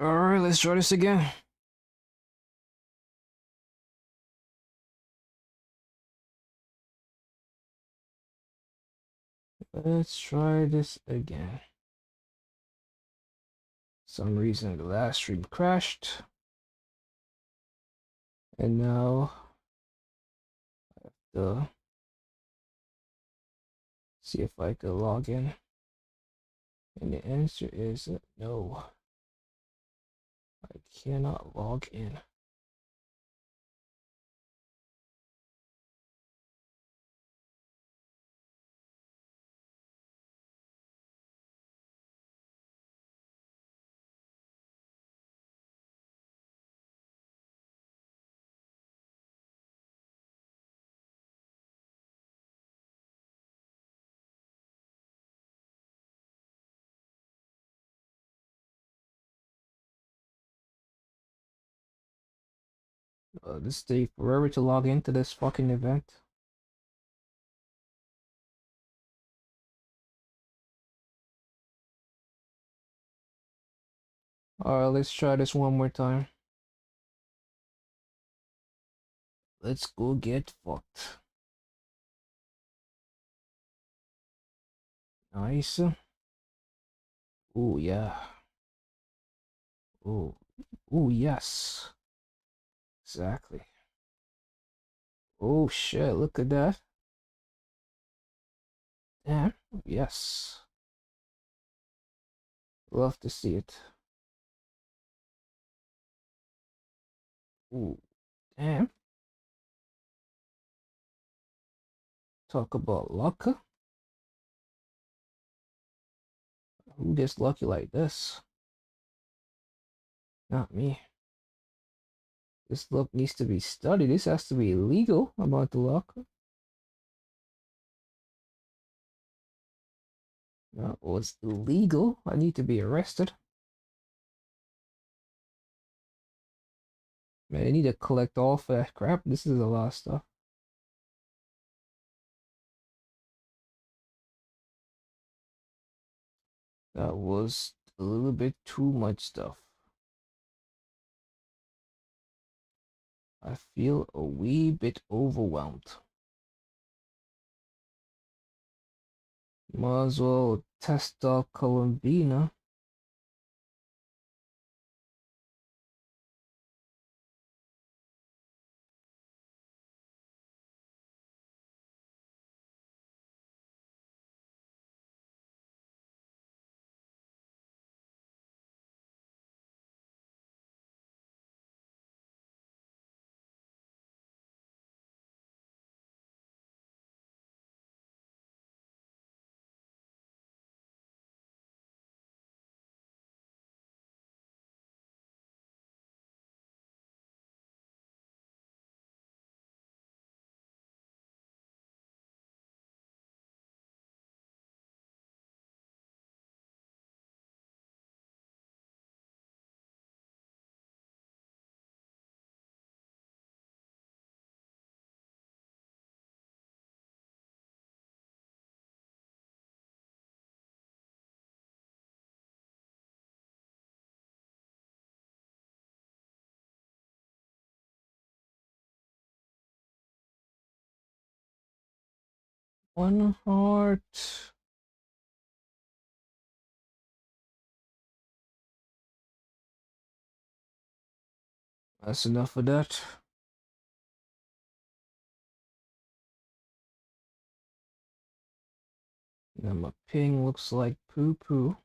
Alright, let's try this again. Let's try this again. Some reason the last stream crashed. And now the see if I can log in. And the answer is no. I cannot log in. This take forever to log into this fucking event. Alright, let's try this one more time. Let's go get fucked. Nice. Oh yeah. Oh. Oh yes. Exactly. Oh shit, look at that. Damn. Yes. Love to see it. Ooh. Damn. Talk about luck. Who gets lucky like this? Not me. This luck needs to be studied. This has to be illegal about the luck. That was illegal. I need to be arrested. Man, I need to collect all of that crap. This is a lot of stuff. That was a little bit too much stuff. I feel a wee bit overwhelmed. Might as well test out Columbina. One heart. That's enough of that. Now my ping looks like poo poo.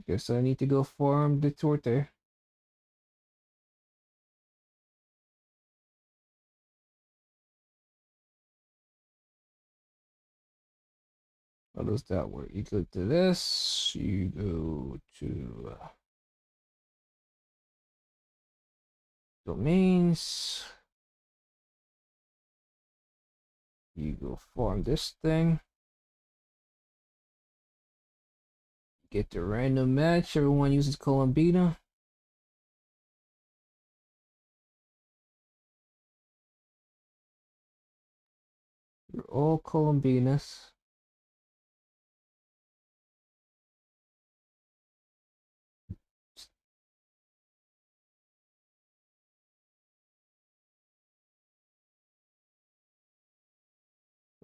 Guess I need to go farm the torte. How does that work? You go to this, you go to domains, you go farm this thing, get the random match. Everyone uses Columbina. You're all Columbinas.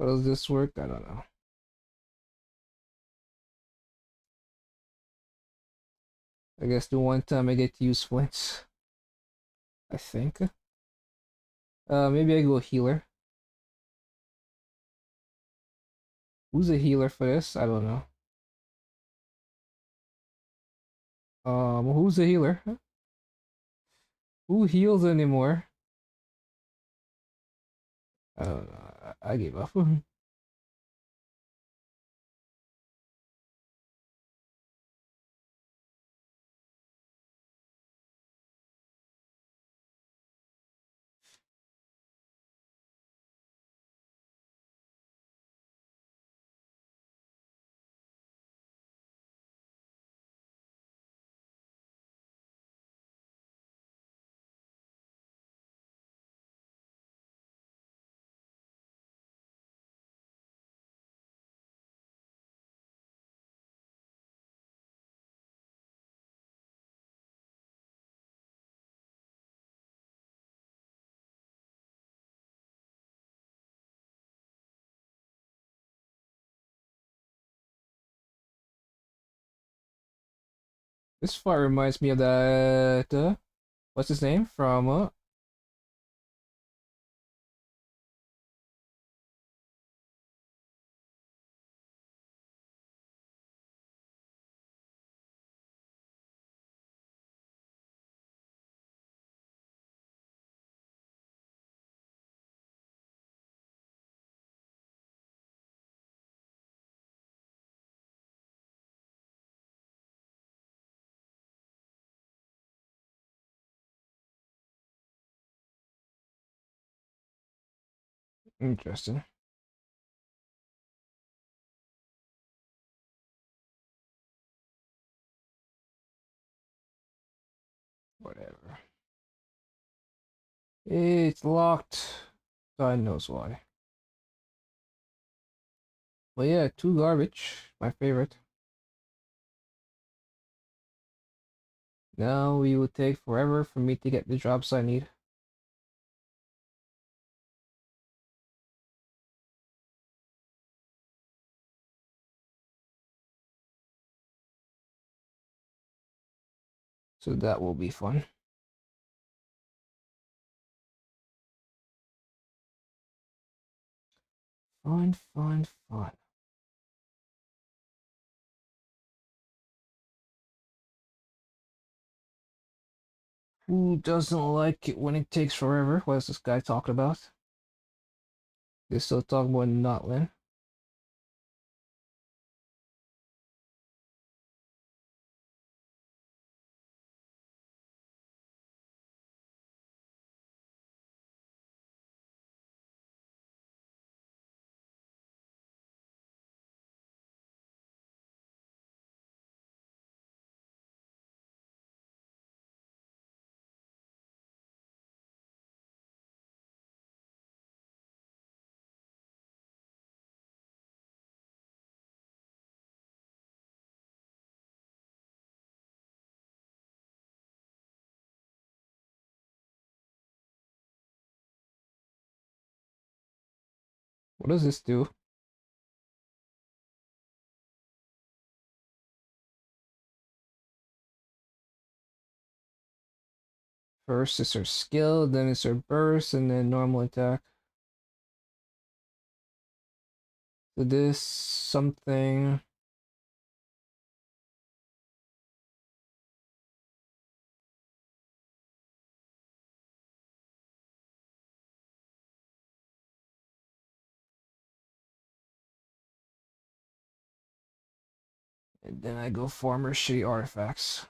How does this work? I don't know. I guess the one time I get to use flints, I think. Maybe I go healer. Who's a healer for this? I don't know. Who's a healer? Who heals anymore? I don't know. I gave up. This fight reminds me of that. What's his name from? Interesting. Whatever. It's locked. God knows why. But yeah, two garbage. My favorite. Now it will take forever for me to get the drops I need. So that will be fun. Fun, fun, fun. Who doesn't like it when it takes forever? What is this guy talking about? They're still talking about Notlin. What does this do? First is her skill, then it's her burst, and then normal attack. So this something. And then I go farm her shitty artifacts.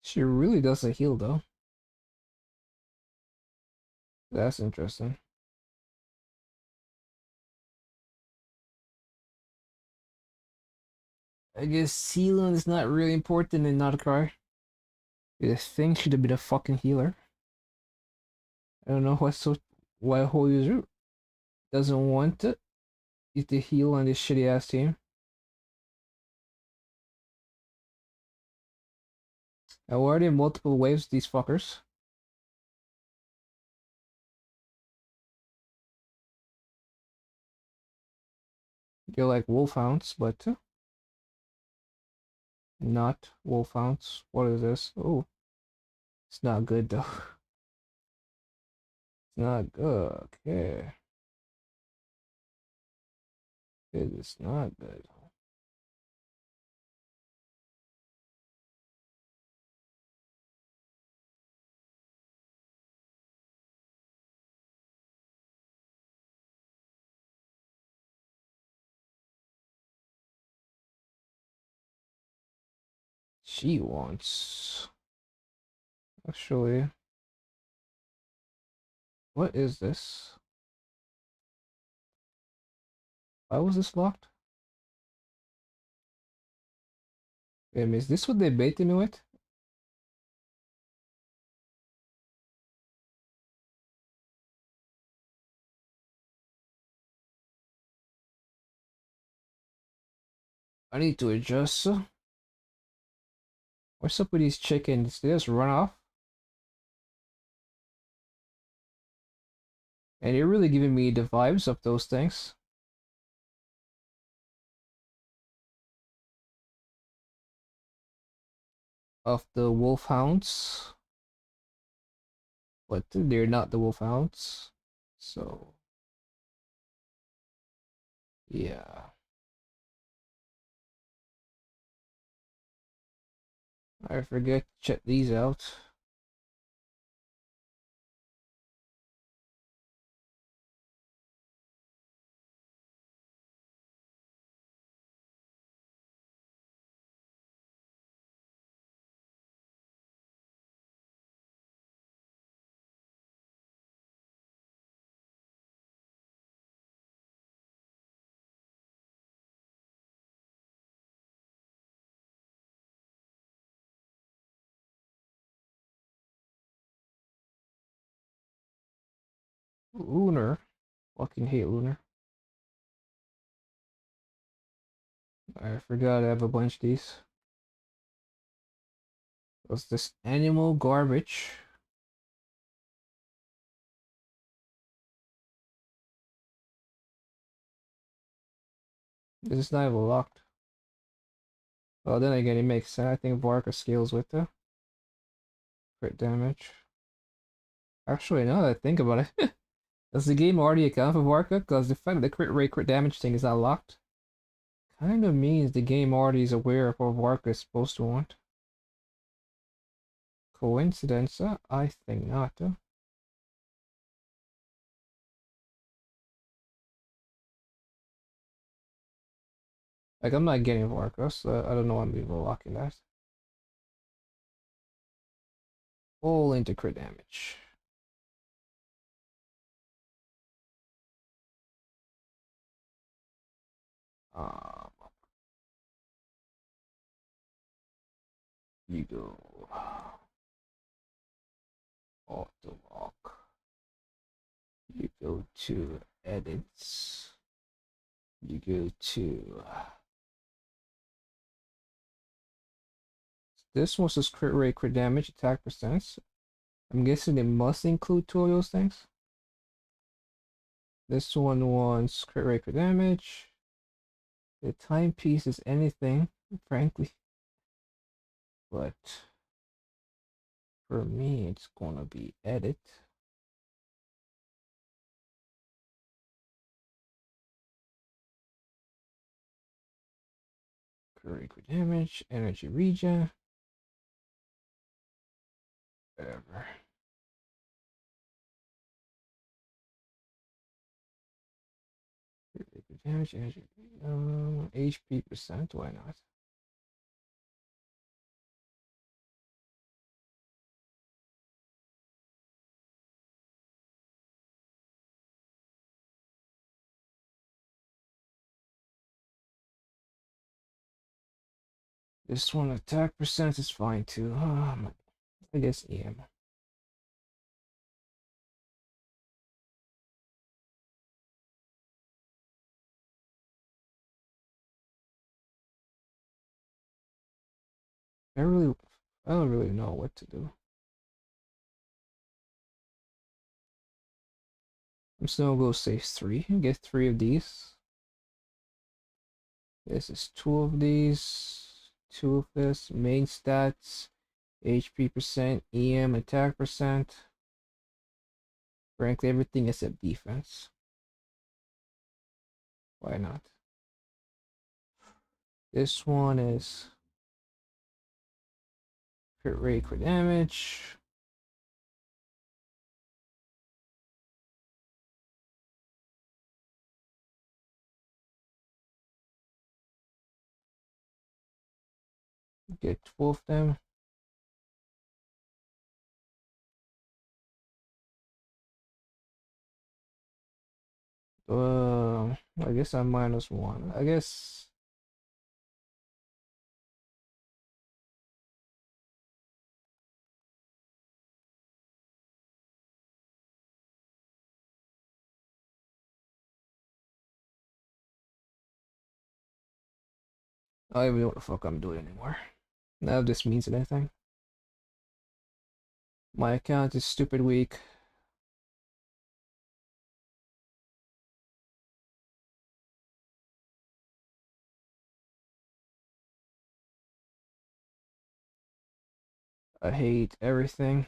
She really doesn't heal though. That's interesting. I guess sealing is not really important in not a cry. This thing should have been a fucking healer. I don't know why a whole user doesn't want it. You to heal on this shitty ass team. Now, why are there multiple waves, these fuckers? They're like wolfhounds, but not wolfhounds. What is this? Oh, it's not good though. It's not good. Okay. It is not good. She wants. Actually, what is this? Why was this locked? Is this what they baited me with? I need to adjust. What's up with these chickens? They just run off? And you're really giving me the vibes of those things. Of the wolfhounds. But they're not the wolfhounds. So, yeah. I forget to check these out. Lunar. Fucking hate Lunar. I forgot I have a bunch of these. What's this? Animal garbage. This is not even locked. Well, then again, it makes sense. I think Varka scales with the crit damage. Actually, now that I think about it, does the game already account for Varka? Because the fact that the crit rate, crit damage thing is not locked kind of means the game already is aware of what Varka is supposed to want. Coincidence? I think not. Like, I'm not getting Varka, so I don't know why I'm even locking that. Full into crit damage. Um, you go auto lock. You go to edits. You go to this one says crit rate, crit damage, attack percent. I'm guessing it must include two of those things. This one wants crit rate, crit damage. The timepiece is anything, frankly. But for me, it's gonna be edit. Crit rate, crit damage, energy regen. Whatever. Crit rate, crit damage, energy. HP percent. Why not? This one attack percent is fine too. I guess EM. I really I don't really know what to do. I'm still gonna go save 3 and get 3 of these. This is 2 of these, 2 of this. Main stats, HP percent, EM attack percent. Frankly, everything except defense. Why not? This one is crit rate, crit damage. Get 12 of them. I guess I'm -1. I guess I don't even know what the fuck I'm doing anymore. None of this means anything. My account is stupid weak. I hate everything.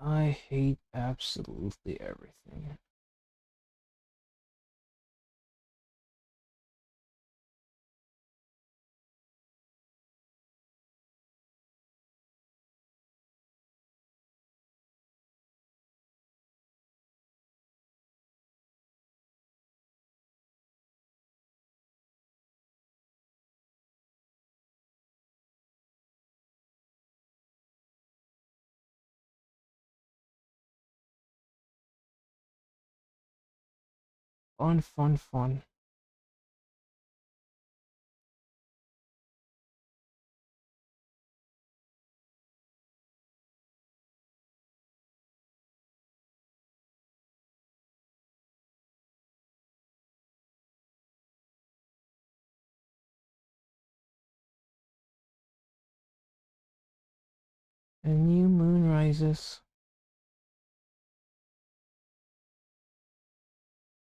I hate absolutely everything. Fun, fun, fun. A new moon rises.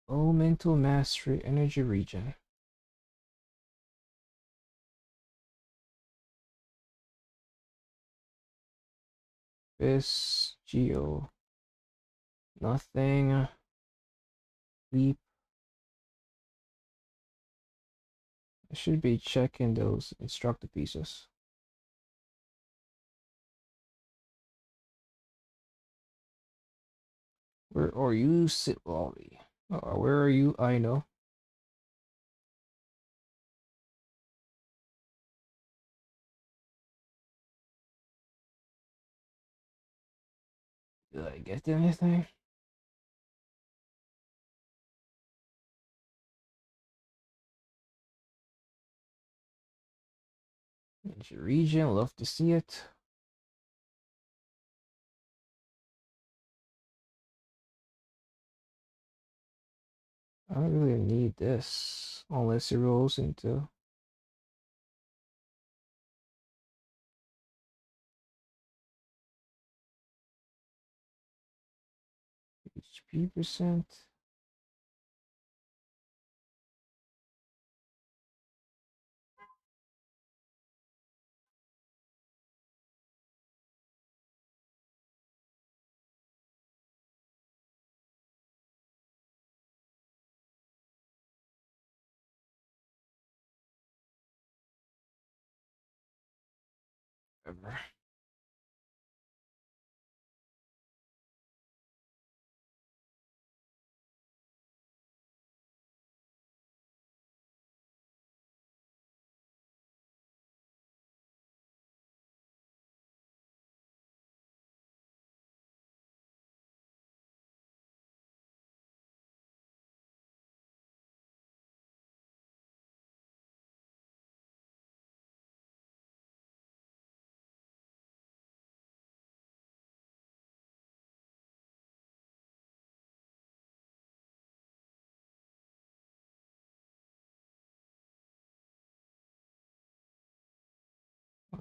Oh, mental mastery, energy region. This geo. Nothing. Leap. I should be checking those instructor pieces. Where are you, sit lolly? Where are you? I know. Did I get anything? Energy region, love to see it. I don't really need this unless it rolls into HP percent. Whatever.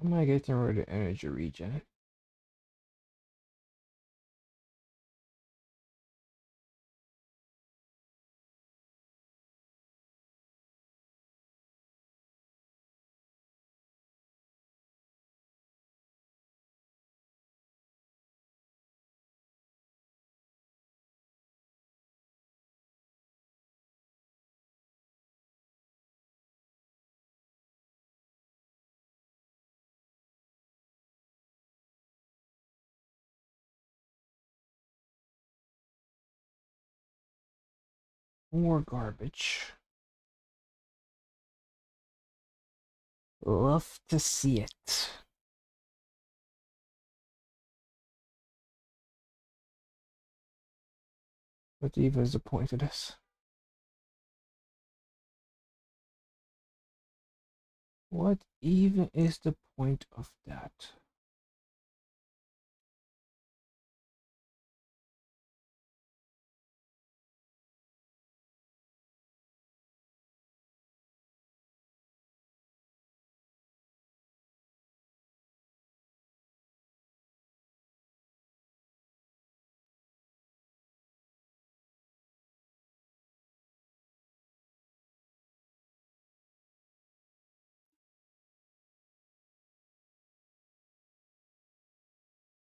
Am I getting rid of energy regen? More garbage. Love to see it. What even is the point of this? What even is the point of that?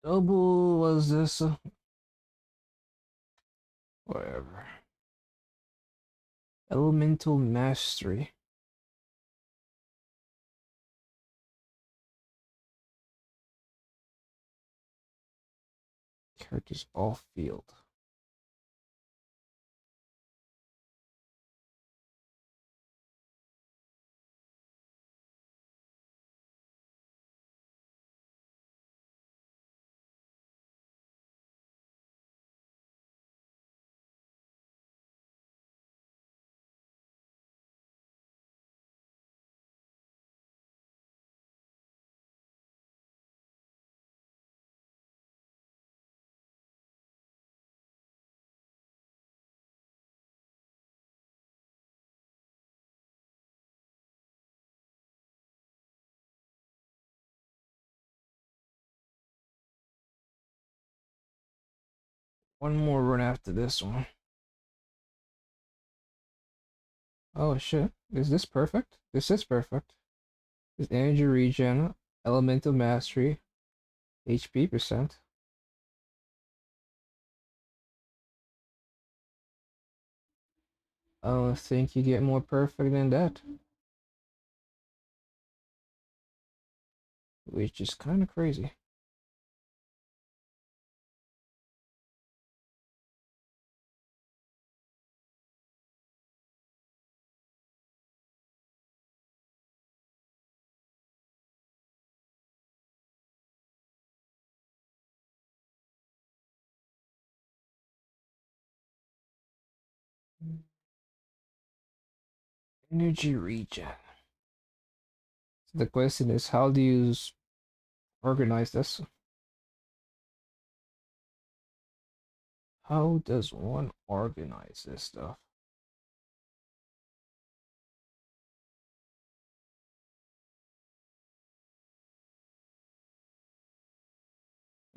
Double was this? Whatever. Elemental mastery. Characters off field. One more run after this one. Oh shit. Is this perfect? This is perfect. This energy regen, elemental mastery, HP percent. I don't think you get more perfect than that. Which is kind of crazy. Energy regen. So the question is, how do you organize this? How does one organize this stuff?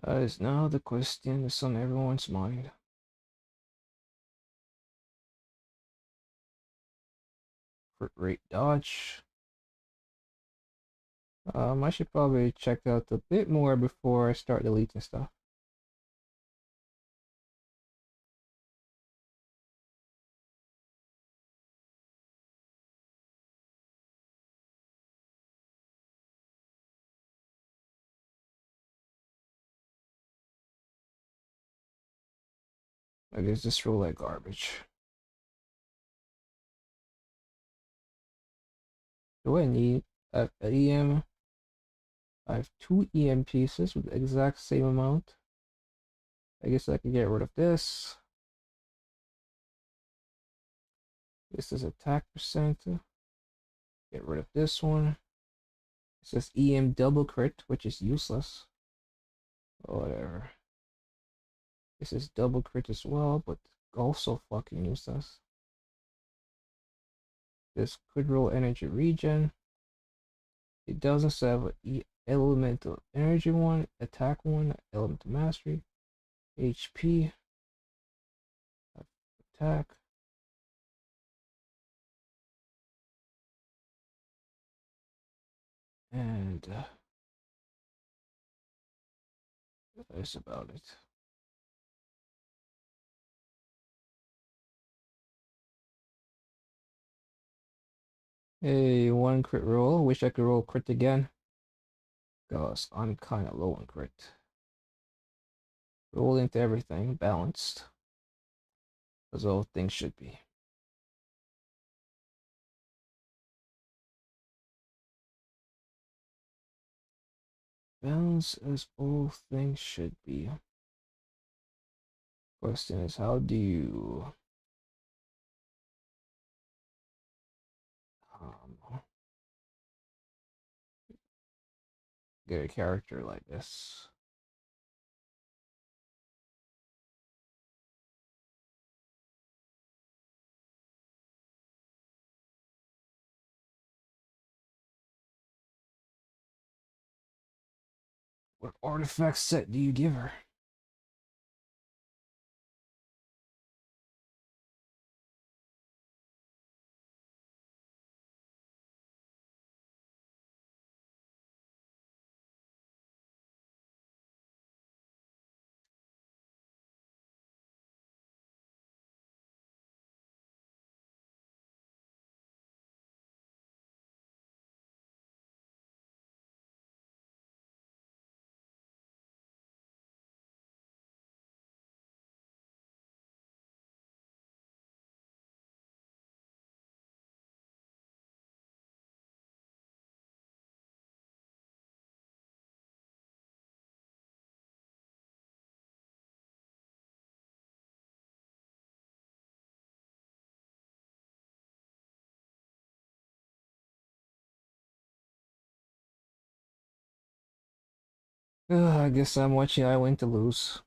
That is now the question that's on everyone's mind. Crit rate dodge. I should probably check out a bit more before I start deleting stuff. I guess this roll like garbage. Do I need an EM? I have two EM pieces with the exact same amount. I guess I can get rid of this. This is attack percent. Get rid of this one. It says EM double crit, which is useless. Whatever. This is double crit as well, but also fucking useless. This could roll energy regen. It does instead of elemental energy 1, attack 1, elemental mastery, HP, attack. And that's about it. Hey, 1 crit roll. Wish I could roll crit again. Cause I'm kind of low on crit. Roll into everything, balanced. As all things should be. Balance as all things should be. Question is, how do you get a character like this? What artifact set do you give her? I guess I'm watching I win to lose.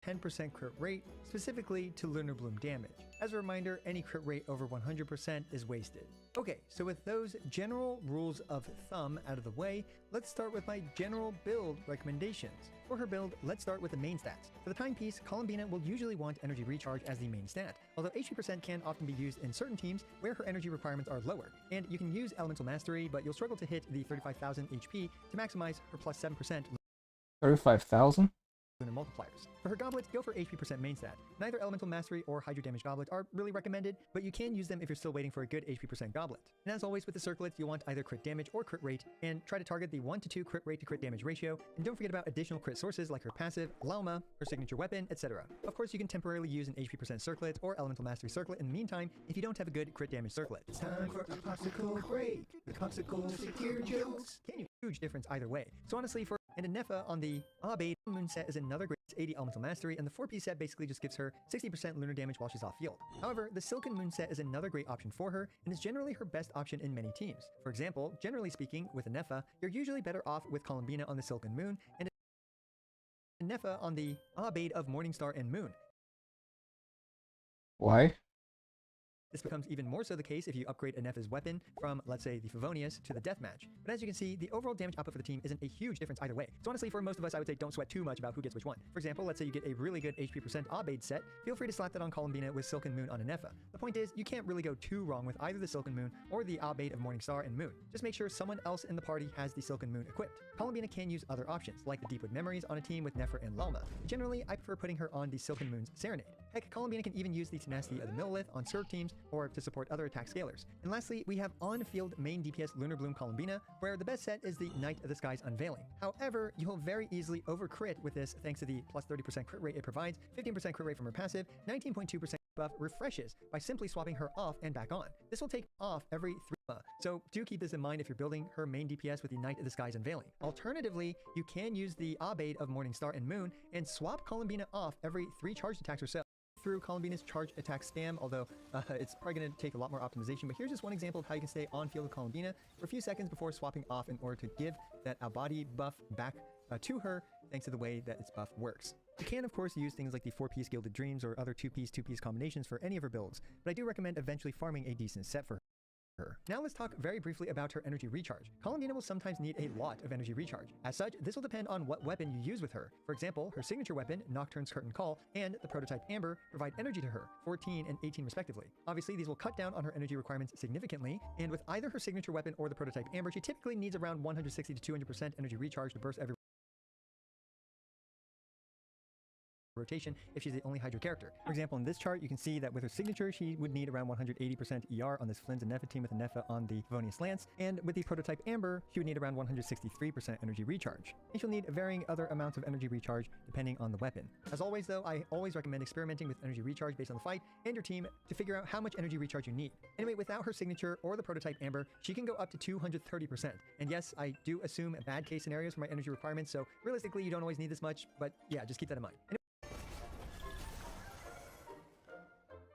%10% crit rate, specifically to Lunar Bloom damage. As a reminder, any crit rate over 100% is wasted. Okay, so with those general rules of thumb out of the way, let's start with my general build recommendations. For her build, let's start with the main stats. For the timepiece, Columbina will usually want energy recharge as the main stat, although HP% can often be used in certain teams where her energy requirements are lower. And you can use Elemental Mastery, but you'll struggle to hit the 35,000 HP to maximize her plus 7% 35,000? Lunar multipliers. For her goblet, go for HP% main stat. Neither Elemental Mastery or Hydro Damage Goblet are really recommended, but you can use them if you're still waiting for a good HP% goblet. And as always with the circlets, you'll want either crit damage or crit rate, and try to target the 1 to 2 crit rate to crit damage ratio, and don't forget about additional crit sources like her passive, Lauma, her signature weapon, etc. Of course, you can temporarily use an HP% circlet or Elemental Mastery circlet in the meantime if you don't have a good crit damage circlet. It's time for a popsicle break. The popsicle secure jokes. Can you huge difference either way. So honestly, for and a Nefa on the Abade Moon set is another great 80 Elemental Mastery, and the 4-piece set basically just gives her 60% lunar damage while she's off field. However, the Silken Moon set is another great option for her, and is generally her best option in many teams. For example, generally speaking, with a Nefa, you're usually better off with Columbina on the Silken Moon, and a Nefa on the Abade of Morningstar and Moon. Why? This becomes even more so the case if you upgrade a Nefa's weapon from, let's say, the Favonius to the Deathmatch. But as you can see, the overall damage output for the team isn't a huge difference either way. So honestly, for most of us, I would say don't sweat too much about who gets which one. For example, let's say you get a really good HP% Abade set, feel free to slap that on Columbina with Silken Moon on a Nefa. The point is, you can't really go too wrong with either the Silken Moon or the Abade of Morningstar and Moon. Just make sure someone else in the party has the Silken Moon equipped. Columbina can use other options, like the Deepwood Memories on a team with Nefer and Lalma. Generally, I prefer putting her on the Silken Moon's Serenade. Heck, Columbina can even use the Tenacity of the Millilith on Surf teams, or to support other attack scalars. And lastly, we have on-field main DPS Lunar Bloom Columbina, where the best set is the Night of the Skies Unveiling. However, you'll very easily over-crit with this thanks to the plus 30% crit rate it provides, 15% crit rate from her passive, 19.2% buff refreshes by simply swapping her off and back on. This will take off every 3 months, So do keep this in mind if you're building her main DPS with the Night of the Skies Unveiling. Alternatively, you can use the Abaid of Morningstar and Moon and swap Columbina off every 3 charged attacks or so. Through Columbina's charge attack spam, although it's probably going to take a lot more optimization, but here's just one example of how you can stay on field with Columbina for a few seconds before swapping off in order to give that Albadi buff back to her, thanks to the way that its buff works. You can of course use things like the 4-piece Gilded Dreams or other 2-piece, 2-piece combinations for any of her builds, but I do recommend eventually farming a decent set for her. Now let's talk very briefly about her energy recharge. Columbina will sometimes need a lot of energy recharge. As such, this will depend on what weapon you use with her. For example, her signature weapon, Nocturne's Curtain Call, and the prototype Amber provide energy to her, 14 and 18 respectively. Obviously, these will cut down on her energy requirements significantly, and with either her signature weapon or the prototype Amber, she typically needs around 160 to 200% energy recharge to burst every rotation if she's the only Hydra character. For example, in this chart, you can see that with her signature, she would need around 180% ER on this Flynn's and Nepha team with a Nepha on the Favonius Lance, and with the prototype Amber, she would need around 163% energy recharge. And she'll need varying other amounts of energy recharge depending on the weapon. As always though, I always recommend experimenting with energy recharge based on the fight and your team to figure out how much energy recharge you need. Anyway, without her signature or the prototype Amber, she can go up to 230%. And yes, I do assume bad case scenarios for my energy requirements, so realistically you don't always need this much, but yeah, just keep that in mind.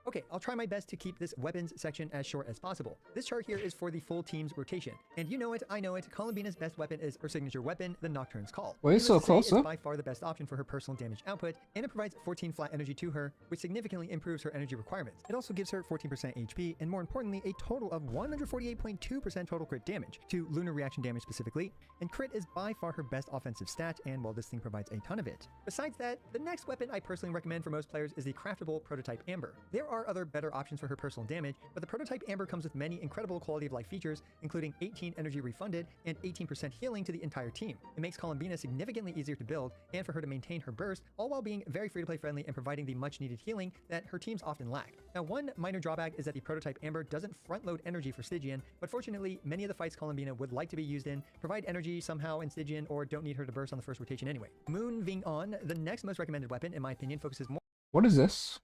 Okay, I'll try my best to keep this weapons section as short as possible. This chart here is for the full team's rotation. And you know it, I know it, Columbina's best weapon is her signature weapon, the Nocturne's Call. Wait, so close it's up? by far the best option for her personal damage output, and it provides 14 flat energy to her, which significantly improves her energy requirements. It also gives her 14% HP, and more importantly, a total of 148.2% total crit damage, to lunar reaction damage specifically, and crit is by far her best offensive stat, and while this thing provides a ton of it. Besides that, the next weapon I personally recommend for most players is the craftable prototype Amber. There are other better options for her personal damage, but the prototype Amber comes with many incredible quality of life features, including 18 energy refunded and 18% healing to the entire team. It makes Columbina significantly easier to build and for her to maintain her burst, all while being very free-to-play friendly and providing the much needed healing that her teams often lack. Now, one minor drawback is that the prototype Amber doesn't front-load energy for Stygian, but fortunately, many of the fights Columbina would like to be used in provide energy somehow in Stygian or don't need her to burst on the first rotation anyway. Moving on, the next most recommended weapon, in my opinion, focuses more. What is this?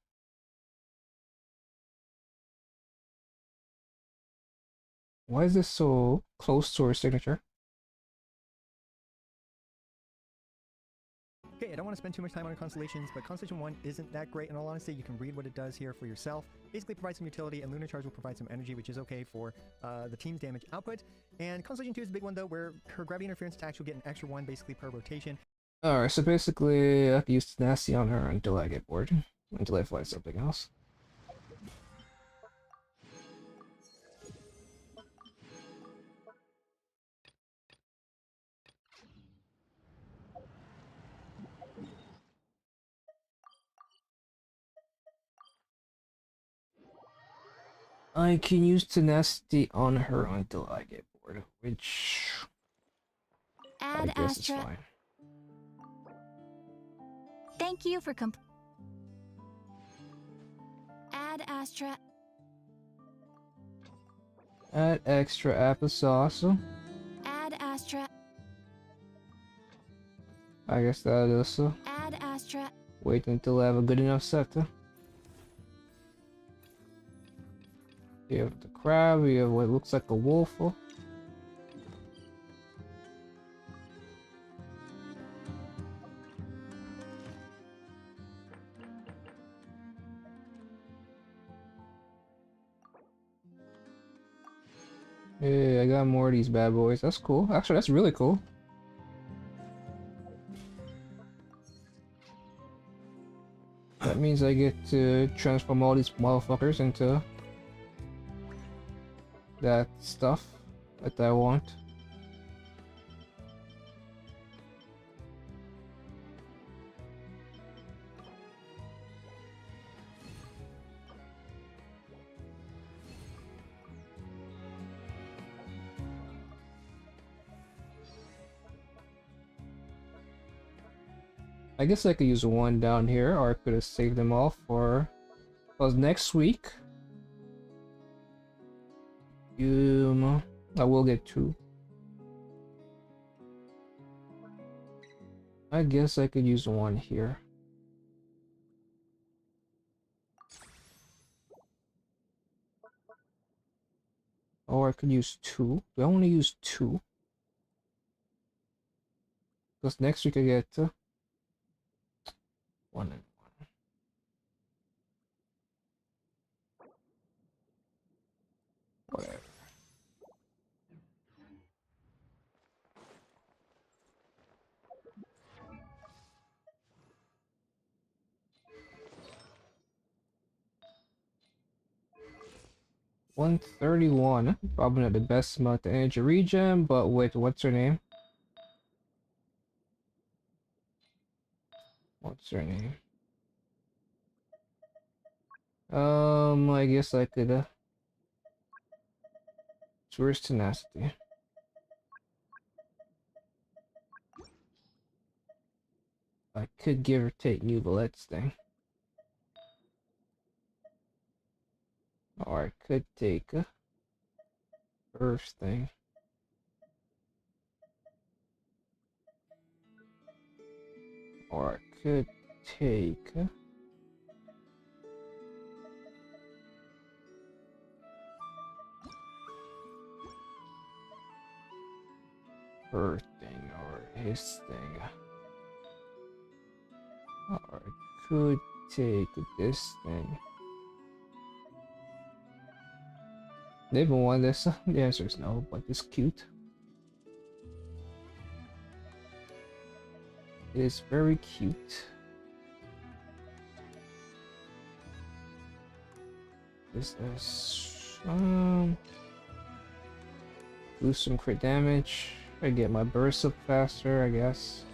Why is this so close to her signature? Okay, I don't want to spend too much time on Constellations, but Constellation 1 isn't that great. In all honesty, you can read what it does here for yourself. Basically provides some utility, and Lunar Charge will provide some energy, which is okay for the team's damage output. And Constellation 2 is the big one, though, where her gravity interference attacks will get an extra 1 basically per rotation. Alright, so basically I can use Tenacity on her until I get bored. Until I find something else. I can use Tenacity on her until I get bored, which I Add guess is Astra. fine. Thank you for Add Astra. Add extra applesauce. Add Astra. I guess that is Add Astra. wait until I have a good enough set. You have the crab, you have what looks like a wolf. Hey, I got more of these bad boys. That's cool. Actually, that's really cool. That means I get to transform all these motherfuckers into that stuff that I want. I guess I could use one down here, or I could have saved them all for... Because next week... I will get 2. I guess I could use 1 here. Or I could use 2. Do I only use 2? Because next week I get 1 and 1. Whatever. $131. Probably not the best amount of energy regen, but wait, what's her name? What's her name? I guess I could tourist tenacity. I could give or take New Vallette's thing. Or I could take Earth's thing. Or I could take her thing or his thing. Or I could take this thing. They even want this? The answer is no, but it's cute. It is very cute. This is boost some crit damage. I get my burst up faster, I guess.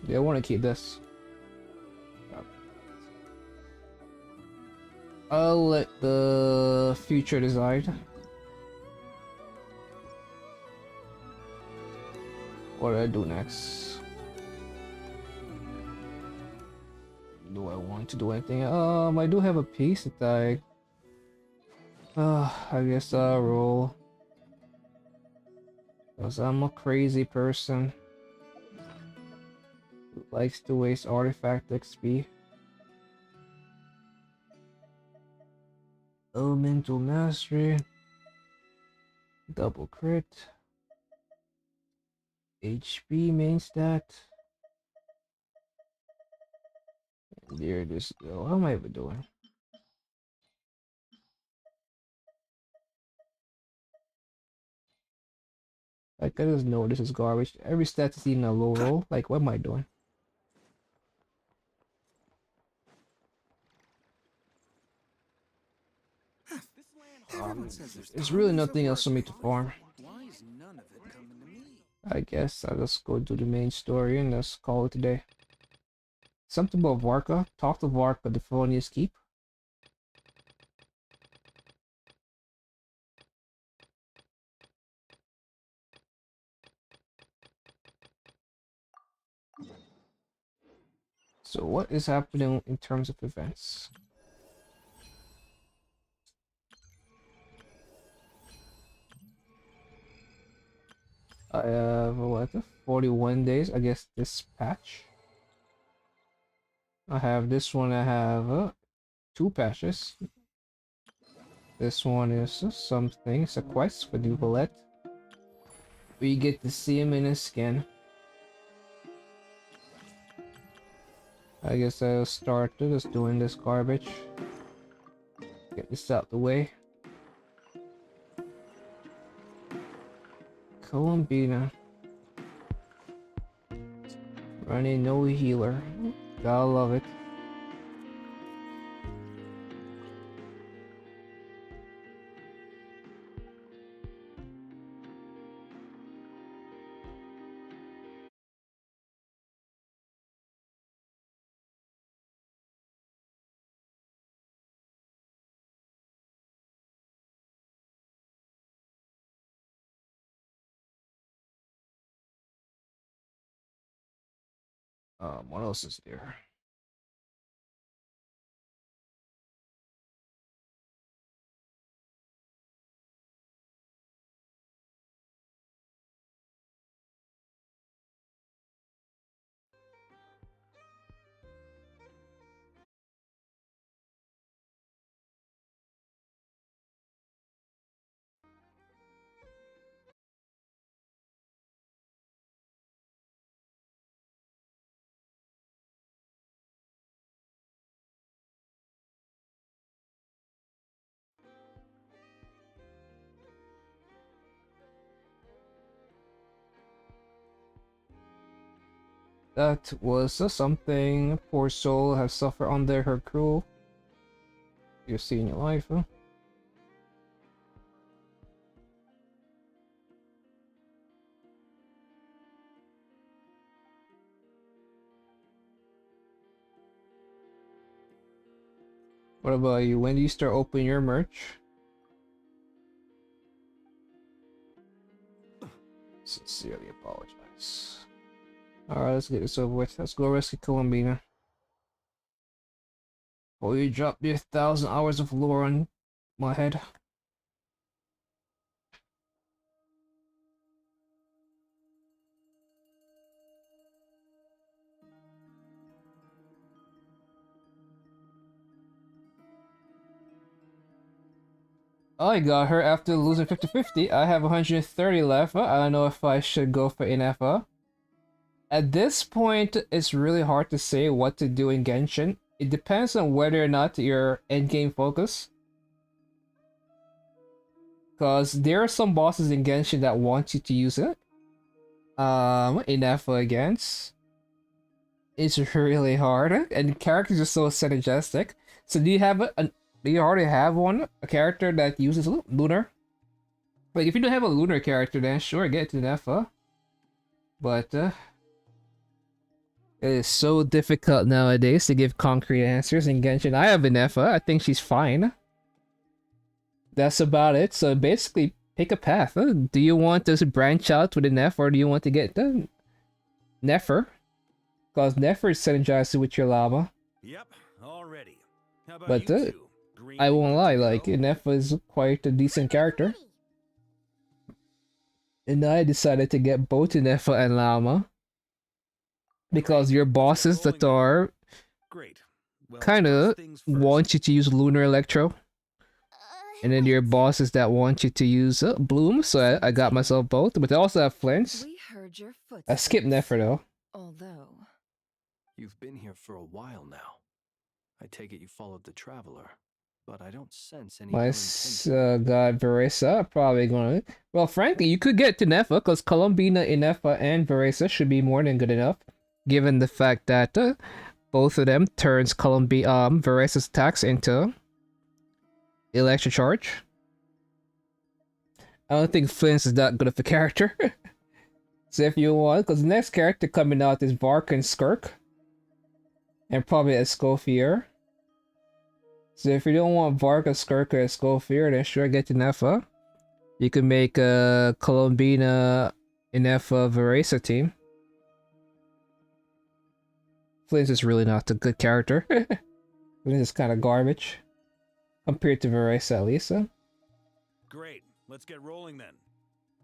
Yeah, I want to keep this. I'll let the future decide. What do I do next? Do I want to do anything? I do have a piece attack. I guess I'll roll. Because I'm a crazy person who likes to waste artifact XP. Elemental Mastery. Double crit. HP main stat. And there it is. What am I even doing? Like, I just know this is garbage. Every stat is even a low roll. Like, what am I doing? There's really nothing else for me to farm. I guess I'll just go do the main story and just call it a day. Something about Varka. Talk to Varka, the Felonious Keep. So what is happening in terms of events? I have what, 41 days, I guess this patch. I have this one, I have 2 patches. This one is something, it's a quest for New Valette. We get to see him in his skin. I guess I'll start just doing this garbage. Get this out the way. Columbina. Running no healer. Gotta love it. What else is there? That was something poor soul has suffered under her cruel. You see in your life, huh? What about you? When do you start opening your merch? Sincerely apologize. Alright, let's get this over with. Let's go rescue Columbina. Oh, you dropped your 1,000 hours of lore on my head. I got her after losing 50-50. I have 130 left. I don't know if I should go for NFA. At this point, it's really hard to say what to do in Genshin. It depends on whether or not you're endgame focus. Because there are some bosses in Genshin that want you to use it. NFA against. It's really hard, and characters are so synergistic. So do you have do you already have one? A character that uses Lunar? Like, if you don't have a Lunar character, then sure, get to NFA. But, it is so difficult nowadays to give concrete answers in Genshin. I have NFA, I think she's fine. That's about it, so basically, pick a path. Do you want to branch out with NF, or do you want to get the Nefer? Because Nefer is synergized with your llama. Yep, already. How about But you two? Green I and won't good lie, to like go? Nefer is quite a decent character. And I decided to get both Nefer and llama. Because your bosses that are Great. Well, kinda first things first. want you to use Lunar Electro. And then your bosses that want you to use Bloom, so I got myself both. But they also have Flints. We heard your footsteps. I skipped Nefer though. Although You've been here for a while now. I take it you followed the traveler, but I don't sense any. My god, Veresa, probably gonna. Well, frankly, you could get to Nefa, because Columbina, Inefa, and Veresa should be more than good enough, given the fact that both of them turns Veresa's attacks into Electro Charge. I don't think Flint is that good of a character. So if you want, because the next character coming out is Vark and Skirk. And probably Escoffier. So if you don't want Vark, Skirk, or Escoffier, then sure, get to Nefa. You can make a Columbina, Inefa, Veresa team. Flint is really not a good character. Flint is kind of garbage. Compared to Veresa, at least. Great. Let's get rolling then.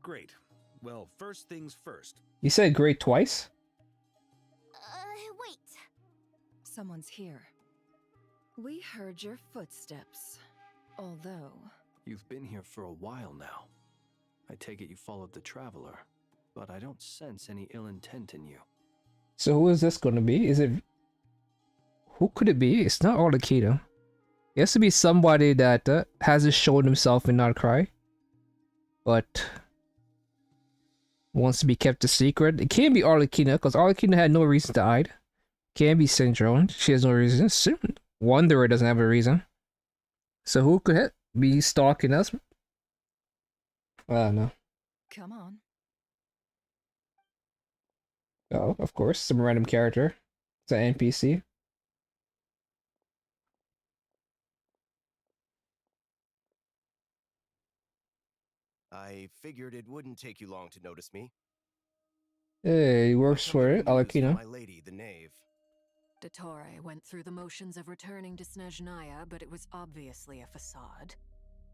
Great. Well, first things first. You said great twice? Wait. someone's here. We heard your footsteps. Although You've been here for a while now. I take it you followed the traveler, but I don't sense any ill intent in you. So who is this going to be? Is it... Who could it be? It's not Arlecchino. It has to be somebody that hasn't shown himself in Outcry, but wants to be kept a secret. It can't be Arlecchino, because Arlecchino had no reason to hide. Can't be Syndrome. She has no reason. Wanderer doesn't have a reason. So who could be stalking us? I don't know. come on. Oh, of course, some random character. It's an NPC. I figured it wouldn't take you long to notice me. Hey, he works for it, News from Arlecchino. my lady, the knave. Dottore went through the motions of returning to Snezhnaya, but it was obviously a facade.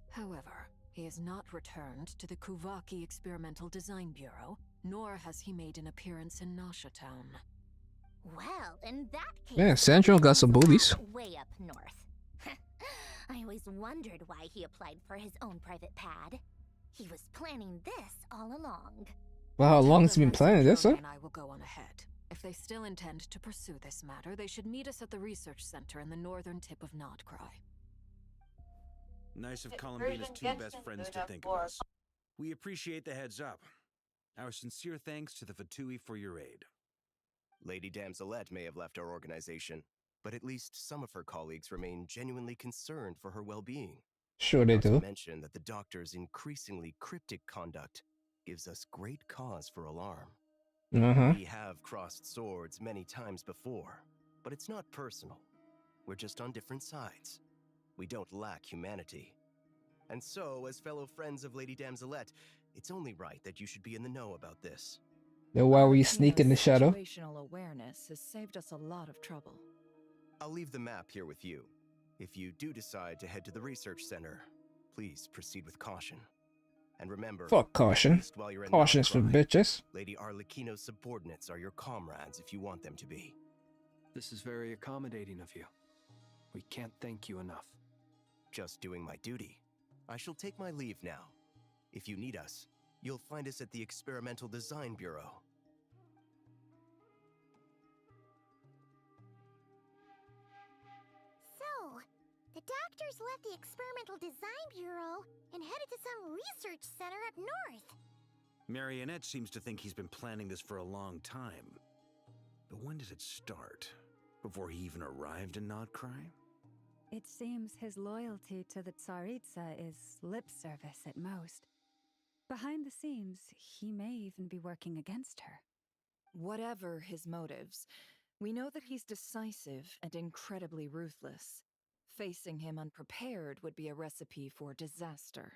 However, he has not returned to the Kuvaki Experimental Design Bureau, nor has he made an appearance in Nasha Town. Well, in that case, Yeah, Sandro got some boobies. way up north. I always wondered why he applied for his own private pad. He was planning this all along. Well, how long has he been planning this, huh? And I will go on ahead. If they still intend to pursue this matter, they should meet us at the research center in the northern tip of Notcry. Nice of Columbina's two best friends to think of us. We appreciate the heads up. Our sincere thanks to the Fatui for your aid. Lady Damselette may have left our organization, but at least some of her colleagues remain genuinely concerned for her well-being. Sure they Not to do. mention that the Doctor's increasingly cryptic conduct gives us great cause for alarm. We have crossed swords many times before, but it's not personal. We're just on different sides. We don't lack humanity. And so, as fellow friends of Lady Damselette, it's only right that you should be in the know about this. Then why we sneak in the shadow? Situational awareness has saved us a lot of trouble. I'll leave the map here with you. If you do decide to head to the research center, please proceed with caution. And remember, Fuck caution. at least while you're in Caution's for Notcry, bitches. Lady Arlecchino's subordinates are your comrades if you want them to be. This is very accommodating of you. We can't thank you enough. Just doing my duty. I shall take my leave now. If you need us, you'll find us at the Experimental Design Bureau. So, the doctors left the Experimental Design Bureau and headed to some research center up north. Marionette seems to think he's been planning this for a long time. But when did it start? Before he even arrived in Notcry? It seems his loyalty to the Tsaritsa is lip service at most. Behind the scenes, he may even be working against her. Whatever his motives, we know that he's decisive and incredibly ruthless. Facing him unprepared would be a recipe for disaster.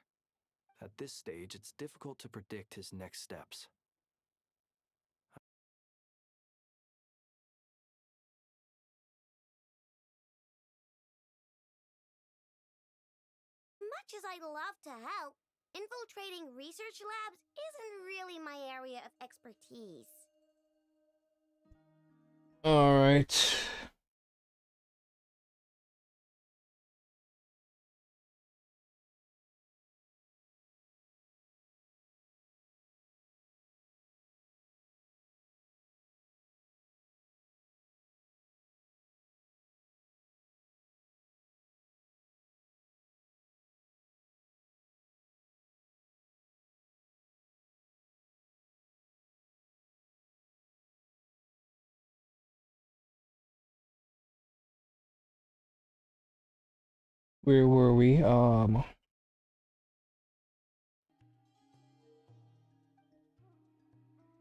At this stage, it's difficult to predict his next steps. Much as I'd love to help, infiltrating research labs isn't really my area of expertise. Alright. Where were we? But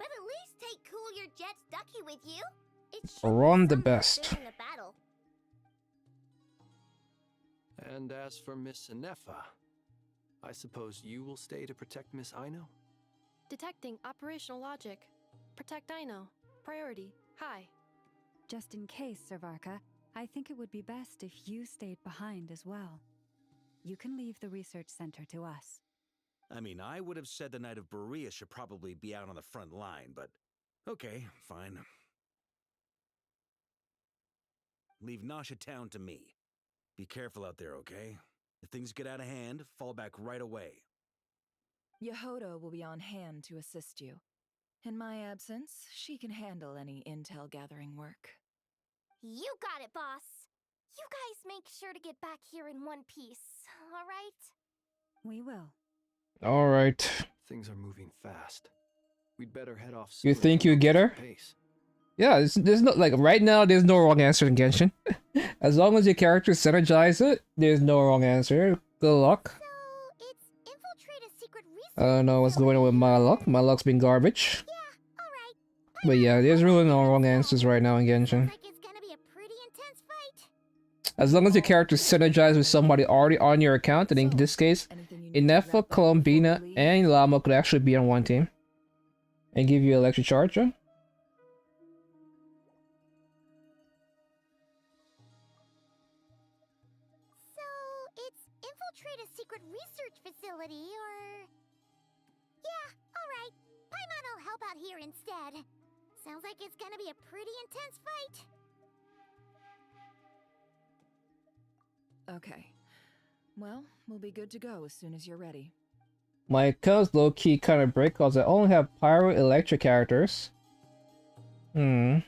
at least take Cool Your Jet's Ducky with you. It should Run the be best. somewhat fit in a battle. And as for Miss Inefa, I suppose you will stay to protect Miss Aino? Detecting operational logic. Protect Dino. Priority. High. Just in case, Servarka, I think it would be best if you stayed behind as well. You can leave the research center to us. I mean, I would have said the Knight of Berea should probably be out on the front line, but okay, fine. Leave Nasha Town to me. Be careful out there, okay? If things get out of hand, fall back right away. Yehodo will be on hand to assist you. In my absence, she can handle any intel gathering work. You got it, boss. You guys make sure to get back here in one piece, all right? We will. Alright. Things are moving fast. We'd better head off You soon think if we you get don't her? keep pace. Yeah, there's no, like, right now, there's no wrong answer in Genshin. As long as your character synergize it, there's no wrong answer. Good luck. So, it's infiltrate a secret research I don't know what's going on with my luck. My luck's been garbage. Yeah, alright. But yeah, there's really no wrong answers right now in Genshin. Like it's gonna be a pretty intense fight. As long as your character synergizes with somebody already on your account, and in this case, Inefa, Columbina, and Llama could actually be on one team. And give you electric charger. So, it's infiltrate a secret research facility, or... Yeah, alright. Paimon will help out here instead. Sounds like it's gonna be a pretty intense fight. Okay. Well, we'll be good to go as soon as you're ready. My account's low-key kind of break because I only have pyro-electric characters. What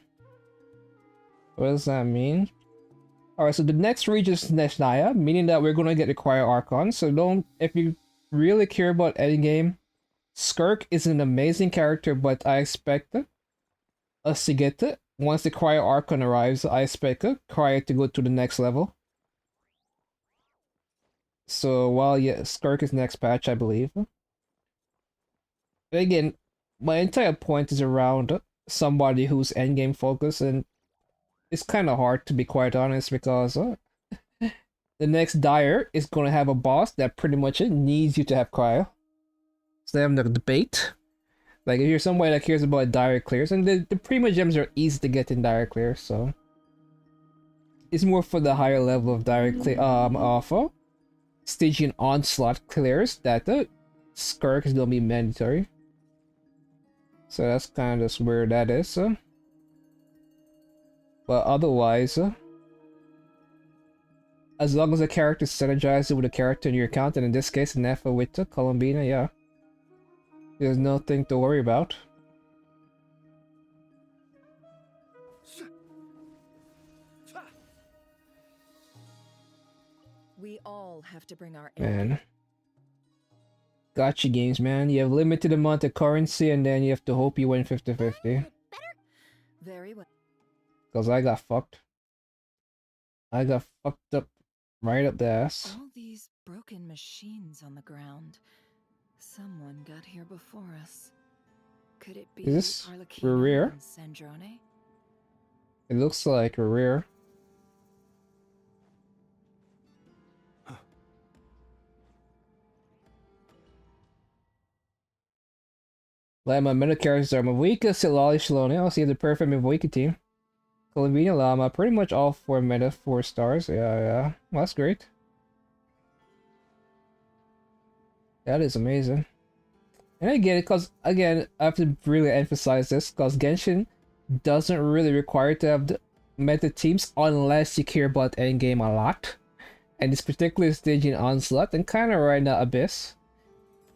does that mean? Alright, so the next region is Neshnaya, meaning that we're gonna get the Choir Archon, so don't, if you really care about endgame, Skirk is an amazing character, but I expect us to get it once the Cryo Archon arrives, I expect Cryo to go to the next level. So while yeah, Skirk is next patch, I believe. But again, my entire point is around somebody who's endgame focused, and it's kind of hard to be quite honest because the next Dire is gonna have a boss that pretty much needs you to have Cryo. So they have the debate. Like if you're somebody that cares about Dire clears, and the Prima gems are easy to get in Dire clears, so it's more for the higher level of Dire clear alpha. Stygian Onslaught clears that the Skirk is gonna be mandatory. So that's kind of just where that is. But otherwise, as long as the character is synergized with a character in your account, and in this case, Nefa with Columbina, yeah, there's nothing to worry about. We all have to bring our Man. Gotcha games, man. You have limited amount of currency and then you have to hope you win 50-50. Very well. Because I got fucked. I got fucked up right up the ass. All these broken machines on the ground. Someone got here before us. Could it be Is this Arlecchino rear? and Sandrone? It looks like a rear. Like my meta characters are Mavika, Silali, Shaloni. I'll see the perfect Mavika team. Columbina, Llama, pretty much all 4 meta 4 stars. Yeah. Well, that's great. That is amazing. And I get it, because, again, I have to really emphasize this, because Genshin doesn't really require to have the meta teams unless you care about endgame a lot. And this particular stage in Onslaught, and kind of right now Abyss.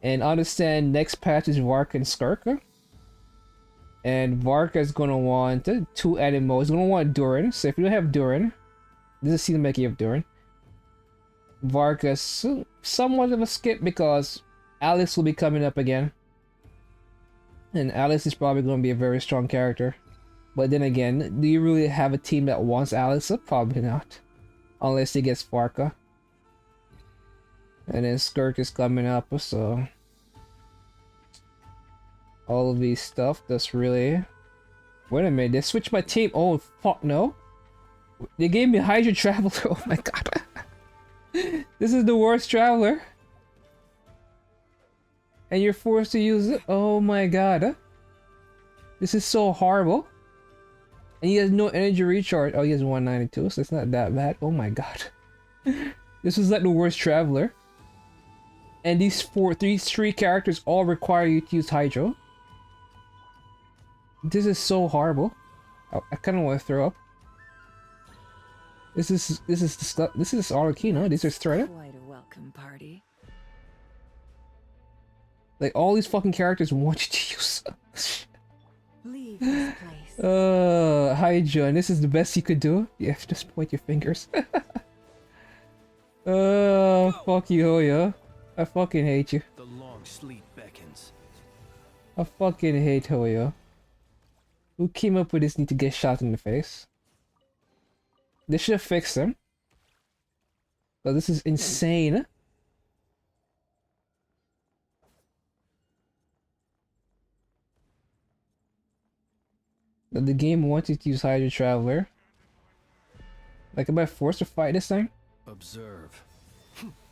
And understand next patch is Vark and Skirka. And Vark is going to want 2 animals. He's going to want Durin. So if you don't have Durin, this is the making of Durin. Vark is somewhat of a skip because Alice will be coming up again. And Alice is probably going to be a very strong character. But then again, do you really have a team that wants Alice? Probably not. Unless he gets Farka. And then Skirk is coming up, so all of these stuff that's really... Wait a minute, they switched my team. Oh fuck no. They gave me Hydra Traveler. Oh my god. This is the worst Traveler. And you're forced to use it. Oh my god. This is so horrible. And he has no energy recharge. Oh, he has 192, so it's not that bad. Oh my god. This is like the worst Traveler. And these three characters all require you to use Hydro. This is so horrible. I kind of want to throw up. This is Arlecchino. These are Strata. Quite a welcome party. Like all these fucking characters want you to use. Leave this place. Hi John. This is the best you could do. Yeah, just point your fingers. Fuck you, Hoya. I fucking hate you. The long sleep beckons. I fucking hate Hoya. Who came up with this need to get shot in the face? They should have fixed him. But this is insane. That the game wanted to use Hydra Traveler. Like, am I forced to fight this thing? Observe.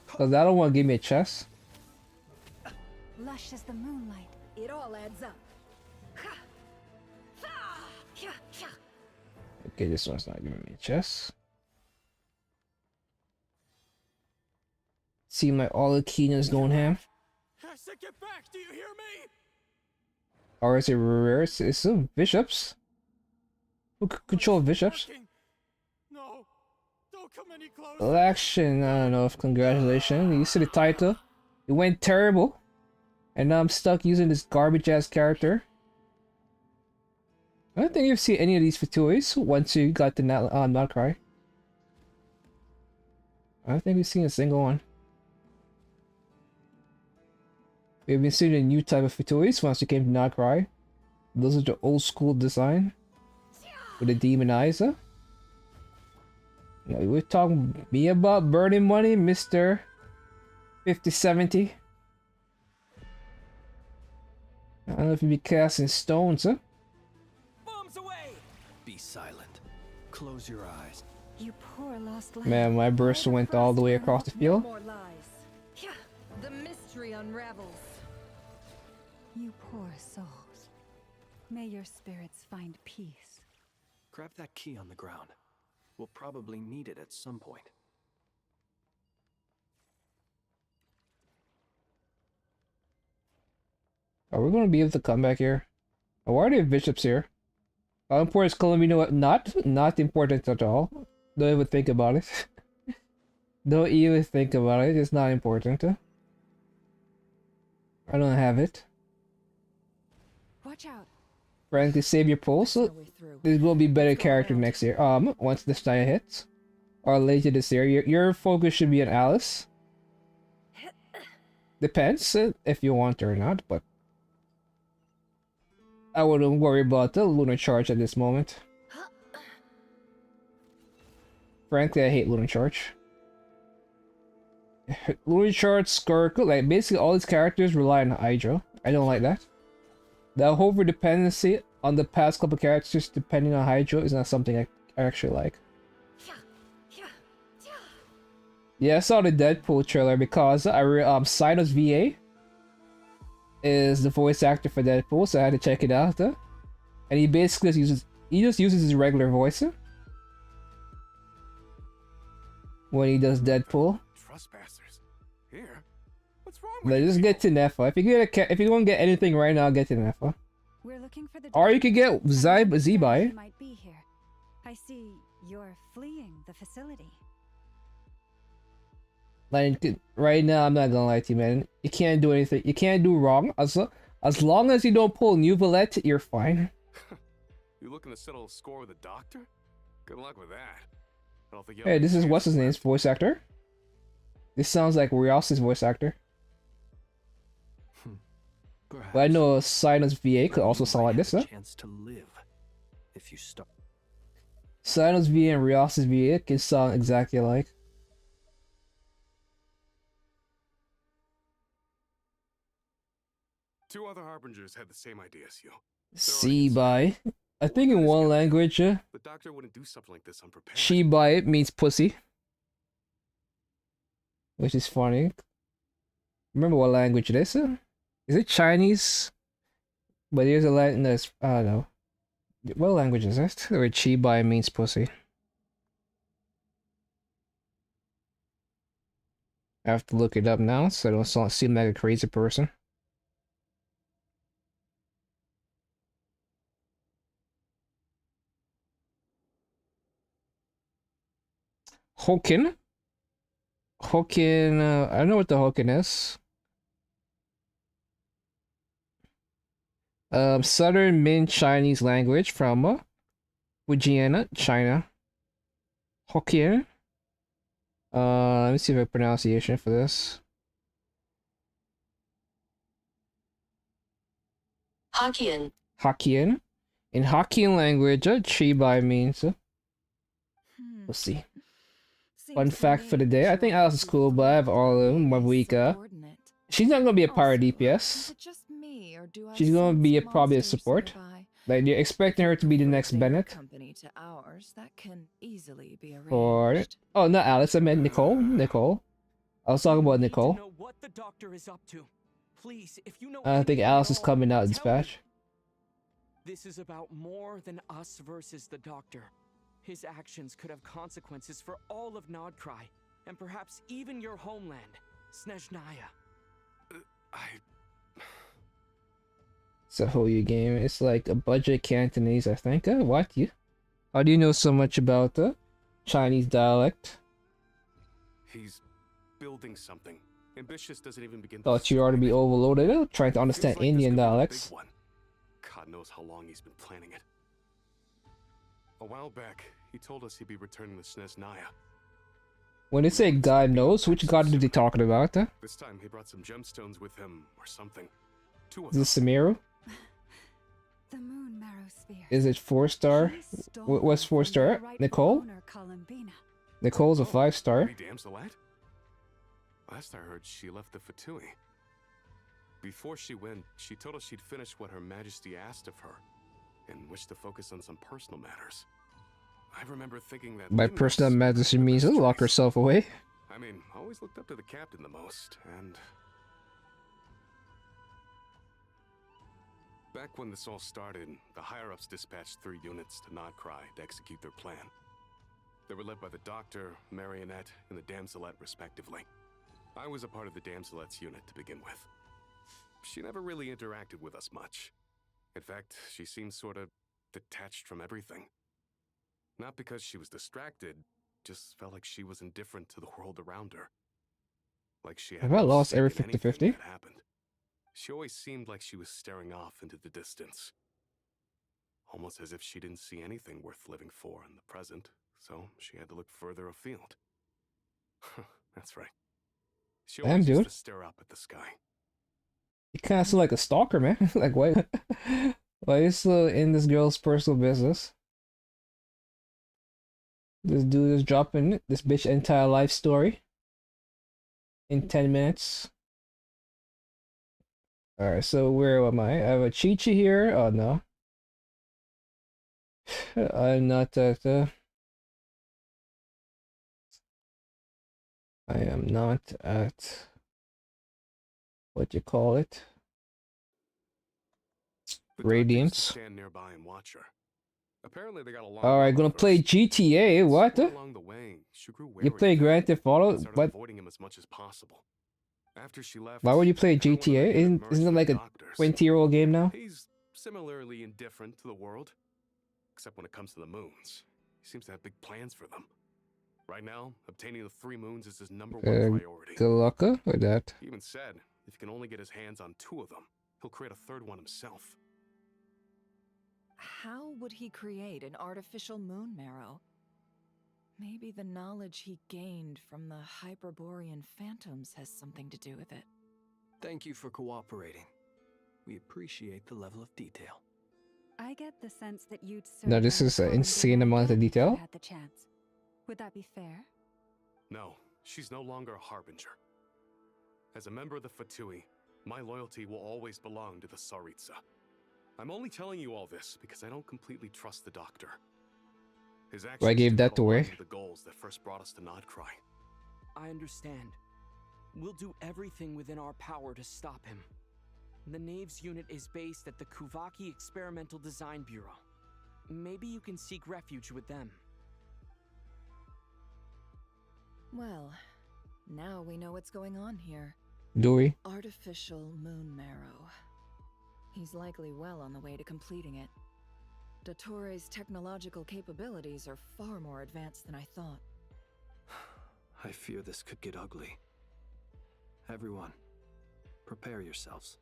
Cause I don't want to give me a chest. Lush as the moonlight. It all adds up. Okay, this one's not giving me a chest. Seem like all the Keenan's going ham. I said get back, do you hear me? Or is it reverse? It's some bishops. Who could control bishops? No, don't come any closer. Well, action, I don't know if congratulations. You see the title? It went terrible. And now I'm stuck using this garbage ass character. I don't think you've seen any of these Fatuis once you got the not cry. I don't think we've seen a single one. We've been seeing a new type of Fatuis once we came to not cry. Those are the old school design. with a demonizer. You know, we're talking me about burning money, Mr. 5070. I don't know if you be casting stones, huh? Bombs away! Be silent. Close your eyes. You poor lost lamb. Man, my burst went all the way across the field. No more lies. Yeah, the mystery unravels. You poor souls. May your spirits find peace. Grab that key on the ground. We'll probably need it at some point. Are we gonna be able to come back here? Oh, why are there bishops here? How important is Columbina? Not important at all. Don't even think about it. Don't even think about it. It's not important. I don't have it. Watch out. Frankly, save your pulse. There's gonna be better character next year. Once this time hits, or later this year. Your focus should be on Alice. Depends if you want her or not, but I wouldn't worry about the lunar charge at this moment. Frankly, I hate lunar charge. Lunar charge, Skirk, like basically all these characters rely on Hydra. I don't like that. The over dependency on the past couple characters depending on Hydra is not something I actually like. Yeah, I saw the Deadpool trailer because Sinus VA is the voice actor for Deadpool, so I had to check it out. And he basically just uses his regular voice when he does Deadpool. Trespassers. Here? What's wrong Like, just get to Nefa. If you don't get anything right now, get to Nefa. We're looking for the Or you could get Zebai. He might be here. I see you're fleeing the facility. Like, right now, I'm not gonna lie to you, man. You can't do anything. You can't do wrong. As long as you don't pull New Valette, you're fine. You looking to settle a score with a doctor? Good luck with that. I don't think Hey, this is what's his name's voice actor. This sounds like Rios's voice actor. But I know Silence VA could also sound like this, huh? Chance to live if you start. Silence VA and Rios's VA can sound exactly alike. Two other harbingers had the same idea as you. Shibai. I think in one language, The doctor wouldn't do something like this unprepared. Shibai means pussy. Which is funny. Remember what language it is? Is it Chinese? But there's a language that's, I don't know. What language is it? Where Shibai means pussy. I have to look it up now so I don't seem like a crazy person. Hokkien? Hokkien, I don't know what the Hokkien is. Southern Min Chinese language from Fujian, China. Hokkien. Let me see if I have a pronunciation for this. Hokkien. Hokkien. In Hokkien language, Chibai means let's see. Fun fact for the day. I think Alice is cool, but I have all of them. Marika. She's not gonna be a pirate DPS. She's gonna be probably a support. Like you're expecting her to be the next Bennett. Company to ours, that can easily be arranged. Or oh, not Alice. I meant Nicole. Nicole. I was talking about Nicole. Know what the doctor is up to. Please, if you know I think Alice is coming out in dispatch. This is about more than us versus the doctor. His actions could have consequences for all of Nodcry, and perhaps even your homeland, Snezhnaya. It's a whole game. It's like a budget Cantonese, I think. What? How do you know so much about the Chinese dialect? He's building something. Ambitious doesn't even begin. Thought you ought to be overloaded trying to understand Indian dialects. God knows how long he's been planning it. A while back, he told us he'd be returning to Snezhnaya. When they say God knows, which God are they talking about? This time he brought some gemstones with him, or something. Two of Is this Samiru? The moon marrow sphere. Is it 4-star? What's 4-star? Nicole? Columbina. Nicole's a 5-star. Lady Damselette? Last I heard, she left the Fatui. Before she went, she told us she'd finish what Her Majesty asked of her, and wished to focus on some personal matters. I remember thinking that... By personal matters, she means to lock herself away. I mean, I always looked up to the captain the most, and... Back when this all started, the higher-ups dispatched 3 units to Nodcry to execute their plan. They were led by the Doctor, Marionette, and the Damselette, respectively. I was a part of the Damselette's unit to begin with. She never really interacted with us much. In fact, she seemed sort of detached from everything. Not because she was distracted, just felt like she was indifferent to the world around her. Like she had Have I no lost stake every in anything 50-50? that happened. She always seemed like she was staring off into the distance. Almost as if she didn't see anything worth living for in the present, so she had to look further afield. That's right. She Damn, always used dude. to stare up at the sky. You kind of sound like a stalker, man. Like, why? Why are you still in this girl's personal business? This dude is dropping this bitch entire life story in 10 minutes. Alright, so where am I? I have a Chi-Chi here. Oh no. I'm not at I am not at what you call it? The Radiance. doctor used to stand nearby and watch her. Apparently they got along Alright, well gonna at play first. GTA. What? Along the way, she grew wary You play of him Grand Theft Auto? and started What? avoiding him as much as possible. After she left, Why would you play everyone in the GTA? unit merged Isn't it with like the a doctors. 20-year-old game now? He's similarly indifferent to the world, except when it comes to the moons. He seems to have big plans for them. Right now, obtaining the 3 moons is his #1 priority. Galaka or that? He even said if he can only get his hands on 2 of them, he'll create a 3rd one himself. How would he create an artificial moon marrow? Maybe the knowledge he gained from the Hyperborean phantoms has something to do with it. Thank you for cooperating. We appreciate the level of detail. I get the sense that you'd No, this is an insane amount of detail. had the chance. Would that be fair? No, she's no longer a harbinger. As a member of the Fatui, my loyalty will always belong to the Tsaritsa. I'm only telling you all this because I don't completely trust the Doctor. His actions Well, I gave do that not away. align with the goals that first brought us to Nodcry. I understand. We'll do everything within our power to stop him. The Knaves unit is based at the Kuvaki Experimental Design Bureau. Maybe you can seek refuge with them. Well, now we know what's going on here. Do we? Artificial moon marrow. He's likely well on the way to completing it. Dottore's technological capabilities are far more advanced than I thought. I fear this could get ugly. Everyone, prepare yourselves.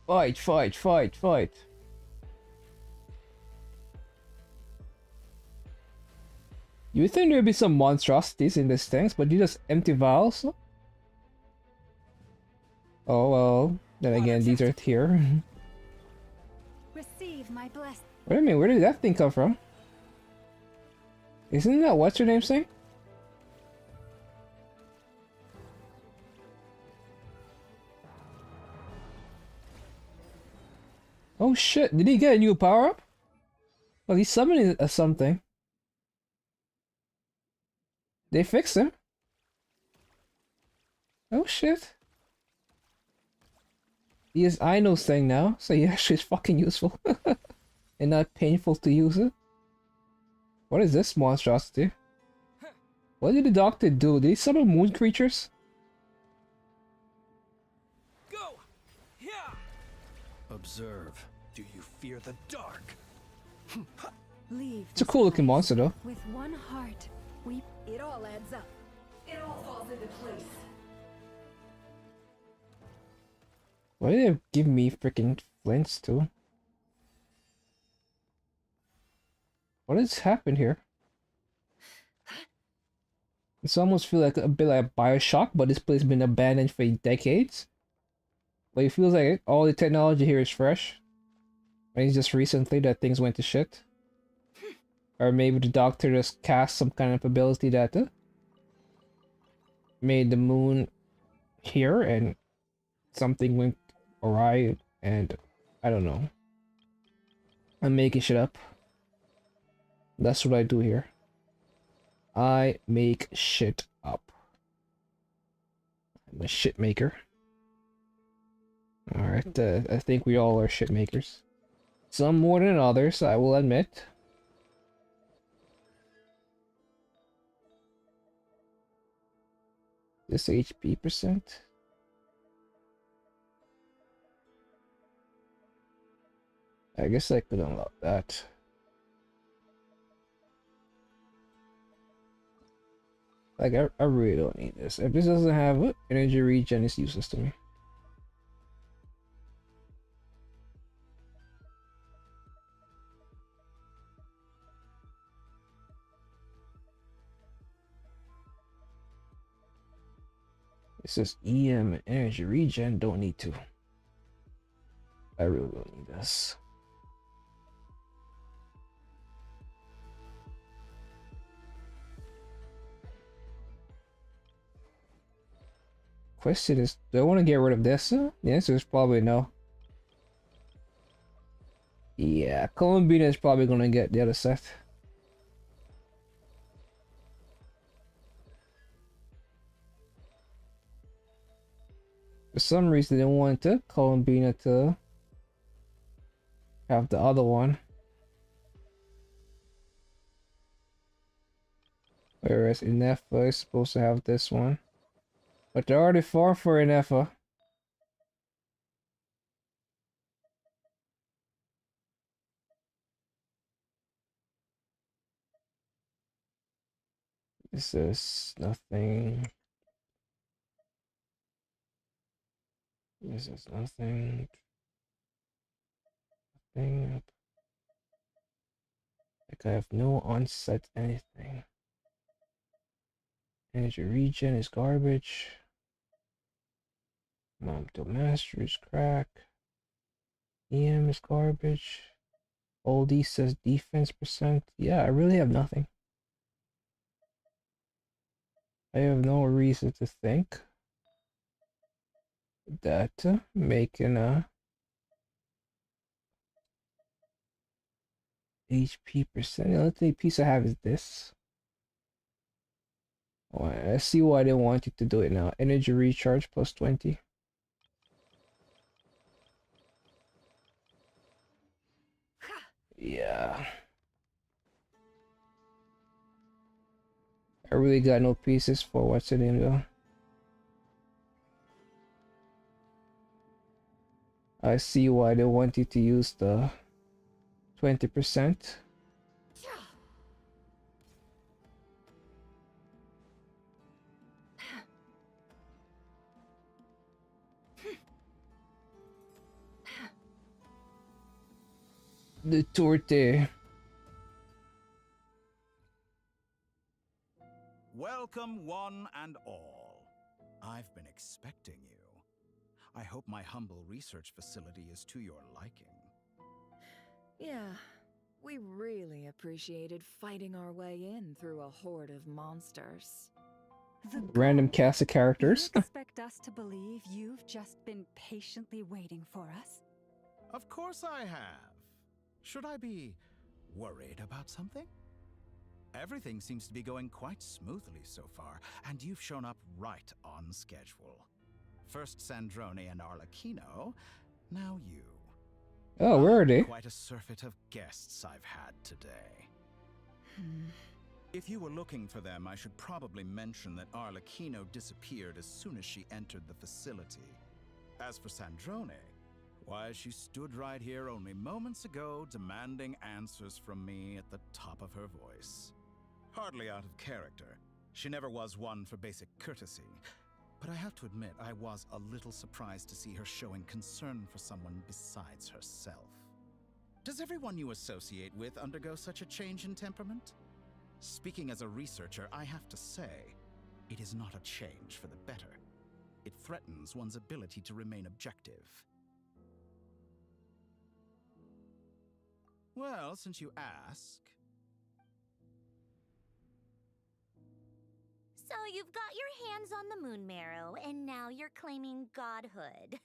Fight, fight, fight, fight. You would think there'd be some monstrosities in these things, but you just empty vials? Oh well, then again, these are here. Receive my blessing. Wait a minute, where did that thing come from? Isn't that what's her name saying? Oh shit, did he get a new power-up? Well, he's summoning something. They fixed him. Oh shit. He has Aino's thing now, so he actually is fucking useful. And not painful to use it. What is this monstrosity? What did the Doctor do? Did he summon moon creatures? Go! Yeah! Observe. Do you fear the dark? Leave. It's a cool looking monster though. With one heart, we. It all adds up. It all falls into place. Why did they give me freaking flints too? What has happened here? It's almost feel like a bit like BioShock, but this place has been abandoned for decades. But it feels like all the technology here is fresh. And it's just recently that things went to shit. Or maybe the doctor just cast some kind of ability that made the moon here and something went awry and I don't know. I'm making shit up. That's what I do here. I make shit up. I'm a shit maker. Alright, I think we all are shit makers. Some more than others, I will admit. This HP percent? I guess I could unlock that. Like, I really don't need this. If this doesn't have energy regen, it's useless to me. It says EM and energy regen, don't need to. I really don't need this. Question is, do I want to get rid of this? The answer is probably no. Yeah, Columbina is probably going to get the other set. For some reason, they want Columbina to have the other one. Whereas Inefa is supposed to have this one. But they're already far for Inefa. This is nothing. This is nothing. Nothing. Like I have no onset anything. Energy regen is garbage. Mom to master is crack. EM is garbage. Oldie says defense percent. Yeah, I really have nothing. I have no reason to think that making a HP percent. The only piece I have is this. Oh, I see why they wanted to do it now. Energy recharge plus 20. Yeah. I really got no pieces for what's in it though. I see why they wanted to use the 20%. The torte. Welcome, one and all. I've been expecting you. I hope my humble research facility is to your liking. Yeah, we really appreciated fighting our way in through a horde of monsters. Random cast of characters. You expect us to believe you've just been patiently waiting for us? Of course I have. Should I be worried about something? Everything seems to be going quite smoothly so far, and you've shown up right on schedule. First Sandrone and Arlecchino, now you. Oh, where are they? Quite a surfeit of guests I've had today. If you were looking for them, I should probably mention that Arlecchino disappeared as soon as she entered the facility. As for Sandrone, why, she stood right here only moments ago demanding answers from me at the top of her voice. Hardly out of character. She never was one for basic courtesy. But I have to admit, I was a little surprised to see her showing concern for someone besides herself. Does everyone you associate with undergo such a change in temperament? Speaking as a researcher, I have to say, it is not a change for the better. It threatens one's ability to remain objective. Well, since you ask... So you've got your hands on the moon marrow, and now you're claiming godhood.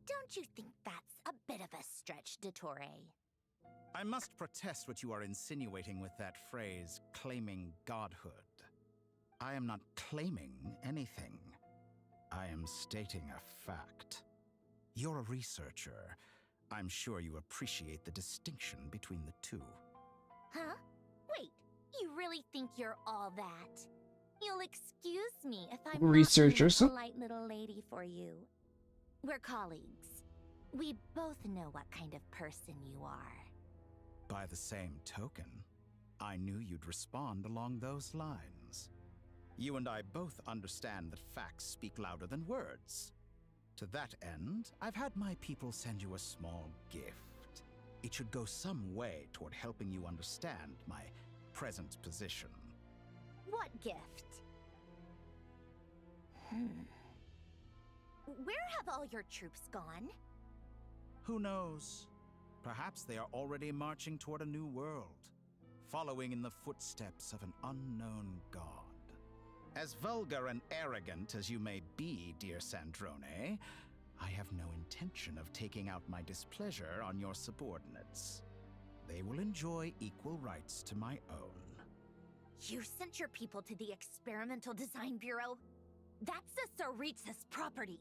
Don't you think that's a bit of a stretch, Dottore? I must protest what you are insinuating with that phrase, claiming godhood. I am not claiming anything. I am stating a fact. You're a researcher. I'm sure you appreciate the distinction between the two. Huh? Wait, you really think you're all that? You'll excuse me if I'm Researchers. not being a polite little lady for you. We're colleagues. We both know what kind of person you are. By the same token, I knew you'd respond along those lines. You and I both understand that facts speak louder than words. To that end, I've had my people send you a small gift. It should go some way toward helping you understand my present position. What gift? Where have all your troops gone? Who knows? Perhaps they are already marching toward a new world, following in the footsteps of an unknown god. As vulgar and arrogant as you may be, dear Sandrone, I have no intention of taking out my displeasure on your subordinates. They will enjoy equal rights to my own. You sent your people to the Experimental Design Bureau? That's a Tsaritsa's property.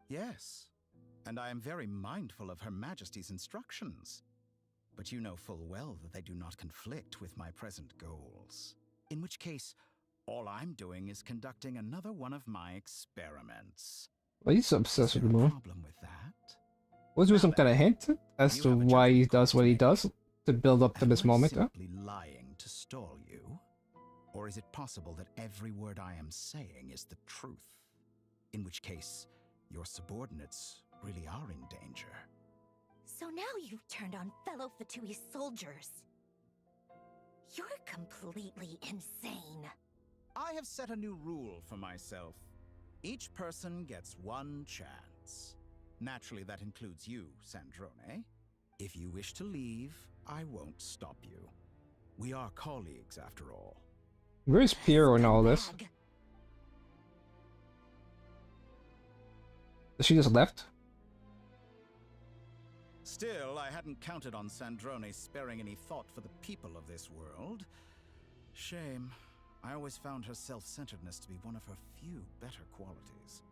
Yes, and I am very mindful of Her Majesty's instructions. But you know full well that they do not conflict with my present goals. In which case, all I'm doing is conducting another one of my experiments. Why he's so obsessed with the moon? Problem with that? Was there some kind of hint as to why he does what he does to build up to this moment? Huh? Simply lying to stall you? Or is it possible that every word I am saying is the truth? In which case, your subordinates really are in danger. So now you've turned on fellow Fatui soldiers. You're completely insane. I have set a new rule for myself. Each person gets one chance. Naturally, that includes you, Sandrone. If you wish to leave, I won't stop you. We are colleagues, after all. Where's Piero in all this? She just left? Still, I hadn't counted on Sandrone sparing any thought for the people of this world. Shame. I always found her self-centeredness to be one of her few better qualities.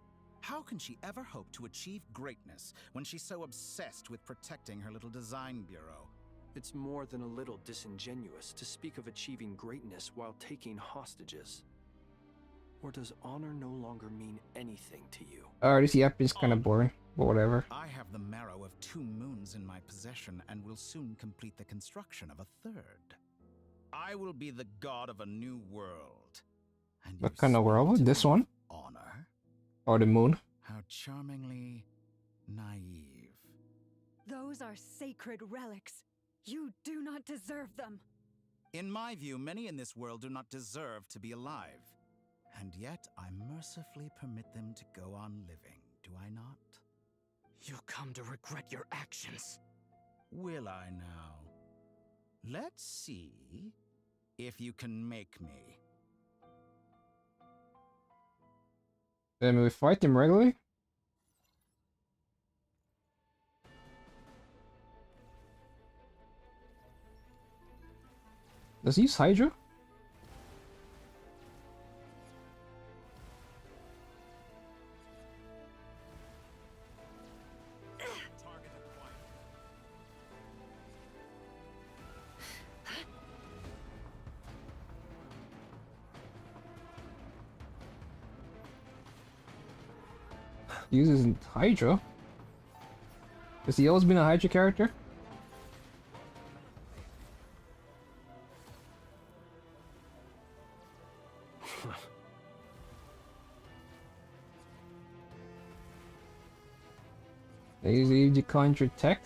How can she ever hope to achieve greatness when she's so obsessed with protecting her little design bureau? It's more than a little disingenuous to speak of achieving greatness while taking hostages. Or does honor no longer mean anything to you? This yep is kind of boring, but whatever. I have the marrow of 2 moons in my possession and will soon complete the construction of a 3rd. I will be the god of a new world. And What kind of world? This one? Honor? Or the moon? How charmingly naive. Those are sacred relics. You do not deserve them. In my view, many in this world do not deserve to be alive. And yet, I mercifully permit them to go on living, do I not? You'll come to regret your actions. Will I now? Let's see if you can make me. Then we fight him regularly? Does he use Hydra? He uses Hydra? Has he always been a Hydra character? Is he the conjure tech?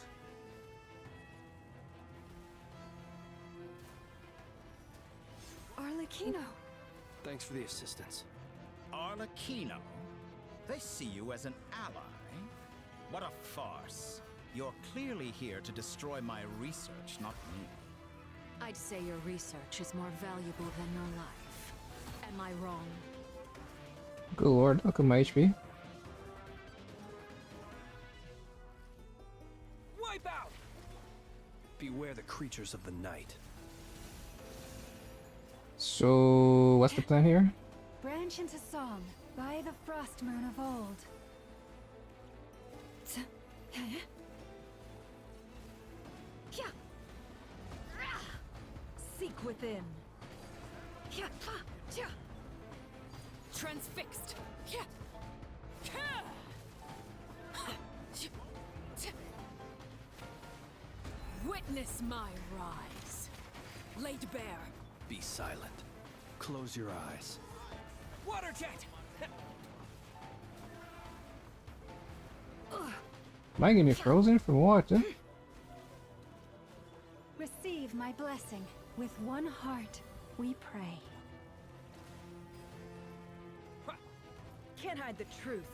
Arlecchino. Thanks for the assistance. Arlecchino? They see you as an ally. What a farce. You're clearly here to destroy my research, not me. I'd say your research is more valuable than your life. Am I wrong? Good lord, look at my HP. Wipe out! Beware the creatures of the night. So, what's the plan here? Branch into song by the frost moon of old. Seek within. Transfixed. Witness my rise. Laid bare. Be silent. Close your eyes. Water jet! Am I gonna be frozen from what? Receive my blessing. With one heart, we pray. Can't hide the truth.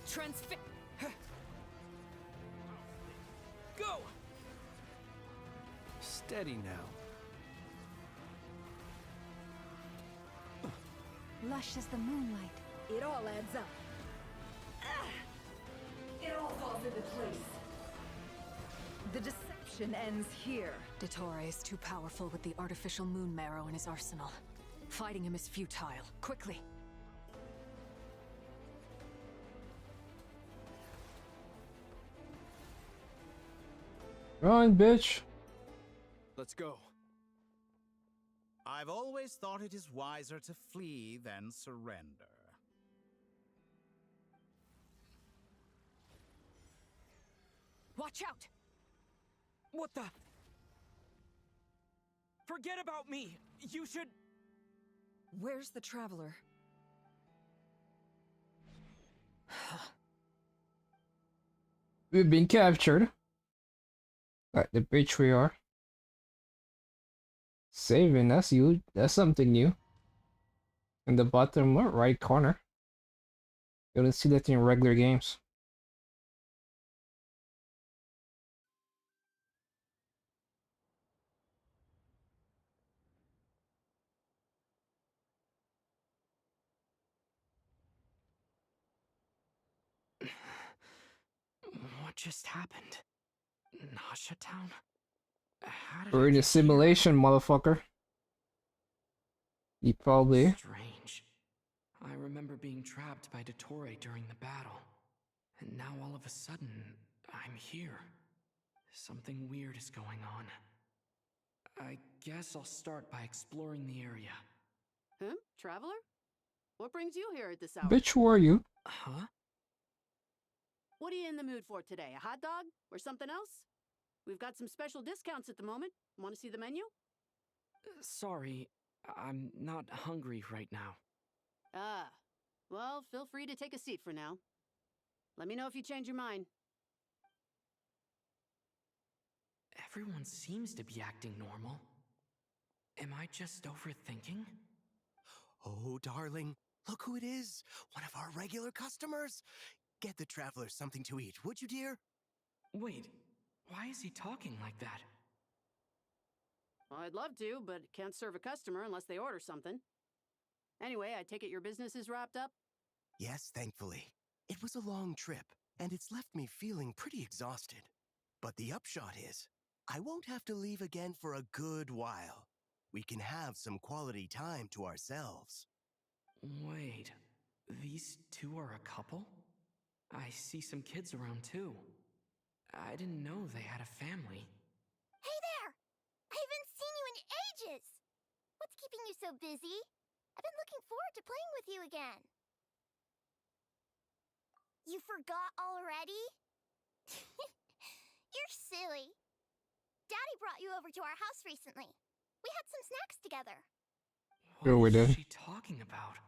Transfix. Go! Steady now. Lush as the moonlight. It all adds up. It all falls into place. The deception ends here. Dottore is too powerful with the artificial moon marrow in his arsenal. Fighting him is futile. Quickly! Run, bitch! Let's go. I've always thought it is wiser to flee than surrender. Watch out! What the? Forget about me! You should... Where's the traveler? We've been captured. At the bridge we are. Saving, that's you. That's something new. In the bottom right corner. You don't see that in regular games. What just happened? Nasha Town? How did We're I in a get here? simulation, motherfucker. You probably. Strange. I remember being trapped by Dottore during the battle. And now all of a sudden, I'm here. Something weird is going on. I guess I'll start by exploring the area. Traveler? What brings you here at this hour? Bitch, who are you? Huh? What are you in the mood for today? A hot dog? Or something else? We've got some special discounts at the moment. Want to see the menu? Sorry, I'm not hungry right now. Ah, well, feel free to take a seat for now. Let me know if you change your mind. Everyone seems to be acting normal. Am I just overthinking? Oh, darling, look who it is. One of our regular customers. Get the traveler something to eat, would you, dear? Wait, why is he talking like that? Well, I'd love to, but can't serve a customer unless they order something. Anyway, I take it your business is wrapped up? Yes, thankfully. It was a long trip, and it's left me feeling pretty exhausted. But the upshot is, I won't have to leave again for a good while. We can have some quality time to ourselves. Wait, these two are a couple? I see some kids around too. I didn't know they had a family. Hey there! I haven't seen you in ages! What's keeping you so busy? I've been looking forward to playing with you again. You forgot already? You're silly. Daddy brought you over to our house recently. We had some snacks together. Sure we did. What is she talking about?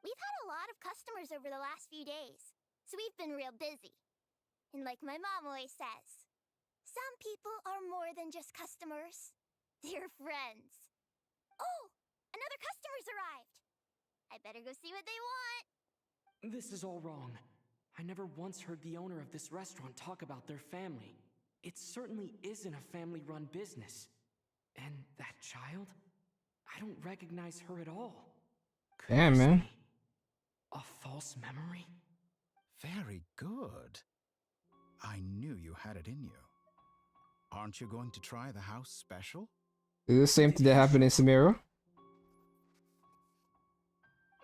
We've had a lot of customers over the last few days, so we've been real busy. And like my mom always says, some people are more than just customers. They're friends. Oh, another customer's arrived. I better go see what they want. This is all wrong. I never once heard the owner of this restaurant talk about their family. It certainly isn't a family-run business. And that child? I don't recognize her at all. Could Damn, this man. be a false memory? Very good. I knew you had it in you. Aren't you going to try the house special? Is the same thing that happened in Samira?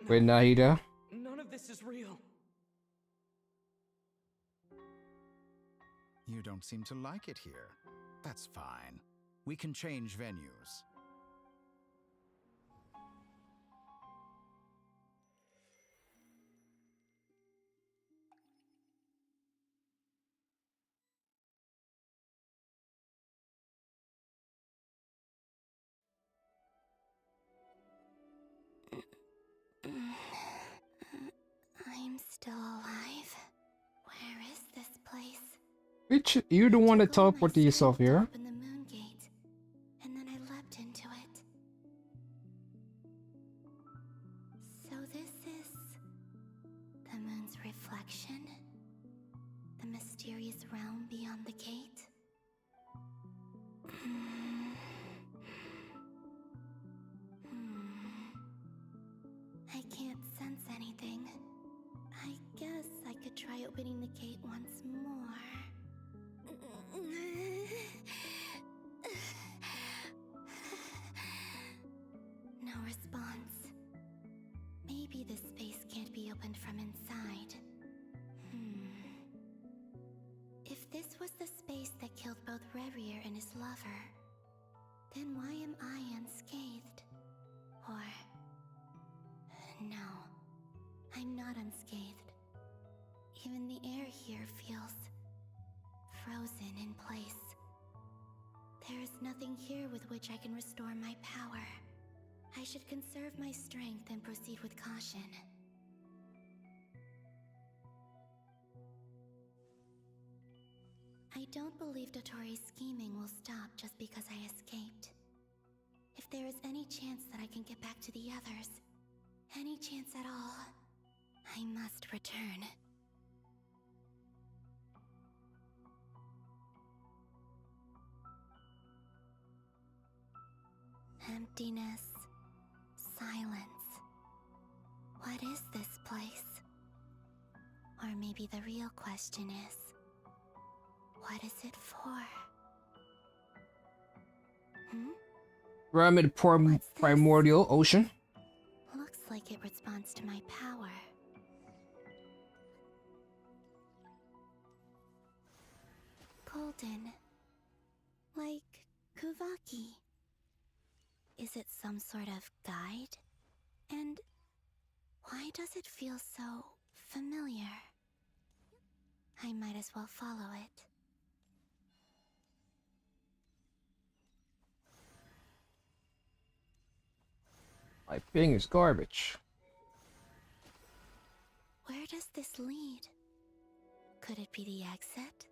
With Nahida? None of this is real. You don't seem to like it here. That's fine. We can change venues. I'm still alive. Where is this place? Bitch, you're the one that teleported yourself here. Open the moon gate, and then I leapt into it. So this is the moon's reflection? The mysterious realm beyond the gate? I can't sense anything. I guess I could try opening the gate once more. No response. Maybe this space can't be opened from inside. If this was the space that killed both Revier and his lover, then why am I unscathed? Or... no, I'm not unscathed. Even the air here feels frozen in place. There is nothing here with which I can restore my power. I should conserve my strength and proceed with caution. I don't believe Dotori's scheming will stop just because I escaped. If there is any chance that I can get back to the others, any chance at all, I must return. Emptiness, silence. What is this place? Or maybe the real question is, what is it for? Pyramid primordial ocean. Looks like it responds to my power. Golden. Like Kuvaki. Is it some sort of guide? And why does it feel so familiar? I might as well follow it. My ping is garbage. Where does this lead? Could it be the exit?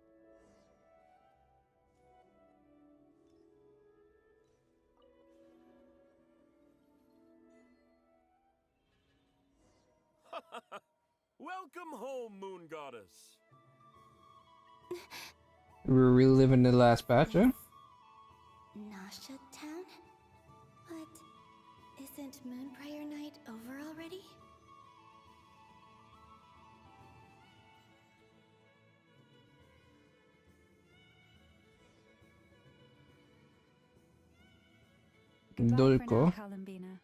Welcome home, Moon Goddess. We're reliving the last patch, eh? Nasha Town? But isn't Moonbriar Night over already? Goodbye for now, Dolko. Columbina.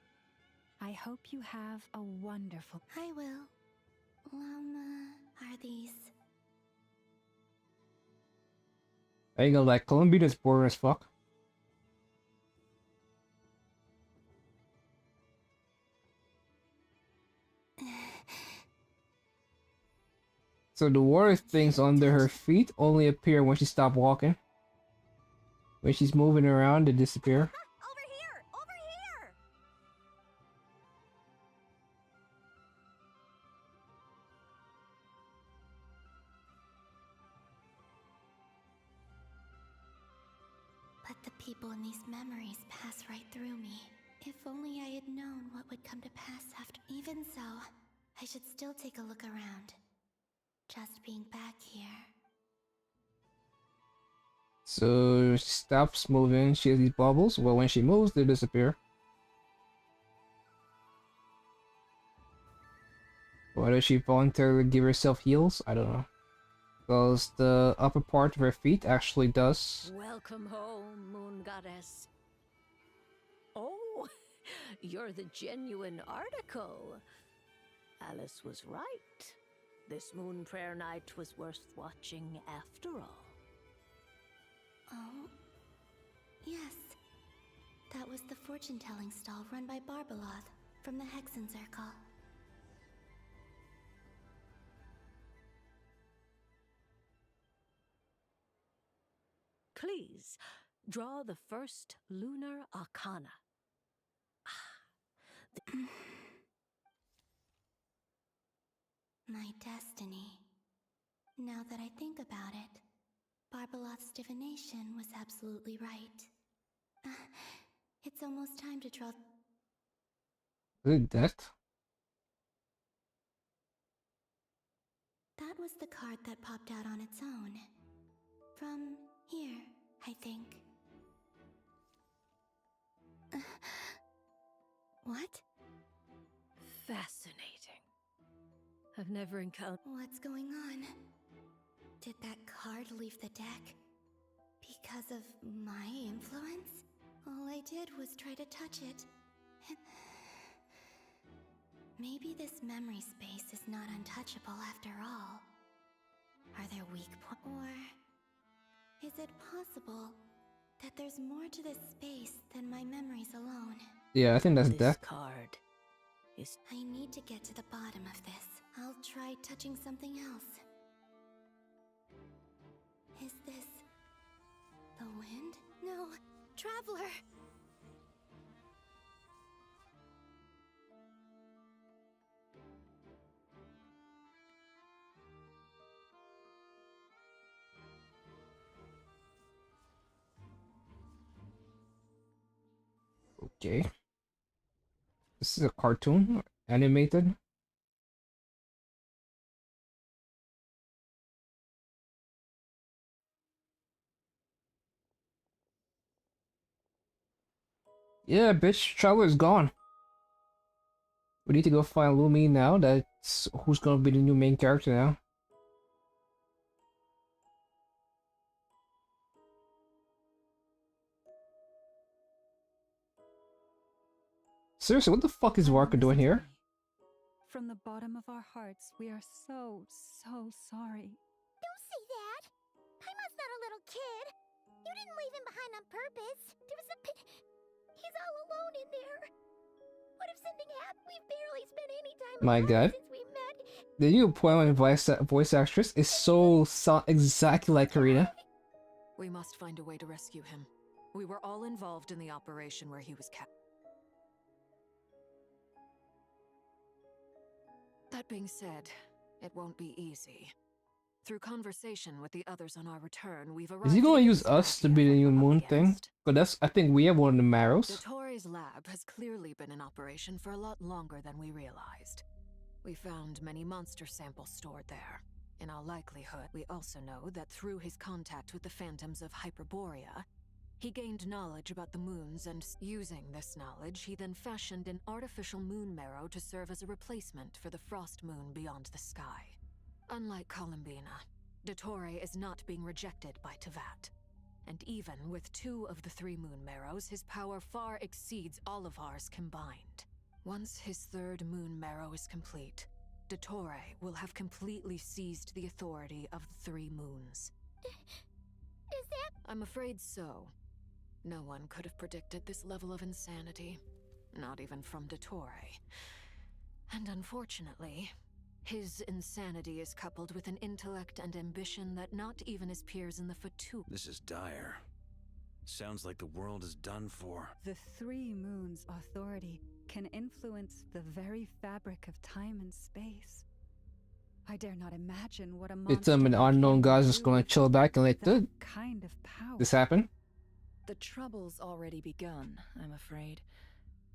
I hope you have a wonderful... I will. Are these... I ain't gonna lie, Columbina's boring as fuck. So the water things under her feet only appear when she stops walking. When she's moving around, they disappear. But the people in these memories pass right through me. If only I had known what would come to pass after. Even so, I should still take a look around. Just being back here. So she stops moving, she has these bubbles. Well, when she moves, they disappear. Why does she voluntarily give herself heals? I don't know. Because the upper part of her feet actually does. Welcome home, Moon Goddess. Oh, you're the genuine article. Alice was right. This Moon Prayer Night was worth watching after all. Oh, yes. That was the fortune-telling stall run by Barbeloth from the Hexen Circle. Please, draw the first lunar arcana. My destiny. Now that I think about it, Barbeloth's divination was absolutely right. It's almost time to draw. Is it that? That was the card that popped out on its own. From here, I think. What? Fascinating. I've never encountered. What's going on? Did that card leave the deck? Because of my influence? All I did was try to touch it. Maybe this memory space is not untouchable after all. Are there weak points? Or is it possible that there's more to this space than my memories alone? Yeah, I think that's that. Card is. I need to get to the bottom of this. I'll try touching something else. Is this the wind? No, Traveler! Okay. This is a cartoon, animated. Yeah, bitch, Traveler's gone. We need to go find Lumi now. That's who's gonna be the new main character now. Seriously, what the fuck is Warka doing here? From the bottom of our hearts, we are so sorry. Don't say that! Paimon's not a little kid! You didn't leave him behind on purpose! There was a pit... He's all alone in there! What if something happened? We've barely spent any time My God. since we met! The new Pokemon voice actress is so exactly like Karina. We must find a way to rescue him. We were all involved in the operation where he was captured. That being said, it won't be easy. Through conversation with the others on our return, we've arrived. Is he gonna use us to be the new moon thing? But that's, I think we have one of the Marrows. Dottore lab has clearly been in operation for a lot longer than we realized. We found many monster samples stored there. In all likelihood, we also know that through his contact with the phantoms of Hyperborea, he gained knowledge about the moons, and using this knowledge, he then fashioned an artificial moon marrow to serve as a replacement for the frost moon beyond the sky. Unlike Columbina, Dottore is not being rejected by Teyvat. And even with 2 of the 3 moon marrows, his power far exceeds all of ours combined. Once his 3rd moon marrow is complete, Dottore will have completely seized the authority of the 3 moons. Is that... I'm afraid so. No one could have predicted this level of insanity. Not even from Dottore. And unfortunately, his insanity is coupled with an intellect and ambition that not even his peers in the Fatu. This is dire. Sounds like the world is done for. The 3 moons' authority can influence the very fabric of time and space. I dare not imagine what a monster It's an unknown guy's just gonna chill back and let that kind of power. this happen. The trouble's already begun, I'm afraid.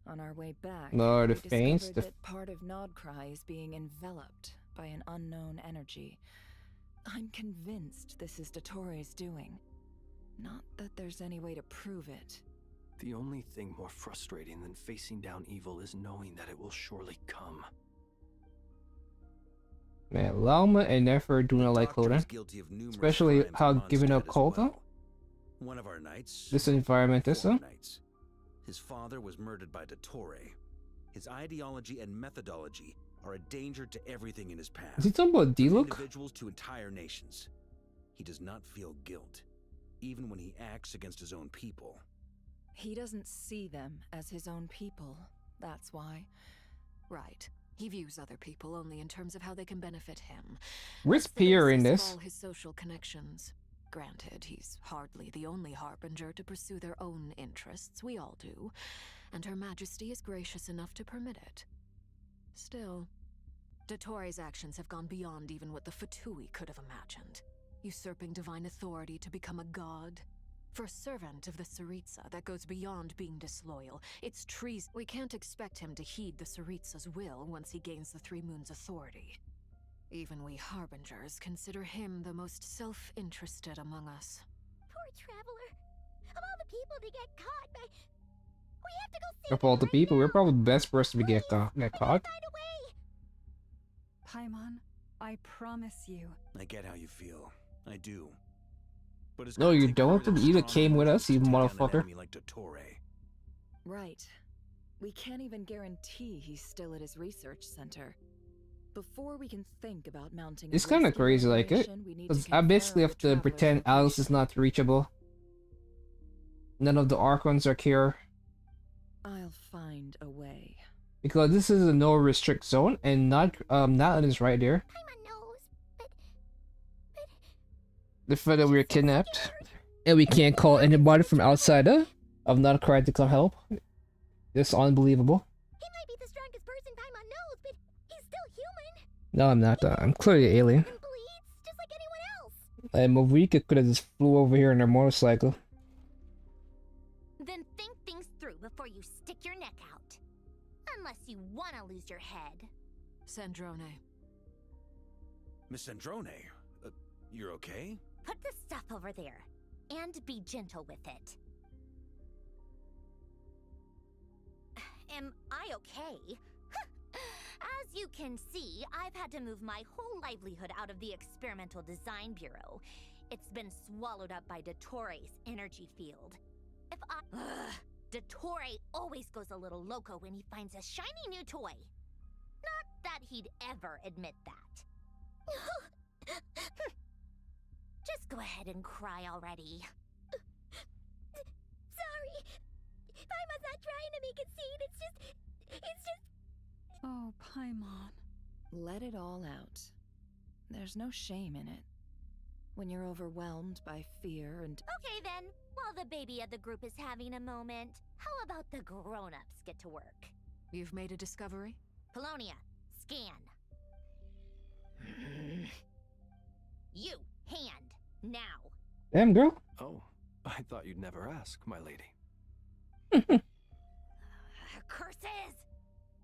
On our way back, No, the we faints, discovered that part of Nodcry is being enveloped by an unknown energy. I'm convinced this is Dottoro's doing. Not that there's any way to prove it. The only thing more frustrating than facing down evil is knowing that it will surely come. Man, Llama and Nefer do not like Cloden. Especially how giving up Colton. One of our knights, This environment is so. His father was murdered by Dottore. His ideology and methodology are a danger to everything in his path. Is he talking about D-Look? Individuals to entire nations. He does not feel guilt, even when he acts against his own people. He doesn't see them as his own people, that's why. Right. He views other people only in terms of how they can benefit him. Where's Pierre in this? All his social connections. Granted, he's hardly the only harbinger to pursue their own interests. We all do. And Her Majesty is gracious enough to permit it. Still, Dottore's actions have gone beyond even what the Fatui could have imagined. Usurping divine authority to become a god. For a servant of the Tsaritsa, that goes beyond being disloyal. It's treason. We can't expect him to heed the Tsaritsa's will once he gains the Three Moons' authority. Even we Harbingers consider him the most self-interested among us. Poor Traveler. Of all the people to get caught by... We have to go see Of all the people, we're probably the best person to get caught. Paimon, I promise you. I get how you feel. I do. But it's No, you don't. You either came with us, you motherfucker. Like Dottore. Right. We can't even guarantee he's still at his research center. Before we can think about mounting It's kind of crazy, like it. Because I basically have to pretend Alice is not reachable. None of the Archons are here. I'll find a way. Because this is a no restrict zone, and not is right there. The fact that we were kidnapped, and we can't call anybody from outside of Nodcry to come help. It's unbelievable. He might be the strongest person Paimon knows, but he's still human. No, I'm not. I'm clearly alien. And bleeds just like anyone else. I'm a week. It could have just flew over here in their motorcycle. Then think things through before you stick your neck out. Unless you want to lose your head. Sandrone. Miss Sandrone, you're okay? Put the stuff over there, and be gentle with it. Am I okay? As you can see, I've had to move my whole livelihood out of the Experimental Design Bureau. It's been swallowed up by Dottore's energy field. If I... Dottore always goes a little loco when he finds a shiny new toy. Not that he'd ever admit that. Just go ahead and cry already. Sorry. Paimon's not trying to make it seem. It's just... Oh, Paimon. Let it all out. There's no shame in it. When you're overwhelmed by fear and... Okay then, while the baby of the group is having a moment, how about the grown-ups get to work? You've made a discovery? Polonia, scan. You, hand. Now. Damn, girl. Oh, I thought you'd never ask, my lady. Curses!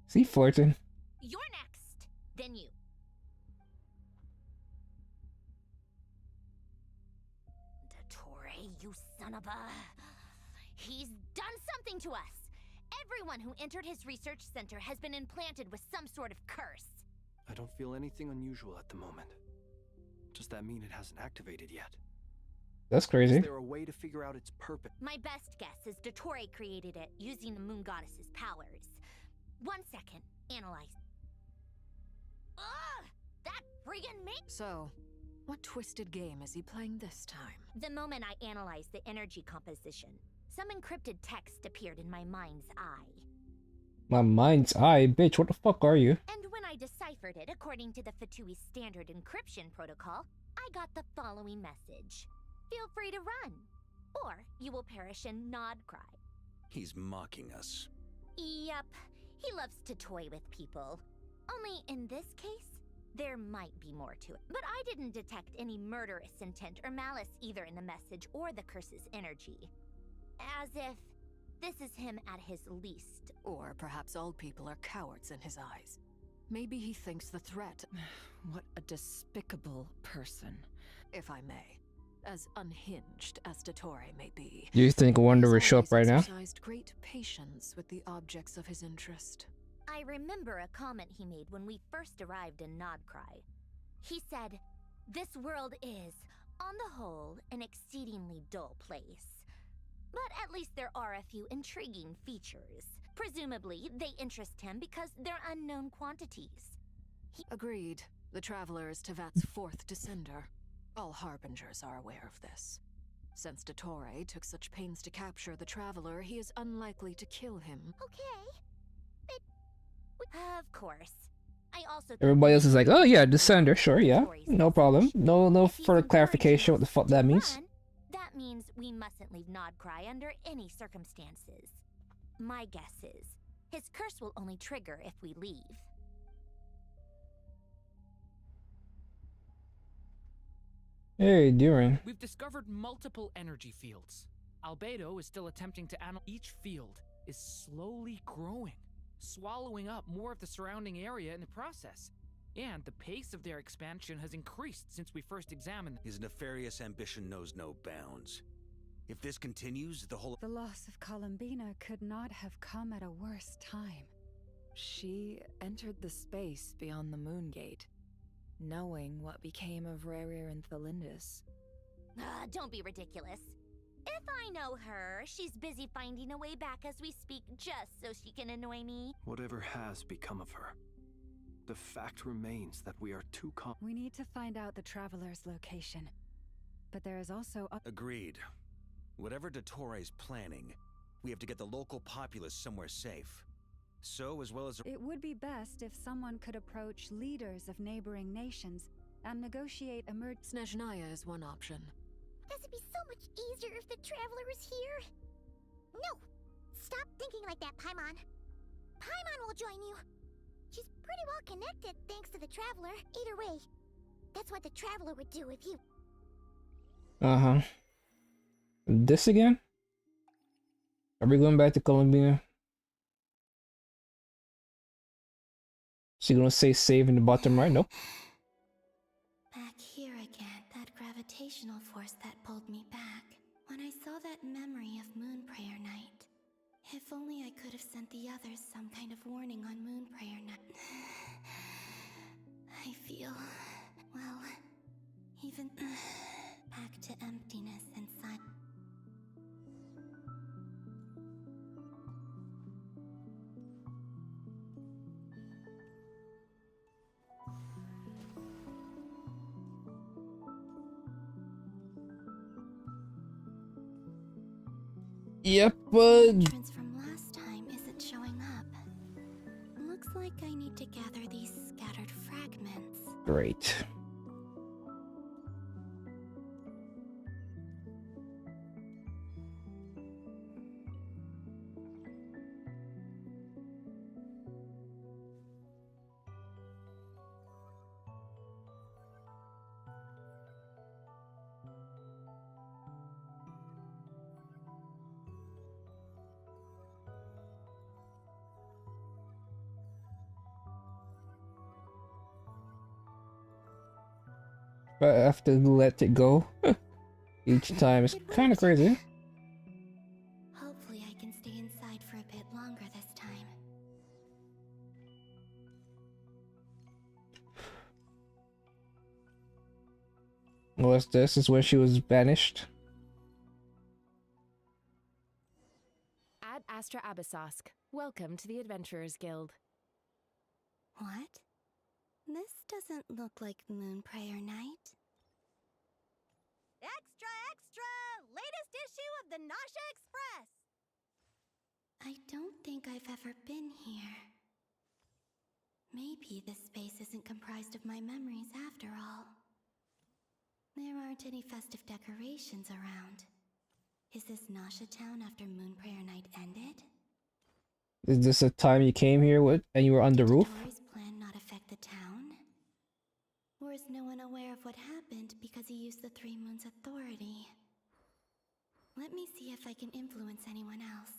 Is he flirting? You're next. Then you. Dottore, you son of a... He's done something to us. Everyone who entered his research center has been implanted with some sort of curse. I don't feel anything unusual at the moment. Does that mean it hasn't activated yet? That's crazy. Is there a way to figure out its purpose? My best guess is Dottore created it using the Moon Goddess's powers. 1 second. Analyze. Ugh! That friggin' me! So, what twisted game is he playing this time? The moment I analyzed the energy composition, some encrypted text appeared in my mind's eye. My mind's eye? Bitch, what the fuck are you? And when I deciphered it according to the Fatui standard encryption protocol, I got the following message. Feel free to run, or you will perish in Nodcry. He's mocking us. Yep, he loves to toy with people. Only in this case, there might be more to it. But I didn't detect any murderous intent or malice either in the message or the curse's energy. As if this is him at his least. Or perhaps all people are cowards in his eyes. Maybe he thinks the threat. What a despicable person. If I may. As unhinged as Dottore may be. Do you think Wonder will show up right now? Exercised great patience with the objects of his interest. I remember a comment he made when we first arrived in Nodcry. He said, "This world is, on the whole, an exceedingly dull place. But at least there are a few intriguing features. Presumably, they interest him because they're unknown quantities." Agreed. The Traveler is Tevat's fourth descender. All Harbingers are aware of this. Since Dottore took such pains to capture the Traveler, he is unlikely to kill him. Okay. Of course. I also Everybody else is like, oh yeah, Descender, sure, yeah. No problem. No further clarification what the fuck that means. That means we mustn't leave Nodcry under any circumstances. My guess is, his curse will only trigger if we leave. Hey, Duran. We've discovered multiple energy fields. Albedo is still attempting to analyze. Each field is slowly growing, swallowing up more of the surrounding area in the process. And the pace of their expansion has increased since we first examined them. His nefarious ambition knows no bounds. If this continues, the whole— The loss of Columbina could not have come at a worse time. She entered the space beyond the Moon Gate, knowing what became of Rerir and Thalindus. Don't be ridiculous. If I know her, she's busy finding a way back as we speak just so she can annoy me. Whatever has become of her, the fact remains that we are too We need to find out the Traveler's location. But there is also a— Agreed. Whatever Dottore's planning, we have to get the local populace somewhere safe. So, as well as— It would be best if someone could approach leaders of neighboring nations and negotiate Snezhnaya is one option. This would be so much easier if the Traveler was here. No! Stop thinking like that, Paimon. Paimon will join you. She's pretty well connected thanks to the Traveler. Either way, that's what the Traveler would do with you. Uh-huh. This again? Are we going back to Columbina? So you're gonna say save in the bottom right? Nope. Back here again, that gravitational force that pulled me back. When I saw that memory of Moon Prayer Night. If only I could have sent the others some kind of warning on Moon Prayer Night. I feel, well, even back to emptiness inside. Yep, From last time isn't showing up. Looks like I need to gather these scattered fragments. Great. But I have to let it go each time. It's kind of crazy. Hopefully I can stay inside for a bit longer this time. What's this? Is when she was banished. Ad Astra Abyssosk. Welcome to the Adventurers Guild. What? This doesn't look like Moon Prayer Night. Extra, extra! Latest issue of the Nasha Express! I don't think I've ever been here. Maybe this space isn't comprised of my memories after all. There aren't any festive decorations around. Is this Nasha Town after Moon Prayer Night ended? Is this a time you came here with and you were on the roof? Did Tori's plan not affect the town? Or is no one aware of what happened because he used the Three Moons' authority? Let me see if I can influence anyone else.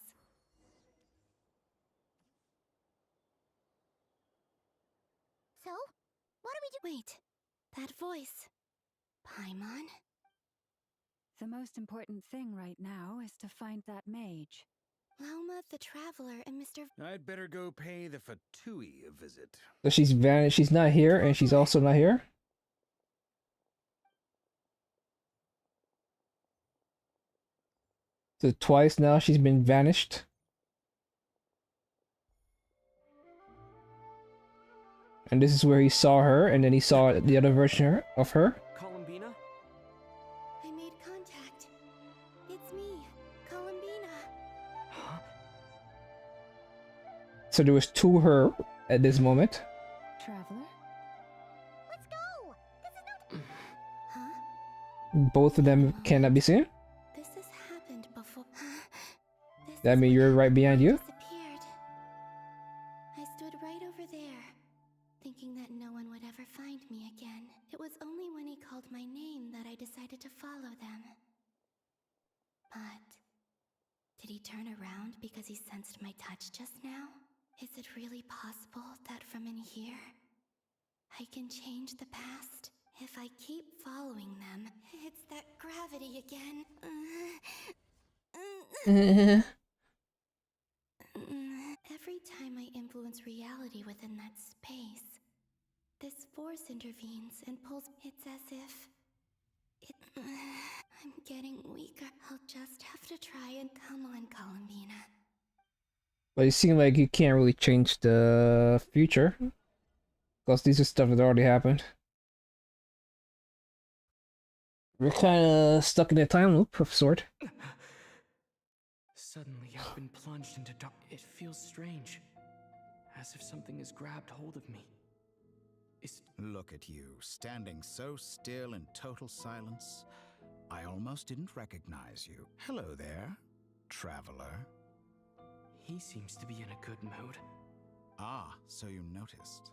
So, what do we do? Wait, that voice. Paimon? The most important thing right now is to find that mage. Lauma the Traveler and Mr. I'd better go pay the Fatui a visit. So she's vanished. She's not here, and she's also not here. So twice now she's been vanished. And this is where he saw her, and then he saw the other version of her. Columbina? I made contact. It's me, Columbina. Huh? So there was two her at this moment. Traveler? Let's go! This is not... Huh? Both of them cannot be seen. This has happened before. That means you're right behind you. Disappeared. I stood right over there, thinking that no one would ever find me again. It was only when he called my name that I decided to follow them. But did he turn around because he sensed my touch just now? Is it really possible that from in here, I can change the past? If I keep following them, it's that gravity again. Every time I influence reality within that space, this force intervenes and pulls. It's as if I'm getting weaker. I'll just have to try and come on, Columbina. But it seems like you can't really change the future. Because these are stuff that already happened. We're kind of stuck in a time loop of sort. Suddenly, I've been plunged into dark. It feels strange. As if something has grabbed hold of me. Look at you, standing so still in total silence. I almost didn't recognize you. Hello there, traveler. He seems to be in a good mood. Ah, so you noticed.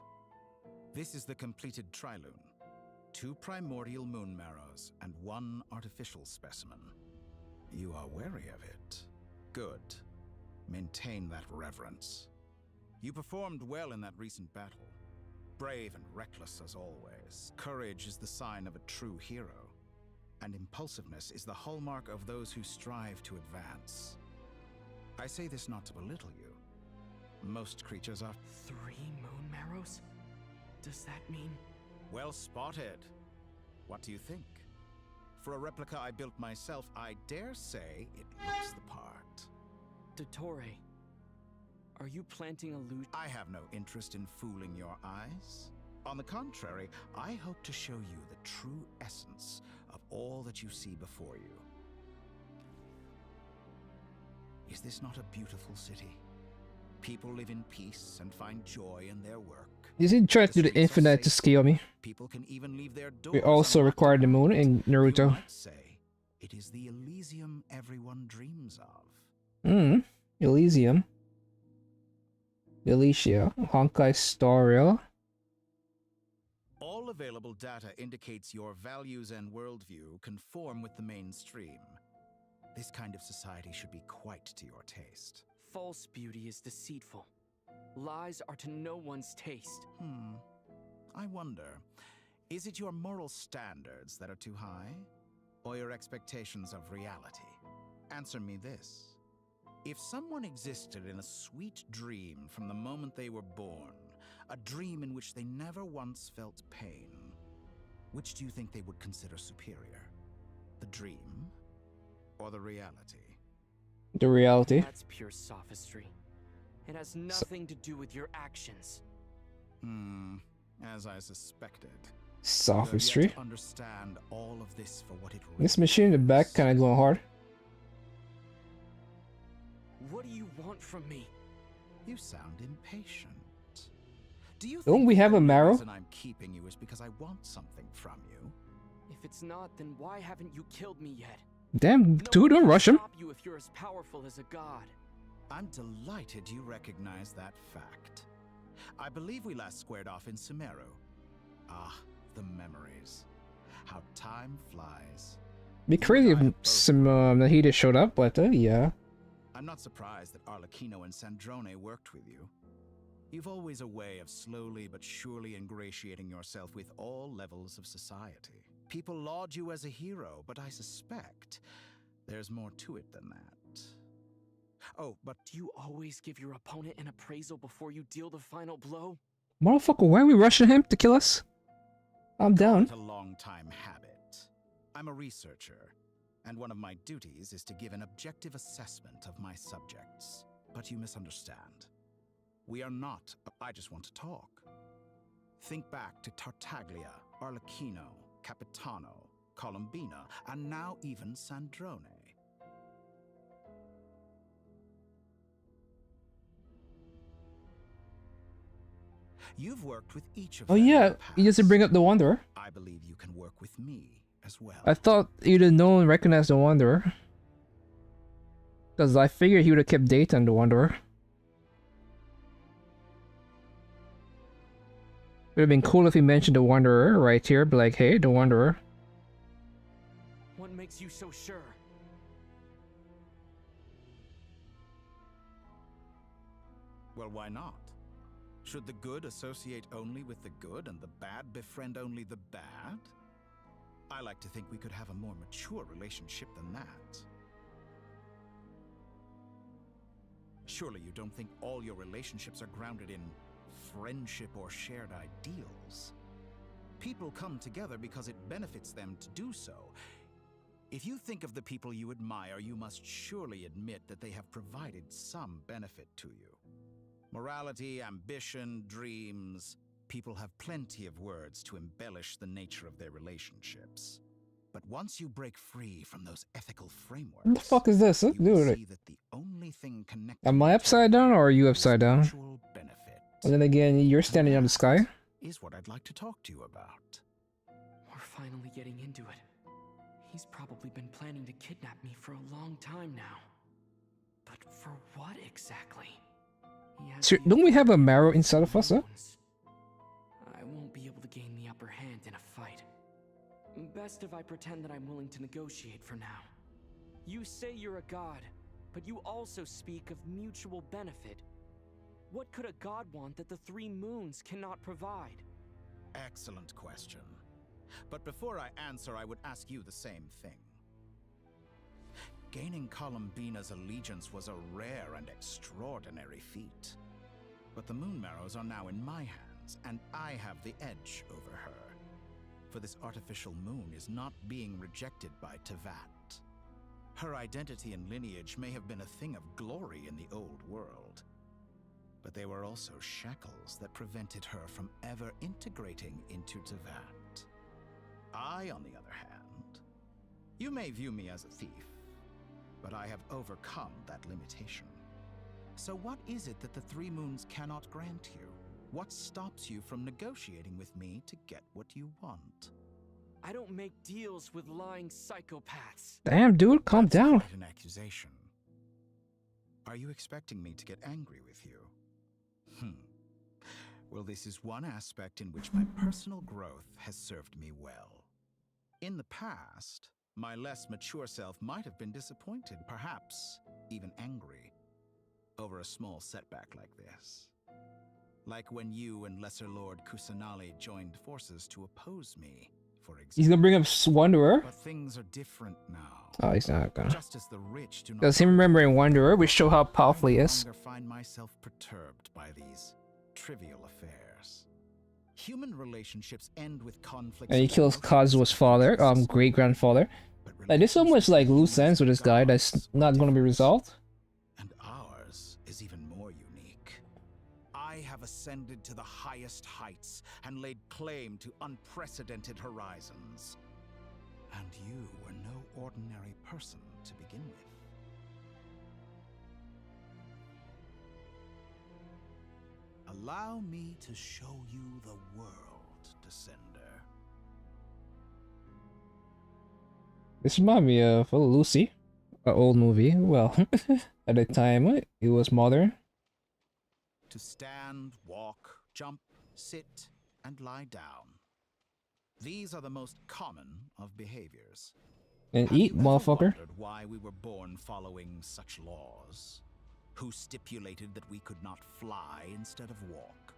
This is the completed Trilune. 2 primordial moon marrows and 1 artificial specimen. You are wary of it. Good. Maintain that reverence. You performed well in that recent battle. Brave and reckless as always. Courage is the sign of a true hero. And impulsiveness is the hallmark of those who strive to advance. I say this not to belittle you. Most creatures are... 3 moon marrows? Does that mean... Well spotted. What do you think? For a replica I built myself, I dare say it looks the part. Dottore, are you planting illusion? I have no interest in fooling your eyes. On the contrary, I hope to show you the true essence of all that you see before you. Is this not a beautiful city? People live in peace and find joy in their work. You see, try to do the infinite to scale me. People can even leave their doors. We also required the moon in Naruto. You might say it is the Elysium everyone dreams of. Elysium. Elysia. Honkai Star Rail. All available data indicates your values and worldview conform with the mainstream. This kind of society should be quite to your taste. False beauty is deceitful. Lies are to no one's taste. I wonder, is it your moral standards that are too high? Or your expectations of reality? Answer me this. If someone existed in a sweet dream from the moment they were born, a dream in which they never once felt pain, which do you think they would consider superior? The dream or the reality? The reality. That's pure sophistry. It has nothing to do with your actions. As I suspected. Sophistry. You have yet to understand all of this for what it really This machine in the back kind of going hard. What do you want from me? You sound impatient. Do you Don't think we have the a only marrow? reason I'm keeping you is because I want something from you? If it's not, then why haven't you killed me yet? Damn, dude, don't rush him. Stop you if you're as powerful as a god. I'm delighted you recognize that fact. I believe we last squared off in Sumeru. Ah, the memories. How time flies. Be crazy if some Nahida showed up, but yeah. I'm not surprised that Arlecchino and Sandrone worked with you. You've always a way of slowly but surely ingratiating yourself with all levels of society. People laud you as a hero, but I suspect there's more to it than that. Oh, but do you always give your opponent an appraisal before you deal the final blow? Motherfucker, why are we rushing him to kill us? I'm down. It's a long-time habit. I'm a researcher, and one of my duties is to give an objective assessment of my subjects. But you misunderstand. We are not. I just want to talk. Think back to Tartaglia, Arlecchino, Capitano, Columbina, and now even Sandrone. You've worked with each of them. Oh yeah, he doesn't bring up the Wanderer. I believe you can work with me as well. I thought you'd have known and recognized the Wanderer. Because I figured he would have kept data on the Wanderer. It would have been cool if he mentioned the Wanderer right here, be like, hey, the Wanderer. What makes you so sure? Well, why not? Should the good associate only with the good and the bad befriend only the bad? I like to think we could have a more mature relationship than that. Surely you don't think all your relationships are grounded in friendship or shared ideals? People come together because it benefits them to do so. If you think of the people you admire, you must surely admit that they have provided some benefit to you. Morality, ambition, dreams. People have plenty of words to embellish the nature of their relationships. But once you break free from those ethical frameworks, What the fuck is this? you will Dude, see that the only thing connected am I upside down or are you upside down? benefit And then again, you're standing on the sky. is what I'd like to talk to you about. We're finally getting into it. He's probably been planning to kidnap me for a long time now. But for what exactly? So, don't we have a marrow inside of us, huh? I won't be able to gain the upper hand in a fight. Best if I pretend that I'm willing to negotiate for now. You say you're a god, but you also speak of mutual benefit. What could a god want that the three moons cannot provide? Excellent question. But before I answer, I would ask you the same thing. Gaining Columbina's allegiance was a rare and extraordinary feat. But the Moon Marrows are now in my hands, and I have the edge over her. For this artificial moon is not being rejected by Tevat. Her identity and lineage may have been a thing of glory in the old world, but they were also shackles that prevented her from ever integrating into Tevat. I, on the other hand, you may view me as a thief, but I have overcome that limitation. So what is it that the Three Moons cannot grant you? What stops you from negotiating with me to get what you want? I don't make deals with lying psychopaths. Damn, dude, calm down. Quite an accusation. Are you expecting me to get angry with you? Well, this is one aspect in which my personal growth has served me well. In the past, my less mature self might have been disappointed, perhaps even angry, over a small setback like this. Like when you and Lesser Lord Kusanali joined forces to oppose me, for example. He's gonna bring up Wanderer? But things are different now. Oh, he's not gonna. Just as the rich do not. Because him remembering Wanderer will show how powerful he is. I no longer find myself perturbed by these trivial affairs. Human relationships end with conflict. And he kills Kazuo's father, great grandfather. Like, there's so much like loose ends with this guy that's not gonna be resolved. And ours is even more unique. I have ascended to the highest heights and laid claim to unprecedented horizons. And you were no ordinary person to begin with. Allow me to show you the world, Descender. This reminds me of Lucy, an old movie. Well, at the time, it was modern. To stand, walk, jump, sit, and lie down. These are the most common of behaviors. And Have eat, you ever motherfucker. wondered why we were born following such laws? Who stipulated that we could not fly instead of walk?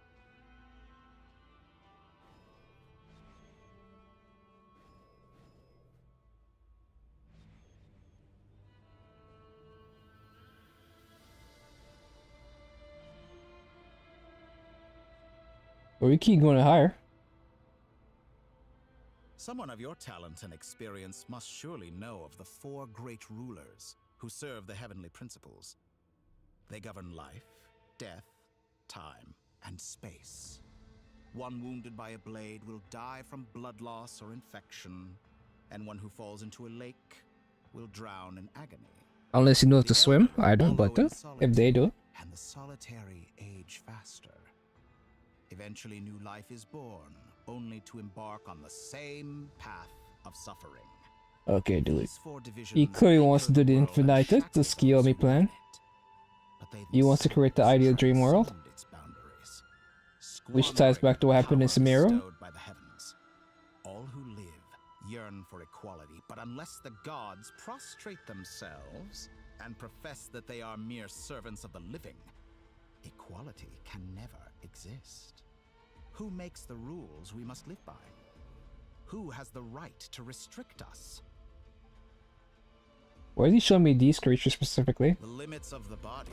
Or we keep going higher. Someone of your talent and experience must surely know of the 4 great rulers who serve the heavenly principles. They govern life, death, time, and space. One wounded by a blade will die from blood loss or infection, and one who falls into a lake will drown in agony. Unless you know how to swim. I don't, but if they do. And the solitary age faster. Eventually new life is born, only to embark on the same path of suffering. Okay, do it. He clearly wants to do the infinitus, the skill me plan. He wants to create the ideal dream world. Which ties back to what happened in Samiro. All who live yearn for equality, but unless the gods prostrate themselves and profess that they are mere servants of the living, equality can never exist. Who makes the rules we must live by? Who has the right to restrict us? Why is he showing me these creatures specifically? The limits of the body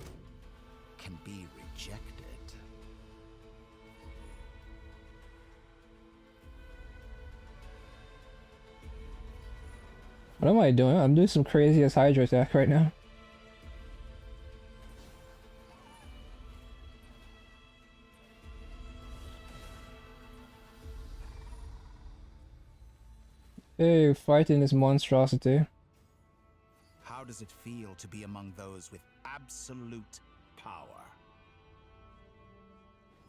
can be rejected. What am I doing? I'm doing some crazy ass Hydra attack right now. Hey, fighting this monstrosity. How does it feel to be among those with absolute power?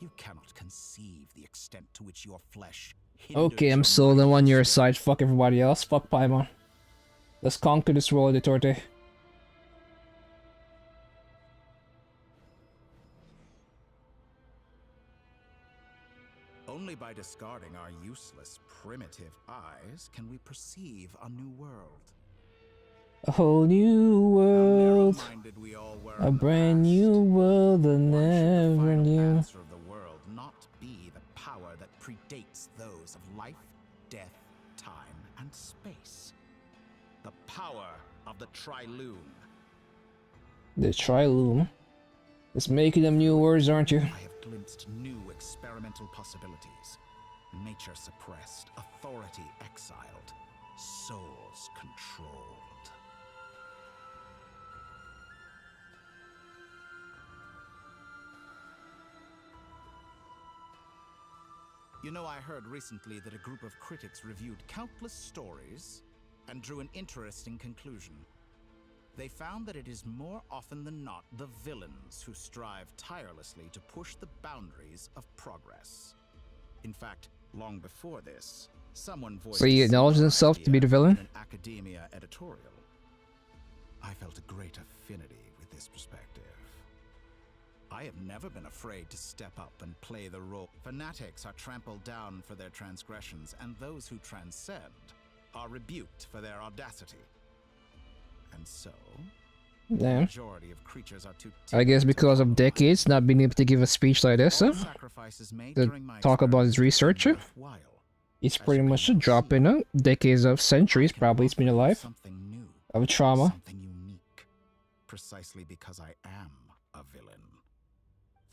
You cannot conceive the extent to which your flesh Okay, I'm sold. I'm on your side. Fuck everybody else. Fuck Paimon. Let's conquer this world, Torte. Only by discarding our useless, primitive eyes can we perceive a new world. A whole new world. A brand new world that never knew. Answer of the world not be the power that predates those of life, death, time, and space. The power of the Triloom. The Triloom? It's making them new words, aren't you? I have glimpsed new experimental possibilities. Nature suppressed, authority exiled, souls controlled. You know, I heard recently that a group of critics reviewed countless stories and drew an interesting conclusion. They found that it is more often than not the villains who strive tirelessly to push the boundaries of progress. In fact, long before this, someone voiced So he acknowledges himself to be the villain? an academia editorial. I felt a great affinity with this perspective. I have never been afraid to step up and play the role. Fanatics are trampled down for their transgressions, and those who transcend are rebuked for their audacity. And so, the Yeah. majority of creatures are too I guess because of decades not being able to give a speech like this, huh? sacrifices made To during my talk about his research, huh? He's pretty much a drop in decades of centuries, probably he's been alive. something new, Of trauma. something unique, precisely because I am a villain.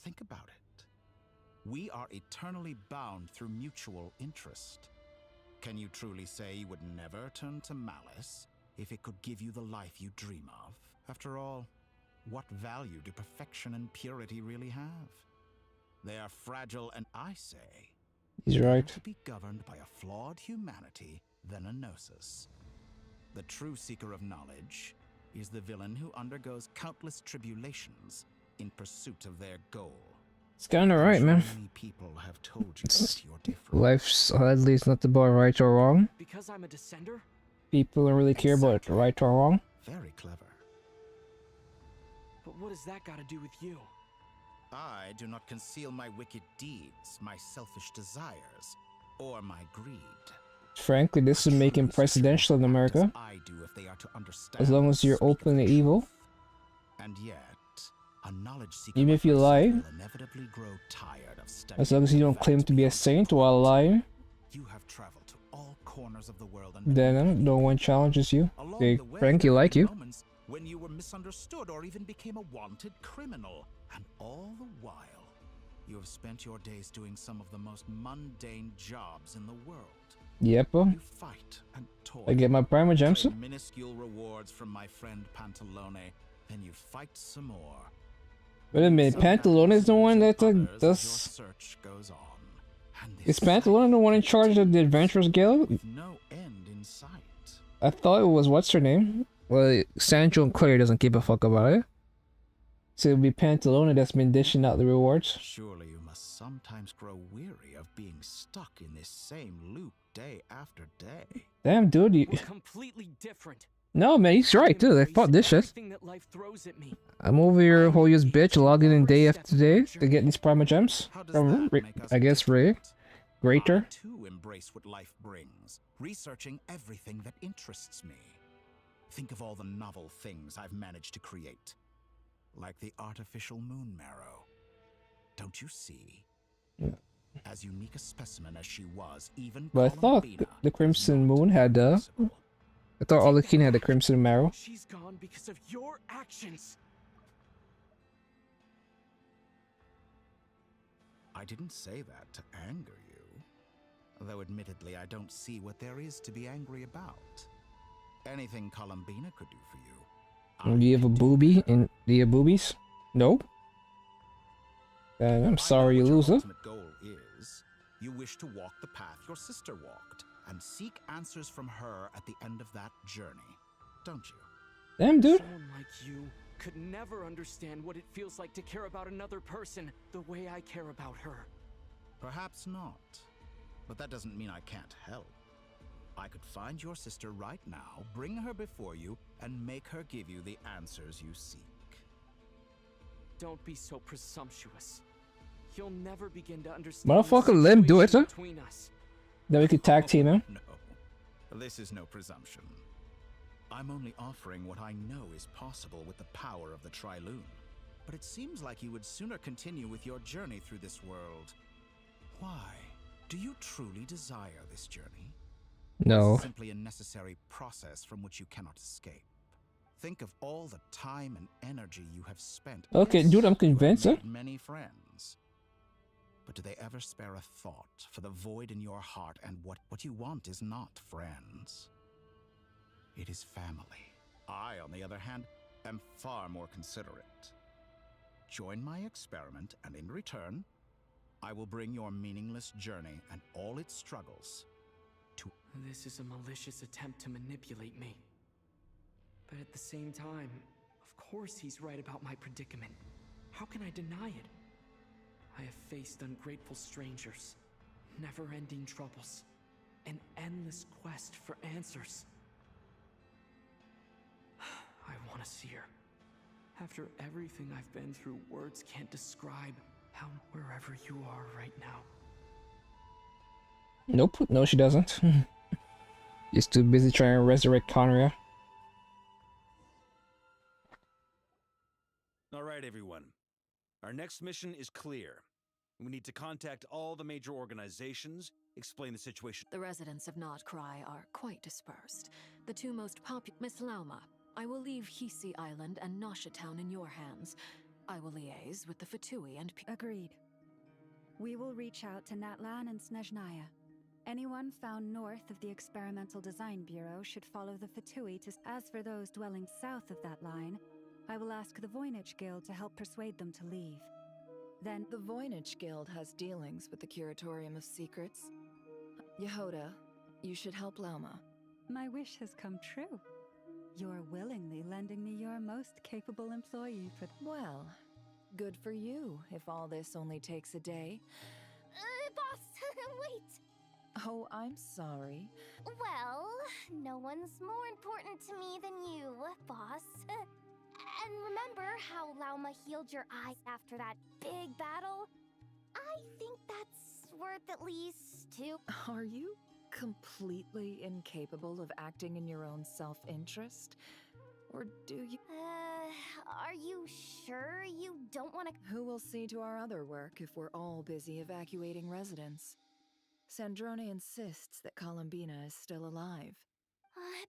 Think about it. We are eternally bound through mutual interest. Can you truly say you would never turn to malice if it could give you the life you dream of? After all, what value do perfection and purity really have? They are fragile, and I say, He's right. to be governed by a flawed humanity than a gnosis. The true seeker of knowledge is the villain who undergoes countless tribulations in pursuit of their goal. It's kinda right, man. Many people have told you It's, that you're different. life's sadly it's not about right or wrong. Because I'm a descender? People don't really care about right or wrong. Very clever. But what does that got to do with you? I do not conceal my wicked deeds, my selfish desires, or my greed. Frankly, this would make him presidential in America. I do if they are to understand. As long as you're open to evil. And yet, a knowledge seeker Even like if you myself lie. will inevitably grow tired of studying. As long as you don't claim to be a saint while lying. You have traveled to all corners of the world and Then no one challenges you. along They the way, frankly there have like been you. moments when you were misunderstood or even became a wanted criminal. And all the while, you have spent your days doing some of the most mundane jobs in the world. Yep. You fight and toil. I get my primer gems. Claim minuscule rewards from my friend Pantalone, then you fight some more. Wait a minute, Pantalone is the one that does. Search goes on. Is Pantalone the one in charge of the Adventurers Guild? With no end in sight. I thought it was what's her name? Well, Sancho and Claire doesn't give a fuck about it. So it'll be Pantalone that's been dishing out the rewards. Surely you must sometimes grow weary of being stuck in this same loop day after day. Damn, dude, you. We're completely different. No, man, he's right, dude. I fought this shit. That life throws at me. I'm over here, Hoya's bitch, logging in day after day to get these primer gems. From, I guess, Ray. Greater. I too embrace what life brings, researching everything that interests me. Think of all the novel things I've managed to create. Like the artificial moon marrow. Don't you see? Yeah. As unique a specimen as she was, even But I thought the Crimson Moon had I thought Arlequina had the Crimson Marrow. She's gone because of your actions. I didn't say that to anger you. Though admittedly, I don't see what there is to be angry about. Anything Columbina could do for you. Do you have a booby? Do you have boobies? No? I'm sorry you lose it. Ultimate goal is you wish to walk the path your sister walked and seek answers from her at the end of that journey, don't you? Damn, dude. Someone like you could never understand what it feels like to care about another person the way I care about her. Perhaps not, but that doesn't mean I can't help. I could find your sister right now, bring her before you, and make her give you the answers you seek. Don't be so presumptuous. You'll never begin to understand. Motherfucker, let him do it, huh? Between us. Then we could tag team him. No, this is no presumption. I'm only offering what I know is possible with the power of the Triloon. But it seems like you would sooner continue with your journey through this world. Why? Do you truly desire this journey? No. It's simply a necessary process from which you cannot escape. Think of all the time and energy you have spent. Okay, Yes, dude, I'm you have convinced. made many friends. But do they ever spare a thought for the void in your heart and what you want is not friends? It is family. I, on the other hand, am far more considerate. Join my experiment, and in return, I will bring your meaningless journey and all its struggles to... This is a malicious attempt to manipulate me. But at the same time, of course he's right about my predicament. How can I deny it? I have faced ungrateful strangers, never-ending troubles, an endless quest for answers. I want to see her. After everything I've been through, words can't describe how wherever you are right now. Nope, no she doesn't. He's too busy trying to resurrect Conria. Alright, everyone. Our next mission is clear. We need to contact all the major organizations, explain the situation. The residents of Notcry are quite dispersed. The two most popular... Miss Lauma, I will leave Hisi Island and Nosha Town in your hands. I will liaise with the Fatui and... Agreed. We will reach out to Natlan and Snezhnaya. Anyone found north of the Experimental Design Bureau should follow the Fatui to... As for those dwelling south of that line, I will ask the Voynich Guild to help persuade them to leave. Then... The Voynich Guild has dealings with the Curatorium of Secrets. Yehoda, you should help Lauma. My wish has come true. You're willingly lending me your most capable employee for... Well, good for you, if all this only takes a day. Boss, wait! Oh, I'm sorry. Well, no one's more important to me than you, boss. And remember how Lauma healed your eyes after that big battle? I think that's worth at least 2. Are you completely incapable of acting in your own self-interest? Or do you? Are you sure you don't want to? Who will see to our other work if we're all busy evacuating residents? Sandrone insists that Columbina is still alive.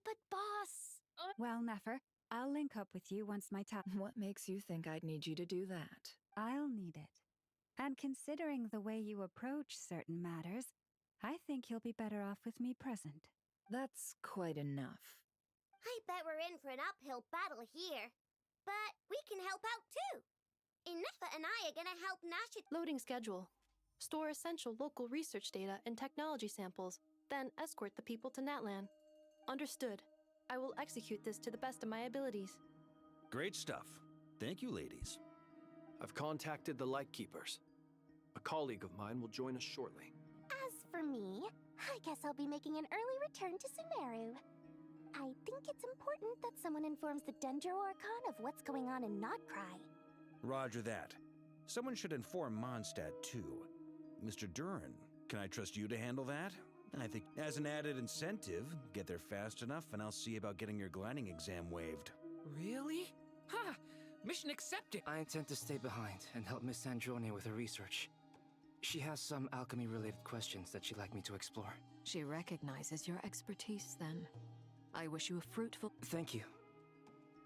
But boss... Well, Nefer, I'll link up with you once my What makes you think I'd need you to do that? I'll need it. And considering the way you approach certain matters, I think you'll be better off with me present. That's quite enough. I bet we're in for an uphill battle here. But we can help out too. Inefa and I are gonna help Nash it. Loading schedule. Store essential local research data and technology samples, then escort the people to Natlan. Understood. I will execute this to the best of my abilities. Great stuff. Thank you, ladies. I've contacted the Lightkeepers. A colleague of mine will join us shortly. As for me, I guess I'll be making an early return to Sumeru. I think it's important that someone informs the Dendro Archon of what's going on in Notcry. Roger that. Someone should inform Mondstadt, too. Mr. Duran, can I trust you to handle that? I think as an added incentive, get there fast enough and I'll see about getting your gliding exam waived. Really? Ha! Mission accepted! I intend to stay behind and help Miss Sandrone with her research. She has some alchemy-related questions that she'd like me to explore. She recognizes your expertise, then. I wish you a fruitful... Thank you.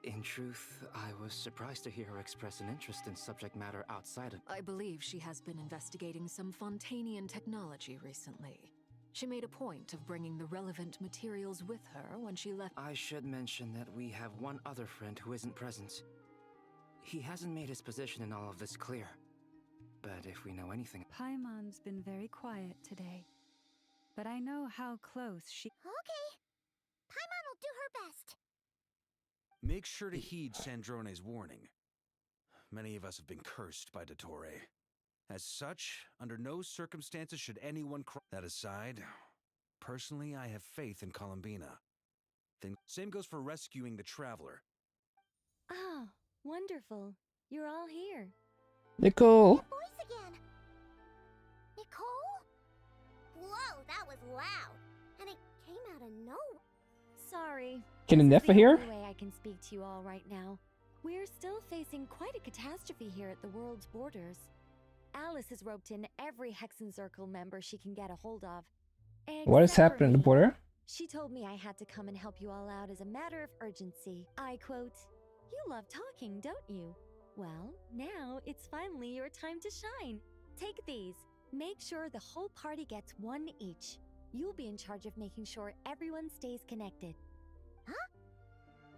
In truth, I was surprised to hear her express an interest in subject matter outside of... I believe she has been investigating some Fontanian technology recently. She made a point of bringing the relevant materials with her when she left... I should mention that we have one other friend who isn't present. He hasn't made his position in all of this clear. But if we know anything... Paimon's been very quiet today. But I know how close she... Okay. Paimon will do her best. Make sure to heed Sandrone's warning. Many of us have been cursed by Dottore. As such, under no circumstances should anyone That aside, personally I have faith in Columbina. Same goes for rescuing the Traveler. Ah, wonderful. You're all here. Nicole! Voice again. Nicole? Whoa, that was loud. And it came out of nowhere. Sorry. Can Inefa hear? That's the only way I can speak to you all right now. We're still facing quite a catastrophe here at the world's borders. Alice has roped in every Hexenzirkel member she can get a hold of. What is Except for happening at the me. border? She told me I had to come and help you all out as a matter of urgency. I quote, "You love talking, don't you? Well, now it's finally your time to shine. Take these. Make sure the whole party gets one each. You'll be in charge of making sure everyone stays connected." Huh?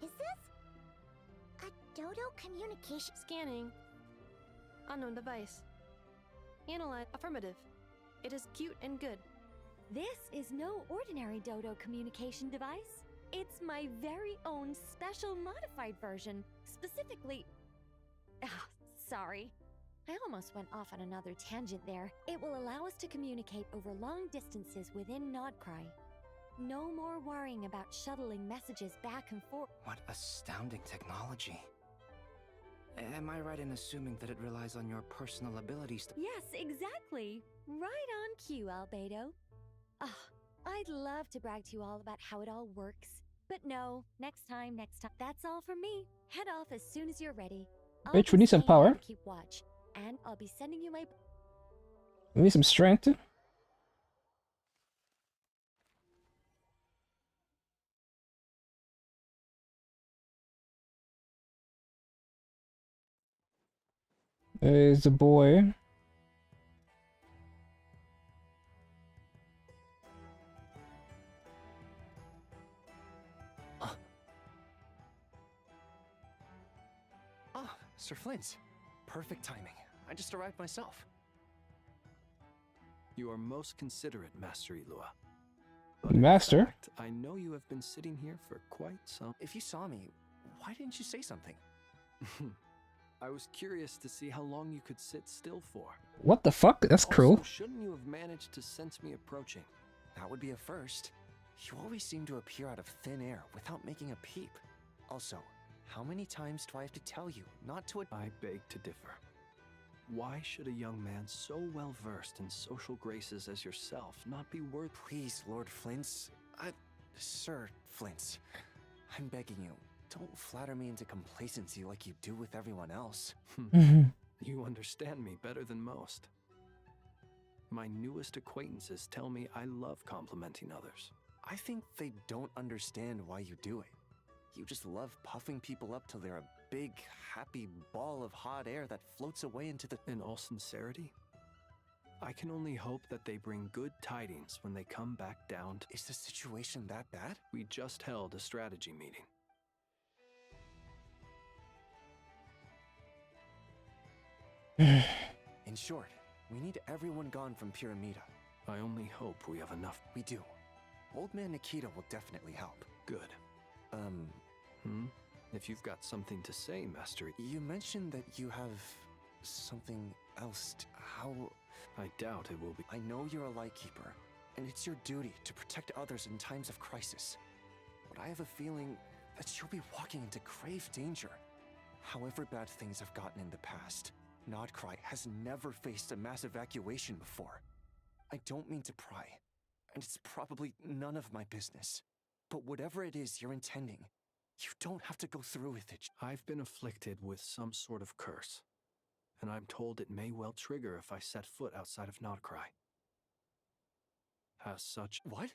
Is this a Dodo communication? Scanning. Unknown device. Analyze. Affirmative. It is cute and good. This is no ordinary Dodo communication device. It's my very own special modified version, specifically... sorry. I almost went off on another tangent there. It will allow us to communicate over long distances within Nodcry. No more worrying about shuttling messages back and forth. What astounding technology. Am I right in assuming that it relies on your personal abilities to... Yes, exactly. Right on cue, Albedo. I'd love to brag to you all about how it all works. But no, next time. That's all from me. Head off as soon as you're ready. Bitch, we need some power. Keep watch, and I'll be sending you my... We need some strength. There's a boy. Sir Flint. Perfect timing. I just arrived myself. You are most considerate, Master Ilua. But Master? in fact, I know you have been sitting here for quite some... If you saw me, why didn't you say something? I was curious to see how long you could sit still for. What the fuck? That's Also, cruel. Shouldn't you have managed to sense me approaching? That would be a first. You always seem to appear out of thin air without making a peep. Also, how many times do I have to tell you not to... I beg to differ. Why should a young man so well versed in social graces as yourself not be worth? Please, Lord Flint's. Sir Flint's. I'm begging you, don't flatter me into complacency like you do with everyone else. You understand me better than most. My newest acquaintances tell me I love complimenting others. I think they don't understand why you do it. You just love puffing people up till they're a big, happy ball of hot air that floats away into the... In all sincerity, I can only hope that they bring good tidings when they come back down to... Is the situation that bad? We just held a strategy meeting. In short, we need everyone gone from Pyramida. I only hope we have enough. We do. Old Man Nikita will definitely help. Good. If you've got something to say, Master... You mentioned that you have something else. How... I doubt it will be... I know you're a Lightkeeper, and it's your duty to protect others in times of crisis. But I have a feeling that you'll be walking into grave danger. However bad things have gotten in the past, Nodcry has never faced a mass evacuation before. I don't mean to pry, and it's probably none of my business. But whatever it is you're intending, you don't have to go through with it. I've been afflicted with some sort of curse, and I'm told it may well trigger if I set foot outside of Nodcry. As such... What?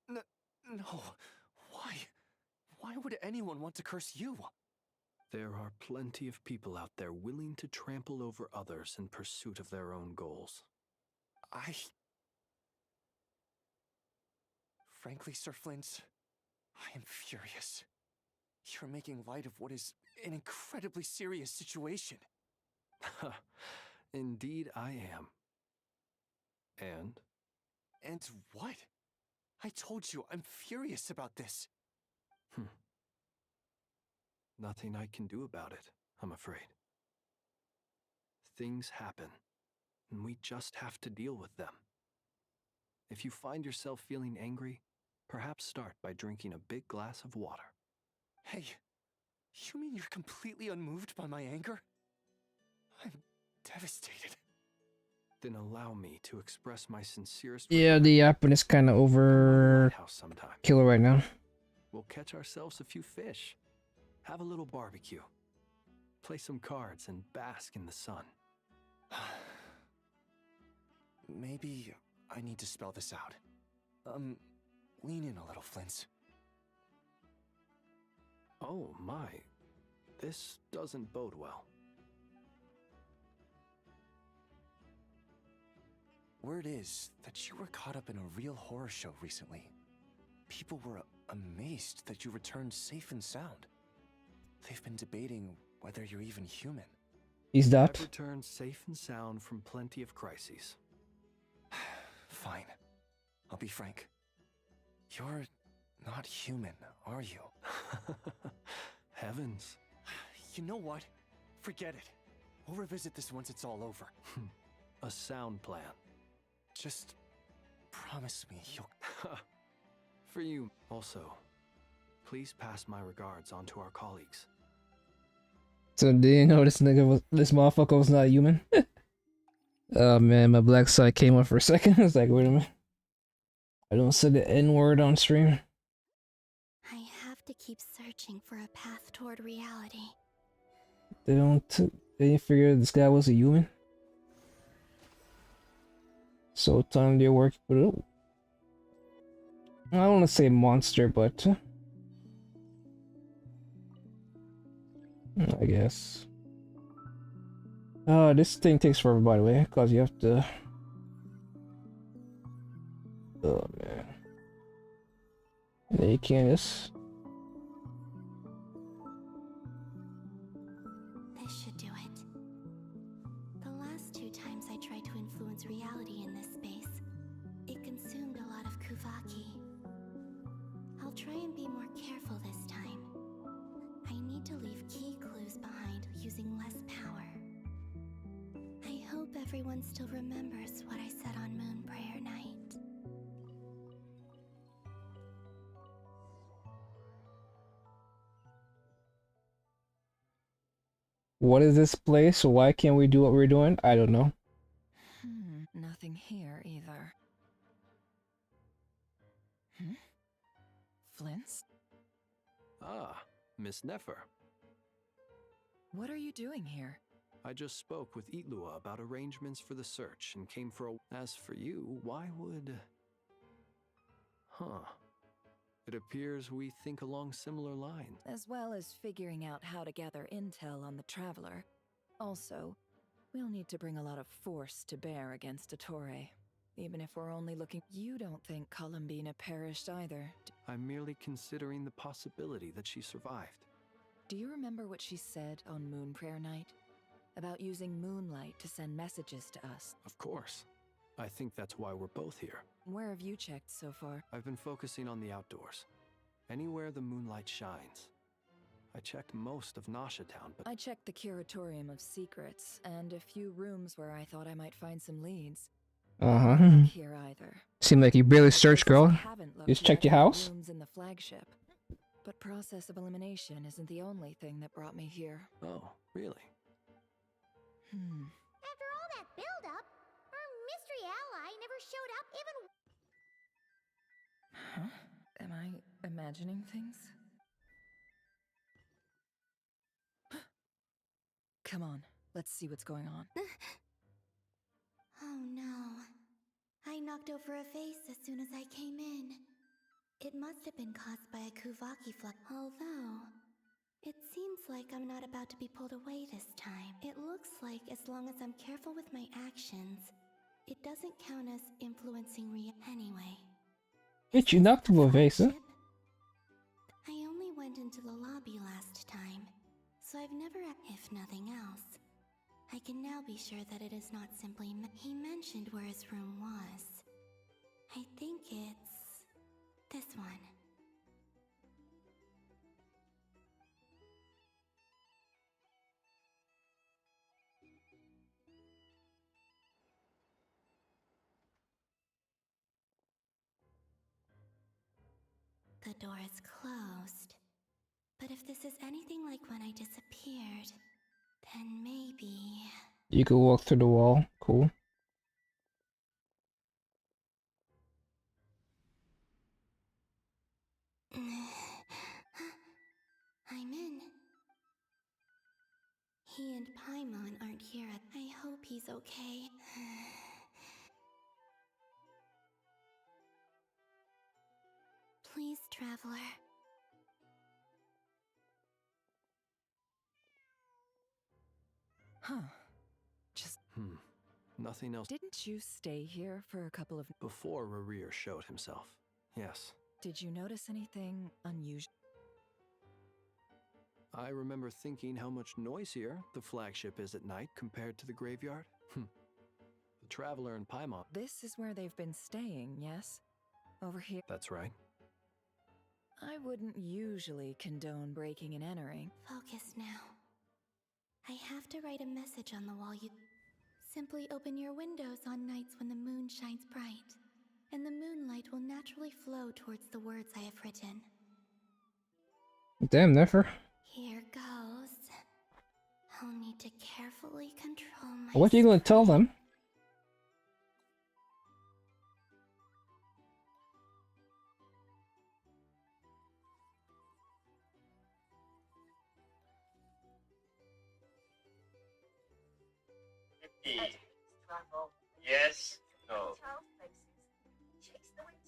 No. Why? Why would anyone want to curse you? There are plenty of people out there willing to trample over others in pursuit of their own goals. Frankly, Sir Flint, I am furious. You're making light of what is an incredibly serious situation. Indeed I am. And? And what? I told you, I'm furious about this. Nothing I can do about it, I'm afraid. Things happen, and we just have to deal with them. If you find yourself feeling angry, perhaps start by drinking a big glass of water. Hey, you mean you're completely unmoved by my anger? I'm devastated. Then allow me to express my sincerest... Yeah, the Japan is kind of over killer right now. We'll catch ourselves a few fish, have a little barbecue, play some cards, and bask in the sun. Maybe I need to spell this out. Lean in a little, Flint. Oh my, this doesn't bode well. Word is that you were caught up in a real horror show recently. People were amazed that you returned safe and sound. They've been debating whether you're even human. Is that? I've returned safe and sound from plenty of crises. Fine. I'll be frank. You're not human, are you? Heavens. You know what? Forget it. We'll revisit this once it's all over. A sound plan. Just promise me you'll... For you. Also, please pass my regards on to our colleagues. So do you know this motherfucker was not human? Oh man, my black side came up for a second. I was like, wait a minute. I don't say the N-word on stream. I have to keep searching for a path toward reality. They didn't figure this guy was a human? So time they work with it. I don't want to say monster, but I guess. This thing takes forever, by the way, because you have to. Oh man. Yeah, you can't just. This should do it. The last 2 times I tried to influence reality in this space, it consumed a lot of Kuvaki. I'll try and be more careful this time. I need to leave key clues behind using less power. I hope everyone still remembers what I said on Moon Prayer Night. What is this place? Why can't we do what we're doing? I don't know. Nothing here either. Flint's? Ah, Miss Nefer. What are you doing here? I just spoke with Itlua about arrangements for the search and came for a... As for you, why would... Huh. It appears we think along similar lines. As well as figuring out how to gather intel on the Traveler. Also, we'll need to bring a lot of force to bear against Dottore. Even if we're only looking... You don't think Columbina perished either. I'm merely considering the possibility that she survived. Do you remember what she said on Moon Prayer Night? About using moonlight to send messages to us? Of course. I think that's why we're both here. Where have you checked so far? I've been focusing on the outdoors. Anywhere the moonlight shines. I checked most of Nasha Town, but... I checked the Curatorium of Secrets, and a few rooms where I thought I might find some leads. Not here either. Seemed like you barely searched, girl. You just checked your house? Rooms in the flagship. But process of elimination isn't the only thing that brought me here. Oh, really? After all that build-up, our mystery ally never showed up even... Huh? Am I imagining things? Come on, let's see what's going on. Oh no. I knocked over a vase as soon as I came in. It must have been caused by a Kuvaki flux. Although, it seems like I'm not about to be pulled away this time. It looks like as long as I'm careful with my actions, it doesn't count as influencing anyway. Bitch, you knocked over a vase, huh? I only went into the lobby last time, so I've never... If nothing else, I can now be sure that it is not simply... He mentioned where his room was. I think it's... this one. The door is closed. But if this is anything like when I disappeared, then maybe... You could walk through the wall. Cool. I'm in. He and Paimon aren't here. I hope he's okay. Please, Traveler. Huh. Just... Nothing else. Didn't you stay here for a couple of... Before Rarir showed himself. Yes. Did you notice anything unusual? I remember thinking how much noisier the flagship is at night compared to the graveyard. The Traveler and Paimon. This is where they've been staying, yes? Over here? That's right. I wouldn't usually condone breaking and entering. Focus now. I have to write a message on the wall. You simply open your windows on nights when the moon shines bright, and the moonlight will naturally flow towards the words I have written. Damn, Nefer. Here goes. I'll need to carefully control my... What are you gonna tell them? Yes. No.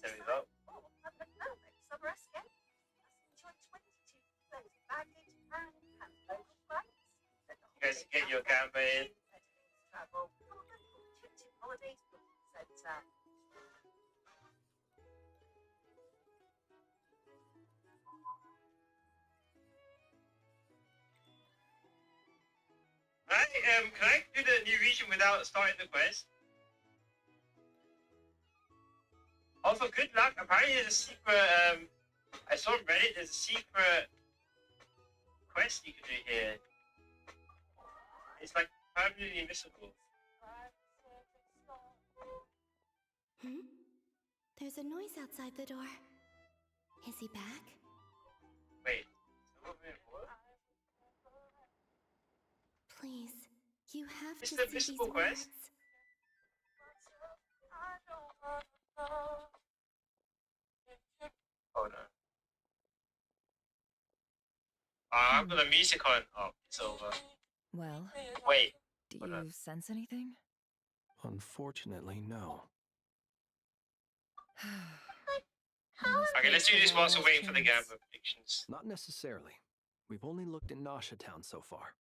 There we go. You guys get your camera in. Right, can I do the new region without starting the quest? Also, good luck. Apparently there's a secret, I saw on Reddit, there's a secret quest you can do here. It's like permanently invisible. There's a noise outside the door. Is he back? Wait. love It's to the see these mystical quest. words. Oh no. I've got the music on. Oh, it's over. Well, Wait. do you sense anything? Unfortunately, no. Okay, let's do this whilst we're waiting for the Gamba predictions. Not necessarily. We've only looked in Nasha Town so far.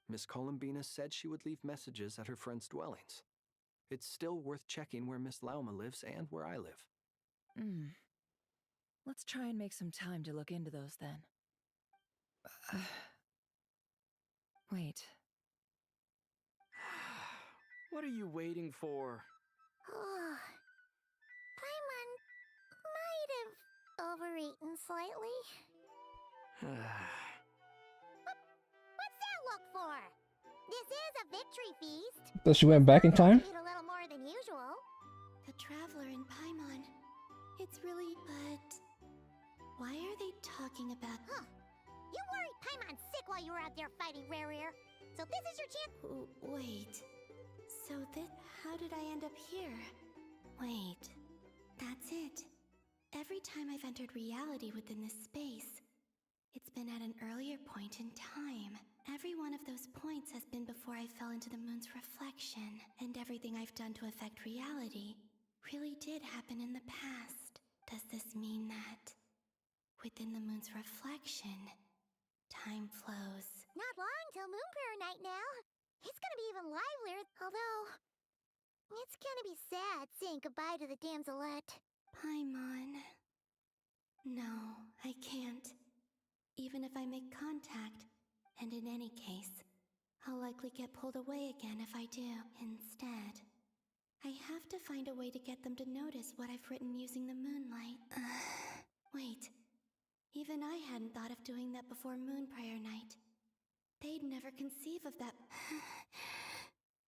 Miss Columbina said she would leave messages at her friends' dwellings. It's still worth checking where Miss Lauma lives and where I live. Hmm. Let's try and make some time to look into those then. Wait. What are you waiting for? Paimon might have overeaten slightly. What's that look for? This is a victory feast. So she went back in time? Eat a little more than usual. The Traveler in Paimon. It's really, but why are they talking about? Huh. You worried Paimon sick while you were out there fighting Rare Ear. So this is your chance. Wait. So how did I end up here? Wait. That's it. Every time I've entered reality within this space, it's been at an earlier point in time. Every one of those points has been before I fell into the moon's reflection, and everything I've done to affect reality really did happen in the past. Does this mean that within the moon's reflection, time flows? Not long till Moon Prayer Night now. It's gonna be even livelier, although it's gonna be sad saying goodbye to the damselette. Paimon. No, I can't. Even if I make contact, and in any case, I'll likely get pulled away again if I do. Instead, I have to find a way to get them to notice what I've written using the moonlight. Wait, even I hadn't thought of doing that before Moon Prayer Night. They'd never conceive of that.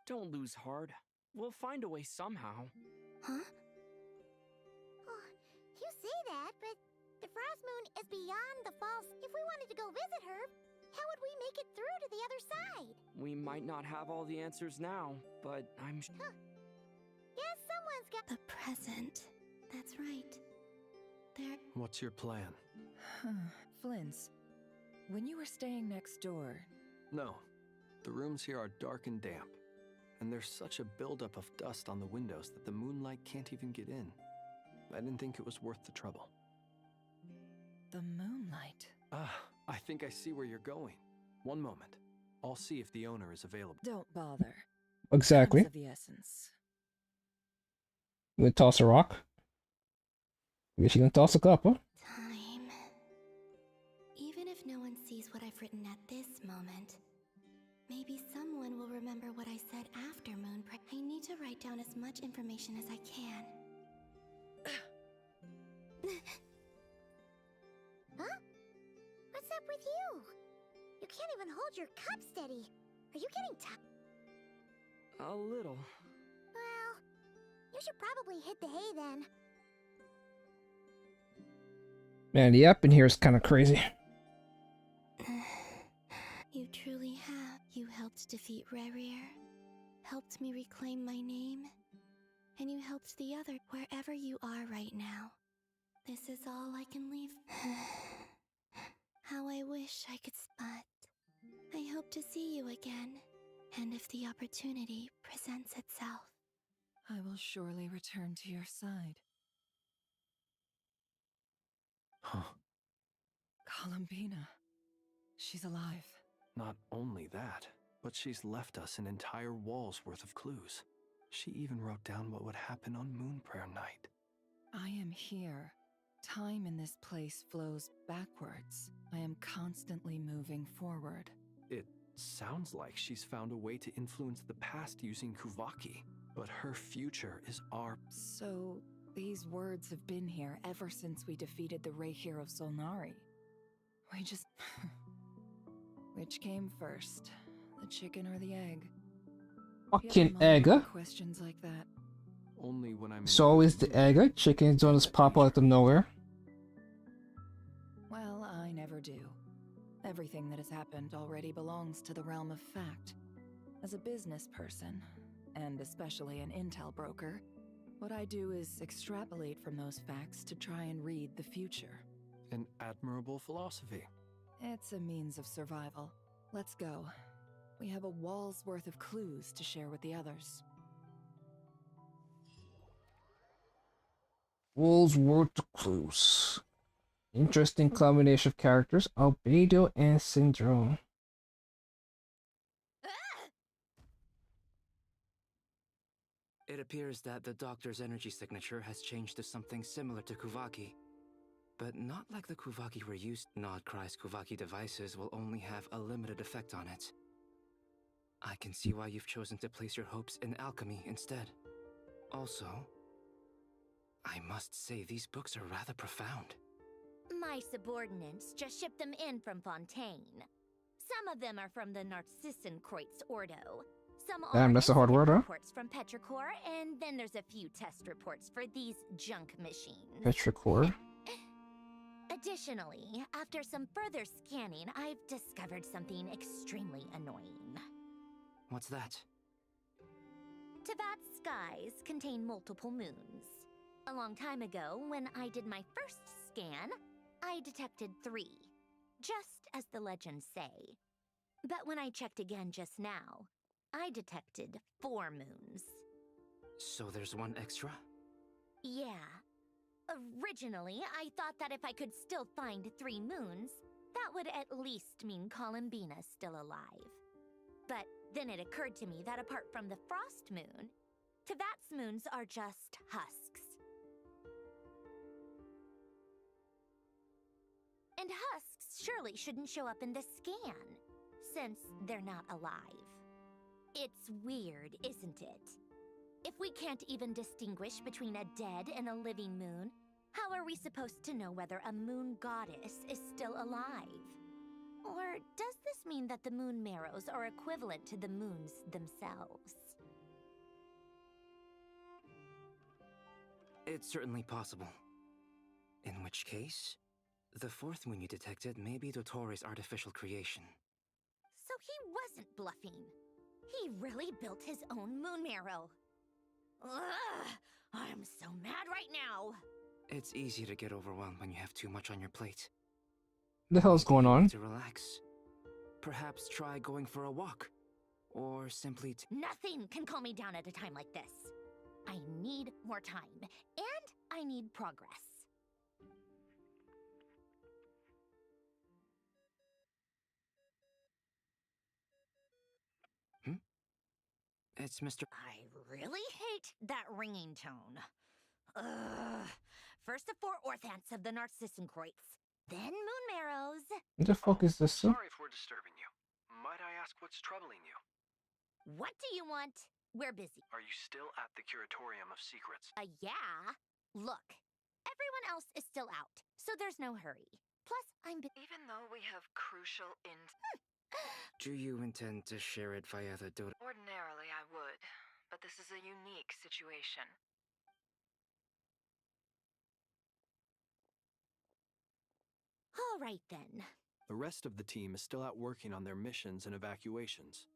Don't lose heart. We'll find a way somehow. Huh? Oh, you say that, but the Frost Moon is beyond the falls. If we wanted to go visit her, how would we make it through to the other side? We might not have all the answers now, but I'm Huh. Guess someone's got the present. That's right. There. What's your plan? Flint's, when you were staying next door... No. The rooms here are dark and damp, and there's such a buildup of dust on the windows that the moonlight can't even get in. I didn't think it was worth the trouble. The moonlight? I think I see where you're going. One moment. I'll see if the owner is available. Don't bother. Exactly. Time's of the essence. You gonna toss a rock? I guess you gonna toss a cup, huh? Time. Even if no one sees what I've written at this moment, maybe someone will remember what I said after Moon Prayer. I need to write down as much information as I can. Huh? What's up with you? You can't even hold your cup steady. Are you getting tired? a little. Well, you should probably hit the hay then. Man, the app in here is kind of crazy. You truly have. You helped defeat Rerir, helped me reclaim my name, and you helped the other wherever you are right now. This is all I can leave. How I wish I could spot. I hope to see you again, and if the opportunity presents itself. I will surely return to your side. Huh. Columbina. She's alive. Not only that, but she's left us an entire wall's worth of clues. She even wrote down what would happen on Moon Prayer Night. I am here. Time in this place flows backwards. I am constantly moving forward. It sounds like she's found a way to influence the past using Kuvaki, but her future is our... So, these words have been here ever since we defeated the Ray Hero Solnari. We just... Which came first? The chicken or the egg? Fucking egg, huh? Questions like that. Only when I'm... It's always the egg, huh? Chickens don't just pop out of nowhere. Well, I never do. Everything that has happened already belongs to the realm of fact. As a business person, and especially an intel broker, what I do is extrapolate from those facts to try and read the future. An admirable philosophy. It's a means of survival. Let's go. We have a wall's worth of clues to share with the others. Woolsworth Clues. Interesting combination of characters, Albedo and Syndrome. It appears that the doctor's energy signature has changed to something similar to Kuvaki. But not like the Kuvaki we're used to. Nodcry's Kuvaki devices will only have a limited effect on it. I can see why you've chosen to place your hopes in alchemy instead. Also, I must say these books are rather profound. My subordinates just shipped them in from Fontaine. Some of them are from the Narcissenkreuz Ordo. Some Damn, are that's a hard word, huh? reports from Petrichor, and then there's a few test reports for these junk machines. Petrichor. Additionally, after some further scanning, I've discovered something extremely annoying. What's that? Teyvat's skies contain multiple moons. A long time ago, when I did my first scan, I detected 3, just as the legends say. But when I checked again just now, I detected 4 moons. So there's one extra? Yeah. Originally, I thought that if I could still find 3 moons, that would at least mean Columbina's still alive. But then it occurred to me that apart from the frost moon, Teyvat's moons are just husks. And husks surely shouldn't show up in the scan, since they're not alive. It's weird, isn't it? If we can't even distinguish between a dead and a living moon, how are we supposed to know whether a moon goddess is still alive? Or does this mean that the moon marrows are equivalent to the moons themselves? It's certainly possible. In which case, the 4th moon you detected may be Dottore artificial creation. So he wasn't bluffing. He really built his own moon marrow. Ugh! I'm so mad right now! It's easy to get overwhelmed when you have too much on your plate. The hell's going on? To relax. Perhaps try going for a walk. Or simply Nothing can calm me down at a time like this. I need more time, and I need progress. It's Mr. I really hate that ringing tone. Ugh. First the 4 orthants of the Narcissenkreuz, then moon marrows. What the fuck is this? Sorry if we're disturbing you. Might I ask what's troubling you? What do you want? We're busy. Are you still at the Curatorium of Secrets? Yeah. Look, everyone else is still out, so there's no hurry. Plus, Even though we have crucial Do you intend to share it via the Ordinarily I would, but this is a unique situation. All right then. The rest of the team is still out working on their missions and evacuations.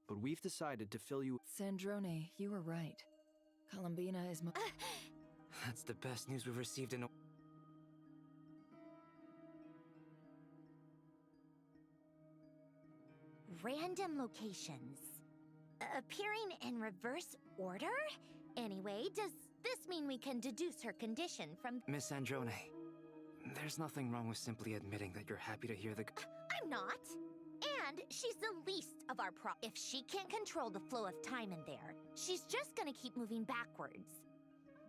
But we've decided to fill you... Sandrone, you were right. Columbina is That's the best news we've received in a... Random locations. Appearing in reverse order? Anyway, does this mean we can deduce her condition from... Miss Androne, there's nothing wrong with simply admitting that you're happy to hear the... I'm not. And she's the least of our If she can't control the flow of time in there, she's just gonna keep moving backwards.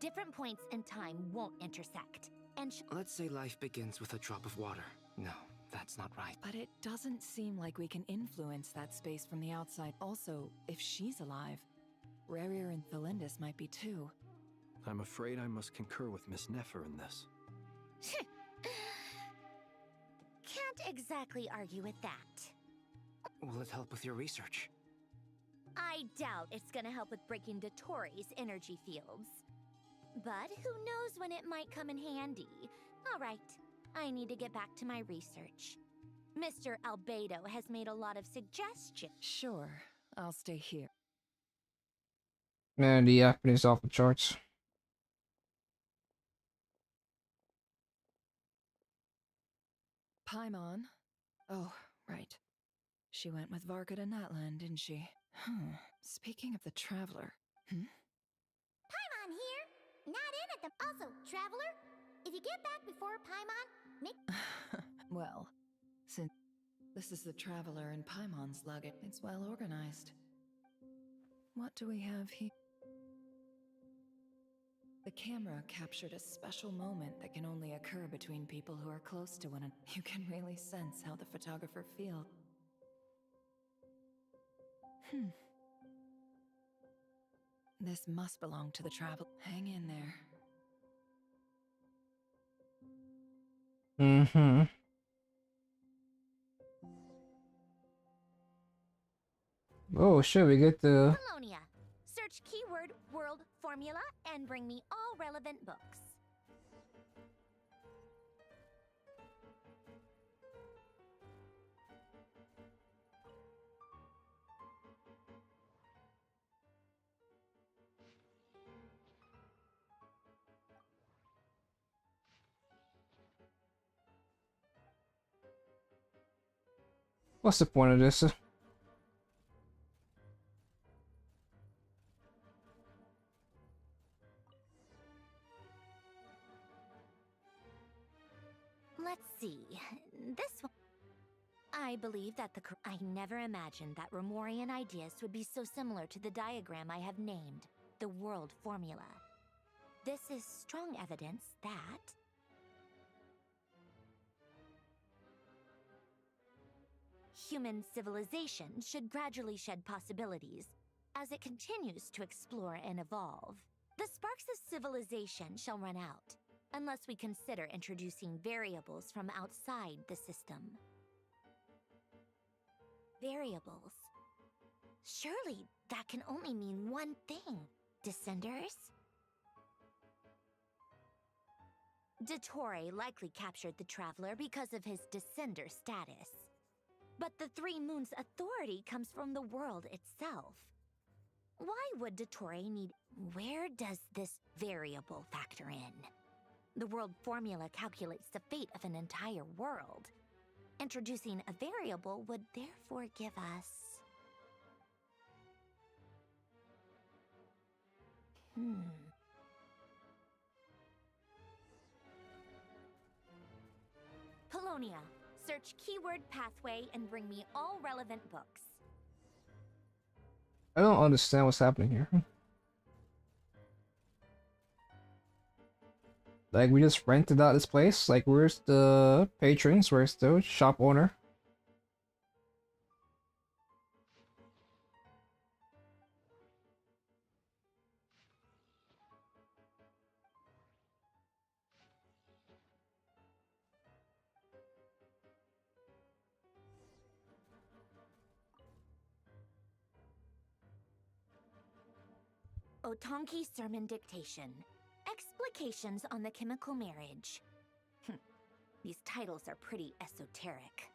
Different points in time won't intersect. And Let's say life begins with a drop of water. No, that's not right. But it doesn't seem like we can influence that space from the outside. Also, if she's alive, Rarir and Thelindis might be too. I'm afraid I must concur with Miss Nefer in this. Can't exactly argue with that. Will it help with your research? I doubt it's gonna help with breaking Dottori's energy fields. But who knows when it might come in handy. All right, I need to get back to my research. Mr. Albedo has made a lot of suggestions. Sure, I'll stay here. Man, the acting is off the charts. Paimon? Oh, right. She went with Varka to Natlan, didn't she? Speaking of the Traveler. Paimon here! Not in at the... Also, Traveler, if you get back before Paimon, make... Well, since this is the Traveler and Paimon's luggage, it's well organized. What do we have here? The camera captured a special moment that can only occur between people who are close to one another. You can really sense how the photographer feels. This must belong to the Traveler. Hang in there. Mm-hmm. Oh shit, we get the... Colonia. Search keyword world formula and bring me all relevant books. What's the point of this? Let's see. This one. I believe that I never imagined that Romorian ideas would be so similar to the diagram I have named, the world formula. This is strong evidence that... human civilization should gradually shed possibilities as it continues to explore and evolve. The sparks of civilization shall run out, unless we consider introducing variables from outside the system. Variables. Surely that can only mean one thing. Descenders? Dottore likely captured the Traveler because of his descender status. But the Three Moons' authority comes from the world itself. Why would Dottore need... Where does this variable factor in? The world formula calculates the fate of an entire world. Introducing a variable would therefore give us... Colonia. Search keyword pathway and bring me all relevant books. I don't understand what's happening here. Like, we just rented out this place? Like, where's the patrons? Where's the shop owner? Otonki Sermon Dictation. Explications on the Chemical Marriage. These titles are pretty esoteric.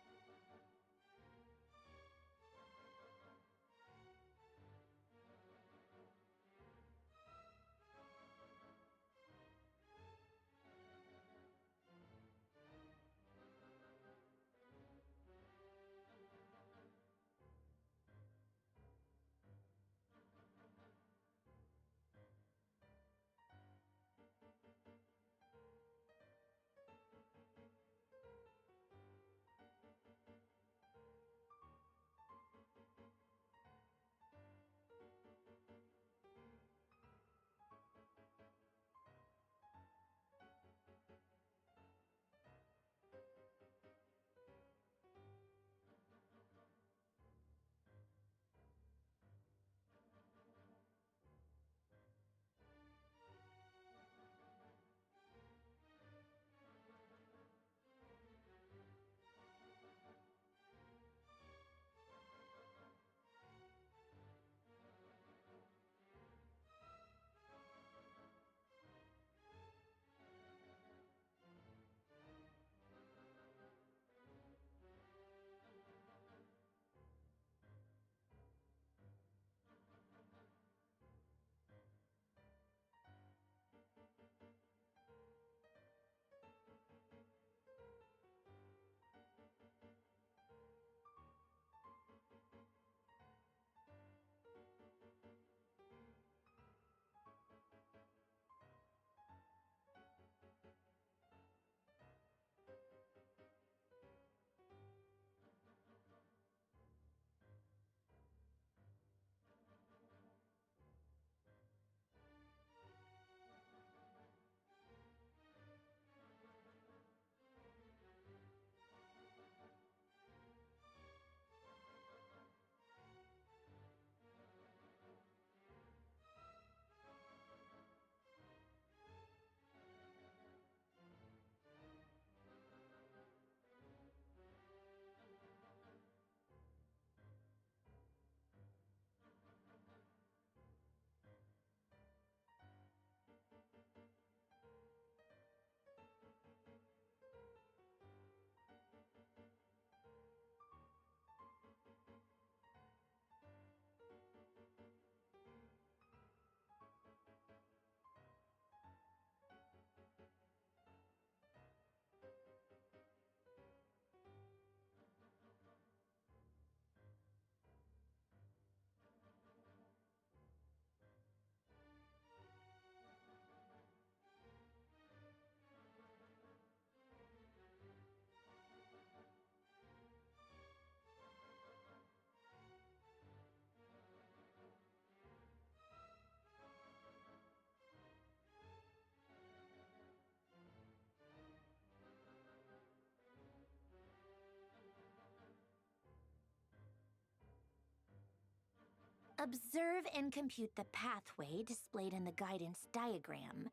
Observe and compute the pathway displayed in the guidance diagram.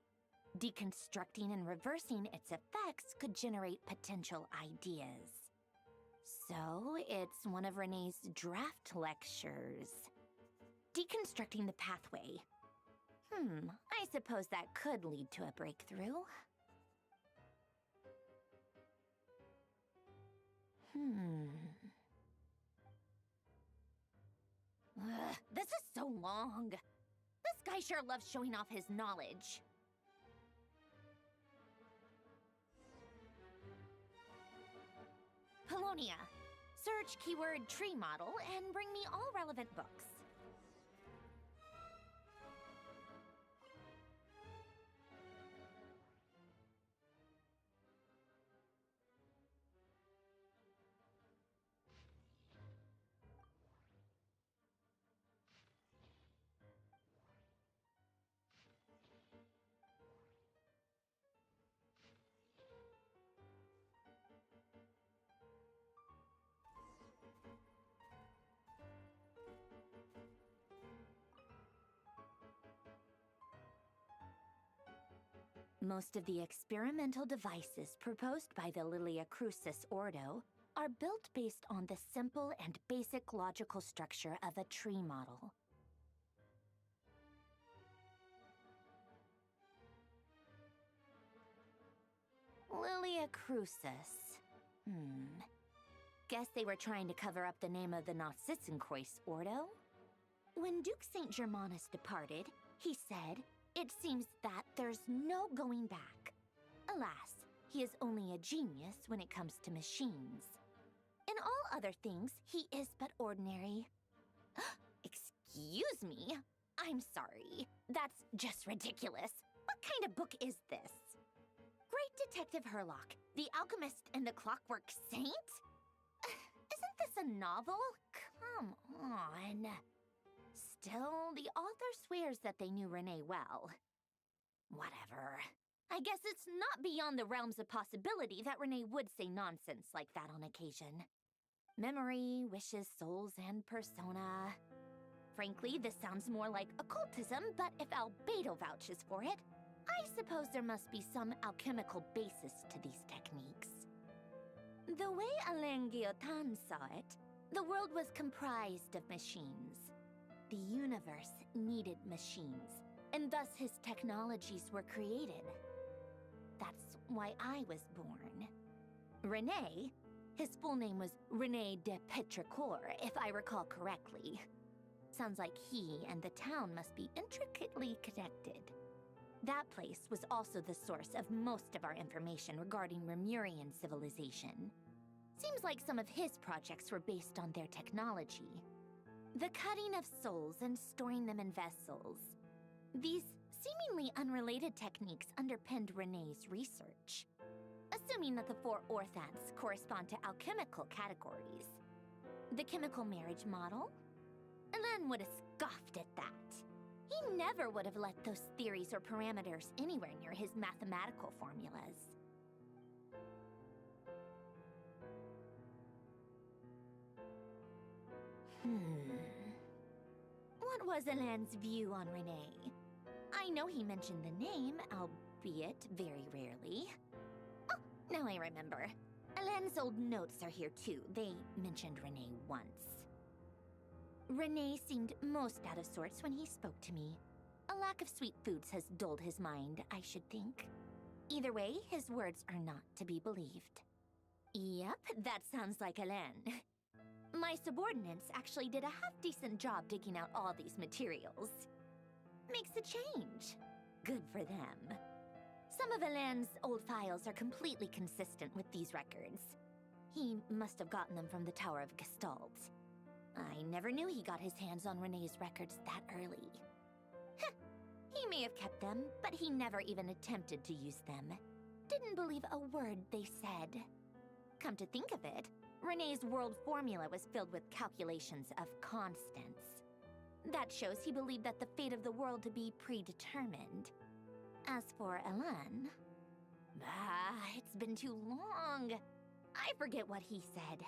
Deconstructing and reversing its effects could generate potential ideas. So, it's one of Renee's draft lectures. Deconstructing the pathway. I suppose that could lead to a breakthrough. Ugh, this is so long. This guy sure loves showing off his knowledge. Polonia. Search keyword tree model and bring me all relevant books. Most of the experimental devices proposed by the Lilia Crucis Ordo are built based on the simple and basic logical structure of a tree model. Lilia Crucis. Guess they were trying to cover up the name of the Nausitzenkreuz Ordo? When Duke St. Germanus departed, he said, "It seems that there's no going back." Alas, he is only a genius when it comes to machines. In all other things, he is but ordinary. Excuse me? I'm sorry. That's just ridiculous. What kind of book is this? Great Detective Herlock, the Alchemist and the Clockwork Saint? Isn't this a novel? Come on. Still, the author swears that they knew Renee well. Whatever. I guess it's not beyond the realms of possibility that Renee would say nonsense like that on occasion. Memory, wishes, souls, and persona. Frankly, this sounds more like occultism, but if Albedo vouches for it, I suppose there must be some alchemical basis to these techniques. The way Alain Guillotin saw it, the world was comprised of machines. The universe needed machines, and thus his technologies were created. That's why I was born. René, his full name was René de Petrichor, if I recall correctly. Sounds like he and the town must be intricately connected. That place was also the source of most of our information regarding Remurian civilization. Seems like some of his projects were based on their technology. The cutting of souls and storing them in vessels. These seemingly unrelated techniques underpinned René's research. Assuming that the four orthants correspond to alchemical categories. The chemical marriage model? Alain would have scoffed at that. He never would have let those theories or parameters anywhere near his mathematical formulas. What was Alain's view on Renee? I know he mentioned the name, albeit very rarely. Oh, now I remember. Alain's old notes are here too. They mentioned Renee once. Renee seemed most out of sorts when he spoke to me. A lack of sweet foods has dulled his mind, I should think. Either way, his words are not to be believed. Yep, that sounds like Alain. My subordinates actually did a half-decent job digging out all these materials. Makes a change. Good for them. Some of Alain's old files are completely consistent with these records. He must have gotten them from the Tower of Gestalt. I never knew he got his hands on Renee's records that early. Heh, he may have kept them, but he never even attempted to use them. Didn't believe a word they said. Come to think of it, Renee's world formula was filled with calculations of constants. That shows he believed that the fate of the world to be predetermined. As for Alain... it's been too long. I forget what he said.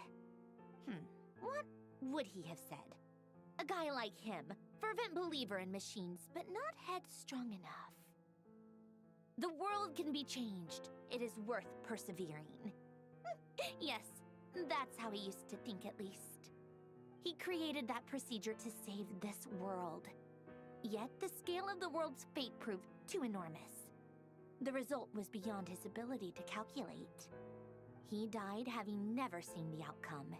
What would he have said? A guy like him, fervent believer in machines, but not headstrong enough. The world can be changed. It is worth persevering. Yes, that's how he used to think at least. He created that procedure to save this world. Yet the scale of the world's fate proved too enormous. The result was beyond his ability to calculate. He died having never seen the outcome.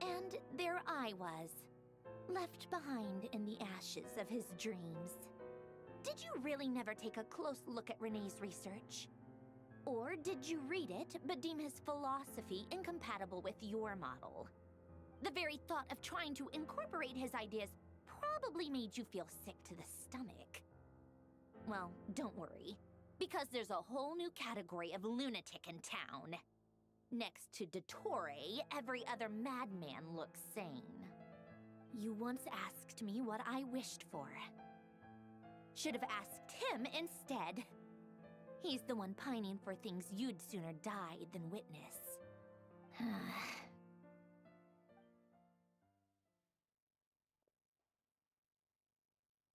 And there I was, left behind in the ashes of his dreams. Did you really never take a close look at Renee's research? Or did you read it but deem his philosophy incompatible with your model? The very thought of trying to incorporate his ideas probably made you feel sick to the stomach. Well, don't worry, because there's a whole new category of lunatic in town. Next to Dottore, every other madman looks sane. You once asked me what I wished for. Should have asked him instead. He's the one pining for things you'd sooner die than witness.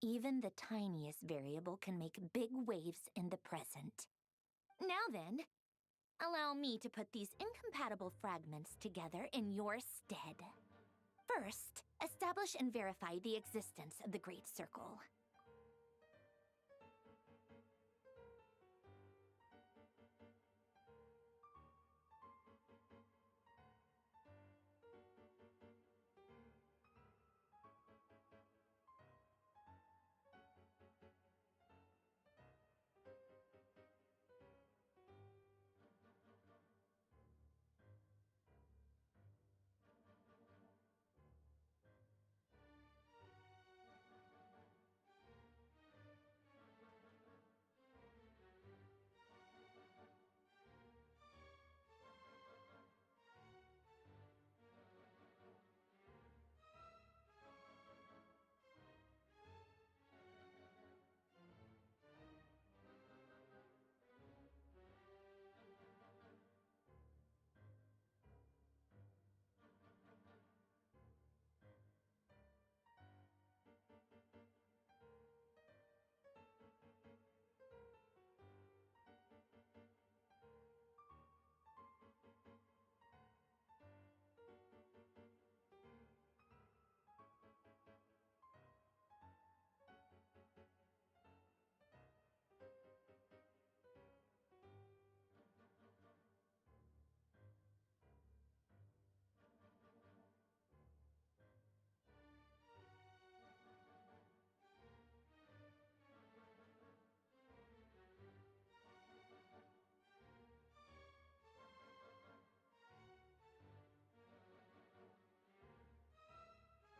Even the tiniest variable can make big waves in the present. Now then, allow me to put these incompatible fragments together in your stead. First, establish and verify the existence of the Great Circle.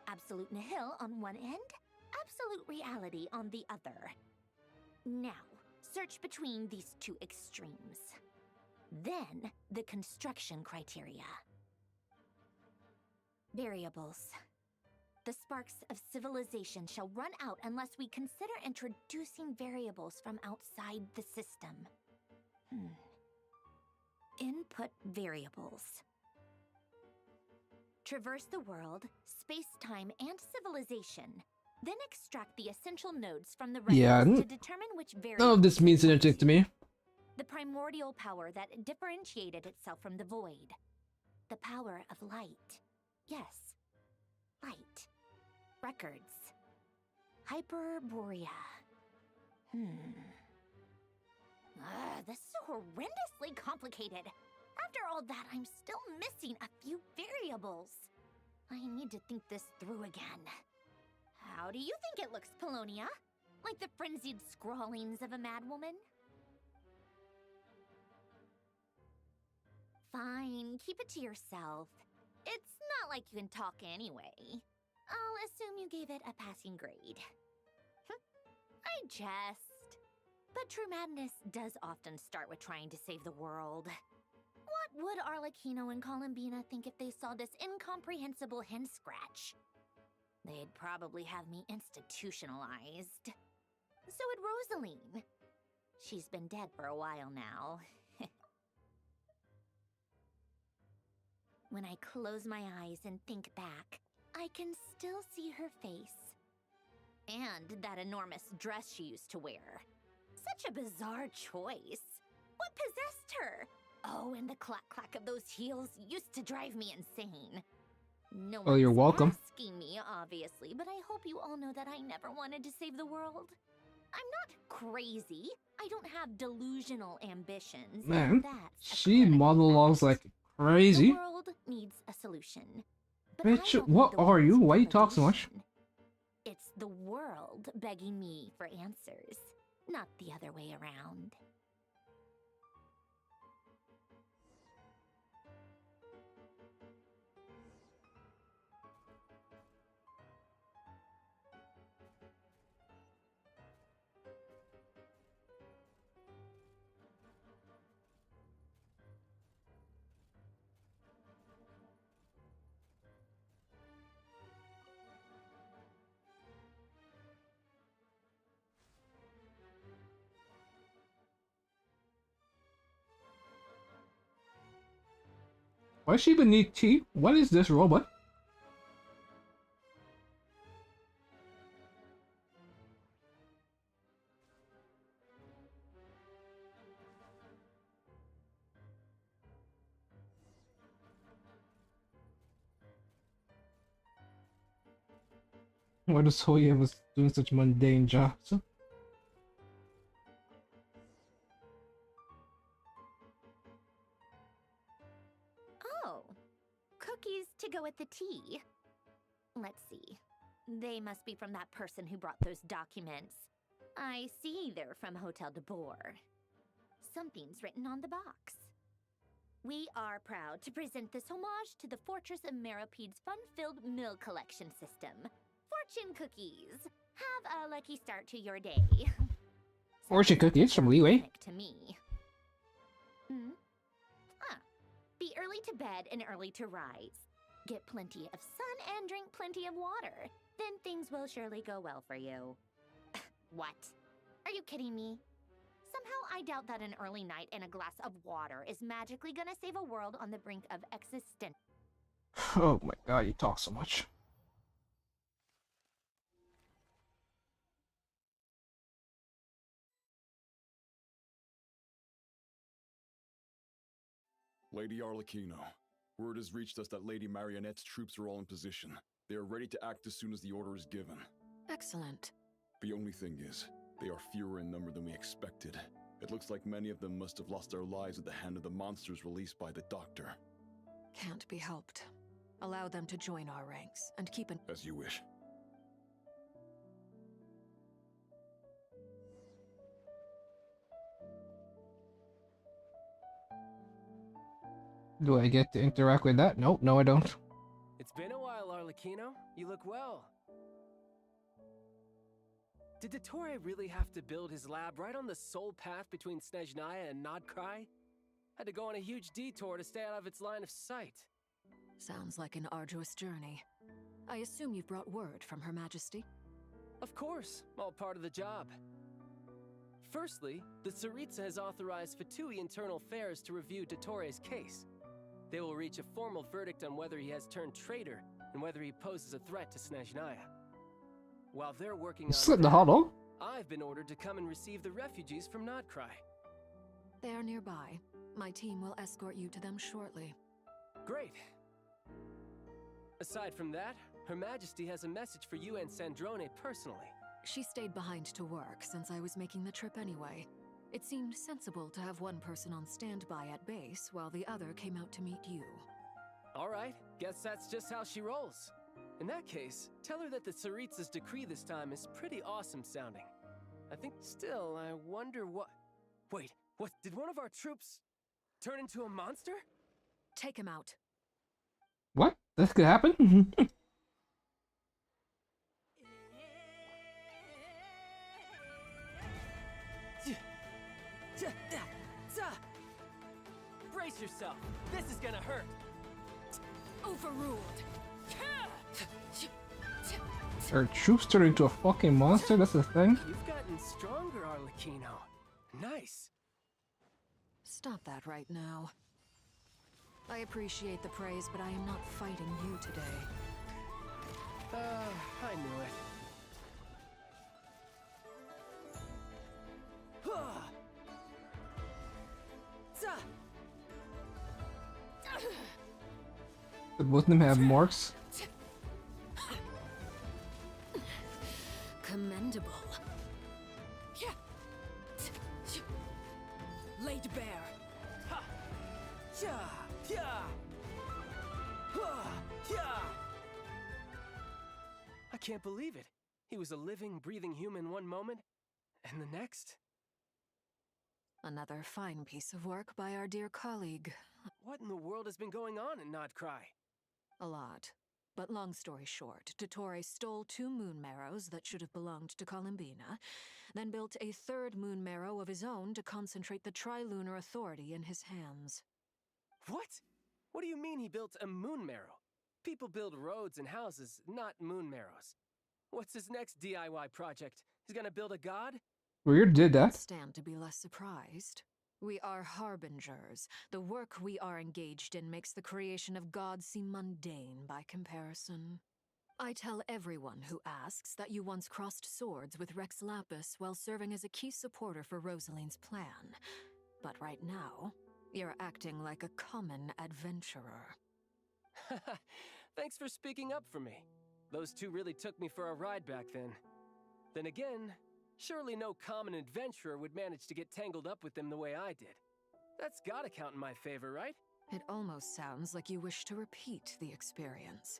Absolute nihil on one end, absolute reality on the other. Now, search between these two extremes. Then, the construction criteria. Variables. The sparks of civilization shall run out unless we consider introducing variables from outside the system. Input variables. Traverse the world, space-time, and civilization. Then extract the essential nodes from the records to determine which variables. None of this means anything to me. The primordial power that differentiated itself from the void. The power of light. Yes, light. Records. Hyperborea. This is horrendously complicated. After all that, I'm still missing a few variables. I need to think this through again. How do you think it looks, Polonia? Like the frenzied scrawlings of a madwoman? Fine, keep it to yourself. It's not like you can talk anyway. I'll assume you gave it a passing grade. I jest. But true madness does often start with trying to save the world. What would Arlecchino and Columbina think if they saw this incomprehensible hen scratch? They'd probably have me institutionalized. So would Rosaline. She's been dead for a while now. When I close my eyes and think back, I I can still see her face. And that enormous dress she used to wear. Such a bizarre choice. What possessed her? Oh, and the clack-clack of those heels used to drive me insane. No Oh, you're one's welcome. asking me, obviously, but I hope you all know that I never wanted to save the world. I'm not crazy. I don't have delusional ambitions. Man, That's a she monologues like the crazy. world needs a solution. But Bitch, I don't what need the are you? world's Why you talk so much? validation. It's the world begging me for answers, not the other way around. Why she even need tea? What is this robot? Why does Hoya was doing such mundane jobs? Oh, cookies to go with the tea. Let's see. They must be from that person who brought those documents. I see they're from Hotel de Boer. Something's written on the box. We are proud to present this homage to the Fortress of Meropede's fun-filled mill collection system. Fortune cookies. Have a lucky start to your day. Fortune cookies from Leeway. To me. Be early to bed and early to rise. Get plenty of sun and drink plenty of water. Then things will surely go well for you. What? Are you kidding me? Somehow I doubt that an early night and a glass of water is magically gonna save a world on the brink of existence. Oh my god, you talk so much. Lady Arlecchino, word has reached us that Lady Marionette's troops are all in position. They are ready to act as soon as the order is given. Excellent. The only thing is, they are fewer in number than we expected. It looks like many of them must have lost their lives at the hand of the monsters released by the Doctor. Can't be helped. Allow them to join our ranks, and keep an— As you wish. Do I get to interact with that? Nope, no I don't. It's been a while, Arlecchino. You look well. Did Dottore really have to build his lab right on the sole path between Snezhnaya and Nodcry? Had to go on a huge detour to stay out of its line of sight. Sounds like an arduous journey. I assume you've brought word from Her Majesty? Of course, all part of the job. Firstly, the Tsaritsa has authorized Fatui Internal Affairs to review Dottore's case. They will reach a formal verdict on whether he has turned traitor and whether he poses a threat to Snezhnaya. While they're working on Slip the that, hollow. I've been ordered to come and receive the refugees from Nodcry. They are nearby. My team will escort you to them shortly. Great. Aside from that, Her Majesty has a message for you and Sandrone personally. She stayed behind to work since I was making the trip anyway. It seemed sensible to have one person on standby at base while the other came out to meet you. All right, guess that's just how she rolls. In that case, tell her that the Tsaritsa's decree this time is pretty awesome sounding. I think still, I wonder what... Wait, what? Did one of our troops turn into a monster? Take him out. What? This could happen? Brace yourself. This is gonna hurt. Overruled. Are troops turned into a fucking monster? That's the thing? You've gotten stronger, Arlecchino. Nice. Stop that right now. I appreciate the praise, but I am not fighting you today. I knew it. Did both of them have marks? Commendable. Laid bare. I can't believe it. He was a living, breathing human one moment, and the next. Another fine piece of work by our dear colleague. What in the world has been going on in Nodcry? A lot. But long story short, Dottore stole 2 moon marrows that should have belonged to Columbina, then built a 3rd moon marrow of his own to concentrate the Trilunar Authority in his hands. What? What do you mean he built a moon marrow? People build roads and houses, not moon marrows. What's his next DIY project? He's gonna build a god? Weird did that. Stand to be less surprised. We are harbingers. The work we are engaged in makes the creation of gods seem mundane by comparison. I tell everyone who asks that you once crossed swords with Rex Lapis while serving as a key supporter for Rosaline's plan. But right now, you're acting like a common adventurer. Thanks for speaking up for me. Those 2 really took me for a ride back then. Then again, surely no common adventurer would manage to get tangled up with them the way I did. That's gotta count in my favor, right? It almost sounds like you wish to repeat the experience.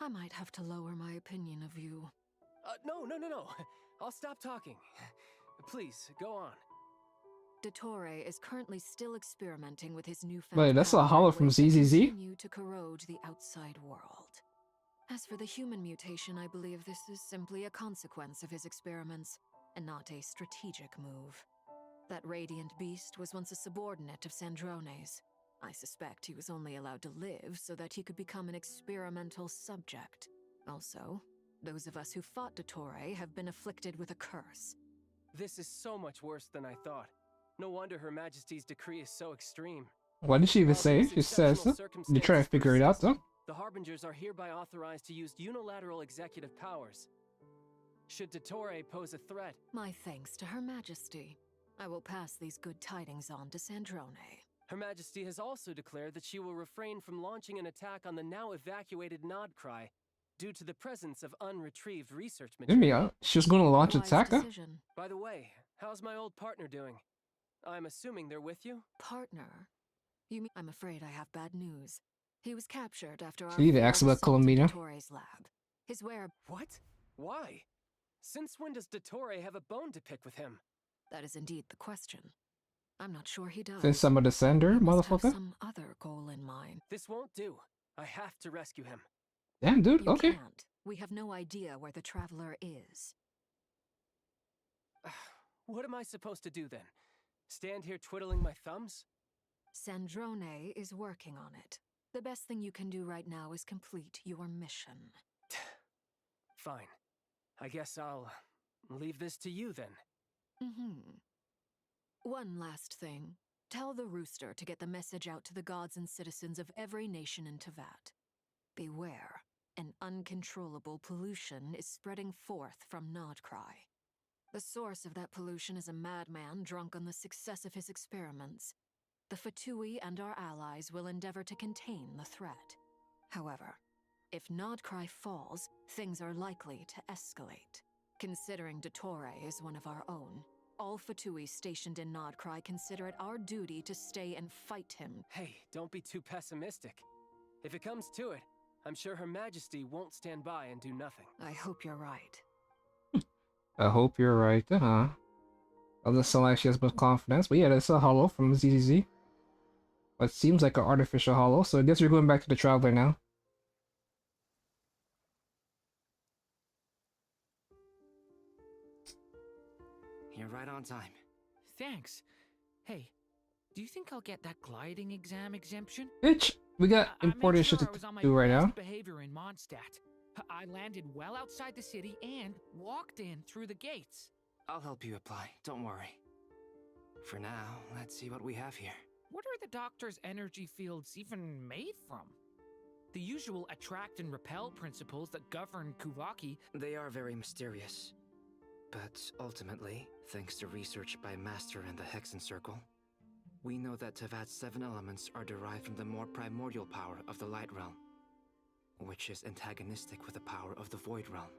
I might have to lower my opinion of you. No. I'll stop talking. Please, go on. Dottore is currently still experimenting with his newfound Wait, that's a power hollow in from ways that ZZZ? continue to corrode the outside world. As for the human mutation, I believe this is simply a consequence of his experiments, and not a strategic move. That radiant beast was once a subordinate of Sandrone's. I suspect he was only allowed to live so that he could become an experimental subject. Also, those of us who fought Dottore have been afflicted with a curse. This is so much worse than I thought. No wonder Her Majesty's decree is so extreme. What did she even While say? these She says, exceptional you try to circumstances figure it out persist, though? The Harbingers are hereby authorized to use unilateral executive powers. Should Dottore pose a threat... My thanks to Her Majesty. I will pass these good tidings on to Sandrone. Her Majesty has also declared that she will refrain from launching an attack on the now evacuated Nodcry due to the presence of unretrieved research material. She was going to launch an attack, huh? By the way, how's my old partner doing? I'm assuming they're with you? Partner? You mean... I'm afraid I have bad news. He was captured after our She need to ask about Columbina. Dottore's lab. His whereabouts... What? Why? Since when does Dottore have a bone to pick with him? That is indeed the question. I'm not sure he does. Since I'm a descender, He must have motherfucker. some other goal in mind. This won't do. I have to rescue him. Damn, dude, You okay. can't. We have no idea where the traveler is. What am I supposed to do then? Stand here twiddling my thumbs? Sandrone is working on it. The best thing you can do right now is complete your mission. Fine. I guess I'll leave this to you then. One last thing. Tell the rooster to get the message out to the gods and citizens of every nation in Tevat. Beware. An uncontrollable pollution is spreading forth from Nodcry. The source of that pollution is a madman drunk on the success of his experiments. The Fatui and our allies will endeavor to contain the threat. However, if Nodcry falls, things are likely to escalate. Considering Dottore is one of our own, all Fatui stationed in Nodcry consider it our duty to stay and fight him. Hey, don't be too pessimistic. If it comes to it, I'm sure Her Majesty won't stand by and do nothing. I hope you're right. I hope you're right, huh? Doesn't sound like she has much confidence, but yeah, that's a hollow from ZZZ. But it seems like an artificial hollow, so I guess we're going back to the Traveler now. You're right on time. Thanks. Hey, do you think I'll get that gliding exam exemption? Bitch, we got important shit to do right now. Behavior in Mondstadt. I landed well outside the city and walked in through the gates. I'll help you apply, don't worry. For now, let's see what we have here. What are the doctor's energy fields even made from? The usual attract and repel principles that govern Kuvaki. They are very mysterious. But ultimately, thanks to research by Master and the Hexen Circle, we know that Tevat's 7 elements are derived from the more primordial power of the Light Realm, which is antagonistic with the power of the Void Realm.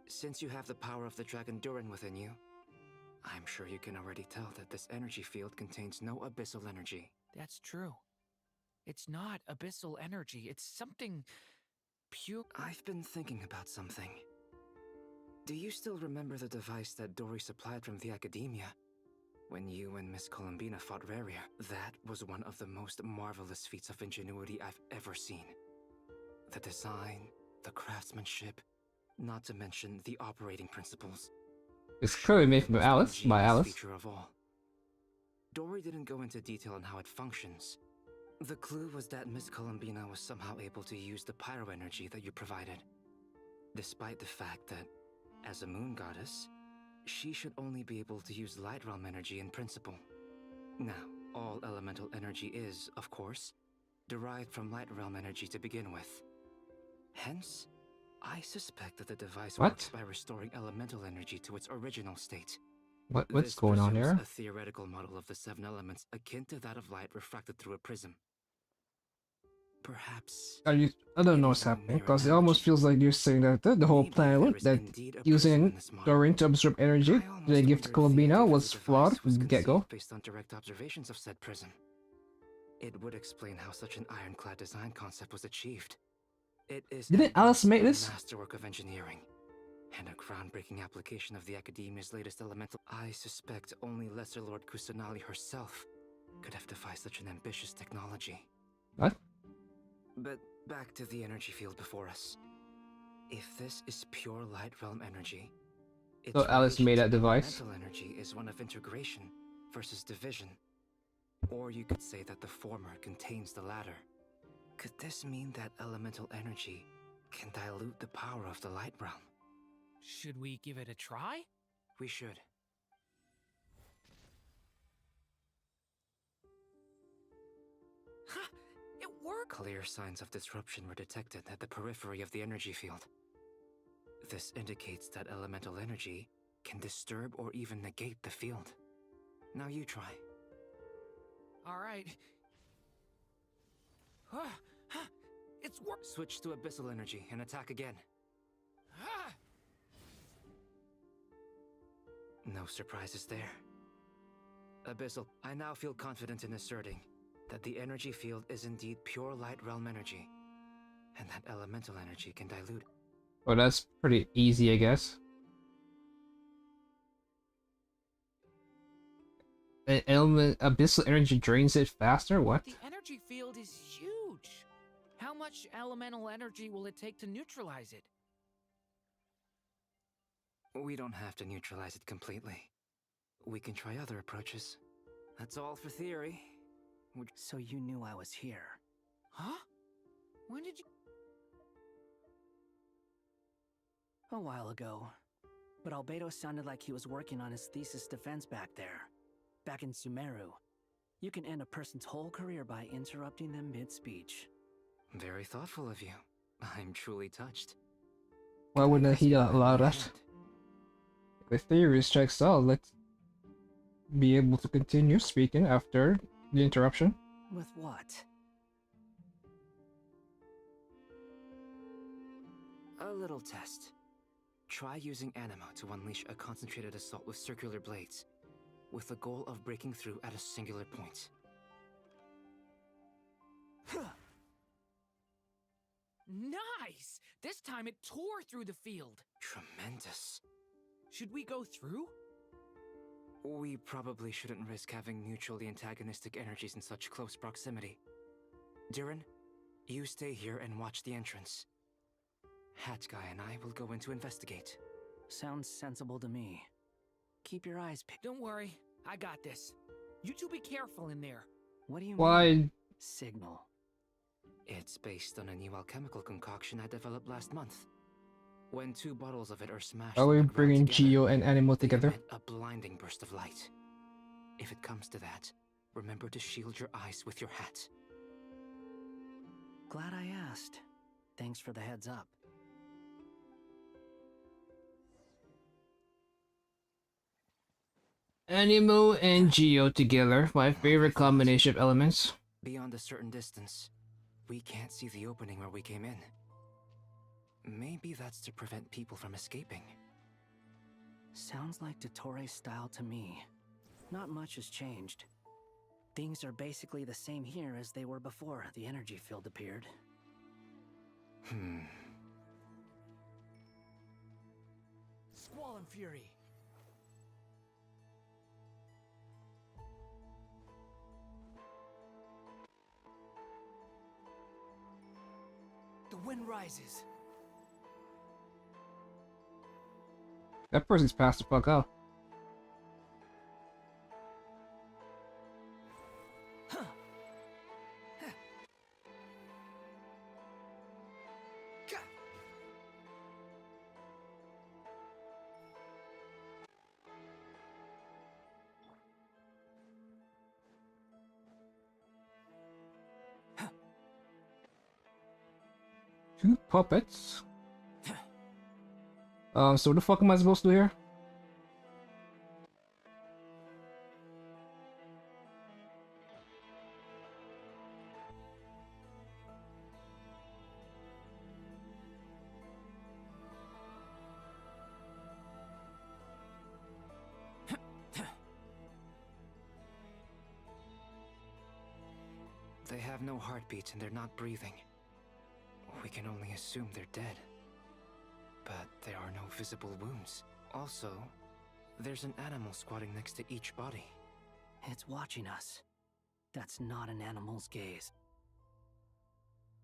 Since you have the power of the Dragon Durin within you, I'm sure you can already tell that this energy field contains no abyssal energy. That's true. It's not abyssal energy, it's something pure. I've been thinking about something. Do you still remember the device that Dory supplied from the Academia? When you and Miss Columbina fought Raria, that was one of the most marvelous feats of ingenuity I've ever seen. The design, the craftsmanship, not to mention the operating principles. It's clearly made from Alice, by Alice. Feature of all. Dory didn't go into detail on how it functions. The clue was that Miss Columbina was somehow able to use the pyro energy that you provided, despite the fact that, as a moon goddess, she should only be able to use Light Realm energy in principle. Now, all elemental energy is, of course, derived from Light Realm energy to begin with. Hence, I suspect that the device works by restoring elemental energy to its original state. What's going on here? A theoretical model of the 7 elements akin to that of light refracted through a prism. Perhaps I don't know what's happening, because it almost feels like you're saying that the whole plan that using Dorin to absorb energy they give to Columbina was flawed from the get-go. Based on direct observations of said prism. It would explain how such an ironclad design concept was achieved. It is Didn't Alice make this? A masterwork of engineering, and a groundbreaking application of the Academia's latest elemental. I suspect only Lesser Lord Kusanali herself could have devised such an ambitious technology. What? But back to the energy field before us. If this is pure Light Realm energy, So Alice made that device. Elemental energy is one of integration versus division. Or you could say that the former contains the latter. Could this mean that elemental energy can dilute the power of the Light Realm? Should we give it a try? We should. Ha! It worked! Clear signs of disruption were detected at the periphery of the energy field. This indicates that elemental energy can disturb or even negate the field. Now you try. Alright. It's work. Switch to abyssal energy and attack again. No surprises there. Abyssal, I now feel confident in asserting that the energy field is indeed pure Light Realm energy, and that elemental energy can dilute. Well, that's pretty easy, I guess. An element, abyssal energy drains it faster? What? The energy field is huge. How much elemental energy will it take to neutralize it? We don't have to neutralize it completely. We can try other approaches. That's all for theory. So you knew I was here. Huh? When did you... A while ago. But Albedo sounded like he was working on his thesis defense back there. Back in Sumeru. You can end a person's whole career by interrupting them mid-speech. Very thoughtful of you. I'm truly touched. Why wouldn't he allow that? The theories checks out. Let's be able to continue speaking after the interruption. With what? A little test. Try using Anima to unleash a concentrated assault with circular blades, with the goal of breaking through at a singular point. Nice! This time it tore through the field. Tremendous. Should we go through? We probably shouldn't risk having mutually antagonistic energies in such close proximity. Durin, you stay here and watch the entrance. Hat Guy and I will go in to investigate. Sounds sensible to me. Keep your eyes peeled. Don't worry, I got this. You two be careful in there. What do you Why? mean? Signal. It's based on a new alchemical concoction I developed last month. When 2 bottles of it are smashed, Are we bringing Geo and Animo together? A blinding burst of light. If it comes to that, remember to shield your eyes with your hat. Glad I asked. Thanks for the heads up. Animo and Geo together, my favorite combination of elements. Beyond a certain distance, we can't see the opening where we came in. Maybe that's to prevent people from escaping. Sounds like Dottore style to me. Not much has changed. Things are basically the same here as they were before the energy field appeared. Squall and Fury. The wind rises. That person's passed the fuck out. Two puppets. So what the fuck am I supposed to do here? They have no heartbeats and they're not breathing. We can only assume they're dead. But there are no visible wounds. Also, there's an animal squatting next to each body. It's watching us. That's not an animal's gaze.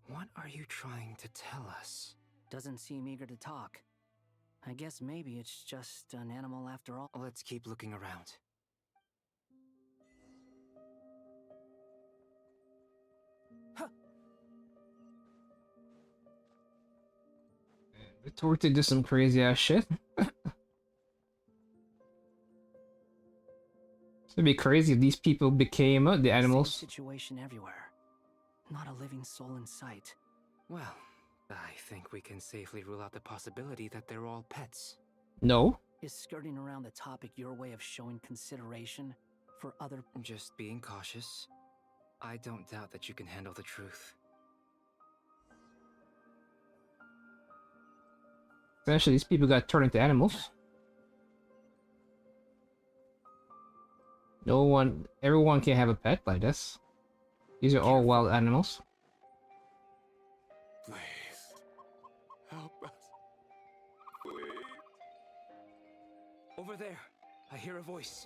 What are you trying to tell us? Doesn't seem eager to talk. I guess maybe it's just an animal after all. Let's keep looking around. The Torte did some crazy ass shit. It'd be crazy if these people became the animals. Same situation everywhere. Not a living soul in sight. Well, I think we can safely rule out the possibility that they're all pets. No. Is skirting around the topic your way of showing consideration for other... Just being cautious. I don't doubt that you can handle the truth. Essentially, these people got turned into animals. Everyone can't have a pet like this. These are all wild animals. Please. Help us. Please. Over there, I hear a voice.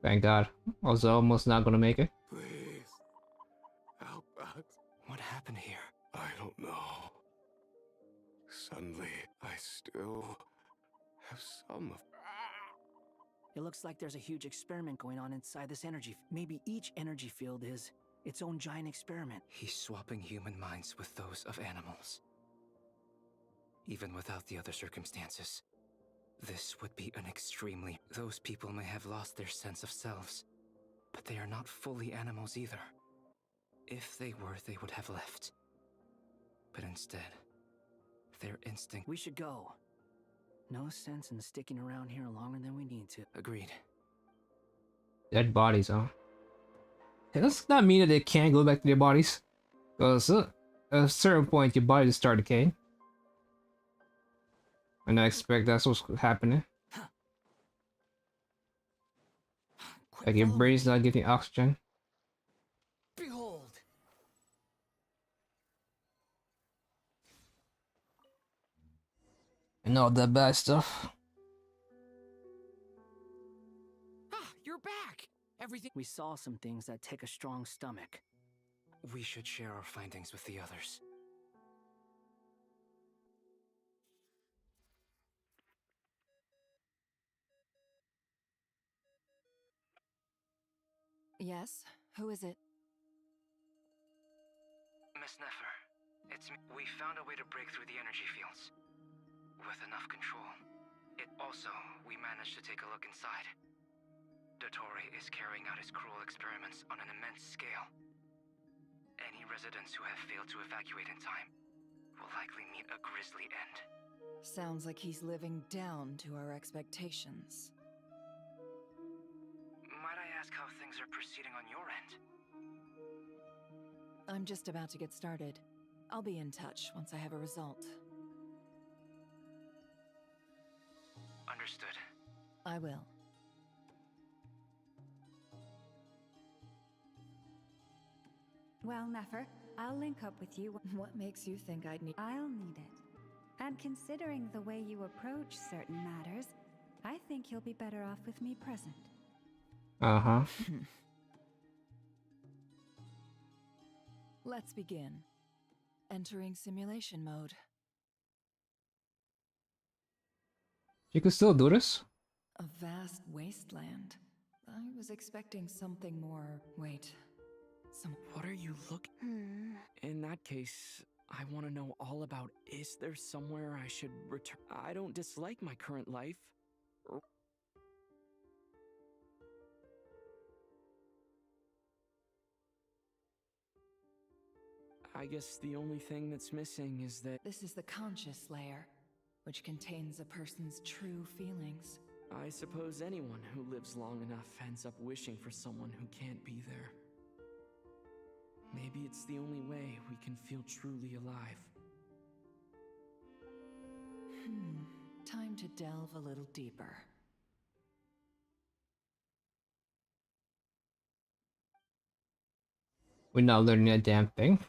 Thank God. I was almost not gonna make it. Please. Help us. What happened here? I don't know. Suddenly, I still have some of... It looks like there's a huge experiment going on inside this energy. Maybe each energy field is its own giant experiment. He's swapping human minds with those of animals. Even without the other circumstances. This would be an extremely... Those people may have lost their sense of selves, but they are not fully animals either. If they were, they would have left. But instead, their instinct... We should go. No sense in sticking around here longer than we need to. Agreed. Dead bodies, huh? Hey, does not mean that they can't go back to their bodies. Because at a certain point, your body just start decaying. And I expect that's what's happening. Like your brain's not getting oxygen. Behold. And all that bad stuff. Ah, you're back. Everything. We saw some things that take a strong stomach. We should share our findings with the others. Yes? Who is it? Miss Nefer, it's me. We found a way to break through the energy fields. With enough control. We managed to take a look inside. Dottore is carrying out his cruel experiments on an immense scale. Any residents who have failed to evacuate in time will likely meet a grisly end. Sounds like he's living down to our expectations. Might I ask how things are proceeding on your end? I'm just about to get started. I'll be in touch once I have a result. Understood. I will. Well, Nefer, I'll link up with you. What makes you think I'd need... I'll need it. And considering the way you approach certain matters, I think you'll be better off with me present. Uh-huh. Let's begin. Entering simulation mode. You can still do this? A vast wasteland. I was expecting something more... Wait. What are you looking? In that case, I want to know all about. Is there somewhere I should return? I don't dislike my current life. I guess the only thing that's missing is that... This is the conscious layer, which contains a person's true feelings. I suppose anyone who lives long enough ends up wishing for someone who can't be there. Maybe it's the only way we can feel truly alive. Time to delve a little deeper. We're not learning a damn thing.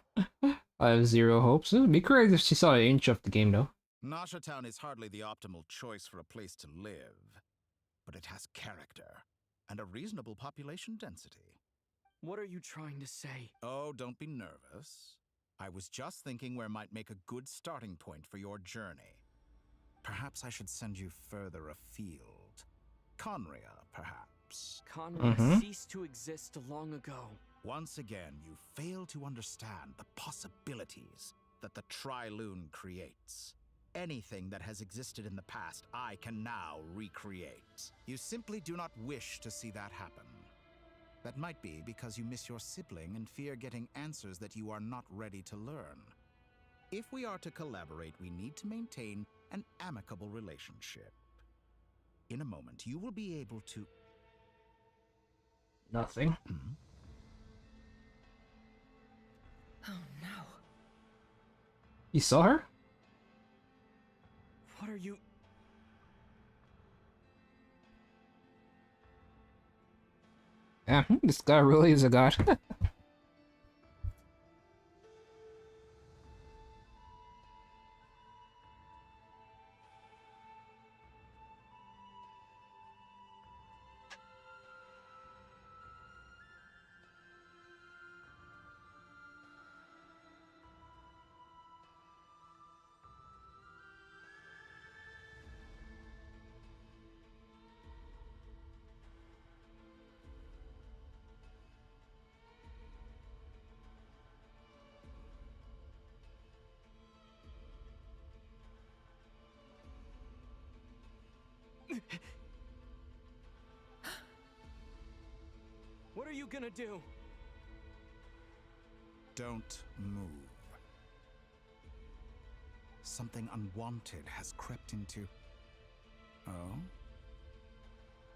I have zero hopes. It would be great if she saw an inch of the game, though. Nasha Town is hardly the optimal choice for a place to live, but it has character and a reasonable population density. What are you trying to say? Oh, don't be nervous. I was just thinking where might make a good starting point for your journey. Perhaps I should send you further afield. Conria, perhaps. Conria ceased to exist long ago. Once again, you fail to understand the possibilities that the Tri-Lune creates. Anything that has existed in the past, I can now recreate. You simply do not wish to see that happen. That might be because you miss your sibling and fear getting answers that you are not ready to learn. If we are to collaborate, we need to maintain an amicable relationship. In a moment, you will be able to... Nothing. Oh no. You saw her? What are you... Yeah, this guy really is a god. What are you gonna do? Don't move. Something unwanted has crept into... Oh?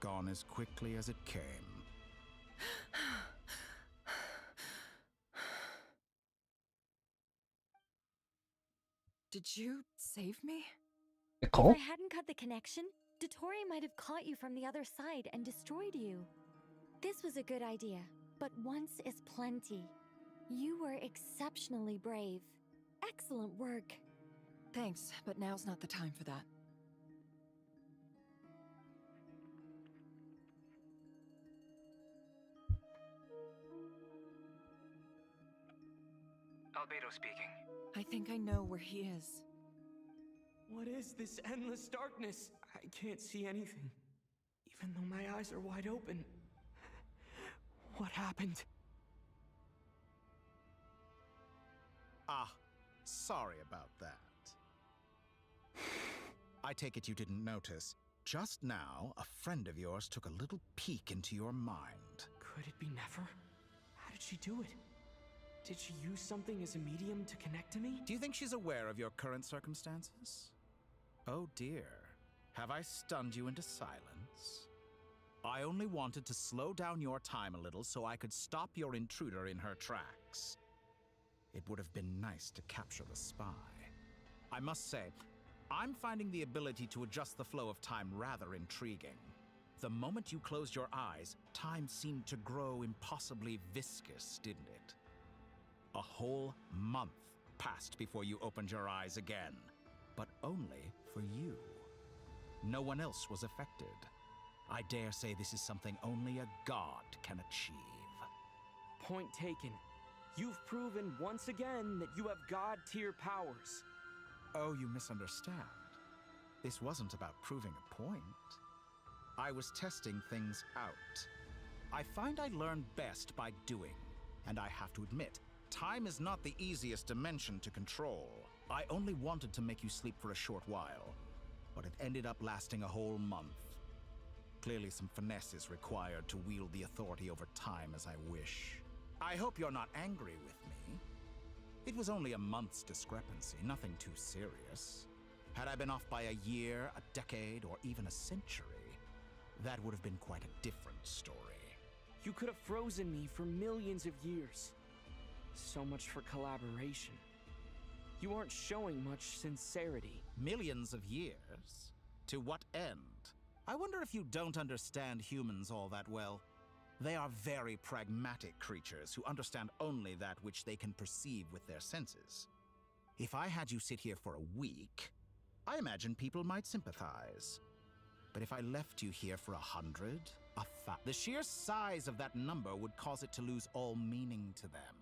Gone as quickly as it came. Did you save me? Nicole? If I hadn't cut the connection, Dottore might have caught you from the other side and destroyed you. This was a good idea, but once is plenty. You were exceptionally brave. Excellent work. Thanks, but now's not the time for that. Albedo speaking. I think I know where he is. What is this endless darkness? I can't see anything, even though my eyes are wide open. What happened? Ah, sorry about that. I take it you didn't notice. Just now, a friend of yours took a little peek into your mind. Could it be Never? How did she do it? Did she use something as a medium to connect to me? Do you think she's aware of your current circumstances? Oh dear. Have I stunned you into silence? I only wanted to slow down your time a little so I could stop your intruder in her tracks. It would have been nice to capture the spy. I must say, I'm finding the ability to adjust the flow of time rather intriguing. The moment you closed your eyes, time seemed to grow impossibly viscous, didn't it? A whole month passed before you opened your eyes again, but only for you. No one else was affected. I dare say this is something only a god can achieve. Point taken. You've proven once again that you have god-tier powers. Oh, you misunderstand. This wasn't about proving a point. I was testing things out. I find I learn best by doing, and I have to admit, time is not the easiest dimension to control. I only wanted to make you sleep for a short while, but it ended up lasting a whole month. Clearly some finesse is required to wield the authority over time as I wish. I hope you're not angry with me. It was only a month's discrepancy, nothing too serious. Had I been off by a year, a decade, or even a century, that would have been quite a different story. You could have frozen me for millions of years. So much for collaboration. You aren't showing much sincerity. Millions of years? To what end? I wonder if you don't understand humans all that well. They are very pragmatic creatures who understand only that which they can perceive with their senses. If I had you sit here for a week, I imagine people might sympathize. But if I left you here for 100, the sheer size of that number would cause it to lose all meaning to them.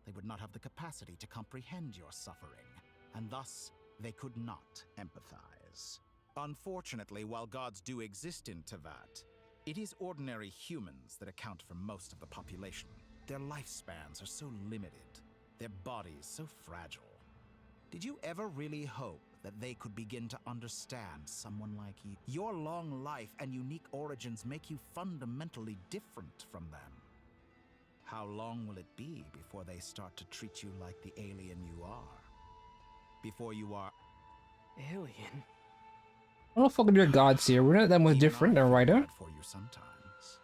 They would not have the capacity to comprehend your suffering, and thus they could not empathize. Unfortunately, while gods do exist in Tevat, it is ordinary humans that account for most of the population. Their lifespans are so limited, their bodies so fragile. Did you ever really hope that they could begin to understand someone like you? Your long life and unique origins make you fundamentally different from them. How long will it be before they start to treat you like the alien you are? Before you are... Alien? I don't fucking your gods here. We're not that much different than Ryder. For you sometimes.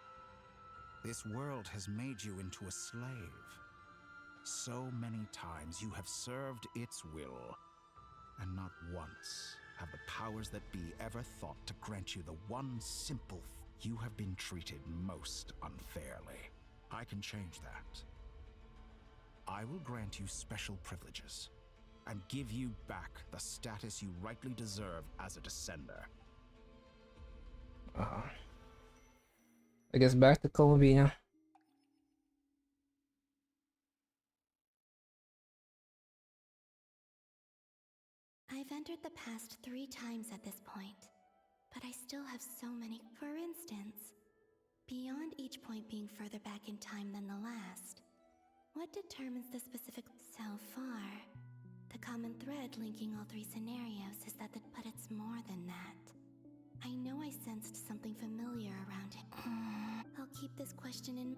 This world has made you into a slave. So many times you have served its will, and not once have the powers that be ever thought to grant you the one simple you have been treated most unfairly. I can change that. I will grant you special privileges and give you back the status you rightly deserve as a descender. I guess back to Columbina. I've entered the past 3 times at this point, but I still have so many. For instance, beyond each point being further back in time than the last, what determines the specific? So far, the common thread linking all 3 scenarios is that but it's more than that. I know I sensed something familiar around it. I'll keep this question in.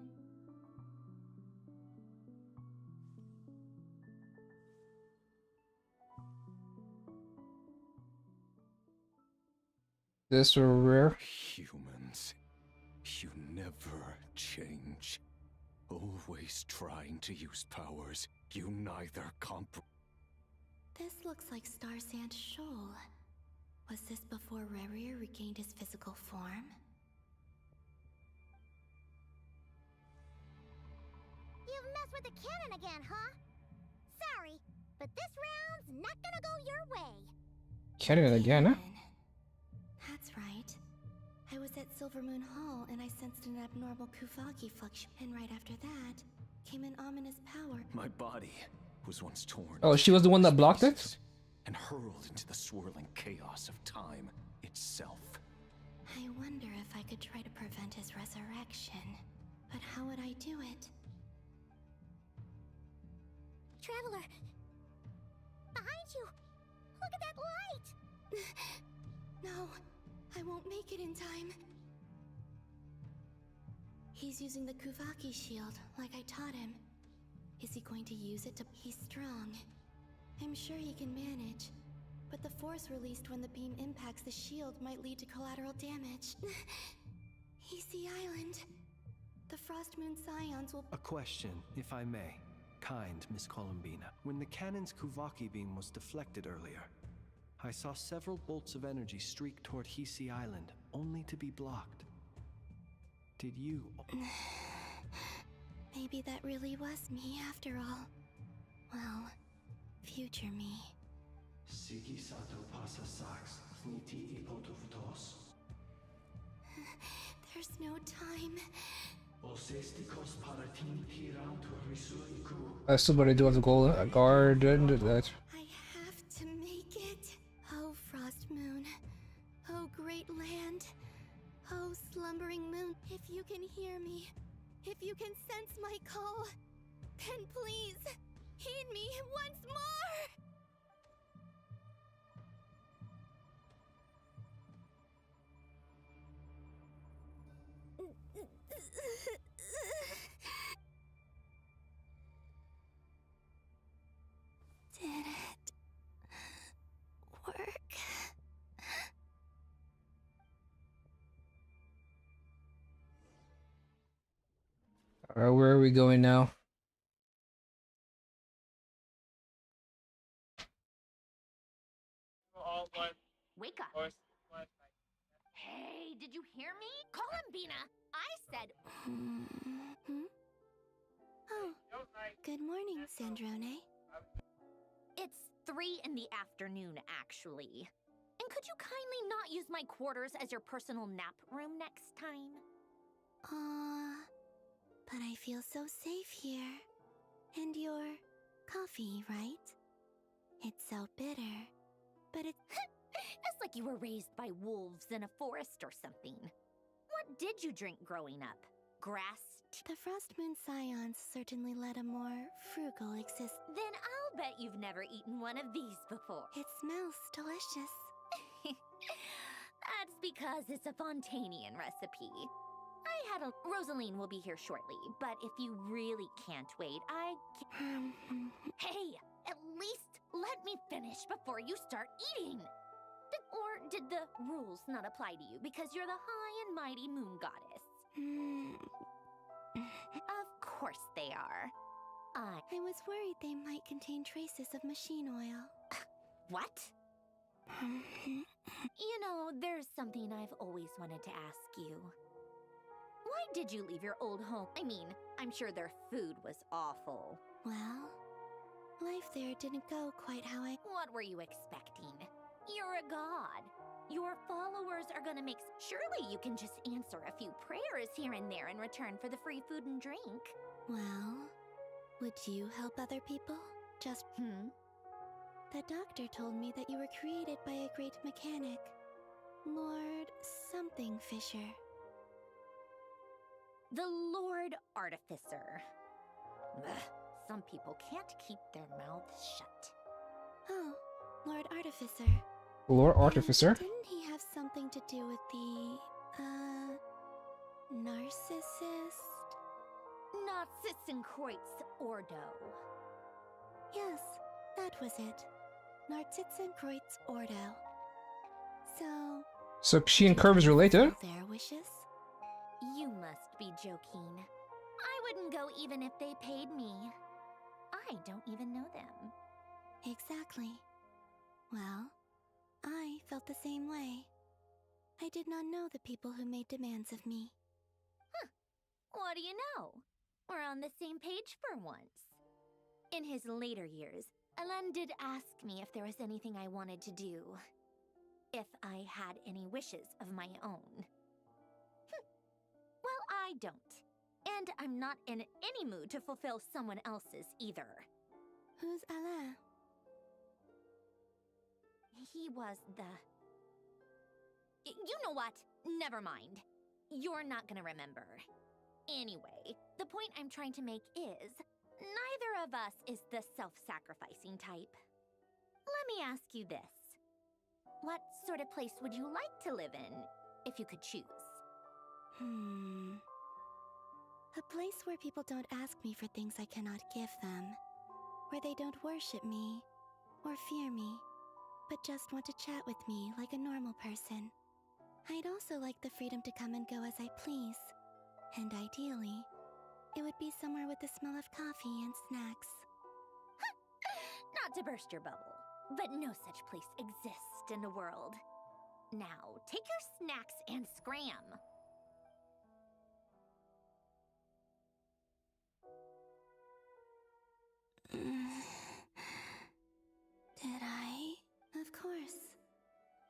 This were rare. Humans, you never change. Always trying to use powers you neither comprehend. This looks like Star Sand Shoal. Was this before Rerir regained his physical form? You've messed with the cannon again, huh? Sorry, but this round's not gonna go your way. Cannon again, huh? That's right. I was at Silver Moon Hall and I sensed an abnormal Kuvaki fluctuation. And right after that, came an ominous power. My body was once torn. Oh, she was the one that blocked it? And hurled into the swirling chaos of time itself. I wonder if I could try to prevent his resurrection. But how would I do it? Traveler! Behind you! Look at that light! No, I won't make it in time. He's using the Kuvaki shield, like I taught him. Is he going to use it to... He's strong. I'm sure he can manage. But the force released when the beam impacts the shield might lead to collateral damage. Easy Island. The Frost Moon Scions will... A question, if I may. Kind Miss Columbina. When the cannon's Kuvaki beam was deflected earlier, I saw several bolts of energy streak toward Hisi Island, only to be blocked. Did you... Maybe that really was me after all. Well, future me. Sigi Sato pasa sax, sniti ipotovtos. There's no time. I still better do have the goal guard and that. I have to make it. Oh, Frost Moon. Oh, great land. Oh, slumbering moon. If you can hear me, if you can sense my call, then please, heed me once more! Did it work? Alright, where are we going now? Wake up. Hey, did you hear me? Columbina, I said... Oh, good morning, Sandrone. It's 3 in the afternoon, actually. And could you kindly not use my quarters as your personal nap room next time? But I feel so safe here. And your coffee, right? It's so bitter, but it's... It's like you were raised by wolves in a forest or something. What did you drink growing up? Grass? The Frost Moon Scions certainly led a more frugal existence. Then I'll bet you've never eaten one of these before. It smells delicious. That's because it's a Fontanian recipe. Rosaline will be here shortly, but if you really can't wait, Hey, at least let me finish before you start eating! Or did the rules not apply to you because you're the high and mighty moon goddess? Of course they are. I was worried they might contain traces of machine oil. What? You know, there's something I've always wanted to ask you. Why did you leave your old home? I mean, I'm sure their food was awful. Well, life there didn't go quite how I... What were you expecting? You're a god. Your followers are gonna make... Surely you can just answer a few prayers here and there in return for the free food and drink. Well, would you help other people? Just... The doctor told me that you were created by a great mechanic. Lord something Fisher. The Lord Artificer. Ugh, some people can't keep their mouths shut. Oh, Lord Artificer. Lord Artificer? Didn't he have something to do with the, narcissist? Narcissenkreuz Ordo. Yes, that was it. Narcissenkreuz Ordo. So she and Curve is related? Their wishes? You must be joking. I wouldn't go even if they paid me. I don't even know them. Exactly. Well, I felt the same way. I did not know the people who made demands of me. Huh. What do you know? We're on the same page for once. In his later years, Elen did ask me if there was anything I wanted to do. If I had any wishes of my own. Well, I don't. And I'm not in any mood to fulfill someone else's either. Who's Alain? He was the... You know what? Never mind. You're not gonna remember. Anyway, the point I'm trying to make is, neither of us is the self-sacrificing type. Let me ask you this. What sort of place would you like to live in, if you could choose? A place where people don't ask me for things I cannot give them. Where they don't worship me, or fear me, but just want to chat with me like a normal person. I'd also like the freedom to come and go as I please. And ideally, it would be somewhere with the smell of coffee and snacks. Not to burst your bubble, but no such place exists in the world. Now, take your snacks and scram. Did I? Of course.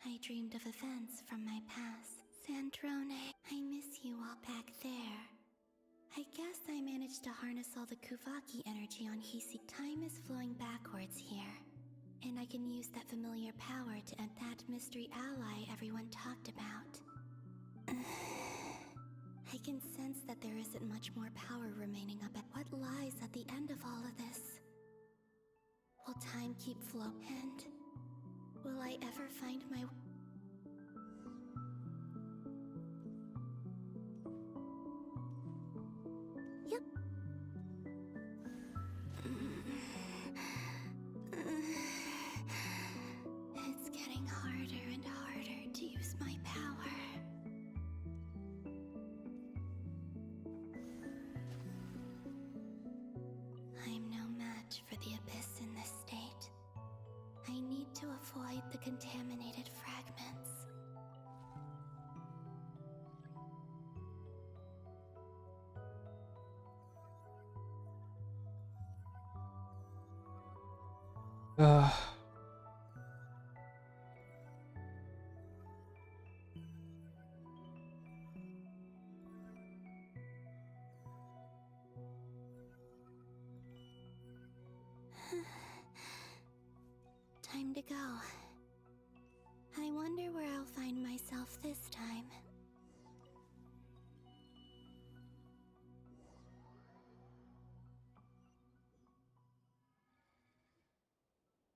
I dreamed of events from my past. Sandrone, I miss you all back there. I guess I managed to harness all the Kuvaki energy on Hisi. Time is flowing backwards here, and I can use that familiar power to end that mystery ally everyone talked about. I can sense that there isn't much more power remaining up at what lies at the end of all of this. Will time keep flowing? And will I ever find my... Yep. It's getting harder and harder to use my power. I'm no match for the abyss in this state. I need to avoid the contaminated fragments. Time to go. I wonder where I'll find myself this time.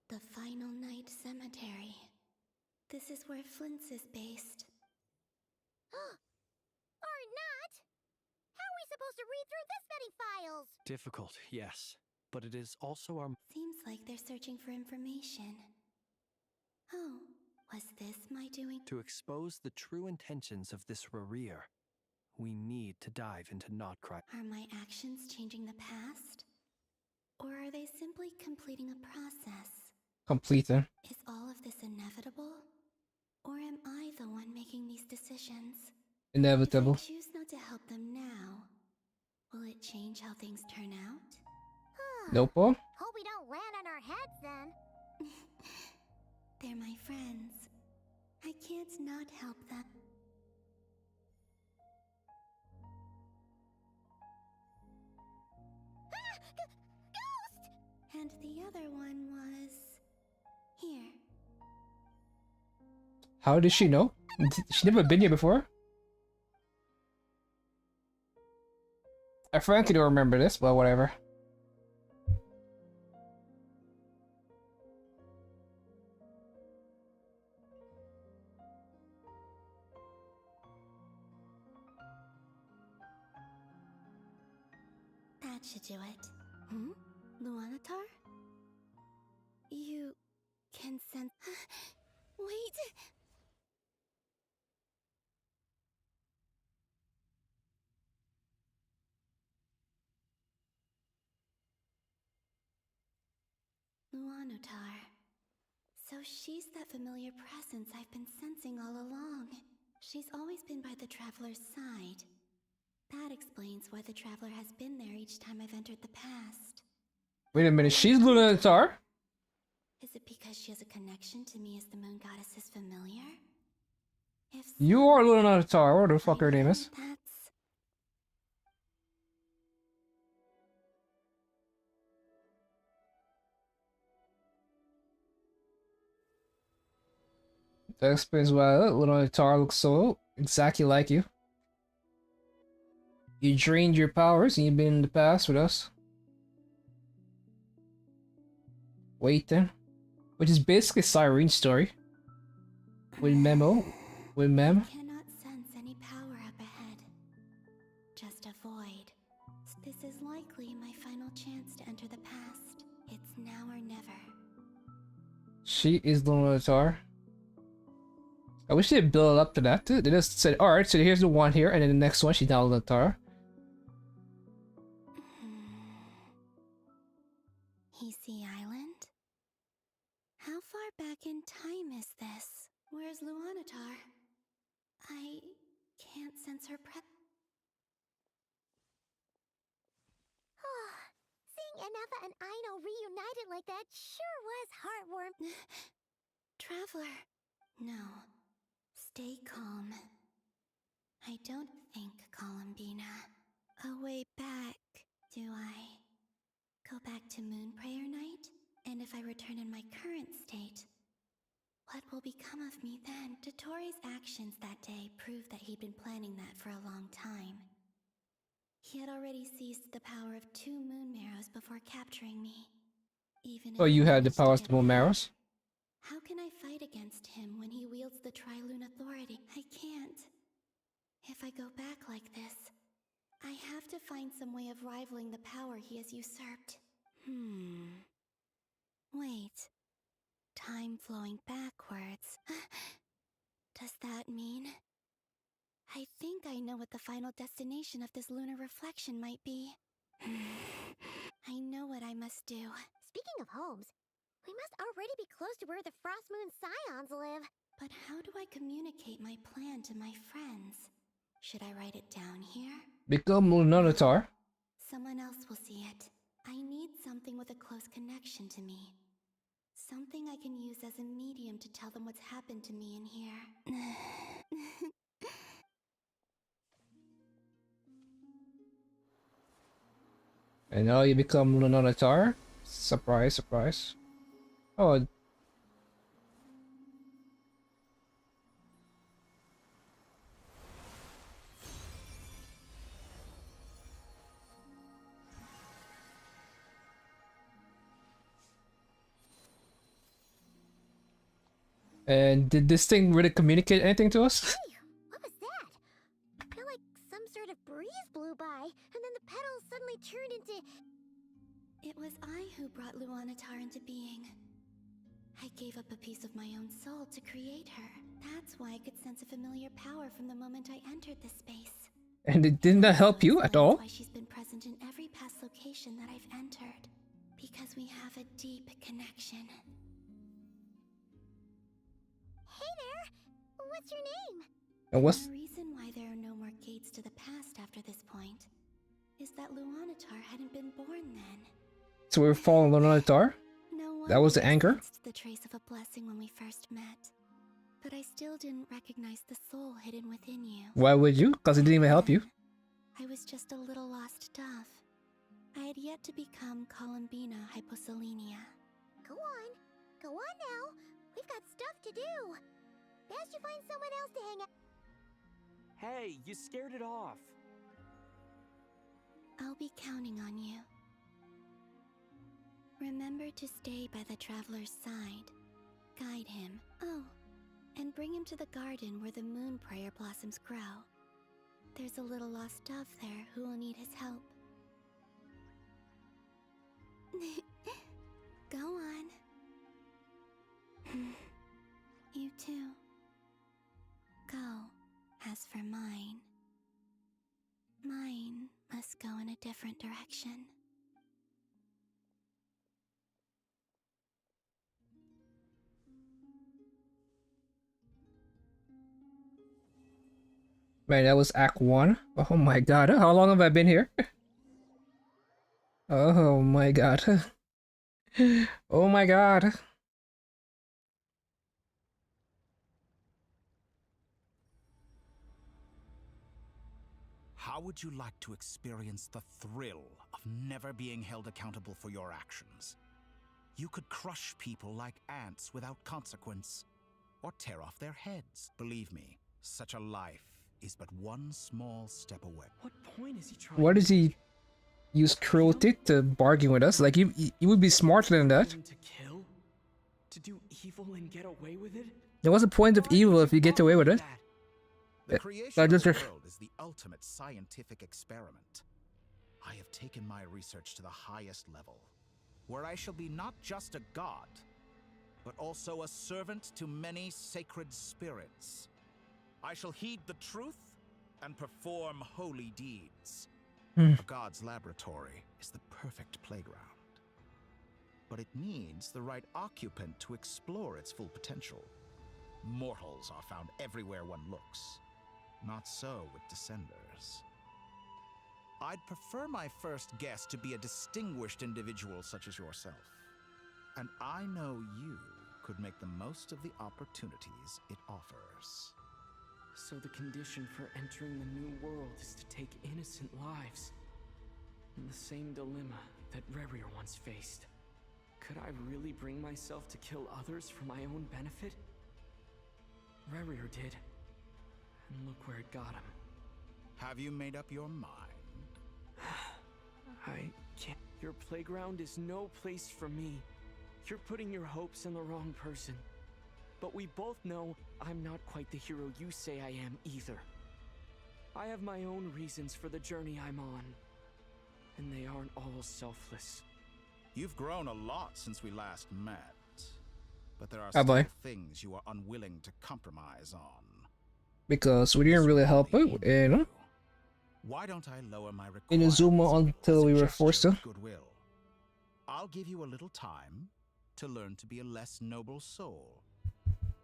The Final Night Cemetery. This is where Flint's is based. Or not! How are we supposed to read through this many files? Difficult, yes. But it is also our... Seems like they're searching for information. Oh, was this my doing? To expose the true intentions of this Rerir, we need to dive into Notcry. Are my actions changing the past? Or are they simply completing a process? Completing. Is all of this inevitable? Or am I the one making these decisions? Inevitable. If I choose not to help them now, will it change how things turn out? Nope. Hope we don't land on our heads then. They're my friends. I can't not help them. Ghost! And the other one was... here. How did she know? She never been here before? I frankly don't remember this, but whatever. That should do it. Luanatar? You can sense... Wait! Luanatar. So she's that familiar presence I've been sensing all along. She's always been by the Traveler's side. That explains why the Traveler has been there each time I've entered the past. Wait a minute, she's Lunatar? Is it because she has a connection to me as the Moon Goddess's familiar? If so, You are Lunatar, whatever the fuck her name is. that's... That explains why Lunatar looks so exactly like you. You drained your powers and you've been in the past with us. Waiting. Which is basically Cyrene's story. With Memo? With Mem? I cannot sense any power up ahead. Just a void. This is likely my final chance to enter the past. It's now or never. She is Lunatar. I wish they'd build up to that. They just said, alright, so here's the one here, and then the next one, she's now Lunatar. Hisi Island? How far back in time is this? Where's Luanatar? I can't sense her Seeing Anafa and Aino reunited like that sure was heartwarming. Traveler. No. Stay calm. I don't think Columbina. A way back, do I? Go back to Moonprayer Night? And if I return in my current state, what will become of me then? Dottoro's actions that day proved that he'd been planning that for a long time. He had already seized the power of 2 moon marrows before capturing me. Even Oh, if you I had the managed to powers get to move back, Maros? how can I fight against him when he wields the Triloon authority? I can't. If I go back like this, I have to find some way of rivaling the power he has usurped. Wait. Time flowing backwards. Does that mean? I think I know what the final destination of this lunar reflection might be. I know what I must do. Speaking of homes, we must already be close to where the Frost Moon Scions live. But how do I communicate my plan to my friends? Should I write it down here? Become Lunatar. Someone else will see it. I need something with a close connection to me. Something I can use as a medium to tell them what's happened to me in here. And now you become Lunatar. Surprise, surprise. Oh. And did this thing really communicate anything to us? Hey, what was that? I feel like some sort of breeze blew by, and then the petals suddenly turned into... It was I who brought Luanatar into being. I gave up a piece of my own soul to create her. That's why I could sense a familiar power from the moment I entered this space. And it did not help you at all? Why she's been present in every past location that I've entered. Because we have a deep connection. Hey there! What's your name? And what's... The reason why there are no more gates to the past after this point is that Luanatar hadn't been born then. So we were following Lunatar? No That was the anger? The trace of a blessing when we first met. But I still didn't recognize the soul hidden within you. Why would you? Because it didn't even help you. I was just a little lost dove. I had yet to become Columbina Hyposelenia. Go on now. We've got stuff to do. Best you find someone else to hang out. Hey, you scared it off. I'll be counting on you. Remember to stay by the traveler's side. Guide him. Oh, and bring him to the garden where the moon prayer blossoms grow. There's a little lost dove there who will need his help. Go on. You too. Go. As for mine must go in a different direction. Man, that was Act 1. Oh my god, how long have I been here? Oh my god. Oh my god. How would you like to experience the thrill of never being held accountable for your actions? You could crush people like ants without consequence, or tear off their heads. Believe me, such a life is but one small step away. What point is he trying? Why does he use cruelty to bargain with us? Like, you would be smarter than that. To kill? To do evil and get away with it? Then what's the point of evil if you get away with it? The Yeah, creation of just- the world is the ultimate scientific experiment. I have taken my research to the highest level, where I shall be not just a god, but also a servant to many sacred spirits. I shall heed the truth and perform holy deeds. Hmm. A god's laboratory is the perfect playground. But it needs the right occupant to explore its full potential. Mortals are found everywhere one looks. Not so with Descenders. I'd prefer my first guest to be a distinguished individual such as yourself. And I know you could make the most of the opportunities it offers. So the condition for entering the new world is to take innocent lives. In the same dilemma that Rerir once faced. Could I really bring myself to kill others for my own benefit? Rerir did. And look where it got him. Have you made up your mind? I can't. Your playground is no place for me. You're putting your hopes in the wrong person. But we both know I'm not quite the hero you say I am either. I have my own reasons for the journey I'm on. And they aren't all selfless. You've grown a lot since we last met. But there are Oh, still boy. things you are unwilling to compromise on. Because we didn't really help out, you know? Why don't I lower my In Azuma until we were forced to. goodwill? I'll give you a little time to learn to be a less noble soul.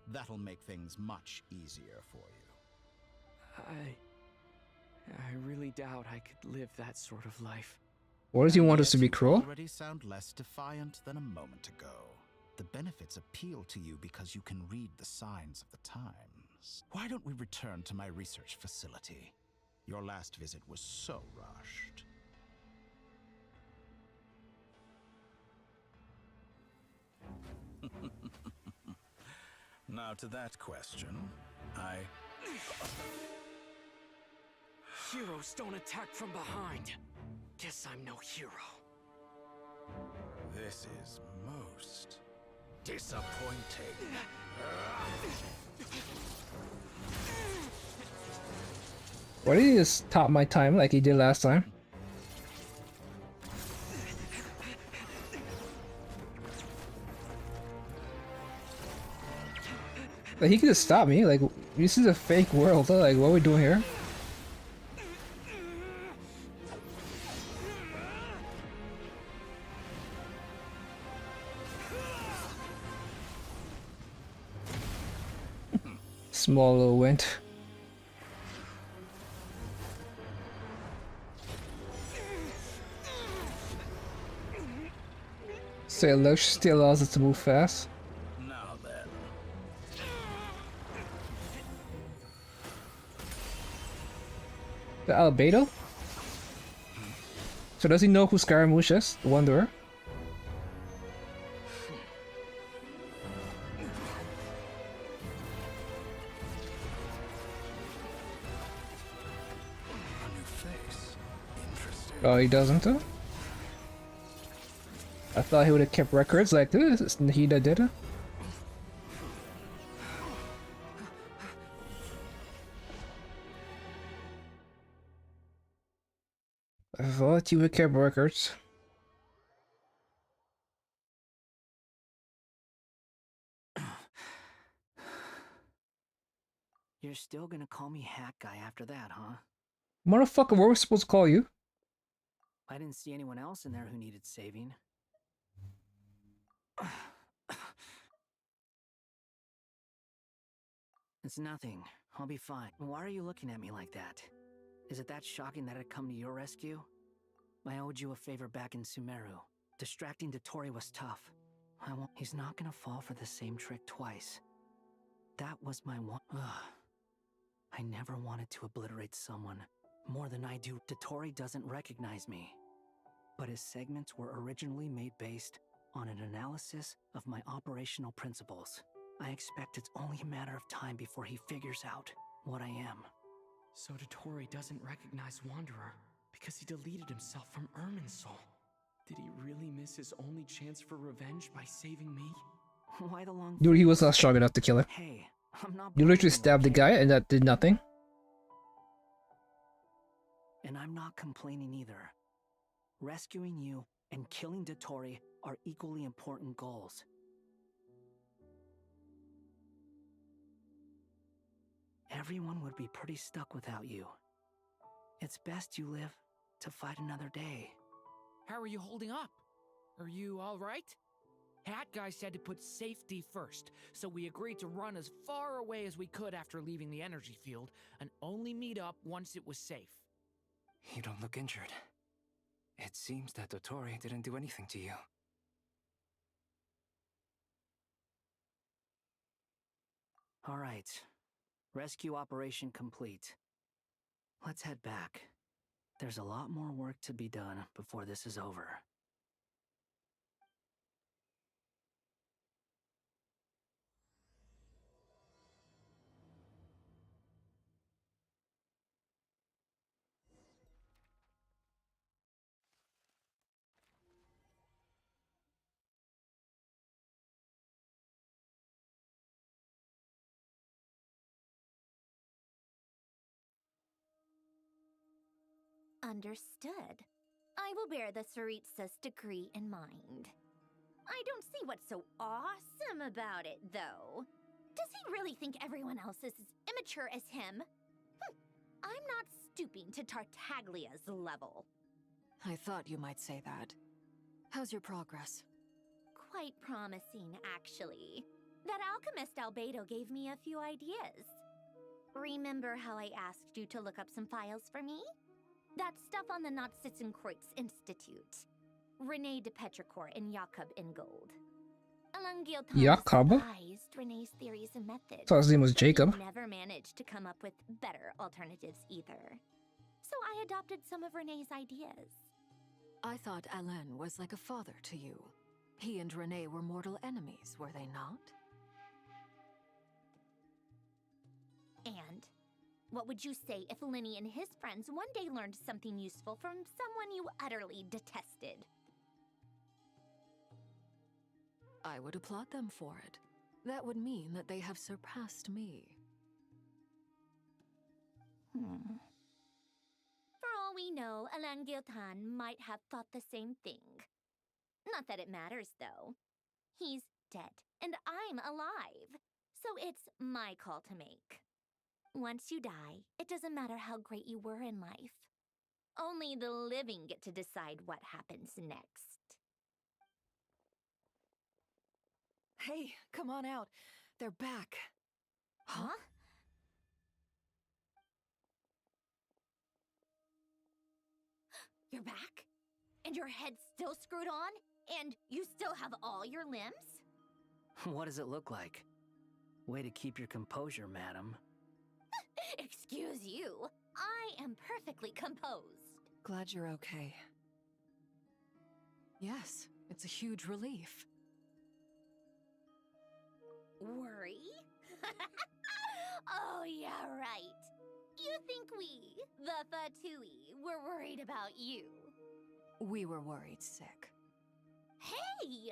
That'll make things much easier for you. I really doubt I could live that sort of life. What does he want us to be You cruel? already sound less defiant than a moment ago. The benefits appeal to you because you can read the signs of the times. Why don't we return to my research facility? Your last visit was so rushed. Now to that question, Heroes don't attack from behind. Guess I'm no hero. This is most disappointing. Why did he just top my time like he did last time? Like, he could just stop me. Like, this is a fake world. Huh? Like, what are we doing here? Small little wind. So it still allows us to move fast. Now then. The Albedo? So does he know who Scaramouche is? The Wanderer? A new face. Interesting. Oh, he doesn't, huh? I thought he would have kept records like this. He did it. I thought you would keep records. You're still gonna call me Hat Guy after that, huh? Motherfucker, what were we supposed to call you? I didn't see anyone else in there who needed saving. It's nothing. I'll be fine. Why are you looking at me like that? Is it that shocking that I'd come to your rescue? I owed you a favor back in Sumeru. Distracting Dottore was tough. I won't. He's not gonna fall for the same trick twice. That was my one. Ugh. I never wanted to obliterate someone more than I do. Dottore doesn't recognize me. But his segments were originally made based on an analysis of my operational principles. I expect it's only a matter of time before he figures out what I am. So Dottore doesn't recognize Wanderer because he deleted himself from Irminsul. Did he really miss his only chance for revenge by saving me? Why the long Dude, he was face? not strong enough to kill him. Hey, I'm not You literally bragging, stabbed the okay? guy and that did nothing. And I'm not complaining either. Rescuing you and killing Dottore are equally important goals. Everyone would be pretty stuck without you. It's best you live to fight another day. How are you holding up? Are you alright? Hat Guy said to put safety first, so we agreed to run as far away as we could after leaving the energy field and only meet up once it was safe. You don't look injured. It seems that Dottore didn't do anything to you. All right. Rescue operation complete. Let's head back. There's a lot more work to be done before this is over. Understood. I will bear the Tsaritsa's decree in mind. I don't see what's so awesome about it, though. Does he really think everyone else is as immature as him? I'm not stooping to Tartaglia's level. I thought you might say that. How's your progress? Quite promising, actually. That alchemist Albedo gave me a few ideas. Remember how I asked you to look up some files for me? That stuff on the Nazistenkreuz Institute. René de Petrichor and Jakob Ingold. Jakob? Despised René's theories and methods. Thought his name was but he Jacob. never managed to come up with better alternatives either. So I adopted some of René's ideas. I thought Alain was like a father to you. He and René were mortal enemies, were they not? And what would you say if Lenny and his friends one day learned something useful from someone you utterly detested? I would applaud them for it. That would mean that they have surpassed me. For all we know, Alain Giltan might have thought the same thing. Not that it matters, though. He's dead, and I'm alive. So it's my call to make. Once you die, it doesn't matter how great you were in life. Only the living get to decide what happens next. Hey, come on out. They're back. Huh? You're back? And your head's still screwed on? And you still have all your limbs? What does it look like? Way to keep your composure, madam. Excuse you. I am perfectly composed. Glad you're okay. Yes, it's a huge relief. Worry? Oh, yeah, right. You think we, the Fatui, were worried about you? We were worried sick. Hey!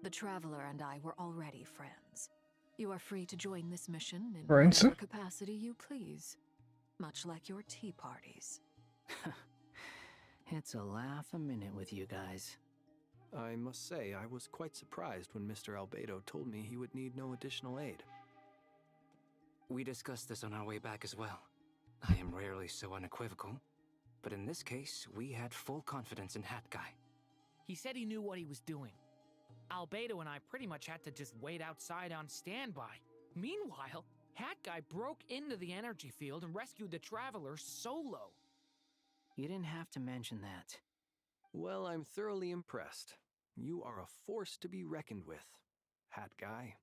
The Traveler and I were already friends. You are free to join this mission in Friends? whatever capacity you please. Much like your tea parties. It's a laugh a minute with you guys. I must say, I was quite surprised when Mr. Albedo told me he would need no additional aid. We discussed this on our way back as well. I am rarely so unequivocal, but in this case, we had full confidence in Hat Guy. He said he knew what he was doing. Albedo and I pretty much had to just wait outside on standby. Meanwhile, Hat Guy broke into the energy field and rescued the Traveler solo. You didn't have to mention that. Well, I'm thoroughly impressed. You are a force to be reckoned with, Hat Guy.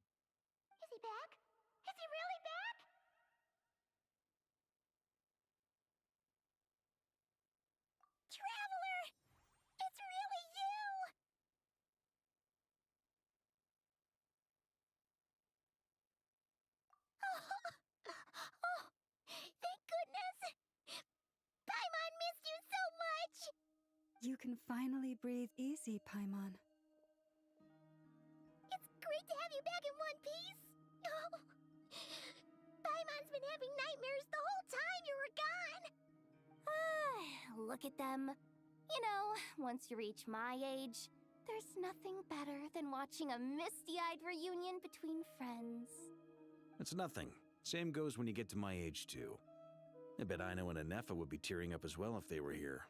Is he back? Is he really back? Traveler! It's really you! Oh, thank goodness! Paimon missed you so much! You can finally breathe easy, Paimon. It's great to have you back in one piece. Oh, Paimon's been having nightmares the whole time you were gone. Look at them. You know, once you reach my age, there's nothing better than watching a misty-eyed reunion between friends. It's nothing. Same goes when you get to my age, too. I bet Ino and Anefa would be tearing up as well if they were here.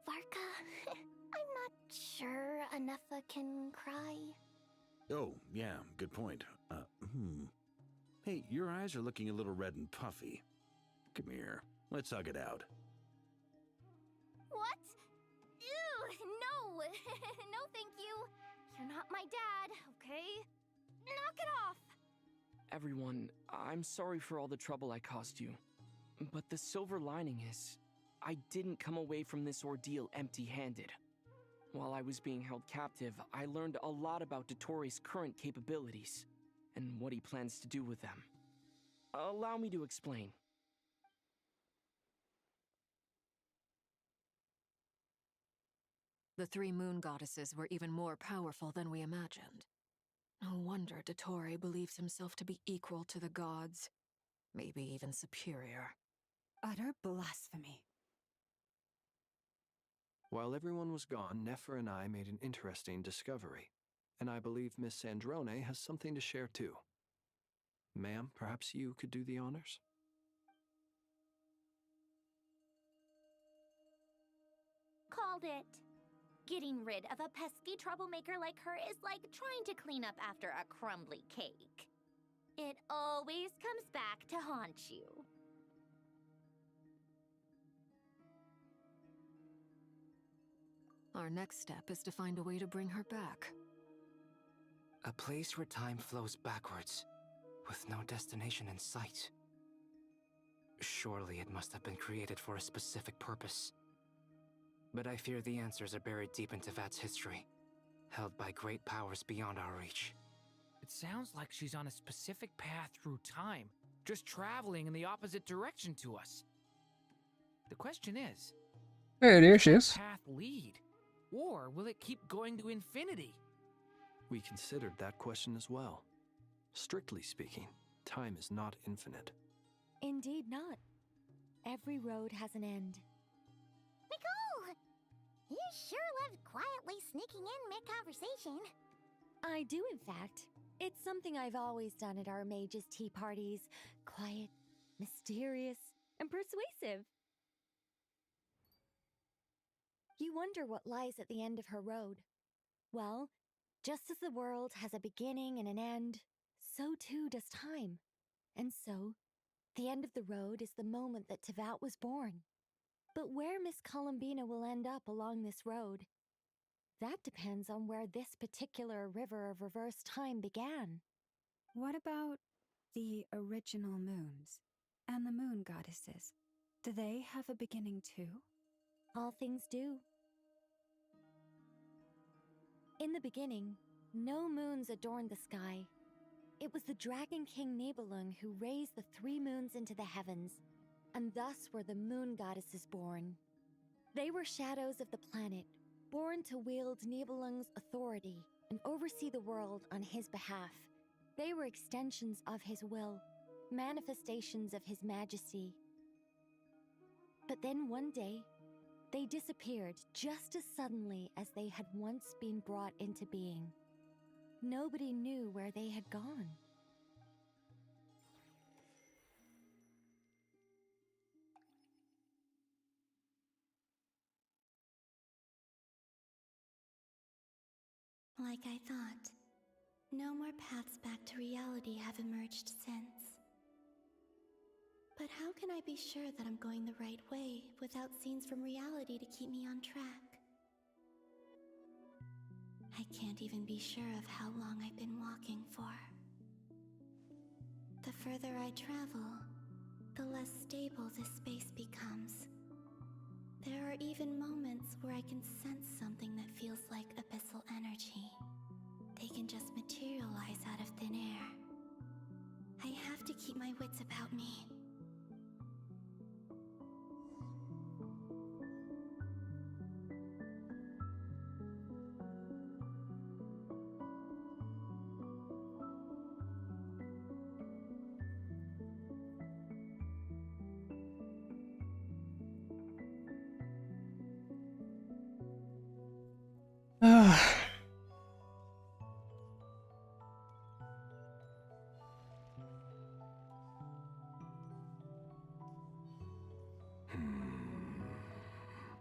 Varka, I'm not sure Anefa can cry. Oh, yeah, good point. Hey, your eyes are looking a little red and puffy. Come here, let's hug it out. What? Ew, no! No, thank you. You're not my dad, okay? Knock it off! Everyone, I'm sorry for all the trouble I caused you. But the silver lining is, I didn't come away from this ordeal empty-handed. While I was being held captive, I learned a lot about Dottore current capabilities, and what he plans to do with them. Allow me to explain. The three moon goddesses were even more powerful than we imagined. No wonder Dottore believes himself to be equal to the gods, maybe even superior. Utter blasphemy. While everyone was gone, Nefer and I made an interesting discovery, and I believe Miss Sandrone has something to share too. Ma'am, perhaps you could do the honors? Called it. Getting rid of a pesky troublemaker like her is like trying to clean up after a crumbly cake. It always comes back to haunt you. Our next step is to find a way to bring her back. A place where time flows backwards, with no destination in sight. Surely it must have been created for a specific purpose. But I fear the answers are buried deep into Vat's history, held by great powers beyond our reach. It sounds like she's on a specific path through time, just traveling in the opposite direction to us. The question is, Hey, there she where is. does that path lead? Or will it keep going to infinity? We considered that question as well. Strictly speaking, time is not infinite. Indeed not. Every road has an end. Nicole! You sure love quietly sneaking in mid-conversation. I do, in fact. It's something I've always done at our mages' tea parties. Quiet, mysterious, and persuasive. You wonder what lies at the end of her road. Well, just as the world has a beginning and an end, so too does time. And so, the end of the road is the moment that Tevat was born. But where Miss Columbina will end up along this road, that depends on where this particular river of reverse time began. What about the original moons and the moon goddesses? Do they have a beginning too? All things do. In the beginning, no moons adorned the sky. It was the Dragon King Nibelung who raised the 3 moons into the heavens, and thus were the moon goddesses born. They were shadows of the planet, born to wield Nibelung's authority and oversee the world on his behalf. They were extensions of his will, manifestations of his majesty. But then one day, they disappeared just as suddenly as they had once been brought into being. Nobody knew where they had gone. Like I thought, no more paths back to reality have emerged since. But how can I be sure that I'm going the right way without scenes from reality to keep me on track? I can't even be sure of how long I've been walking for. The further I travel, the less stable this space becomes. There are even moments where I can sense something that feels like abyssal energy. They can just materialize out of thin air. I have to keep my wits about me.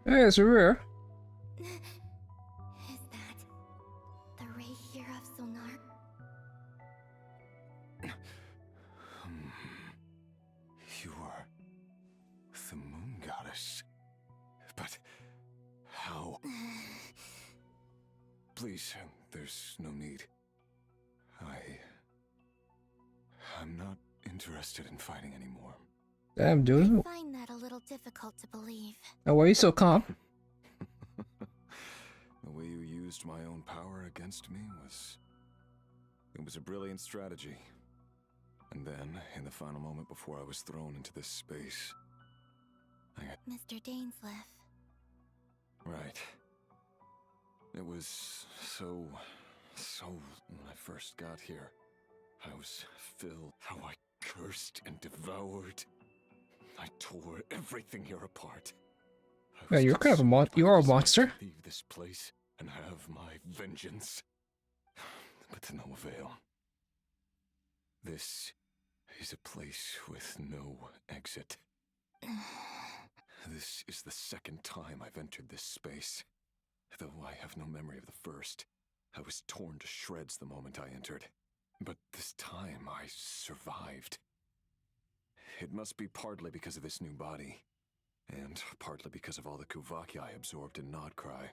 Hey, it's rare. Is that the ray here of Sonar? You are the moon goddess. But how? Please, there's no need. I'm not interested in fighting anymore. Damn, dude. I find that a little difficult to believe. Now, why are you so calm? The way you used my own power against me was... It was a brilliant strategy. And then, in the final moment before I was thrown into this space... Mr. Dainsleif. Right. It was so... When I first got here, I was filled... How I cursed and devoured. I tore everything here apart. Yeah, you're kind of a you are a monster. Leave this place and have my vengeance. But to no avail. This is a place with no exit. This is the second time I've entered this space. Though I have no memory of the first. I was torn to shreds the moment I entered. But this time I survived. It must be partly because of this new body. And partly because of all the Kuvaki I absorbed in Nodcry.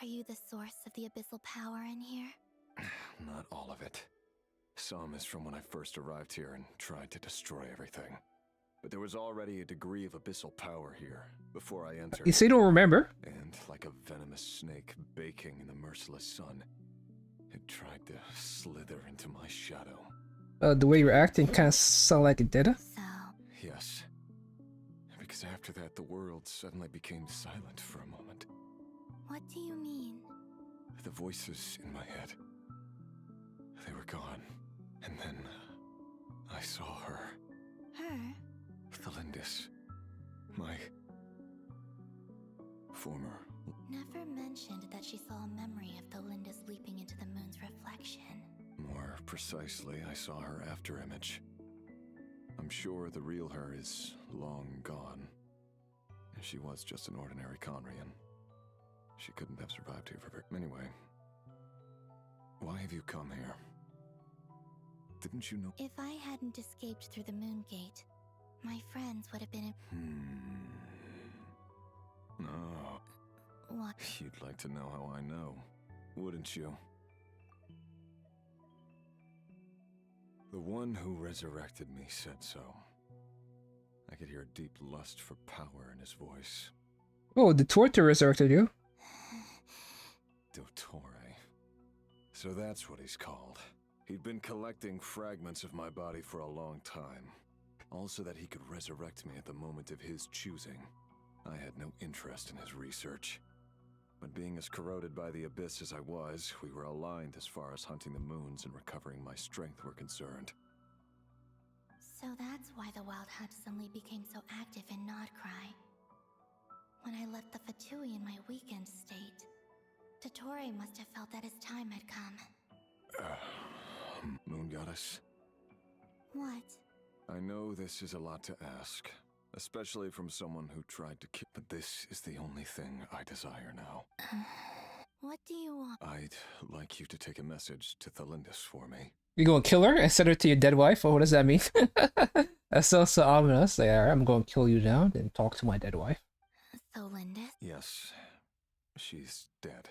Are you the source of the abyssal power in here? Not all of it. Some is from when I first arrived here and tried to destroy everything. But there was already a degree of abyssal power here before I entered. You say you don't remember? And like a venomous snake baking in the merciless sun, it tried to slither into my shadow. The way you're acting kind of sound like it did. Yes. Because after that, the world suddenly became silent for a moment. What do you mean? The voices in my head, they were gone. And then I saw her. Her? Thalindis. My former... Never mentioned that she saw a memory of Thalindis leaping into the moon's reflection. More precisely, I saw her afterimage. I'm sure the real her is long gone. She was just an ordinary Conrian. She couldn't have survived here for very... Anyway, why have you come here? Didn't you know... If I hadn't escaped through the moon gate, my friends would have been... No. What? You'd like to know how I know, wouldn't you? The one who resurrected me said so. I could hear a deep lust for power in his voice. Oh, the Torture resurrected you. Dottore. So that's what he's called. He'd been collecting fragments of my body for a long time. Also that he could resurrect me at the moment of his choosing. I had no interest in his research. But being as corroded by the abyss as I was, we were aligned as far as hunting the moons and recovering my strength were concerned. So that's why the Wild Hunt suddenly became so active in Nodcry. When I left the Fatui in my weakened state, Dottore must have felt that his time had come. Moon Goddess? What? I know this is a lot to ask, especially from someone who tried to kill. But this is the only thing I desire now. What do you want? I'd like you to take a message to Thalindis for me. You gonna kill her and send her to your dead wife? Or what does that mean? That sounds so ominous. Like, alright, I'm gonna kill you now, then talk to my dead wife. Thalindis? Yes, she's dead.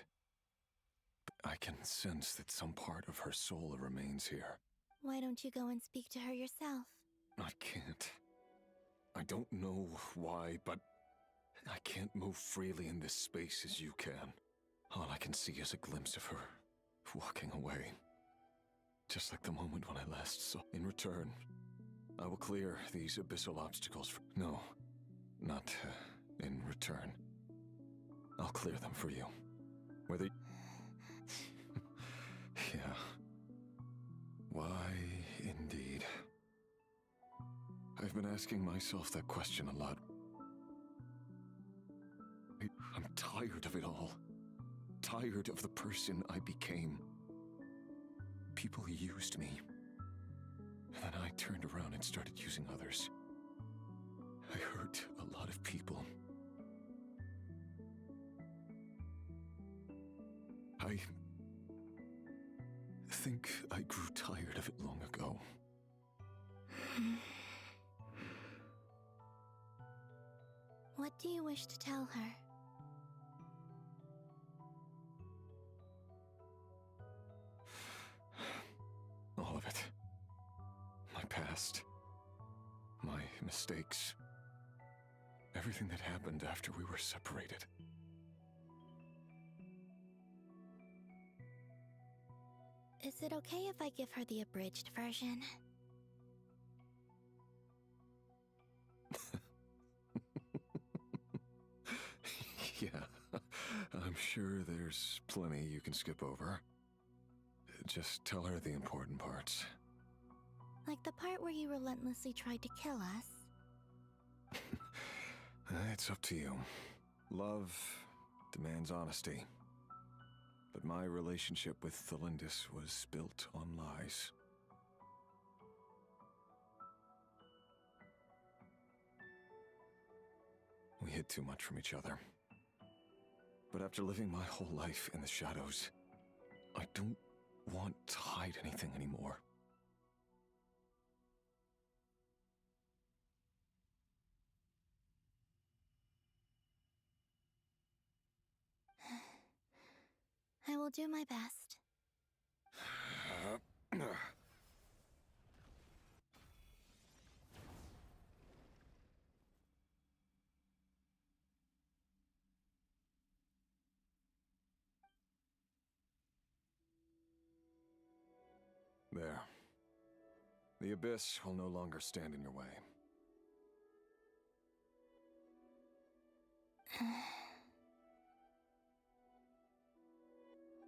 But I can sense that some part of her soul remains here. Why don't you go and speak to her yourself? I can't. I don't know why, but I can't move freely in this space as you can. All I can see is a glimpse of her walking away. Just like the moment when I last saw. In return, I will clear these abyssal obstacles for... No, not in return. I'll clear them for you. Whether... Yeah. Why, indeed. I've been asking myself that question a lot. I'm tired of it all. Tired of the person I became. People used me. And then I turned around and started using others. I hurt a lot of people. I think I grew tired of it long ago. What do you wish to tell her? All of it. My past. My mistakes. Everything that happened after we were separated. Is it okay if I give her the abridged version? Yeah, I'm sure there's plenty you can skip over. Just tell her the important parts. Like the part where you relentlessly tried to kill us? It's up to you. Love demands honesty. But my relationship with Thelindis was built on lies. We hid too much from each other. But after living my whole life in the shadows, I don't want to hide anything anymore. I will do my best. There. The abyss will no longer stand in your way.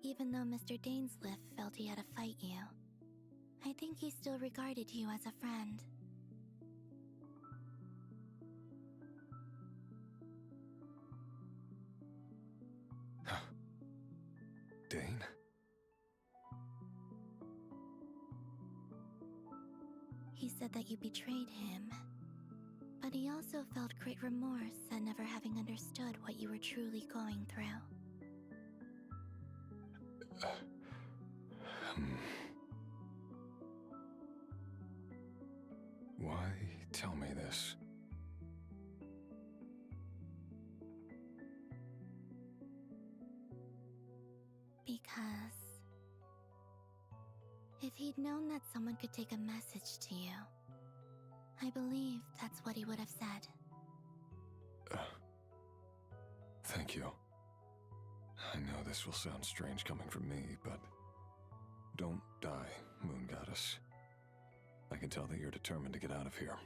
Even though Mr. Dainsliff felt he had to fight you, I think he still regarded you as a friend. Dane? He said that you betrayed him, but he also felt great remorse at never having understood what you were truly going through. Why tell me this? Because if he'd known that someone could take a message to you, I believe that's what he would have said. Thank you. I know this will sound strange coming from me, but don't die, Moon Goddess. I can tell that you're determined to get out of here.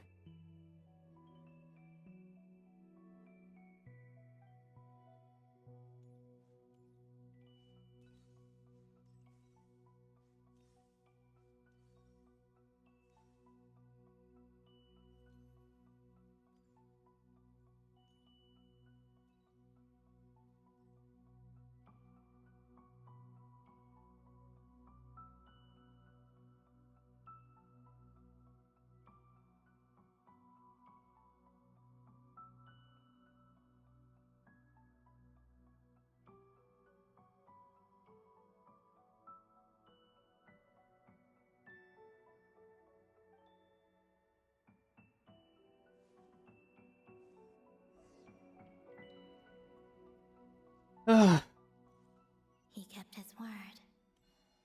He kept his word.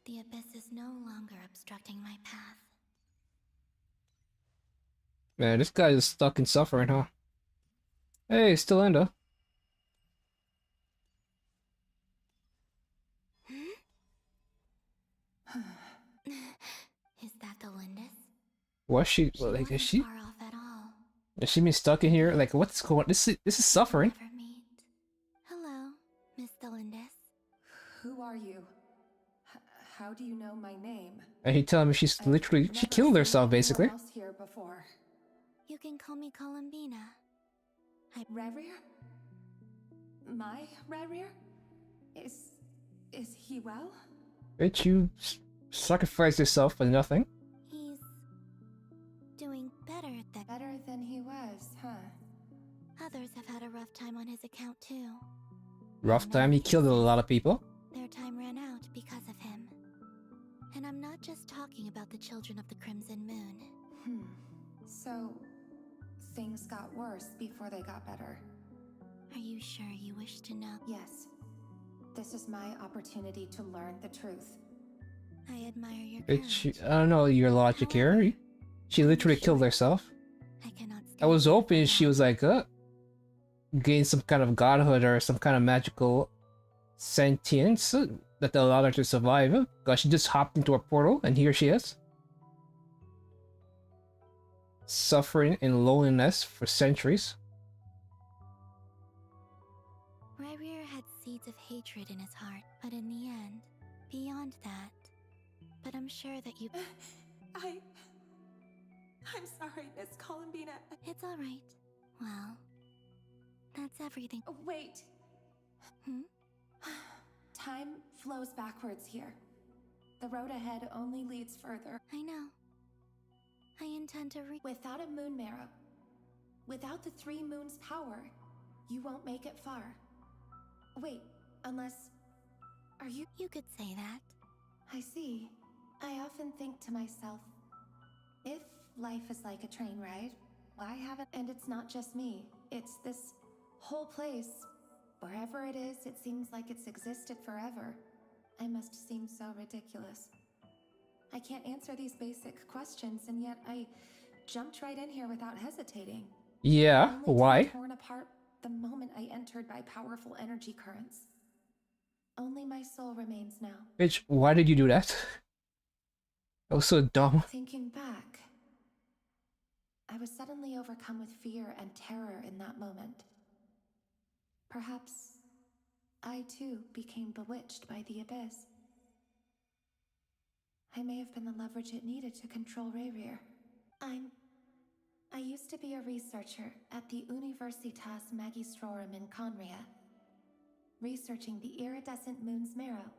The abyss is no longer obstructing my path. Man, this guy is stuck in suffering, huh? Hey, still Enda. Is that the Lindis? Was she She like? wasn't far off at all. Has she been stuck in here? Like, what's going? This is suffering. Never meet. Hello, Miss Delindis. Who are you? How do you know my name? And he telling me she's literally she killed herself basically. Else here before. You can call me Columbina. Rerir? My Rerir? Is he well? Bitch, you sacrificed yourself for nothing. He's doing better than he was, huh? Others have had a rough time on his account too. Rough time. He killed a lot of people. Their time ran children of the Crimson Moon. So, things got worse before they got better. Are you sure you wish to know? Yes. This is my opportunity to learn the truth. I admire your Bitch, courage. I don't know your logic here. She literally killed herself. I was hoping she was like, gain some kind of godhood or some kind of magical sentience that allowed her to survive. Because she just hopped into a portal and here she is. Suffering in loneliness for centuries. Ryrir had seeds of hatred in his heart, but in the end, beyond that. But I'm sure that you... I'm sorry, Miss Columbina. It's all right. Well, that's everything. Wait. Time flows backwards here. The road ahead only leads further. I know. I intend to Without a moon marrow, without the 3 moons' power, you won't make it far. Wait, unless... Are you... You could say that. I see. I often think to myself, if life is like a train ride, why haven't... And it's not just me. It's this whole place. Wherever it is, it seems like it's existed forever. I must seem so ridiculous. I can't answer these basic questions, and yet I jumped right in here without hesitating. Yeah, why? Torn apart the moment I entered by powerful energy currents. Only my soul remains now. Bitch, why did you do that? That was so dumb. Thinking back, I was suddenly overcome with fear and terror in that moment. Perhaps I too became bewitched by the abyss. I may have been the leverage it needed to control Ryrir. I used to be a researcher at the Universitas Magistrorum in Conria, researching the iridescent moon's marrow.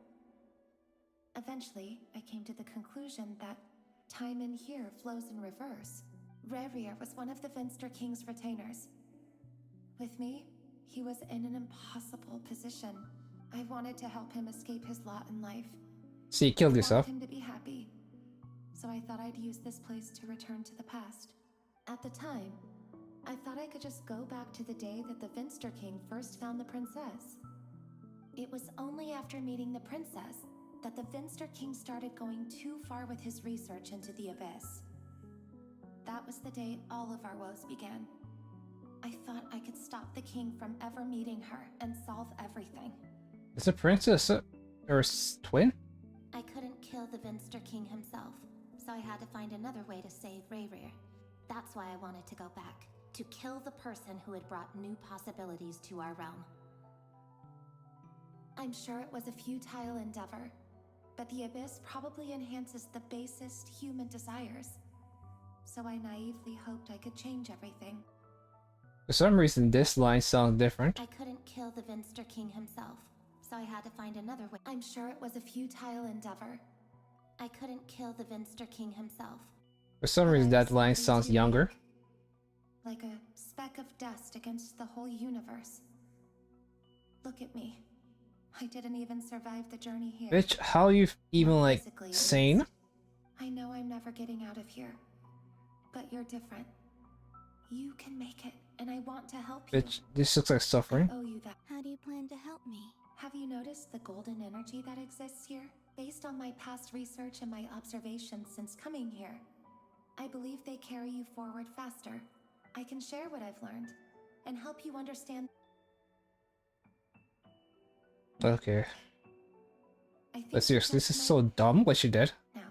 Eventually, I came to the conclusion that time in here flows in reverse. Ryrir was one of the Finster King's retainers. With me, he was in an impossible position. I wanted to help him escape his lot in life. So you killed yourself. I wanted him to be happy. So I thought I'd use this place to return to the past. At the time, I thought I could just go back to the day that the Finster King first found the princess. It was only after meeting the princess that the Finster King started going too far with his research into the abyss. That was the day all of our woes began. I thought I could stop the king from ever meeting her and solve everything. Is the princess her twin? I couldn't kill the Finster King himself, so I had to find another way to save Ryrir. That's why I wanted to go back, to kill the person who had brought new possibilities to our realm. I'm sure it was a futile endeavor, but the abyss probably enhances the basest human desires. So I naively hoped I could change everything. For some reason, this line sounds different. I couldn't kill the Finster King himself, so I had to find another way. I'm sure it was a futile endeavor. I couldn't kill the Finster King himself. For some reason, that line sounds younger. Like a speck of dust against the whole universe. Look at me. I didn't even survive the journey here. Bitch, how are you even like sane? I know I'm never getting out of here. But you're different. You can make it, and I want to help you. Bitch, this looks like suffering. I owe you that. How do you plan to help me? Have you noticed the golden energy that exists here? Based on my past research and my observations since coming here, I believe they carry you forward faster. I can share what I've learned and help you understand. Okay. But seriously, this is so dumb what she did. Now,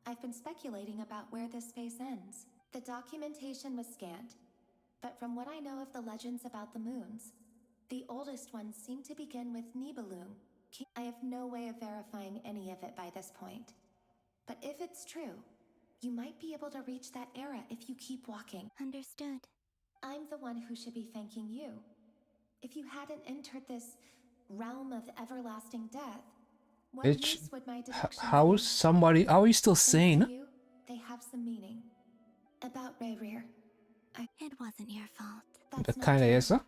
I've been speculating about where this space ends. The documentation was scanned, but from what I know of the legends about the moons, the oldest ones seem to begin with Nibelung. I have no way of verifying any of it by this point. But if it's true, you might be able to reach that era if you keep walking. Understood. I'm the one who should be thanking you. If you hadn't entered this realm of everlasting death, what Bitch, use would my deductions how be? is somebody? How are you still Thanks to sane? you, they have some meaning. About Ryrir, It wasn't your fault. That's That not kinda true. is, huh?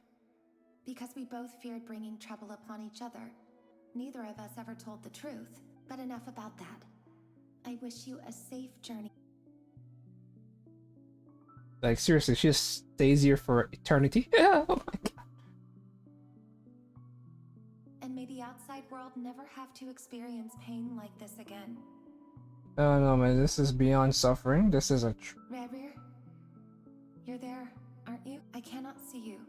Because we both feared bringing trouble upon each other. Neither of us ever told the truth, but enough about that. I wish you a safe journey. Like seriously, she just stays here for eternity. Yeah. Oh my god. And may the outside world never have to experience pain like this again. Oh no, man, this is beyond suffering. This is a. Rerir, you're there, aren't you? I cannot see you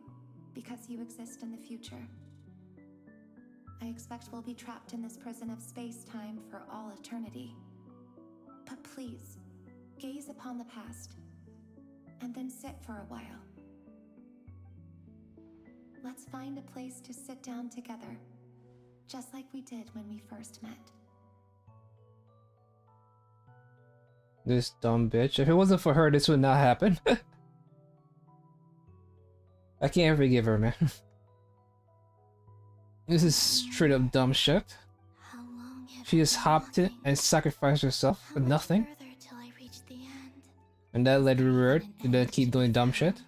because you exist in the future. I expect we'll be trapped in this prison of space-time for all eternity. But please, gaze upon the past, and then sit for a while. Let's find a place to sit down together, just like we did when we first met. This dumb bitch. If it wasn't for her, this would not happen. I can't forgive her, man. This is straight up dumb shit. She just hopped it and sacrificed herself for nothing. And that led Reward to then keep doing dumb shit.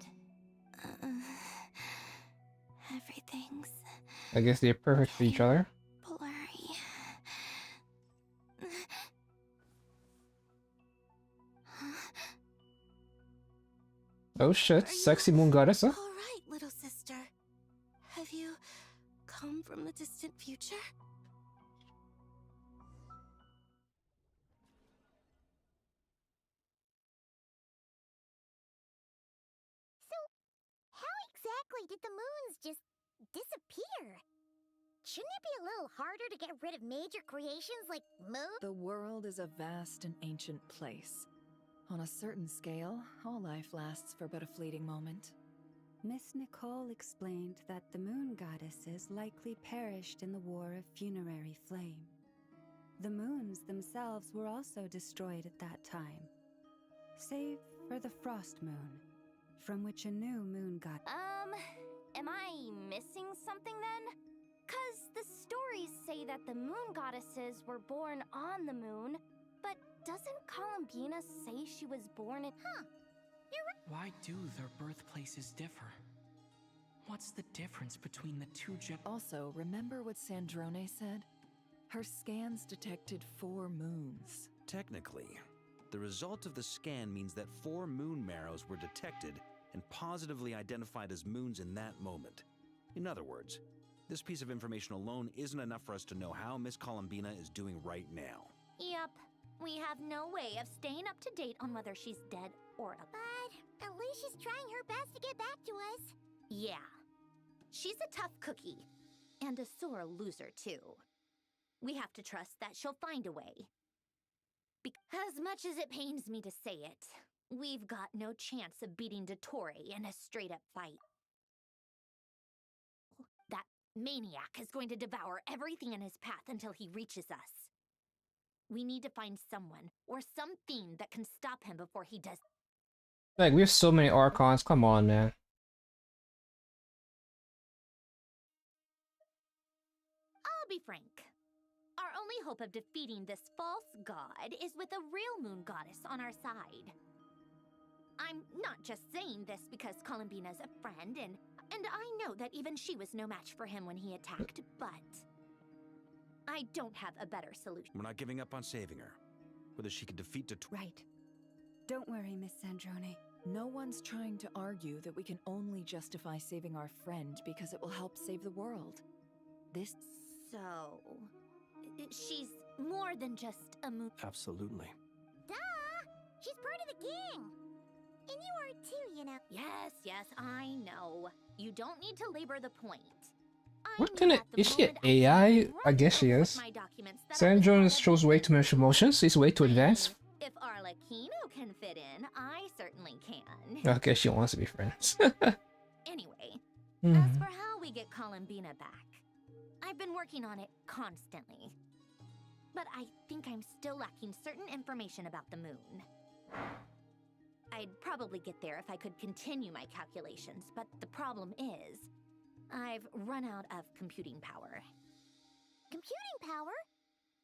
Everything's I guess they're perfect for each other. blurry. Oh shit, sexy moon goddess, huh? All right, little sister. Have you come from the distant future? So, how exactly did the moons just disappear? Shouldn't it be a little harder to get rid of major creations like moon? The world is a vast and ancient place. On a certain scale, all life lasts for but a fleeting moment. Miss Nicole explained that the moon goddesses likely perished in the War of Funerary Flame. The moons themselves were also destroyed at that time, save for the Frost Moon, from which a new moon god. Am I missing something then? 'Cause the stories say that the moon goddesses were born on the moon, but doesn't Columbina say she was born in... Huh. You're right. Why do their birthplaces differ? What's the difference between the two Also, remember what Sandrone said? Her scans detected 4 moons. Technically, the result of the scan means that 4 moon marrows were detected and positively identified as moons in that moment. In other words, this piece of information alone isn't enough for us to know how Miss Columbina is doing right now. Yep. We have no way of staying up to date on whether she's dead or alive. But at least she's trying her best to get back to us. Yeah. She's a tough cookie. And a sore loser, too. We have to trust that she'll find a way. As much as it pains me to say it, we've got no chance of beating Dottore in a straight-up fight. That maniac is going to devour everything in his path until he reaches us. We need to find someone or something that can stop him before he does. Like, we have so many Archons, come on, man. I'll be frank. Our only hope of defeating this false god is with a real moon goddess on our side. I'm not just saying this because Columbina's a friend, and I know that even she was no match for him when he attacked, but I don't have a better solution. We're not giving up on saving her. Whether she can defeat Dottore... Right. Don't worry, Miss Sandrone. No one's trying to argue that we can only justify saving our friend because it will help save the world. This... So... she's more than just a moon... Absolutely. Duh! She's part of the gang! And you are too, you know. Yes, I know. You don't need to labor the point. What kind of... is she an AI? I guess she is. Sandrone shows way too much emotions. He's way too advanced. If Arlecchino can fit in, I certainly can. Okay, she wants to be friends. Anyway, as for how we get Columbina back, I've been working on it constantly. But I think I'm still lacking certain information about the moon. I'd probably get there if I could continue my calculations, but the problem is, I've run out of computing power. Computing power?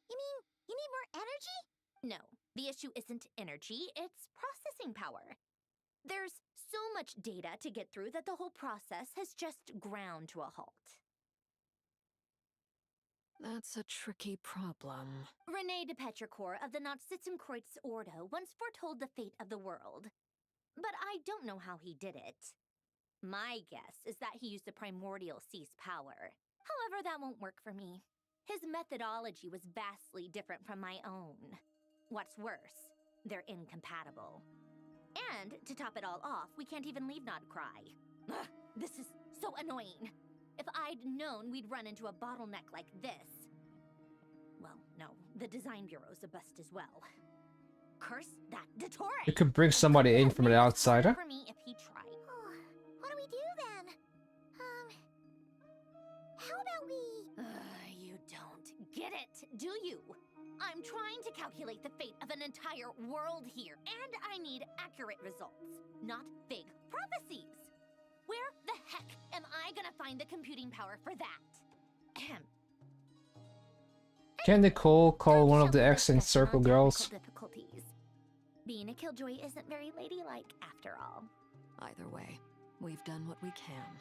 You mean you need more energy? No, the issue isn't energy, it's processing power. There's so much data to get through that the whole process has just ground to a halt. That's a tricky problem. Rene de Petrichor of the Nazissenkreuz Ordo once foretold the fate of the world. But I don't know how he did it. My guess is that he used the primordial cease power. However, that won't work for me. His methodology was vastly different from my own. What's worse, they're incompatible. And to top it all off, we can't even leave Nodcry. Ugh, this is so annoying. If I'd known we'd run into a bottleneck like this. Well, no, the design bureau's a bust as well. Curse that Dottore! You could bring somebody in from the outsider. For me if he tried. What do we do then? How about we... You don't get it, do you? I'm trying to calculate the fate of an entire world here, and I need accurate results, not vague prophecies. Where the heck am I gonna find the computing power for that? Ahem. Can Nicole call one of the X-Ink Circle girls? Difficulties. Being a killjoy isn't very ladylike, after all. Either way, we've done what we can.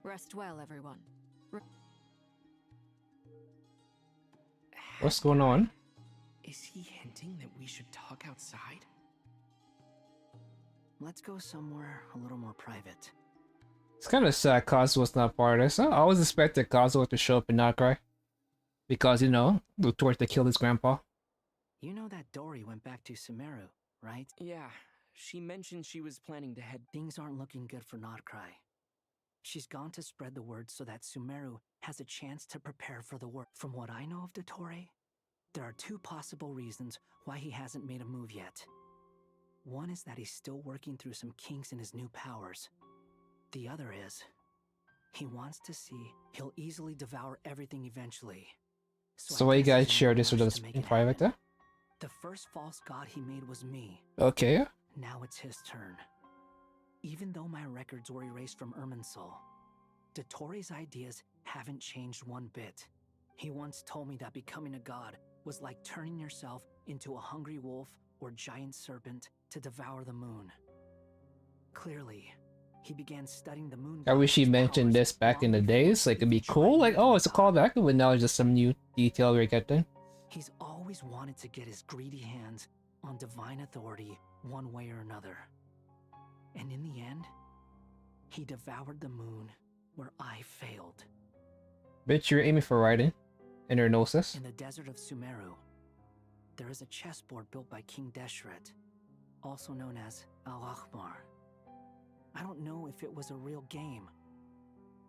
Rest well, everyone. What's going on? Is he hinting that we should talk outside? Let's go somewhere a little more private. It's kind of sad Kazuo's not part of this. I always expected Kazuo to show up and not cry. Because, you know, the torch that killed his grandpa. You know that Dory went back to Sumeru, right? Yeah, she mentioned she was planning to head. Things aren't looking good for Nodcry. She's gone to spread the word so that Sumeru has a chance to prepare for the work. From what I know of Dottore, there are two possible reasons why he hasn't made a move yet. One is that he's still working through some kinks in his new powers. The other is, he wants to see he'll easily devour everything eventually. So why you guys share this with us in private there? The first false god he made was me. Okay. Now it's his turn. Even though my records were erased from Irminsul, Dottore's ideas haven't changed one bit. He once told me that becoming a god was like turning yourself into a hungry wolf or giant serpent to devour the moon. Clearly, he began studying the moon. I wish he mentioned this back in the days. Like, it'd be cool. Like, oh, it's a callback, but now it's just some new detail we're getting. He's always wanted to get his greedy hands on divine authority one way or another. And in the end, he devoured the moon where I failed. Bitch, you're aiming for Raiden. In her gnosis. In the desert of Sumeru, there is a chessboard built by King Deshret, also known as Al-Ahmar. I don't know if it was a real game,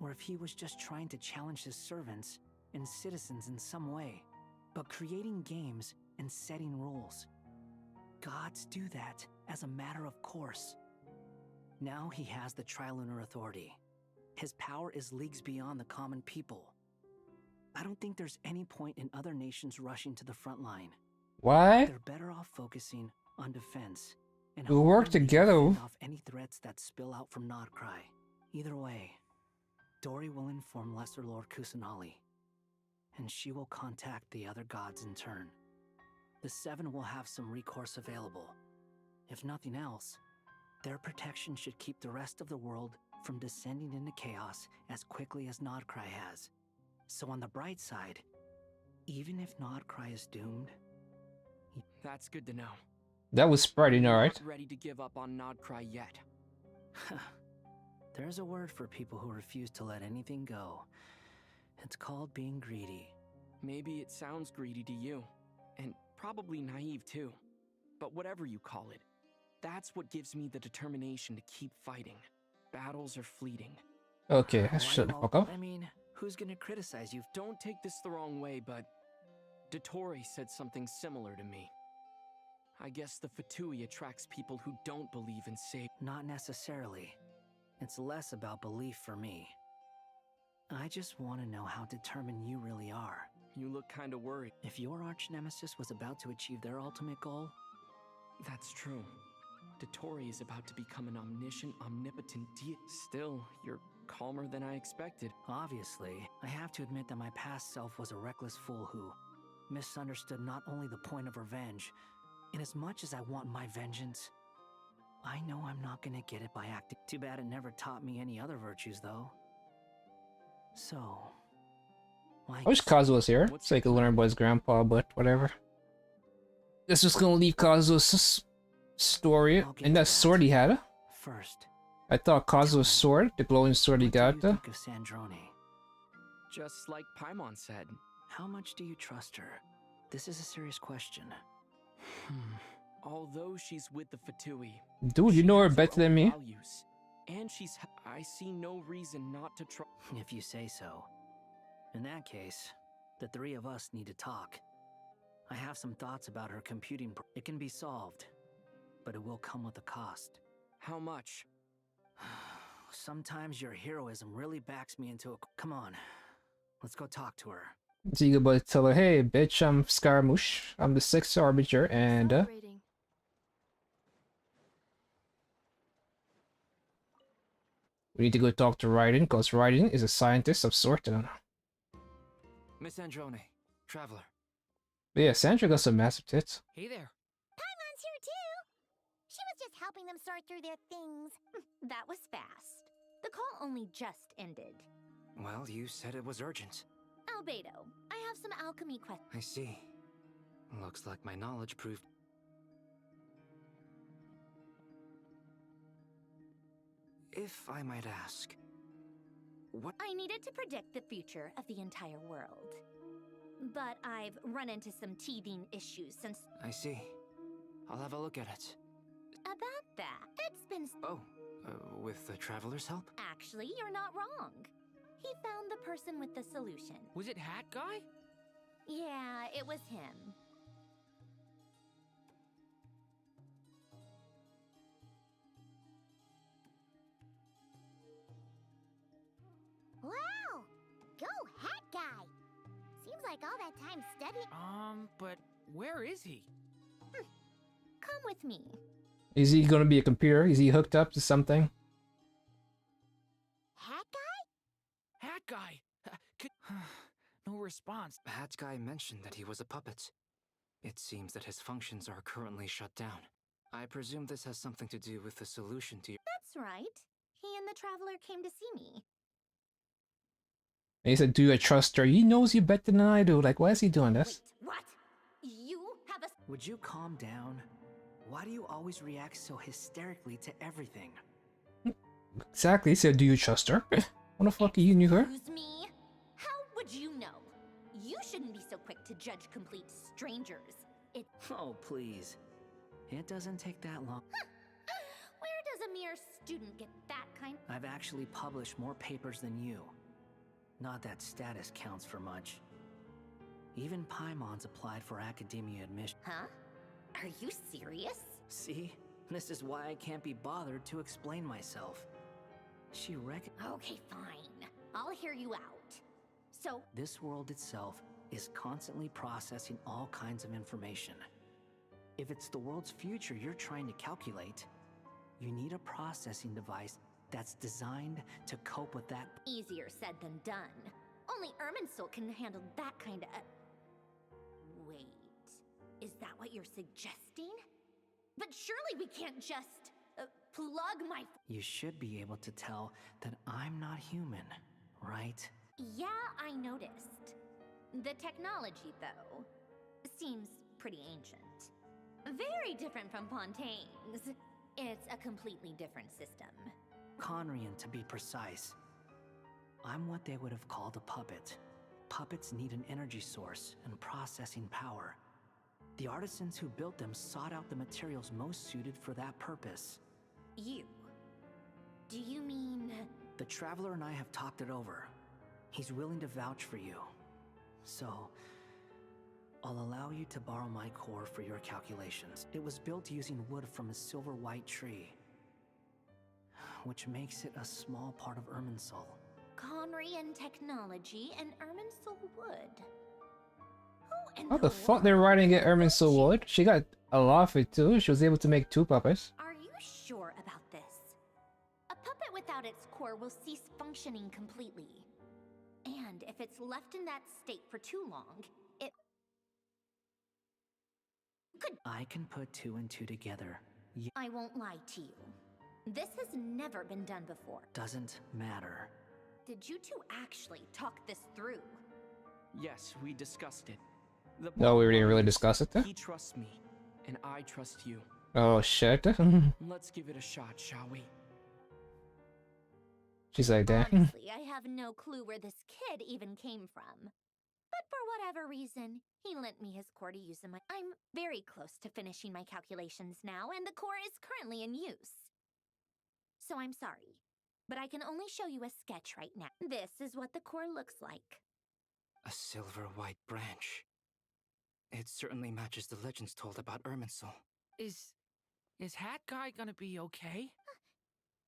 or if he was just trying to challenge his servants and citizens in some way. But creating games and setting rules, gods do that as a matter of course. Now he has the Trilunar Authority. His power is leagues beyond the common people. I don't think there's any point in other nations rushing to the front line. Why? They're better off focusing on defense and we work together. Off any threats that spill out from Nodcry. Either way, Dory will inform Lesser Lord Kusanali, and she will contact the other gods in turn. The Seven will have some recourse available. If nothing else, their protection should keep the rest of the world from descending into chaos as quickly as Nodcry has. So on the bright side, even if Nodcry is doomed... That's good to know. That was spreading, alright. Not ready to give up on Nodcry yet. There's a word for people who refuse to let anything go. It's called being greedy. Maybe it sounds greedy to you, and probably naive too. But whatever you call it, that's what gives me the determination to keep fighting. Battles are fleeting. Okay, shut the fuck up. I mean, who's gonna criticize you? Don't take this the wrong way, but Dottore said something similar to me. I guess the Fatui attracts people who don't believe in safety. Not necessarily. It's less about belief for me. I just want to know how determined you really are. You look kinda worried. If your arch-nemesis was about to achieve their ultimate goal... That's true. Dottore is about to become an omniscient, omnipotent deity. Still, you're calmer than I expected. Obviously, I have to admit that my past self was a reckless fool who misunderstood not only the point of revenge, in as much as I want my vengeance, I know I'm not gonna get it by acting. Too bad it never taught me any other virtues, though. So, I wish Kazuo was here so he could learn about his grandpa, but whatever. This was gonna leave Kazuo's story and that sword he had. First, I thought Kazuo's sword, the glowing sword he got. what do you think of Sandrone? Just like Paimon said. How much do you trust her? This is a serious question. Although she's with the Fatui, Dude, you know her has better than own me. values, and I see no reason not to try. If you say so. In that case, the three of us need to talk. I have some thoughts about her computing. It can be solved, but it will come with a cost. How much? Sometimes your heroism really backs me into a... Come on, let's go talk to her. So you go tell her, hey bitch, I'm Scaramouche. I'm the sixth arbiter and we need to go talk to Raiden, because Raiden is a scientist of sort. Miss Androne, traveler. But yeah, Sandra got some massive tits. Hey there. Paimon's here too. She was just helping them sort through their things. That was fast. The call only just ended. Well, you said it was urgent. Albedo, I have some alchemy questions. I see. Looks like my knowledge proved... If I might ask, what... I needed to predict the future of the entire world. But I've run into some teething issues since... I see. I'll have a look at it. About that, it's been... Oh, with the traveler's help? Actually, you're not wrong. He found the person with the solution. Was it Hat Guy? Yeah, it was him. Wow! Go Hat Guy! Seems like all that time studying... But where is he? Come with me. Is he gonna be a computer? Is he hooked up to something? Hat Guy? Hat Guy! No response. Hat Guy mentioned that he was a puppet. It seems that his functions are currently shut down. I presume this has something to do with the solution to your... That's right. He and the traveler came to see me. And he said, do I trust her? He knows you better than I do. Like, why is he doing this? Wait, what? You have a... Would you calm down? Why do you always react so hysterically to everything? Exactly. He said, do you trust her? What the fuck, you knew her? Excuse me? How would you know? You shouldn't be so quick to judge complete strangers. It... Oh, please. It doesn't take that long. Where does a mere student get that kind... I've actually published more papers than you. Not that status counts for much. Even Paimon's applied for academia admission. Huh? Are you serious? See? This is why I can't be bothered to explain myself. She Okay, fine. I'll hear you out. So... This world itself is constantly processing all kinds of information. If it's the world's future you're trying to calculate, you need a processing device that's designed to cope with that. Easier said than done. Only Irminsul can handle that kind of... Wait, is that what you're suggesting? But surely we can't just... plug my... You should be able to tell that I'm not human, right? Yeah, I noticed. The technology, though, seems pretty ancient. Very different from Pontaine's. It's a completely different system. Conrian, to be precise. I'm what they would have called a puppet. Puppets need an energy source and processing power. The artisans who built them sought out the materials most suited for that purpose. You? Do you mean... The Traveler and I have talked it over. He's willing to vouch for you. So, I'll allow you to borrow my core for your calculations. It was built using wood from a silver white tree, which makes it a small part of Irminsul. Conrian technology and Irminsul wood. How the fuck they're writing it Irminsul wood? She got a lot of it too. She was able to make 2 puppets. Are you sure about this? A puppet without its core will cease functioning completely. And if it's left in that state for too long, it could... I can put 2 and 2 together. I won't lie to you. This has never been done before. Doesn't matter. Did you two actually talk this through? Yes, we discussed it. The No, we bottom didn't line really is, discuss it. He trusts me, and I trust you. Oh shit. Let's give it a shot, shall we? She's like that. Honestly, I have no clue where this kid even came from. But for whatever reason, he lent me his core to use in my... I'm very close to finishing my calculations now, and the core is currently in use. So I'm sorry, but I can only show you a sketch right now. This is what the core looks like. A silver white branch. It certainly matches the legends told about Irminsul. Is Hat Guy gonna be okay?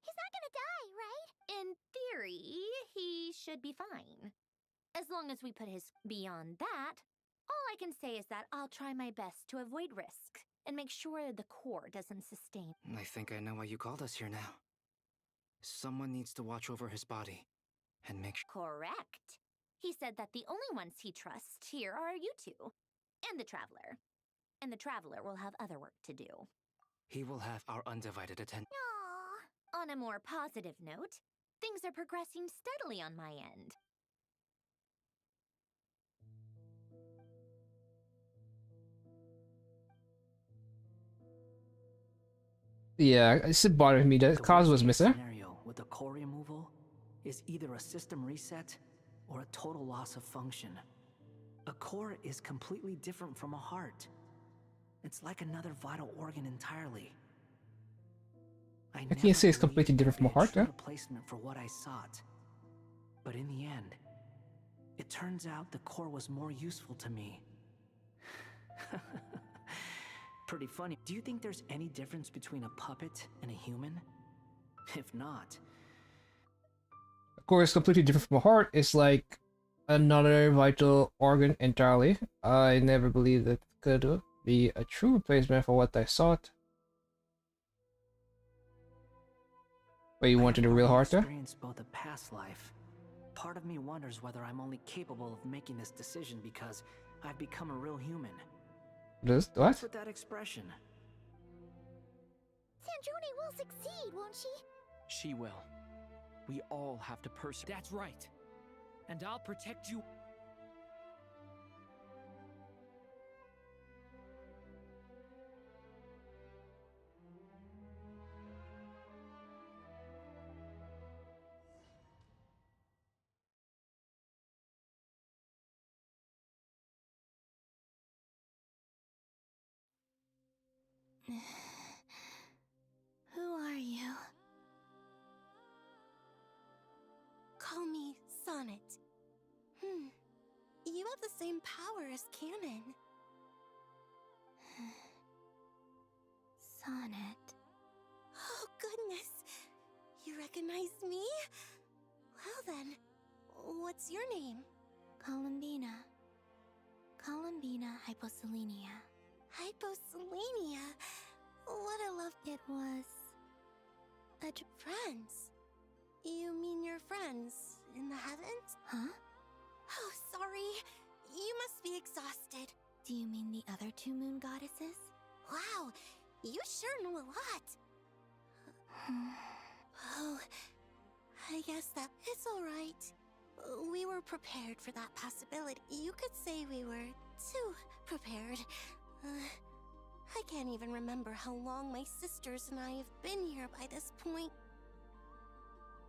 He's not gonna die, right? In theory, he should be fine. As long as we put his... Beyond that, all I can say is that I'll try my best to avoid risk and make sure the core doesn't sustain... I think I know why you called us here now. Someone needs to watch over his body and make sure... Correct. He said that the only ones he trusts here are you two. And the Traveler. And the Traveler will have other work to do. He will have our undivided attention. Aww. On a more positive note, things are progressing steadily on my end. Yeah, it's bothering me that Kaz was missing. Scenario with the core removal is either a system reset or a total loss of function. A core is completely different from a heart. It's like another vital organ entirely. I can't say it's completely different from a heart, yeah? yeah? Replacement for what I sought. But in the end, it turns out the core was more useful to me. Pretty funny. Do you think there's any difference between a puppet and a human? If not... Of course, completely different from a heart. It's like another vital organ entirely. I never believed it could be a true replacement for what I sought. Wait, you wanted a real heart there? Experienced both a past life. Part of me wonders whether I'm only capable of making this decision because I've become a real human. What? What's with that expression? Sandrone will succeed, won't she? She will. We all have to persevere. That's right. And I'll protect you. Who are you? Call me Sonnet. You have the same power as Canon. Sonnet. Oh, goodness. You recognize me? Well then, what's your name? Columbina. Columbina Hyposelenia. Hyposelenia? What a love it was. Friends? You mean your friends in the heavens? Huh? Oh, sorry. You must be exhausted. Do you mean the other two moon goddesses? Wow, you sure know a lot. Oh, I guess that it's all right. We were prepared for that possibility. You could say we were too prepared. I can't even remember how long my sisters and I have been here by this point.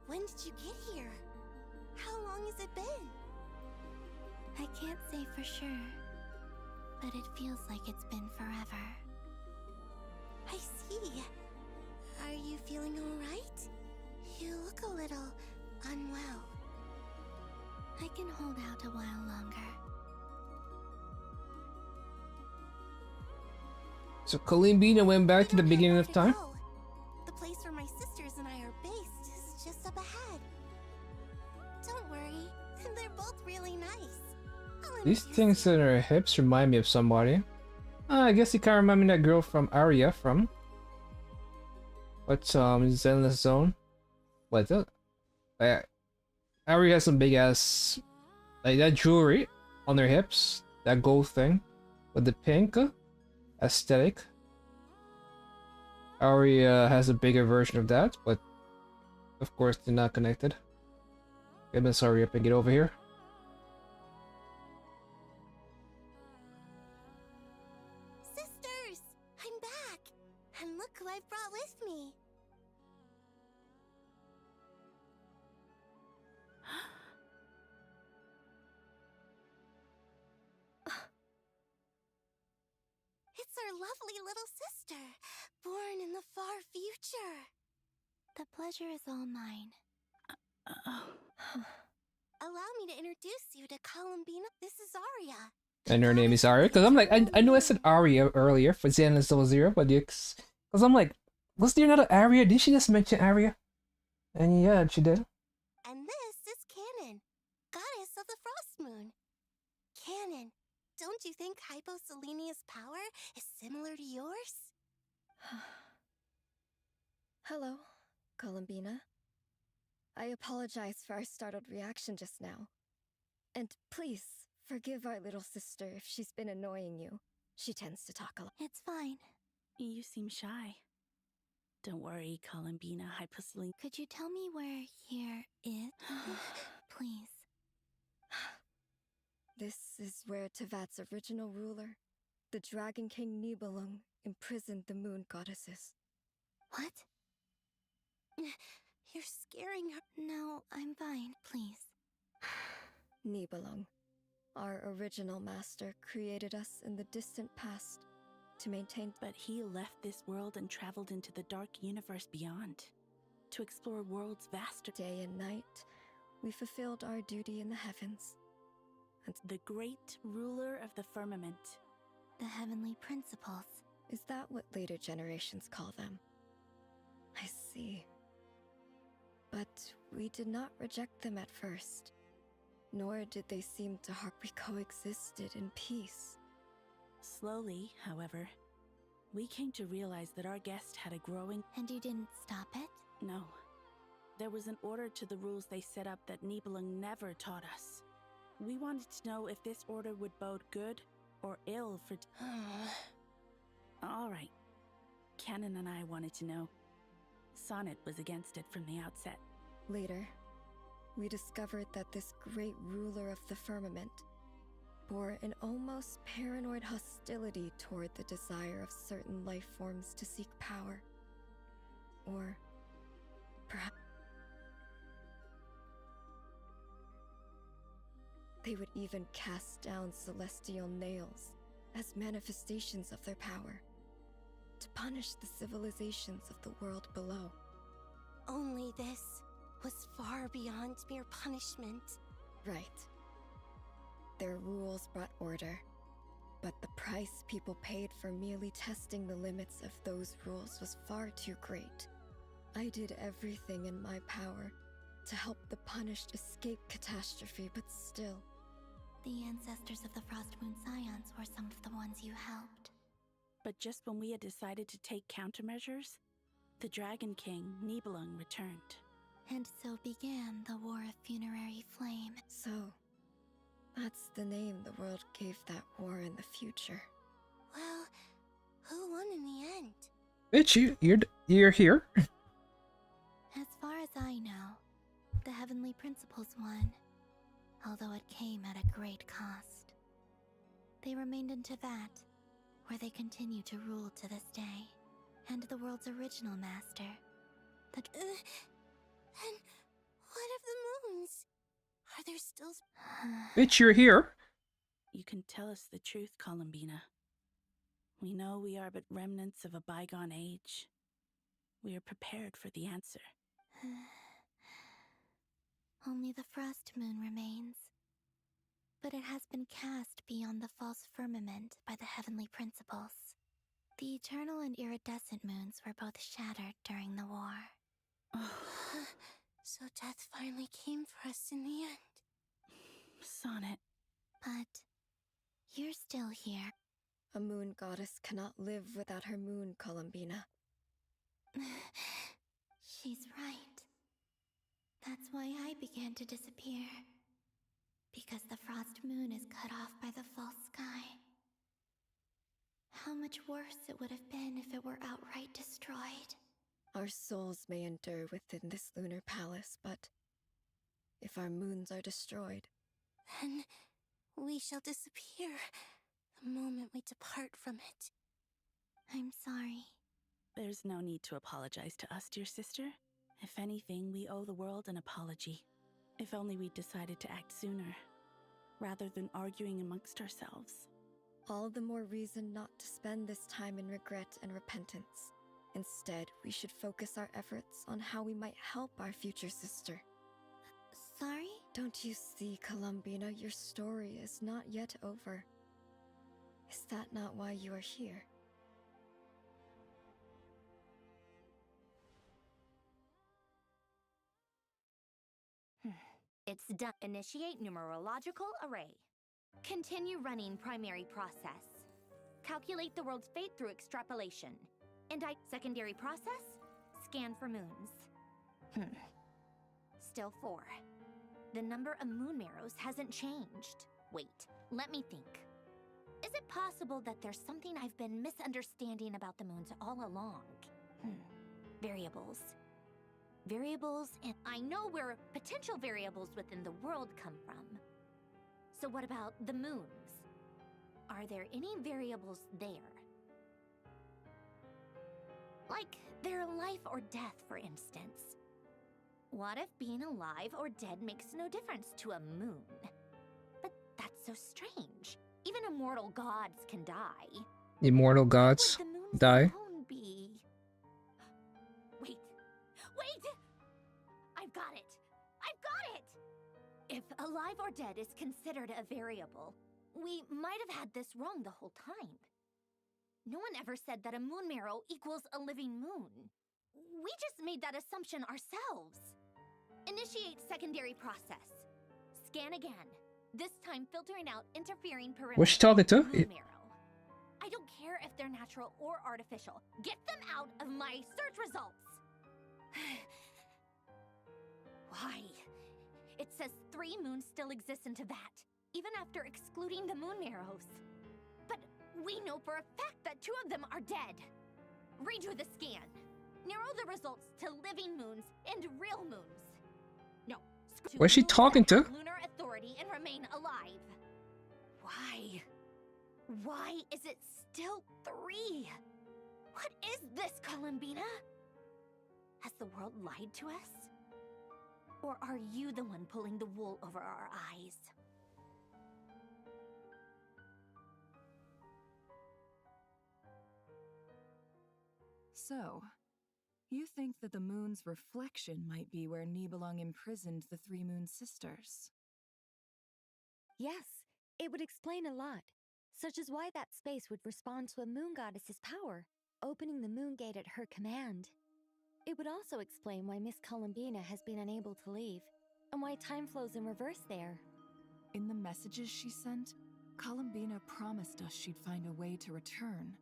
When did you get here? How long has it been? I can't say for sure, but it feels like it's been forever. I see. Are you feeling all right? You look a little unwell. I can hold out a while longer. So Columbina went back to the beginning of time? The place where my sisters and I are based is just up ahead. Don't worry, they're both really nice. These things in her hips remind me of somebody. I guess you can't remember that girl from Aria from... What's Zenless Zone? What's it? Aria has some big ass... Like that jewelry on their hips. That gold thing. With the pink aesthetic. Aria has a bigger version of that, but of course they're not connected. Okay, let's hurry up and get over here. our lovely little sister, born in the far future. The pleasure is all mine. Allow me to introduce you to Columbina. This is Arya. And her name is Arya? Because I'm like, I knew I said Arya earlier for Xenon 00, but because I'm like, was there another Arya? Did she just mention Arya? And yeah, she did. And this is Canon, goddess of the Frost Moon. Canon, don't you think Hyposelenia's power is similar to yours? Hello, Columbina. I apologize for our startled reaction just now. And please, forgive our little sister if she's been annoying you. She tends to talk a lot. It's fine. You seem shy. Don't worry, Columbina, Hyposelene. Could you tell me where here is? Please. This is where Tevat's original ruler, the Dragon King Nibelung, imprisoned the moon goddesses. What? You're scaring her. No, I'm fine, please. Nibelung, our original master, created us in the distant past to maintain. But he left this world and traveled into the dark universe beyond to explore worlds vaster. Day and night, we fulfilled our duty in the heavens. And the great ruler of the firmament. The heavenly principles. Is that what later generations call them? I see. But we did not reject them at first, nor did they seem to hark. We coexisted in peace. Slowly, however, we came to realize that our guest had a growing... And you didn't stop it? No. There was an order to the rules they set up that Nibelung never taught us. We wanted to know if this order would bode good or ill for... All right. Canon and I wanted to know. Sonnet was against it from the outset. Later, we discovered that this great ruler of the firmament bore an almost paranoid hostility toward the desire of certain life forms to seek power. Or perhaps they would even cast down celestial nails as manifestations of their power, to punish the civilizations of the world below. Only this was far beyond mere punishment. Right. Their rules brought order, but the price people paid for merely testing the limits of those rules was far too great. I did everything in my power to help the punished escape catastrophe, but still. The ancestors of the Frostmoon Scions were some of the ones you helped. But just when we had decided to take countermeasures, the Dragon King, Nibelung, returned. And so began the War of Funerary Flame. So, that's the name the world gave that war in the future. Well, who won in the end? Bitch, you're here. As far as I know, the Heavenly Principles won, although it came at a great cost. They remained in Tevat, where they continue to rule to this day, and the world's original master, the... And what of the moons? Are there still... Bitch, you're here. You can tell us the truth, Columbina. We know we are but remnants of a bygone age. We are prepared for the answer. Only the Frost Moon remains. But it has been cast beyond the false firmament by the Heavenly Principles. The eternal and iridescent moons were both shattered during the war. So death finally came for us in the end. Sonnet. But you're still here. A moon goddess cannot live without her moon, Columbina. She's right. That's why I began to disappear. Because the Frost Moon is cut off by the false sky. How much worse it would have been if it were outright destroyed. Our souls may endure within this lunar palace, but if our moons are destroyed, then we shall disappear the moment we depart from it. I'm sorry. There's no need to apologize to us, dear sister. If anything, we owe the world an apology. If only we'd decided to act sooner, rather than arguing amongst ourselves. All the more reason not to spend this time in regret and repentance. Instead, we should focus our efforts on how we might help our future sister. Sorry? Don't you see, Columbina, your story is not yet over. Is that not why you are here? It's done. Initiate numerological array. Continue running primary process. Calculate the world's fate through extrapolation. Secondary process? Scan for moons. Still 4. The number of moon marrows hasn't changed. Wait, let me think. Is it possible that there's something I've been misunderstanding about the moons all along? Variables. Variables, and I know where potential variables within the world come from. So what about the moons? Are there any variables there? Like their life or death, for instance. What if being alive or dead makes no difference to a moon? But that's so strange. Even immortal gods can die. Immortal gods die. Be? Wait! I've got it! If alive or dead is considered a variable, we might have had this wrong the whole time. No one ever said that a moon marrow equals a living moon. We just made that assumption ourselves. Initiate secondary process. Scan again. This time filtering out interfering parameters. What's she talking to? Moon marrow. I don't care if they're natural or artificial. Get them out of my search results. Why? It says 3 moons still exist in Teyvat, even after excluding the moon marrows. But we know for a fact that 2 of them are dead. Redo the scan. Narrow the results to living moons and real moons. No. What's she talking to? Lunar authority and remain alive. Why? Why is it still 3? What is this, Columbina? Has the world lied to us? Or are you the one pulling the wool over our eyes? So, you think that the moon's reflection might be where Nibelung imprisoned the 3 moon sisters? Yes, it would explain a lot, such as why that space would respond to a moon goddess's power, opening the moon gate at her command. It would also explain why Miss Columbina has been unable to leave, and why time flows in reverse there. In the messages she sent, Columbina promised us she'd find a way to return,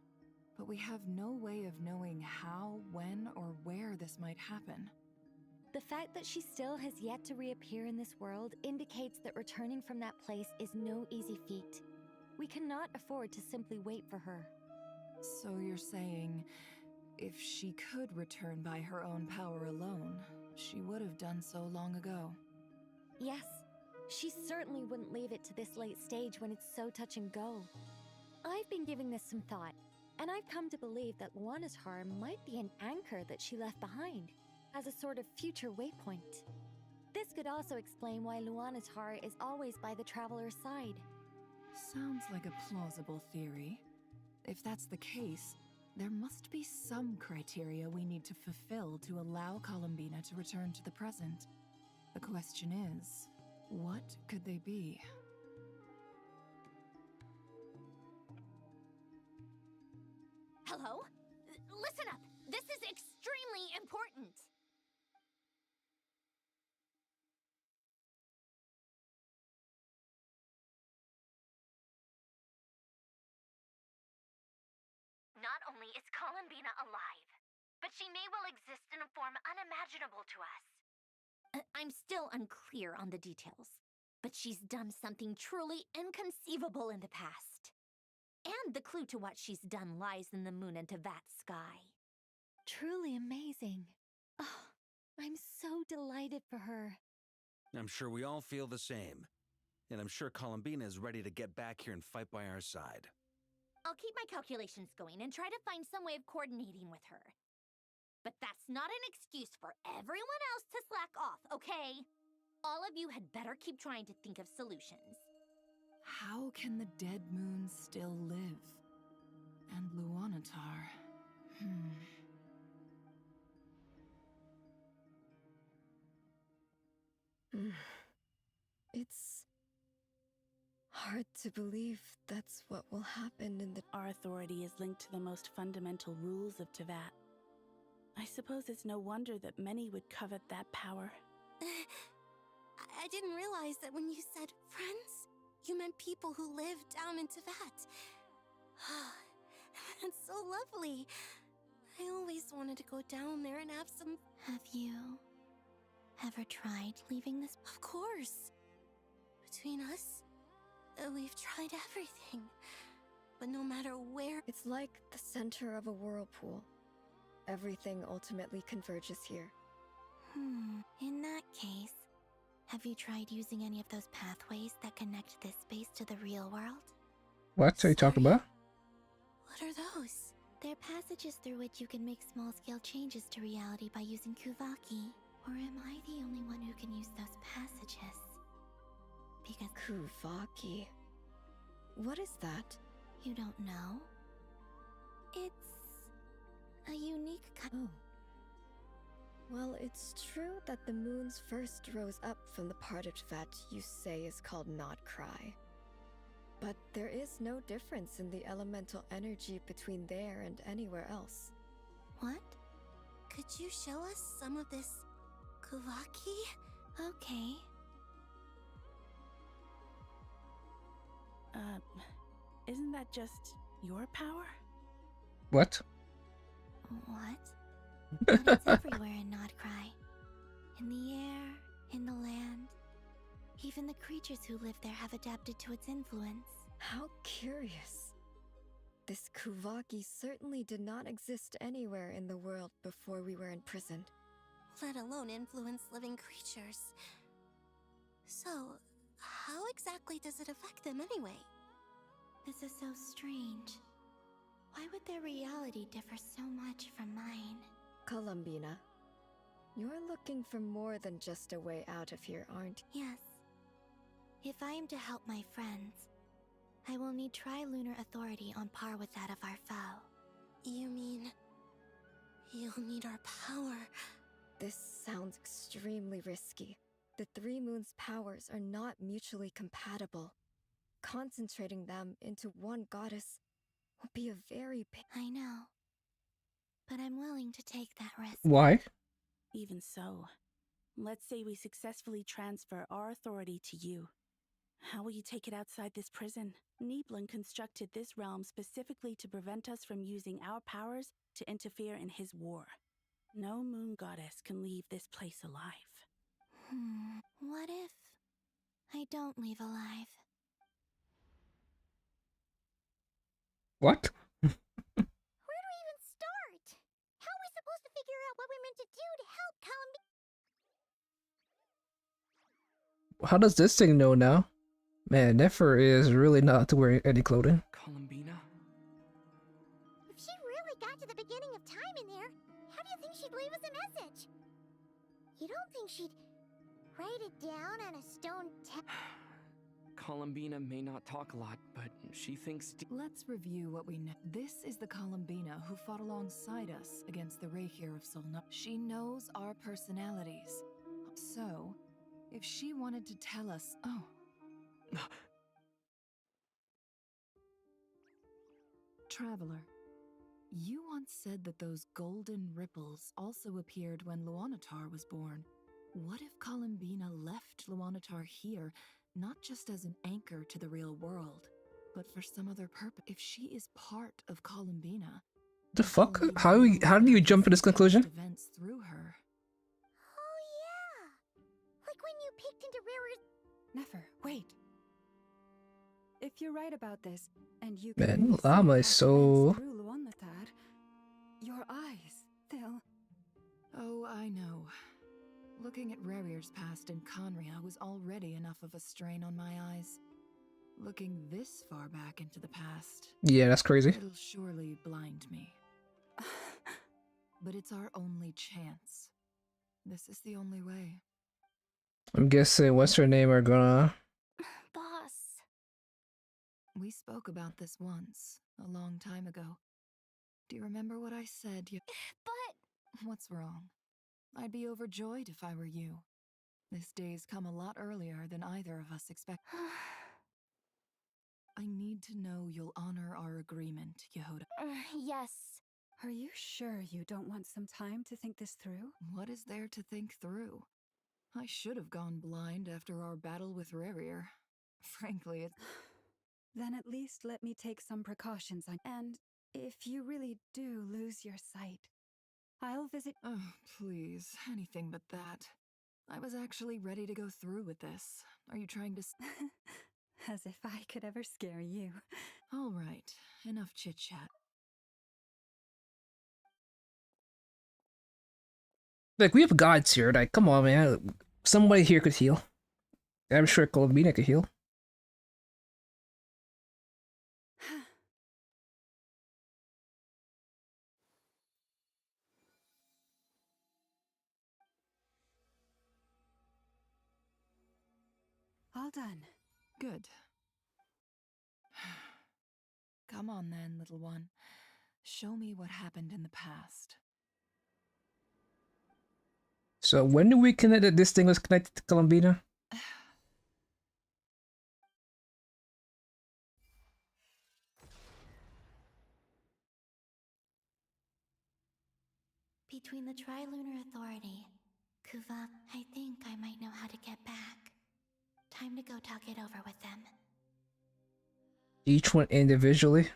but we have no way of knowing how, when, or where this might happen. The fact that she still has yet to reappear in this world indicates that returning from that place is no easy feat. We cannot afford to simply wait for her. So you're saying, if she could return by her own power alone, she would have done so long ago. Yes, she certainly wouldn't leave it to this late stage when it's so touch and go. I've been giving this some thought, and I've come to believe that Luana's Har might be an anchor that she left behind, as a sort of future waypoint. This could also explain why Luana's Har is always by the traveler's side. Sounds like a plausible theory. If that's the case, there must be some criteria we need to fulfill to allow Columbina to return to the present. The question is, what could they be? Hello? Listen up! This is extremely important! Not only is Columbina alive, but she may well exist in a form unimaginable to us. I'm still unclear on the details, but she's done something truly inconceivable in the past. And the clue to what she's done lies in the moon and Teyvat sky. Truly amazing. Oh, I'm so delighted for her. I'm sure we all feel the same. And I'm sure Columbina is ready to get back here and fight by our side. I'll keep my calculations going and try to find some way of coordinating with her. But that's not an excuse for everyone else to slack off, okay? All of you had better keep trying to think of solutions. How can the dead moon still live? And Luanatar. It's hard to believe that's what will happen in the... Our authority is linked to the most fundamental rules of Tevat. I suppose it's no wonder that many would covet that power. I didn't realize that when you said friends, you meant people who live down in Tevat. That's so lovely. I always wanted to go down there and have some... Have you ever tried leaving this? Of course. Between us, we've tried everything. But no matter where... It's like the center of a whirlpool. Everything ultimately converges here. In that case, have you tried using any of those pathways that connect this space to the real world? What are you talking about? What are those? They're passages through which you can make small-scale changes to reality by using Kuvaki. Or am I the only one who can use those passages? Because... Kuvaki... What is that? You don't know? It's... a unique kind... Oh. Well, it's true that the moons first rose up from the part of Tevat you say is called Not Cry. But there is no difference in the elemental energy between there and anywhere else. What? Could you show us some of this Kuvaki? Okay. Isn't that just your power? What? What? But it's everywhere in Not Cry. In the air, in the land. Even the creatures who live there have adapted to its influence. How curious. This Kuvaki certainly did not exist anywhere in the world before we were imprisoned. Let alone influence living creatures. So, how exactly does it affect them anyway? This is so strange. Why would their reality differ so much from mine? Columbina, you're looking for more than just a way out of here, aren't you? Yes. If I am to help my friends, I will need tri-lunar authority on par with that of our foe. You mean... you'll need our power? This sounds extremely risky. The Three Moons' powers are not mutually compatible. Concentrating them into one goddess will be a very... I know. But I'm willing to take that risk. Why? Even so, let's say we successfully transfer our authority to you. How will you take it outside this prison? Nibelung constructed this realm specifically to prevent us from using our powers to interfere in his war. No moon goddess can leave this place alive. What if I don't leave alive? What? Where do we even start? How are we supposed to figure out what we're meant to do to help Columbina? How does this thing know now? Man, Nefer is really not wearing any clothing. Columbina? If she really got to the beginning of time in there, how do you think she'd leave us a message? You don't think she'd write it down on a stone Columbina may not talk a lot, but she thinks... Let's review what we know. This is the Columbina who fought alongside us against the Reikir of Solna. She knows our personalities. So, if she wanted to tell us... Oh. Traveler, you once said that those golden ripples also appeared when Luanatar was born. What if Columbina left Luanatar here, not just as an anchor to the real world, but for some other purpose? If she is part of Columbina... The fuck? How do you jump to this conclusion? Events through her. Oh yeah! Like when you peeked into Rara's... Nefer, wait. If you're right about this, and you Man, can Llama is so... through Luanatar, your eyes, they'll... Oh, I know. Looking at Rerir's past in Conria was already enough of a strain on my eyes. Looking this far back into the past... Yeah, that's crazy. It'll surely blind me. But it's our only chance. This is the only way. I'm guessing what's her name are gonna... Boss, We spoke about this once, a long time ago. Do you remember what I said? But... What's wrong? I'd be overjoyed if I were you. This day's come a lot earlier than either of us expected. I need to know you'll honor our agreement, Yehoda. Yes. Are you sure you don't want some time to think this through? What is there to think through? I should have gone blind after our battle with Rerir. Frankly, it's... Then at least let me take some precautions on. And if you really do lose your sight, I'll visit. Oh, please, anything but that. I was actually ready to go through with this. Are you trying to... As if I could ever scare you. All right, enough chit-chat. Like, we have gods here. Like, come on, man. Somebody here could heal. I'm sure Columbina could heal. All done. Good. Come on then, little one. Show me what happened in the past. So when do we connect that this thing was connected to Columbina? Between the Trilunar Authority, Kuvak, I think I might know how to get back. Time to go talk it over with them. Each one individually?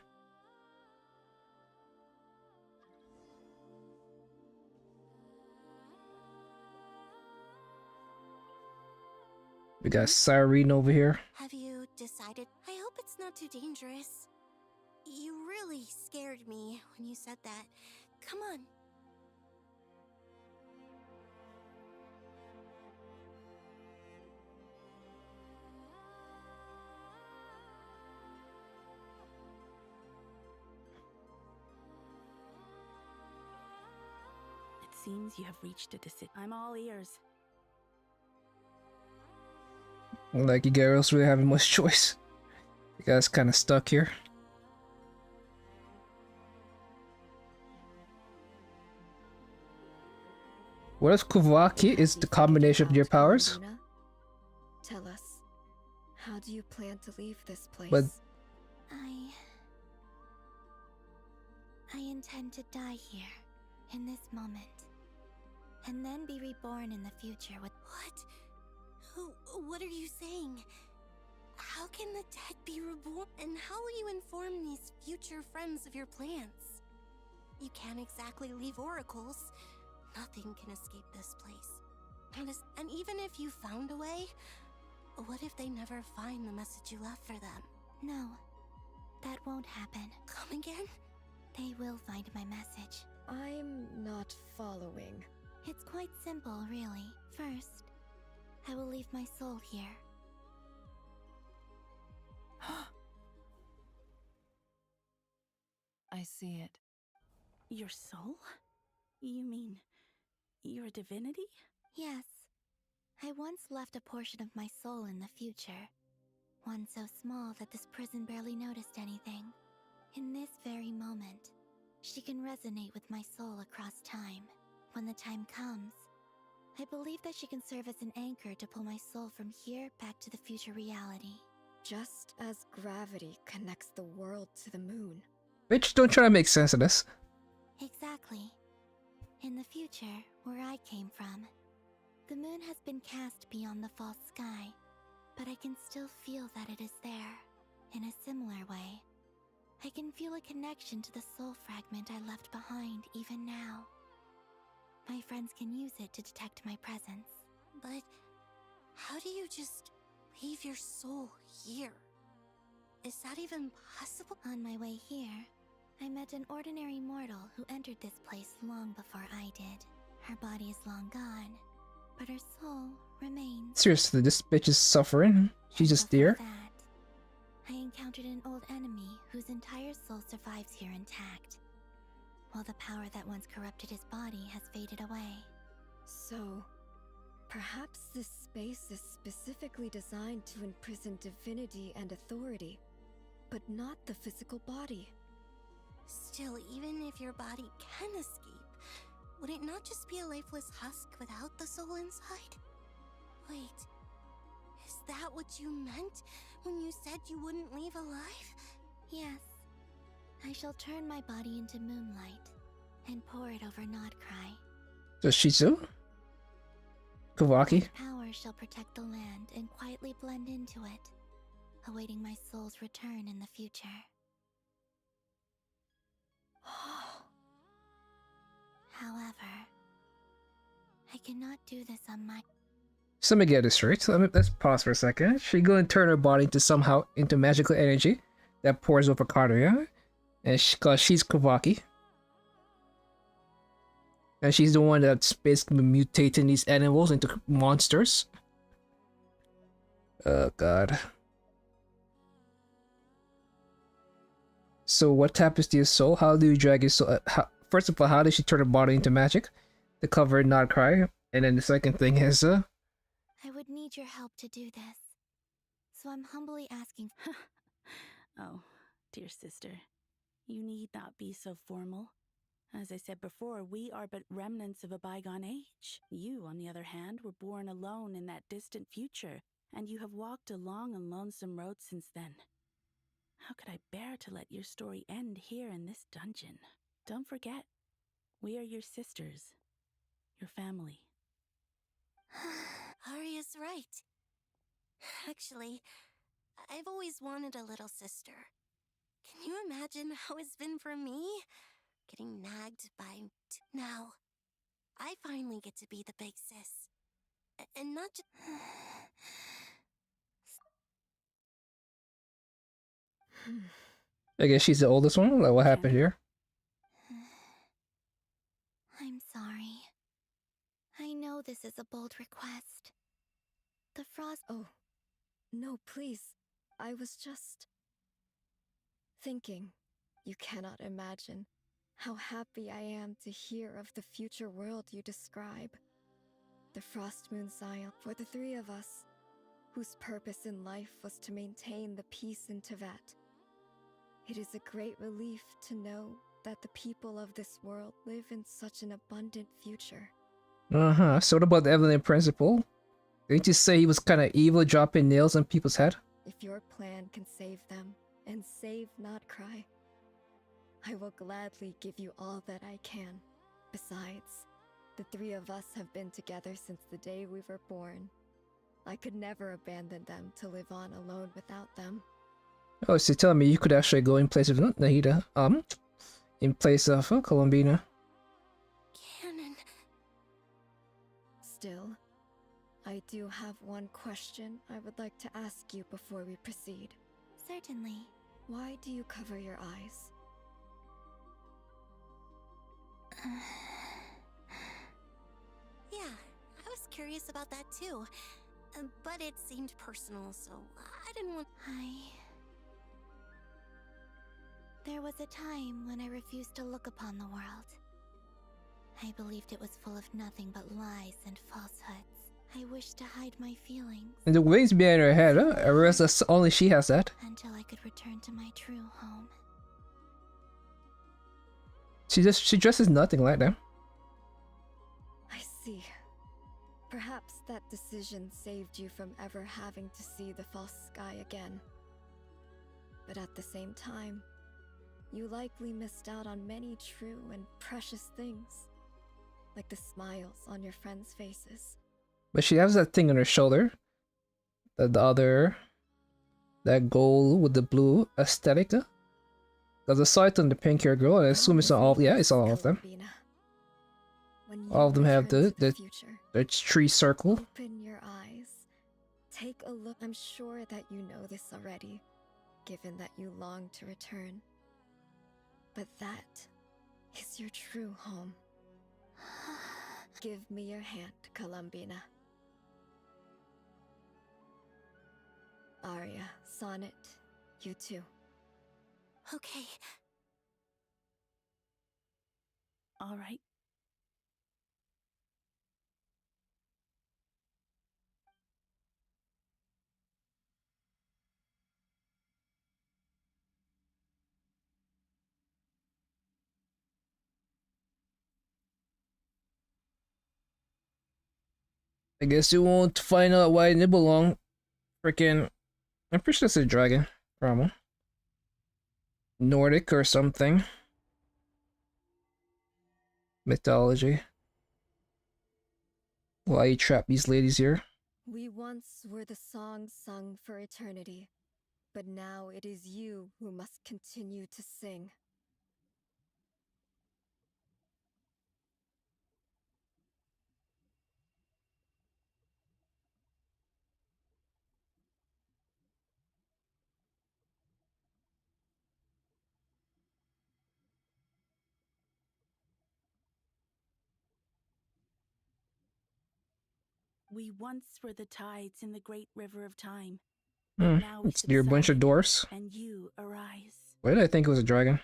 We got Cyrene over here. Have you decided? I hope it's not too dangerous. You really scared me when you said that. Come on. It seems you have reached a decision. I'm all ears. Like, you guys really having much choice. You guys kind of stuck here. What if Kuvaki is the combination of your powers? Tell us, how do you plan to leave this place? But I intend to die here, in this moment, and then be reborn in the future with... What are you saying? How can the dead be reborn? And how will you inform these future friends of your plans? You can't exactly leave oracles. Nothing can escape this place. And even if you found a way, what if they never find the message you left for them? No, that won't happen. Come again? They will find my message. I'm not following. It's quite simple, really. First, I will leave my soul here. I see it. Your soul? You mean you're a divinity? Yes. I once left a portion of my soul in the future. One so small that this prison barely noticed anything. In this very moment, she can resonate with my soul across time. When the time comes, I believe that she can serve as an anchor to pull my soul from here back to the future reality. Just as gravity connects the world to the moon. Bitch, don't try to make sense of this. Exactly. In the future, where I came from, the moon has been cast beyond the false sky, but I can still feel that it is there. In a similar way, I can feel a connection to the soul fragment I left behind even now. My friends can use it to detect my presence. But how do you just leave your soul here? Is that even possible? On my way here, I met an ordinary mortal who entered this place long before I did. Her body is long gone, but her soul remains. Seriously, this bitch is suffering. She's just there. I encountered an old enemy whose entire soul survives here intact, while the power that once corrupted his body has faded away. So, perhaps this space is specifically designed to imprison divinity and authority. but not the physical body. Still, even if your body can escape, would it not just be a lifeless husk without the soul inside? Wait, is that what you meant when you said you wouldn't leave alive? Yes. I shall turn my body into moonlight and pour it over Nodcry. So Shizu? Kawaki? Power shall protect the land and quietly blend into it, awaiting my soul's return in the future. However, I cannot do this on my... So let me get this straight. So let's pause for a second. She's going to turn her body into magical energy that pours over Karuya, and cause she's Kawaki, and she's the one that's basically mutating these animals into monsters. Oh god. So what happens to your soul? How do you drag your soul? First of all, how does she turn her body into magic to cover not cry? And then the second thing is I would need your help to do this, so I'm humbly asking. Oh, dear sister, you need not be so formal. As I said before, we are but remnants of a bygone age. You, on the other hand, were born alone in that distant future, and you have walked a long and lonesome road since then. How could I bear to let your story end here in this dungeon? Don't forget, we are your sisters, your family. Arya's right. Actually, I've always wanted a little sister. Can you imagine how it's been for me? Getting nagged by... Now, I finally get to be the big sis. And not just... I guess she's the oldest one. Like what happened here? I'm sorry. I know this is a bold request. The frost... Oh, no, please. I was just... thinking. You cannot imagine how happy I am to hear of the future world you describe. The Frost Moon Zion for the three of us, whose purpose in life was to maintain the peace in Teyvat. It is a great relief to know that the people of this world live in such an abundant future. Uh-huh. So what about the Evelyn Principle? Didn't you say he was kind of evil, dropping nails on people's head? If your plan can save them, and save Nodcry, I will gladly give you all that I can. Besides, the three of us have been together since the day we were born. I could never abandon them to live on alone without them. Oh, so tell me you could actually go in place of Nahida, in place of Columbina. Canon. Still, I do have one question I would like to ask you before we proceed. Certainly. Why do you cover your eyes? Yeah, I was curious about that too. But it seemed personal, so I didn't want... There was a time when I refused to look upon the world. I believed it was full of nothing but lies and falsehoods. I wished to hide my feelings. And the waves behind her head, huh? I realize only she has that. Until I could return to my true home. She dresses nothing like that. I see. Perhaps that decision saved you from ever having to see the false sky again. But at the same time, you likely missed out on many true and precious things, like the smiles on your friends' faces. But she has that thing on her shoulder. That gold with the blue aesthetic. Because I saw it on the pink hair girl, and I assume it's on all. Yeah, it's on all of them. All of them have the tree circle. Open your eyes. Take a look. I'm sure that you know this already, given that you long to return. But that is your true home. Give me your hand, Columbina. Arya, Sonnet, you too. Okay. All right. I guess you won't find out why Nibelung freaking. I'm pretty sure it's a dragon. Probably. Nordic or something. Mythology. Why you trap these ladies here? We once were the song sung for eternity, but now it is you who must continue to sing. We once were the tides in the great river of time. Hmm. Now we You're a bunch of subside, dwarfs. and you arise. Why did I think it was a dragon?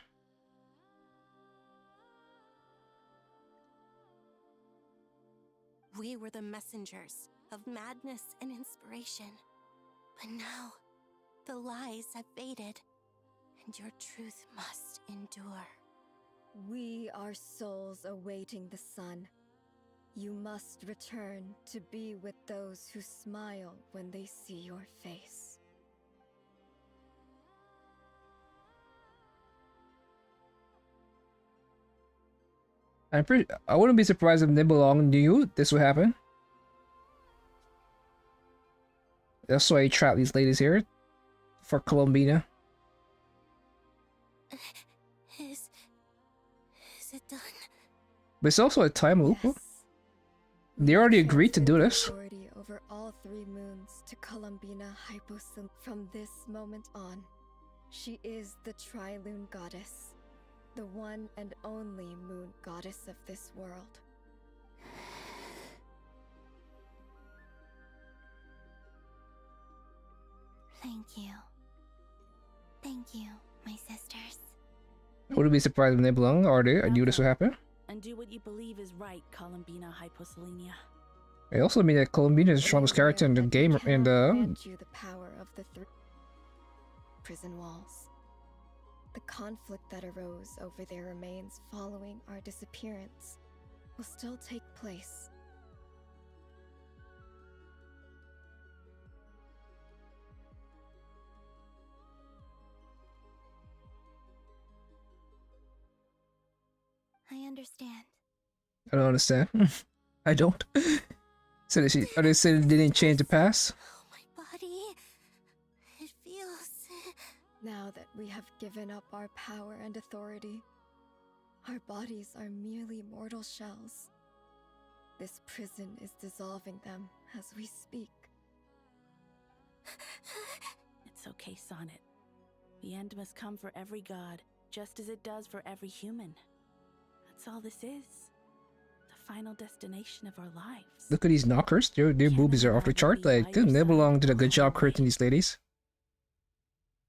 We were the messengers of madness and inspiration. But now, the lies have faded, and your truth must endure. We are souls awaiting the sun. You must return to be with those who smile when they see your face. I wouldn't be surprised if Nibelung knew this would happen. That's why he trapped these ladies here. For Columbina. Is it done? But it's also a time loop. They already agreed to do this. Authority over all 3 moons to Columbina Hyposun. From this moment on, she is the Tri-Lune Goddess, the one and only moon goddess of this world. Thank you. Thank you, my sisters. I wouldn't be surprised if Nibelung already knew this would happen. And do what you believe is right, Columbina Hyposelenia. It also means that Columbina is the strongest character in the game in the Grant you the power of the 3 prison walls. The conflict that arose over their remains following our disappearance will still take place. I understand. I don't understand. I don't. So they said it didn't change the past? Body, it feels... Now that we have given up our power and authority, our bodies are merely mortal shells. This prison is dissolving them as we speak. It's okay, Sonnet. The end must come for every god, just as it does for every human. That's all this is. The final destination of our lives. Look at these knockers. Their boobies are off the chart. Like, Nibelung did a good job creating these ladies.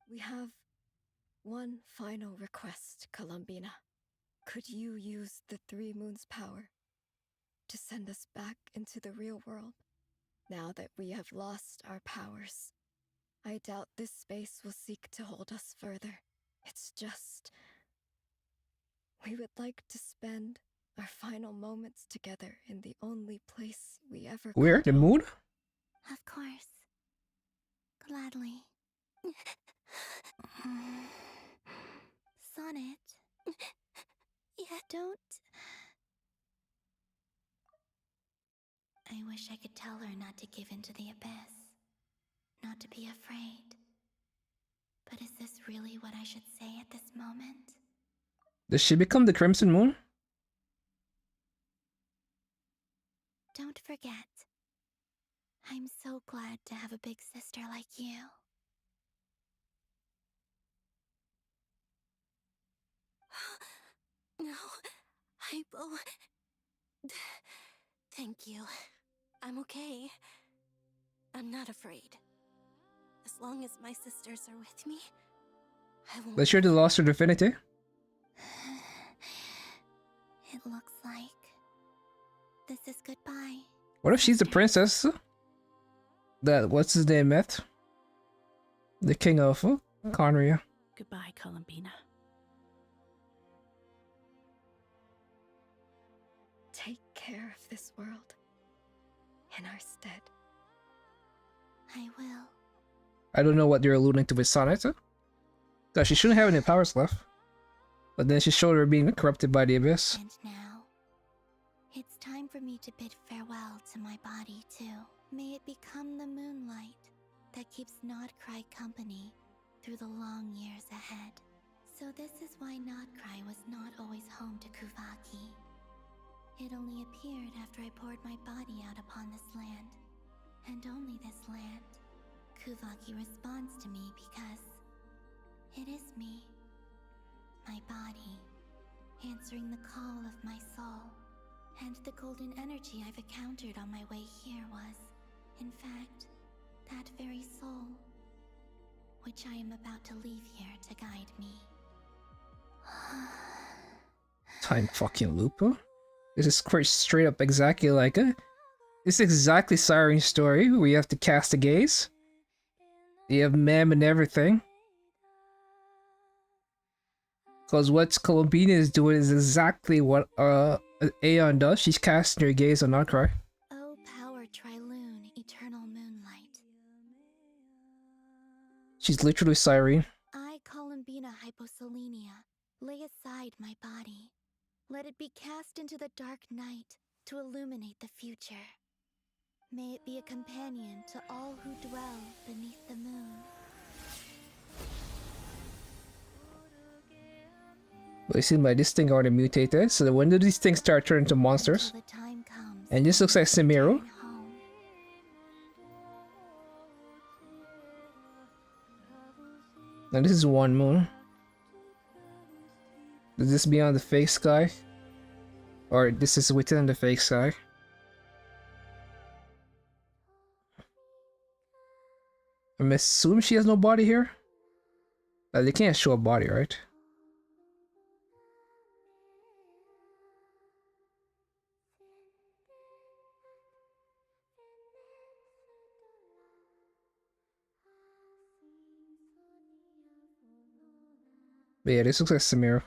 We have one final request, Columbina. Could you use the 3 moons' power to send us back into the real world? Now that we have lost our powers, I doubt this space will seek to hold us further. It's just... we would like to spend our final moments together in the only place we ever Where? The moon? Of course. Gladly. Sonnet. Yeah, don't... I wish I could tell her not to give in to the abyss. Not to be afraid. But is this really what I should say at this moment? Does she become the Crimson Moon? Don't forget. I'm so glad to have a big sister like you. No, I will... Thank you. I'm okay. I'm not afraid. As long as my sisters are with me, I won't... They sure they lost her divinity. It looks like this is goodbye. What if she's the princess that what's his name met? The king of Conria. Goodbye, Columbina. Take care of this world. in our stead. I will. I don't know what you're alluding to with Sonata. Cause she shouldn't have any powers left. But then she showed her being corrupted by the abyss. And now, it's time for me to bid farewell to my body too. May it become the moonlight that keeps Nodcry company through the long years ahead. So this is why Nodcry was not always home to Kuvaki. It only appeared after I poured my body out upon this land. And only this land. Kuvaki responds to me because it is me. My body, answering the call of my soul. And the golden energy I've encountered on my way here was, in fact, that very soul, which I am about to leave here to guide me. Time fucking loop, huh? This is quite straight up exactly like it. It's exactly Siren's story, where you have to cast a gaze. You have Mem and everything. Because what Columbina is doing is exactly what Aeon does. She's casting her gaze on Nodcry. O power Triloon, eternal moonlight. She's literally Siren. I, Columbina Hyposelenia, lay aside my body. Let it be cast into the dark night to illuminate the future. May it be a companion to all who dwell beneath the moon. But you see, this thing already mutated, so when do these things start turning into monsters? And this looks like Sumeru. Now this is one moon. Is this beyond the fake sky? Or this is within the fake sky? I'm assuming she has no body here? They can't show a body, right? But yeah, this looks like Samira.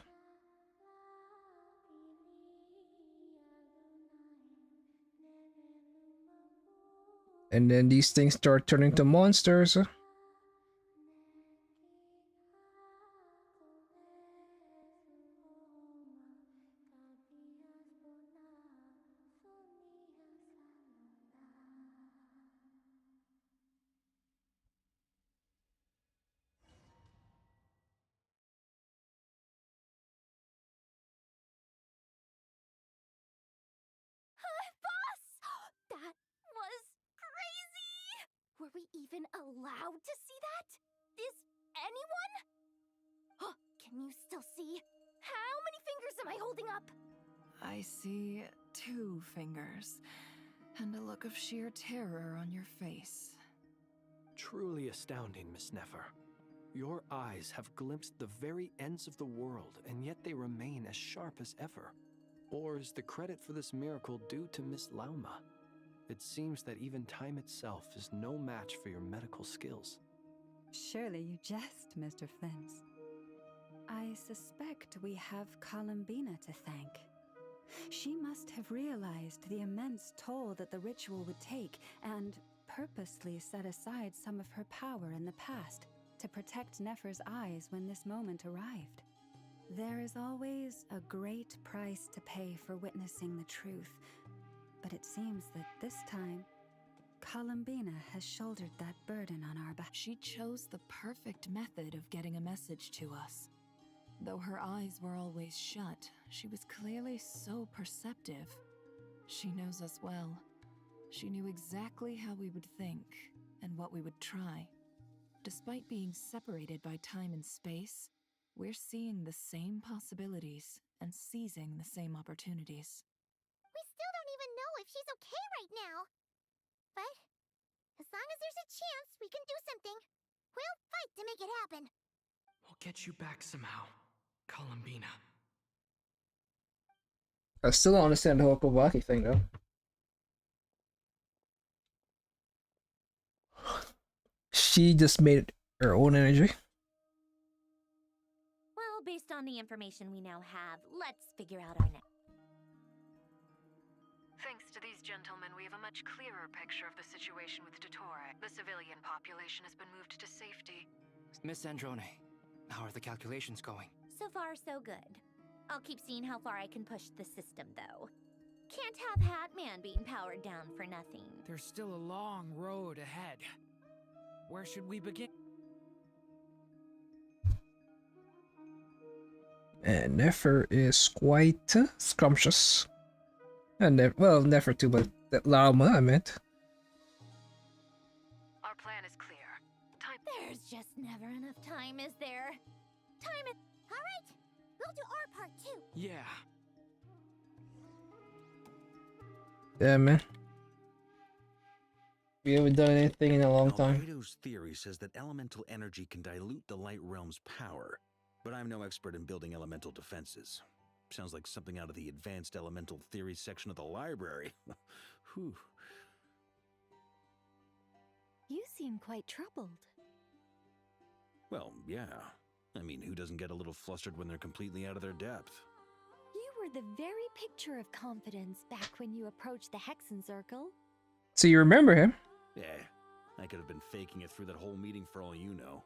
And then these things start turning to monsters. Boss! That was crazy! Were we even allowed to see that? Is anyone? Oh, can you still see? How many fingers am I holding up? I see 2 fingers, and a look of sheer terror on your face. Truly astounding, Miss Nefer. Your eyes have glimpsed the very ends of the world, and yet they remain as sharp as ever. Or is the credit for this miracle due to Miss Lauma? It seems that even time itself is no match for your medical skills. Surely you jest, Mr. Flint. I suspect we have Columbina to thank. She must have realized the immense toll that the ritual would take and purposely set aside some of her power in the past to protect Nefer's eyes when this moment arrived. There is always a great price to pay for witnessing the truth, but it seems that this time, Columbina has shouldered that burden on our back. She chose the perfect method of getting a message to us. Though her eyes were always shut, she was clearly so perceptive. She knows us well. She knew exactly how we would think and what we would try. Despite being separated by time and space, we're seeing the same possibilities and seizing the same opportunities. We still don't even know if she's okay right now. But as long as there's a chance we can do something, we'll fight to make it happen. We'll get you back somehow, Columbina. I still don't understand the whole Kawaki thing though. She just made her own energy. Well, based on the information we now have, let's figure out our next. Thanks to these gentlemen, we have a much clearer picture of the situation with Dottore. The civilian population has been moved to safety. Miss Androne, how are the calculations going? So far, so good. I'll keep seeing how far I can push the system, though. Can't have Hatman being powered down for nothing. There's still a long road ahead. Where should we begin? And Nefer is quite scrumptious. And well, Nefer too, but that llama I meant. Our plan is clear. There's just never enough time, is there? Time is... Alright! We'll do our part, too! Yeah. Yeah, man. We haven't done anything in a long time. Albedo's theory says that elemental energy can dilute the light realm's power, but I'm no expert in building elemental defenses. Sounds like something out of the advanced elemental theory section of the library. Whew. You seem quite troubled. Well, yeah. I mean, who doesn't get a little flustered when they're completely out of their depth? You were the very picture of confidence back when you approached the Hexen Circle. So you remember him? Yeah, I could have been faking it through that whole meeting for all you know.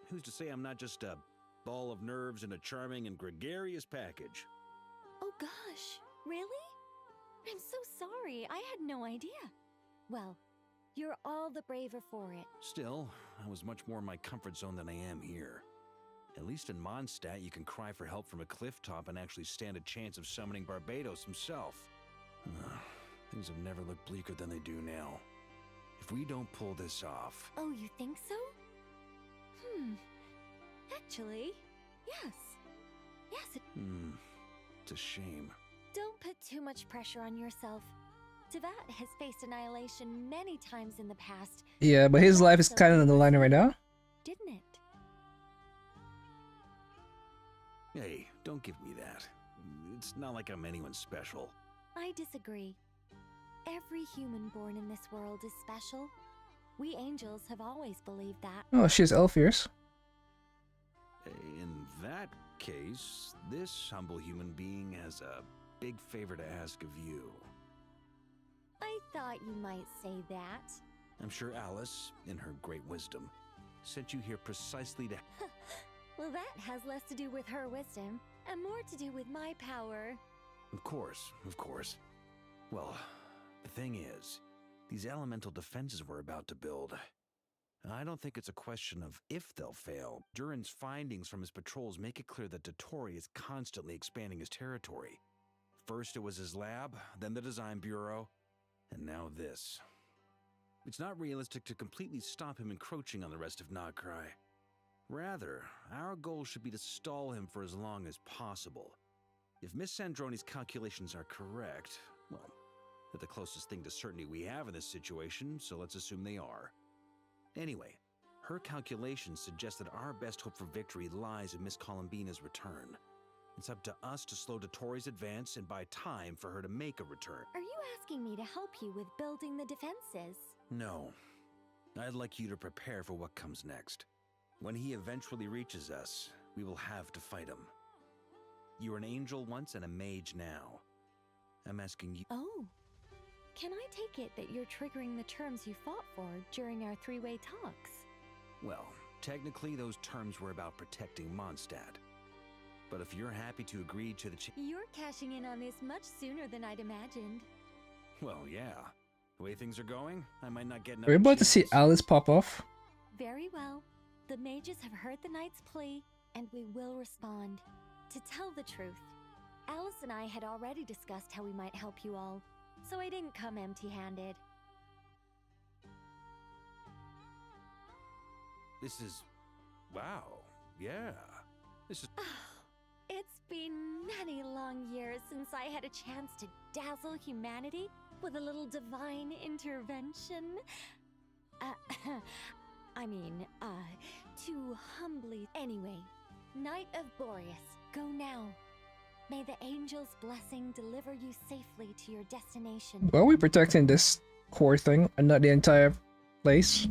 Who's to say I'm not just a ball of nerves in a charming and gregarious package? Oh gosh, really? I'm so sorry, I had no idea. Well, you're all the braver for it. Still, I was much more in my comfort zone than I am here. At least in Mondstadt, you can cry for help from a cliff top and actually stand a chance of summoning Barbados himself. Things have never looked bleaker than they do now. If we don't pull this off... Oh, you think so? Actually, yes. Yes, it's a shame. Don't put too much pressure on yourself. Tevat has faced annihilation many times in the past. Yeah, but his life is kind of on the line right now. Didn't it? Hey, don't give me that. It's not like I'm anyone special. I disagree. Every human born in this world is special. We angels have always believed that. Oh, she has elf ears. In that case, this humble human being has a big favor to ask of you. I thought you might say that. I'm sure Alice, in her great wisdom, sent you here precisely to... Well, that has less to do with her wisdom, and more to do with my power. Of course, of course. Well, the thing is, these elemental defenses we're about to build, I don't think it's a question of if they'll fail. Durin's findings from his patrols make it clear that Dottore is constantly expanding his territory. First it was his lab, then the design bureau, and now this. It's not realistic to completely stop him encroaching on the rest of Nagcry. Rather, our goal should be to stall him for as long as possible. If Miss Sandroni's calculations are correct, well, they're the closest thing to certainty we have in this situation, so let's assume they are. Anyway, her calculations suggest that our best hope for victory lies in Miss Columbina's return. It's up to us to slow Dottore's advance and buy time for her to make a return. Are you asking me to help you with building the defenses? No. I'd like you to prepare for what comes next. When he eventually reaches us, we will have to fight him. You were an angel once and a mage now. I'm asking you... Oh. Can I take it that you're triggering the terms you fought for during our three-way talks? Well, technically those terms were about protecting Mondstadt. But if you're happy to agree to the... You're cashing in on this much sooner than I'd imagined. Well, yeah. The way things are going, I might not get enough... We're about to see Alice pop off. Very well. The mages have heard the knight's plea, and we will respond. To tell the truth, Alice and I had already discussed how we might help you all, so I didn't come empty-handed. This is... wow. Yeah. This is... It's been many long years since I had a chance to dazzle humanity with a little divine intervention. To humbly... Anyway, Knight of Boreas, go now. May the angel's blessing deliver you safely to your destination. Well, we're protecting this core thing and not the entire place.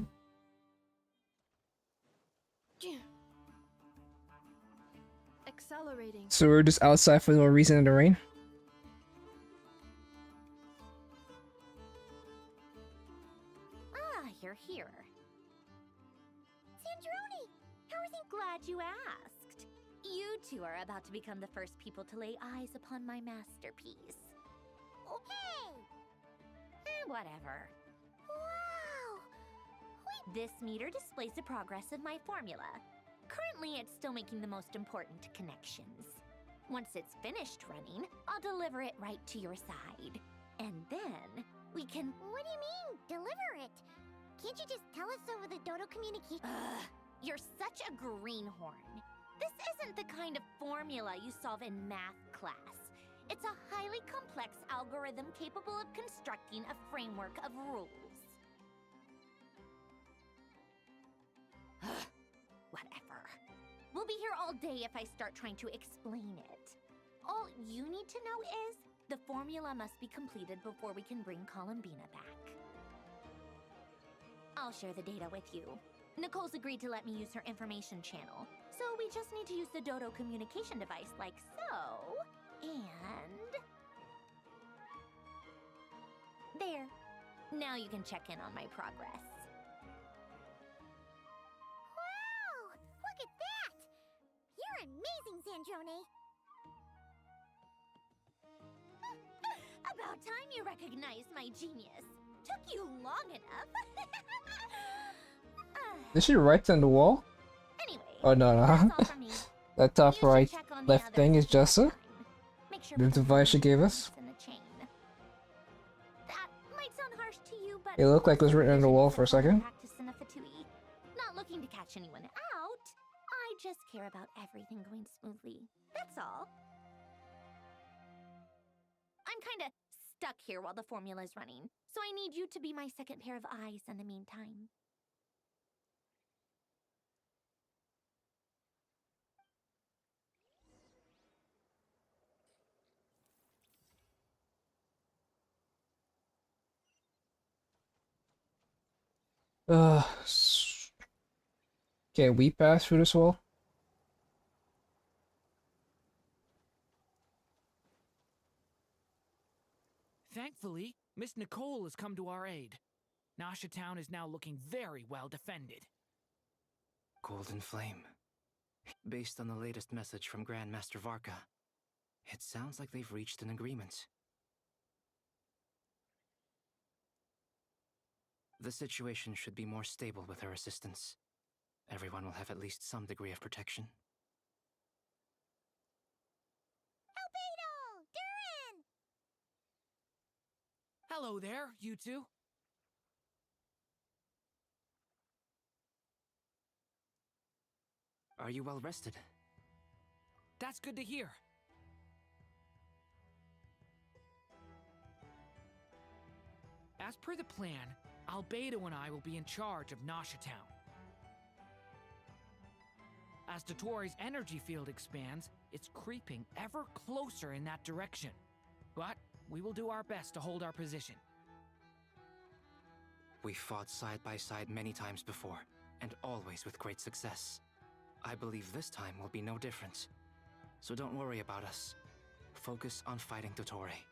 Accelerating. So we're just outside for no reason in the rain. Glad you asked. You two are about to become the first people to lay eyes upon my masterpiece. Hey! Whatever. Wow! This meter displays the progress of my formula. Currently, it's still making the most important connections. Once it's finished running, I'll deliver it right to your side. And then we can... What do you mean, deliver it? Can't you just tell us over the Dodo communication? You're such a greenhorn. This isn't the kind of formula you solve in math class. It's a highly complex algorithm capable of constructing a framework of rules. Whatever. We'll be here all day if I start trying to explain it. All you need to know is the formula must be completed before we can bring Columbina back. I'll share the data with you. Nicole's agreed to let me use her information channel, so we just need to use the Dodo communication device like so, and... there. Now you can check in on my progress. Wow! Look at that! You're amazing, Sandrone! About time you recognized my genius. Took you long enough. Did she write on the wall? Anyway, oh no, no. That top right left thing is just the device she gave us. That might sound harsh to you, but It looked like it was written on the wall for a second. Not looking to catch anyone out. I just care about everything going smoothly. That's all. I'm kinda stuck here while the formula is running, so I need you to be my second pair of eyes in the meantime. Can we pass through this wall? Thankfully, Miss Nicole has come to our aid. Nasha Town is now looking very well defended. Golden Flame. Based on the latest message from Grandmaster Varka, it sounds like they've reached an agreement. The situation should be more stable with her assistance. Everyone will have at least some degree of protection. Albedo! Duran! Hello there, you two. Are you well rested? That's good to hear. As per the plan, Albedo and I will be in charge of Nasha Town. As Dotori's energy field expands, it's creeping ever closer in that direction. But we will do our best to hold our position. We fought side by side many times before, and always with great success. I believe this time will be no different. So don't worry about us. Focus on fighting Dotori.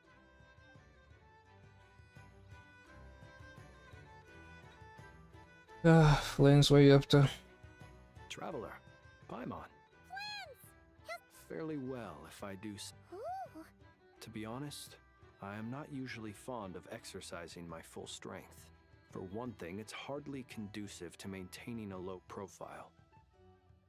Flynn's, what are you up to? Traveler, Paimon. Fairly well, if I do Ooh. To be honest, I am not usually fond of exercising my full strength. For one thing, it's hardly conducive to maintaining a low profile.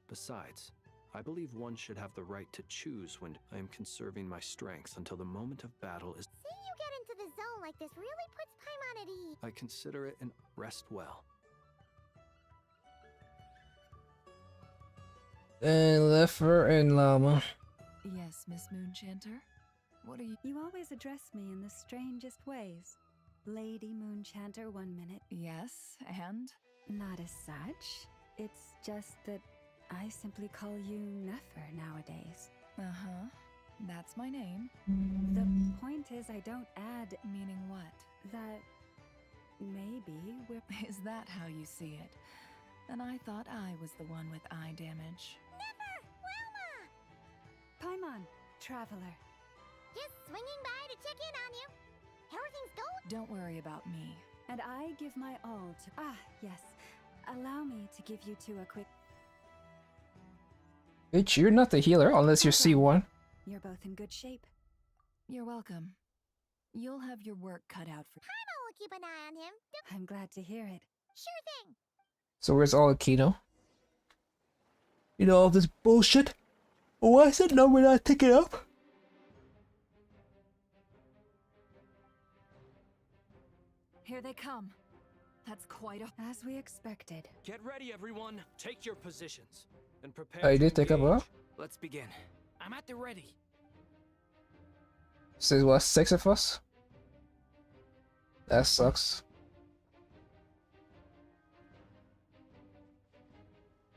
Besides, I believe one should have the right to choose when I am conserving my strength until the moment of battle is. Seeing you get into the zone like this really puts Paimon at ease. I consider it an rest well. And Leffer and Llama. Yes, Miss Moonchanter? What are you— You always address me in the strangest ways. Lady Moonchanter 1 minute. Yes, and? Not as such. It's just that I simply call you Nefer nowadays. Uh-huh. That's my name. The point is I don't add— Meaning what? That maybe we're— Is that how you see it? And I thought I was the one with eye damage. Never! Wilma! Paimon, traveler. Just swinging by to check in on you. How are things going? Don't worry about me. And I give my all to— Ah, yes. Allow me to give you two a quick— Bitch, you're not the healer unless you're C1. You're both in good shape. You're welcome. You'll have your work cut out for. Paimon will keep an eye on him. I'm glad to hear it. Sure thing. So where's all Akino? You know all this bullshit? Why is that number not ticking up? Here they come. That's quite a. As we expected. Get ready, everyone. Take your positions and prepare. I to did take up engage. a. Let's begin. I'm at the ready. Says what, 6 of us? That sucks.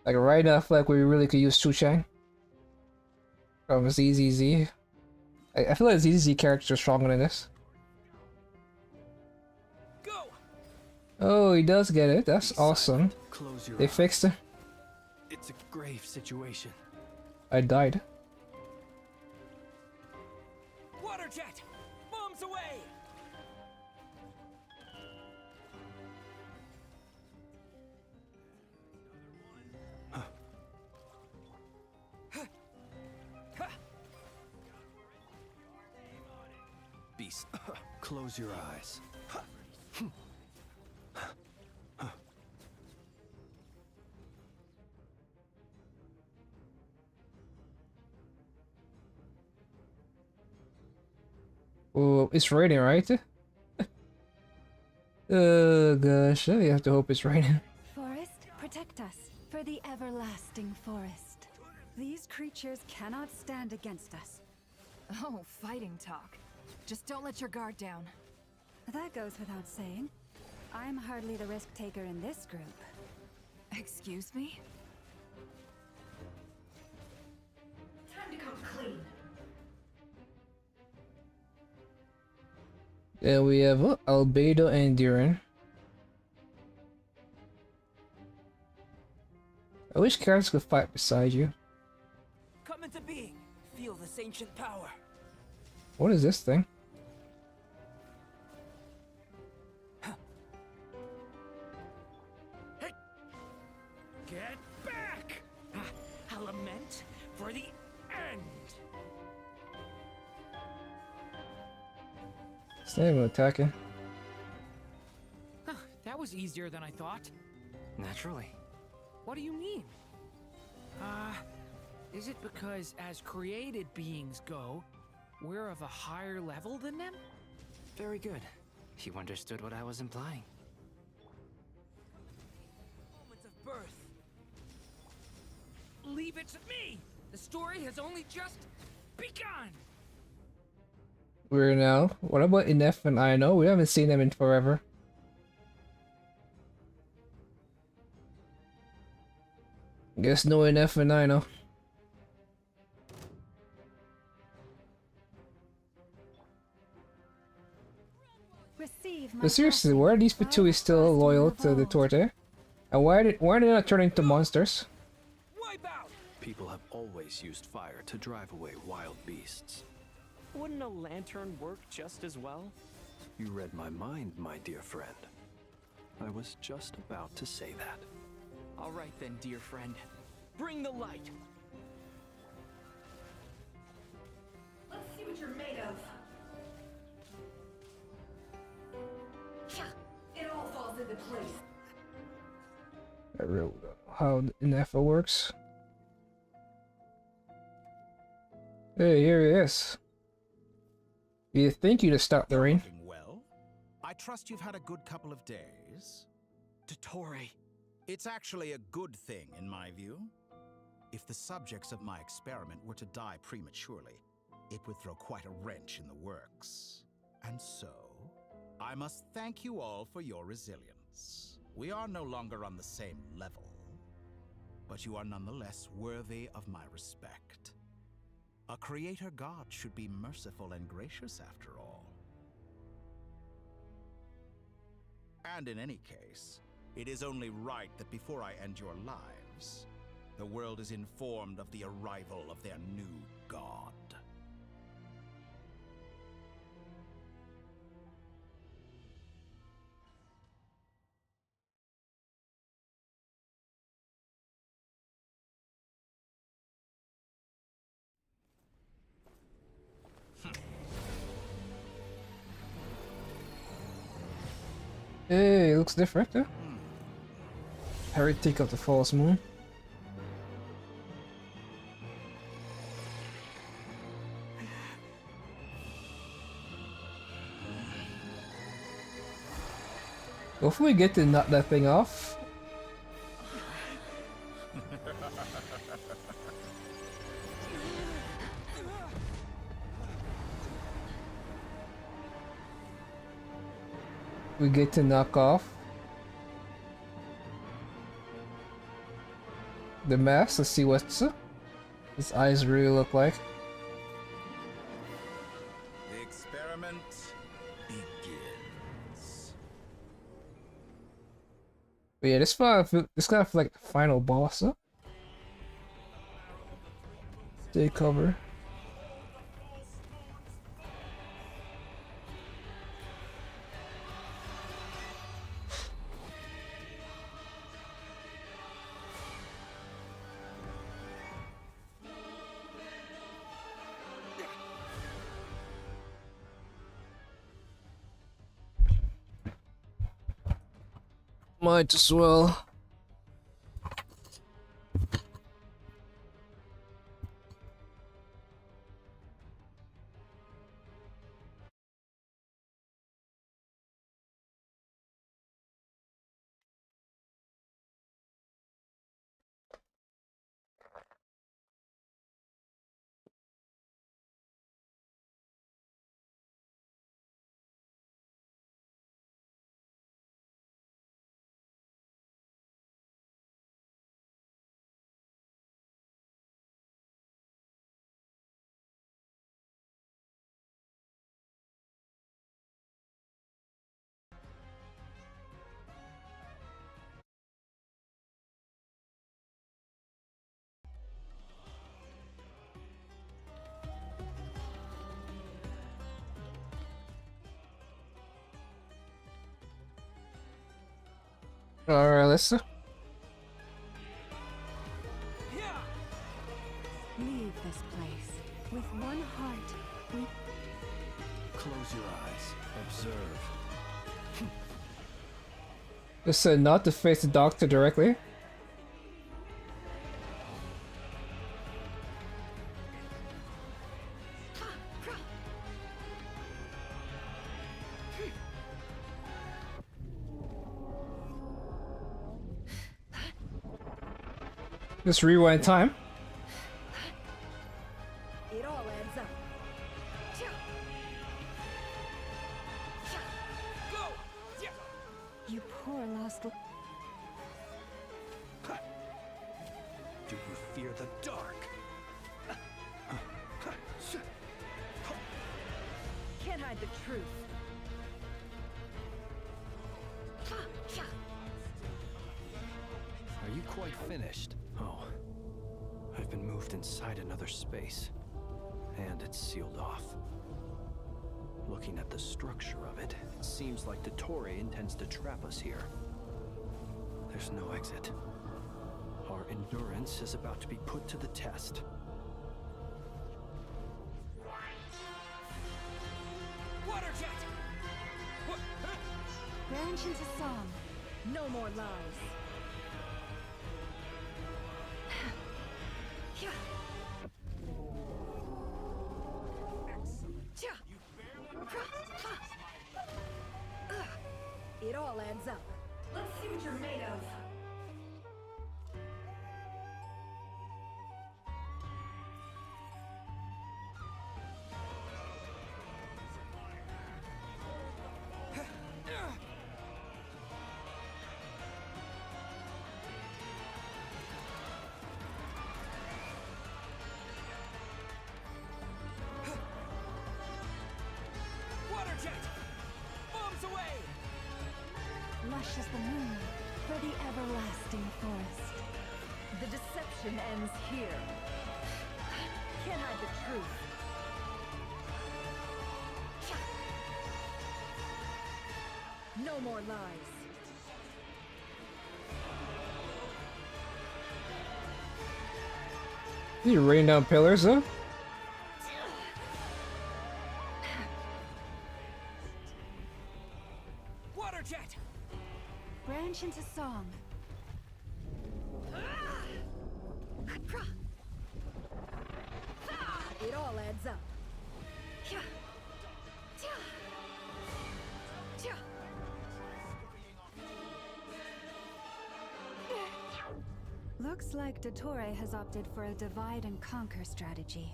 Like right now, I feel like we really could use Chu Chang from ZZZ. I feel like ZZZ characters are stronger than this. Go. Oh, he does get it. That's awesome. Close your They eyes. fixed it. It's a grave situation. I died. Water jet. Bombs away. Beast. Close your eyes. Oh, it's raining, right? Oh gosh, I have to hope it's raining. Forest, protect us for the everlasting forest. These creatures cannot stand against us. Oh, fighting talk. Just don't let your guard down. That goes without saying. I'm hardly the risk taker in this group. Excuse me? Time to come clean. Then we have Albedo and Duran. I wish characters could fight beside you. Come into being. Feel this ancient power. What is this thing? Get back! A lament for the end. It's not even attacking. Huh, that was easier than I thought. Naturally. What do you mean? Is it because as created beings go, we're of a higher level than them? Very good. You understood what I was implying. Moment of birth. Leave it to me! The story has only just begun! We're now. What about Inef and Aino? We haven't seen them in forever. Guess no Inef and Aino. Receive my But seriously, why are these Fatui still loyal to the Torte? And why are they not turning into monsters? Wipe out. People have always used fire to drive away wild beasts. Wouldn't a lantern work just as well? You read my mind, my dear friend. I was just about to say that. All right then, dear friend. Bring the light. Let's see what you're made of. It all falls into place. I really don't know how Inefa works. Hey, here he is. You think you'd have stopped the rain? Looking well. I trust you've had a good couple of days. Dottore. It's actually a good thing, in my view. If the subjects of my experiment were to die prematurely, it would throw quite a wrench in the works. And so, I must thank you all for your resilience. We are no longer on the same level, but you are nonetheless worthy of my respect. A creator god should be merciful and gracious after all. And in any case, it is only right that before I end your lives, the world is informed of the arrival of their new god. Hey, it looks different, huh? Heretic of the False Moon. Hopefully we get to knock that thing off. We get to knock off the mask. Let's see what his eyes really look like. The experiment begins. But yeah, this kind of like the final boss. Huh? Take cover. Might as well. Alright, let's Leave this place with one heart. We Close your eyes. Observe. just said not to face the doctor directly. Just rewind time. It all adds up. You poor lost. Do you fear the dark? Can't hide the truth. Are you quite finished? Oh. I've been moved inside another space. And it's sealed off. Looking at the structure of it, it seems like Dottore intends to trap us here. There's no exit. Our endurance is about to be put to the test. Water jet! Branch into song. No more lies. It all adds up. Let's see what you're made of. Water jet! Bombs away! Lush as the moon for the everlasting forest. The deception ends here. Can't hide the truth. No more lies. You rain down pillars, huh? Water jet! wrong. It all adds up. Looks like Dottore has opted for a divide and conquer strategy.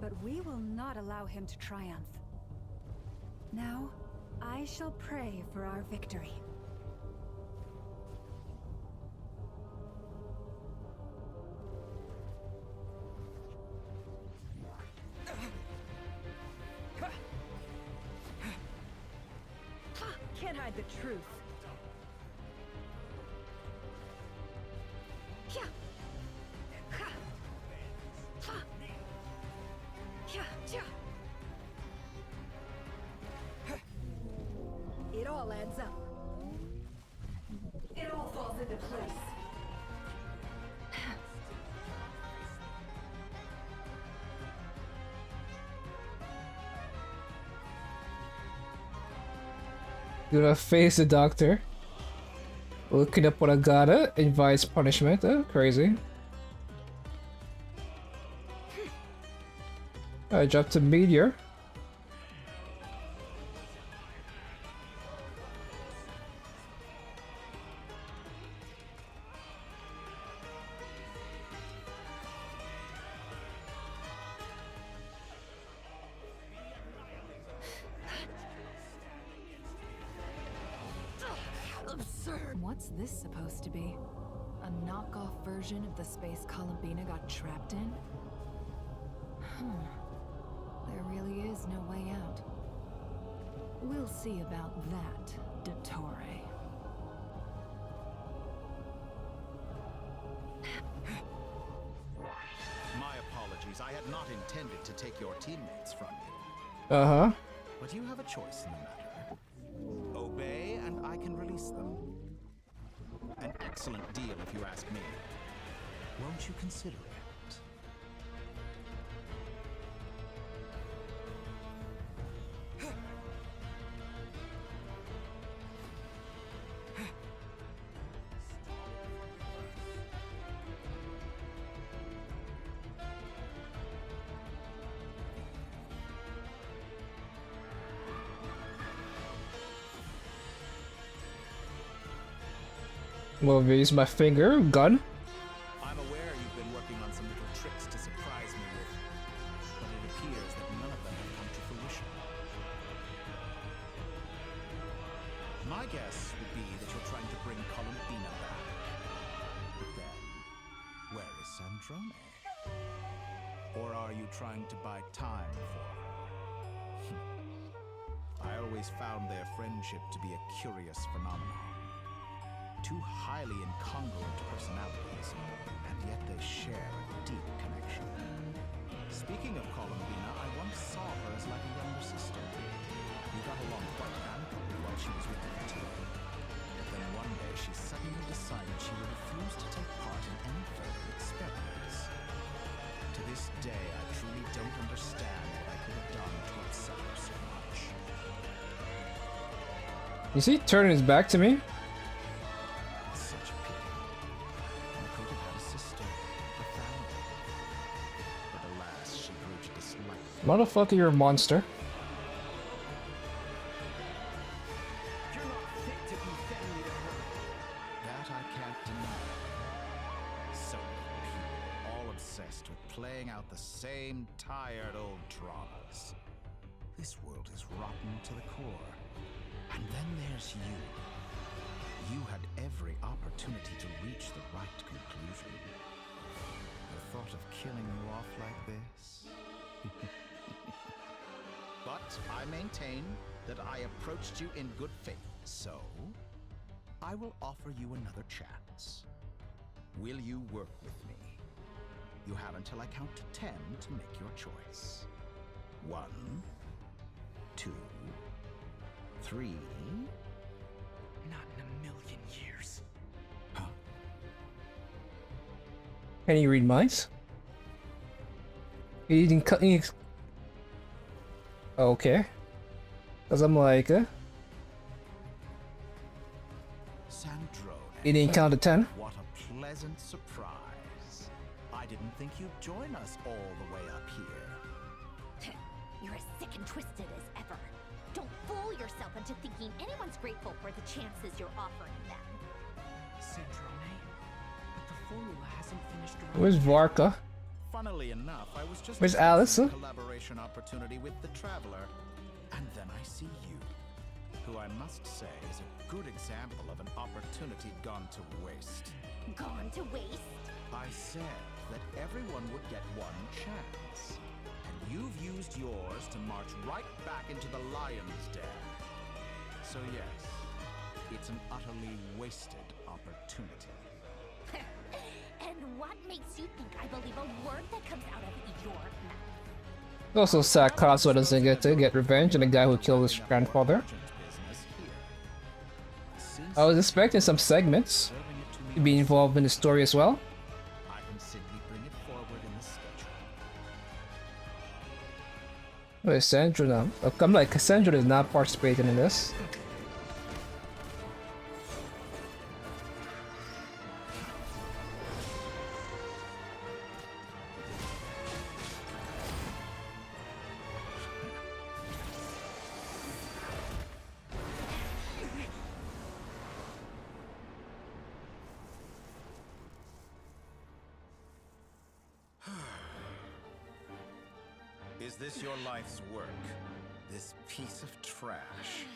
But we will not allow him to triumph. Now, I shall pray for our victory. Can't hide the truth. It all adds up. It all falls into place. Gonna face the doctor. Looking up what I gotta. Invites punishment. Crazy. I dropped a meteor. What's this supposed to be? A knockoff version of the space Columbina got trapped in? There really is no way out. We'll see about that, Dottore. My apologies. I had not intended to take your teammates from you. Uh-huh. But you have a choice in the matter. Obey and I can release them. An excellent deal if you ask me. Won't you consider it? Well, use my finger gun. I'm aware you've been working on some little tricks to surprise me with, but it appears that none of them have come to fruition. My guess would be that you're trying to bring Columbina back. But then, where is Sandrone? Or are you trying to buy time for her? I always found their friendship to be a curious phenomenon. Two highly incongruent personalities, and yet they share a deep connection. Speaking of Columbina, I once saw her as like a younger sister. We got along quite amicably while she was with the Fatui. But then one day she suddenly decided she would refuse to take part in any further experiments. To this day, I truly don't understand what I could have done to upset her so much. Is he turning his back to me? Motherfucker, you're a monster. You're not fit to be family to her. That I can't deny. So many people, all obsessed with playing out the same tired old dramas. This world is rotten to the core. And then there's you. You had every opportunity to reach the right conclusion. The thought of killing you off like this? But I maintain that I approached you in good faith, so I will offer you another chance. Will you work with me? You have until I count to 10 to make your choice. 1, 2, 3. Not in a million years. Huh? Can you read minds? You didn't cut me. Okay. Cause I'm like, Sandro. He didn't count to 10. What a pleasant surprise. I didn't think you'd join us all the way up here. You're as sick and twisted as ever. Don't fool yourself into thinking anyone's grateful for the chances you're offering them. Centrone, but the formula hasn't finished. Where's Varka? Funnily enough, I was just Where's Alice? discussing a collaboration opportunity with the Traveler, and then I see you, who I must say is a good example of an opportunity gone to waste. Gone to waste? I said that everyone would get one chance, and you've used yours to march right back into the lion's den. So yes, it's an utterly wasted opportunity. And what makes you think I believe a word that comes out of your mouth? Also, sad Cosmo doesn't get to get revenge on the guy who killed his grandfather. I was expecting some segments to be involved in the story as well. I can simply bring it forward in the schedule. Wait, Sandra now. I'm like, Sandra is not participating in this. Is this your life's work? This piece of trash?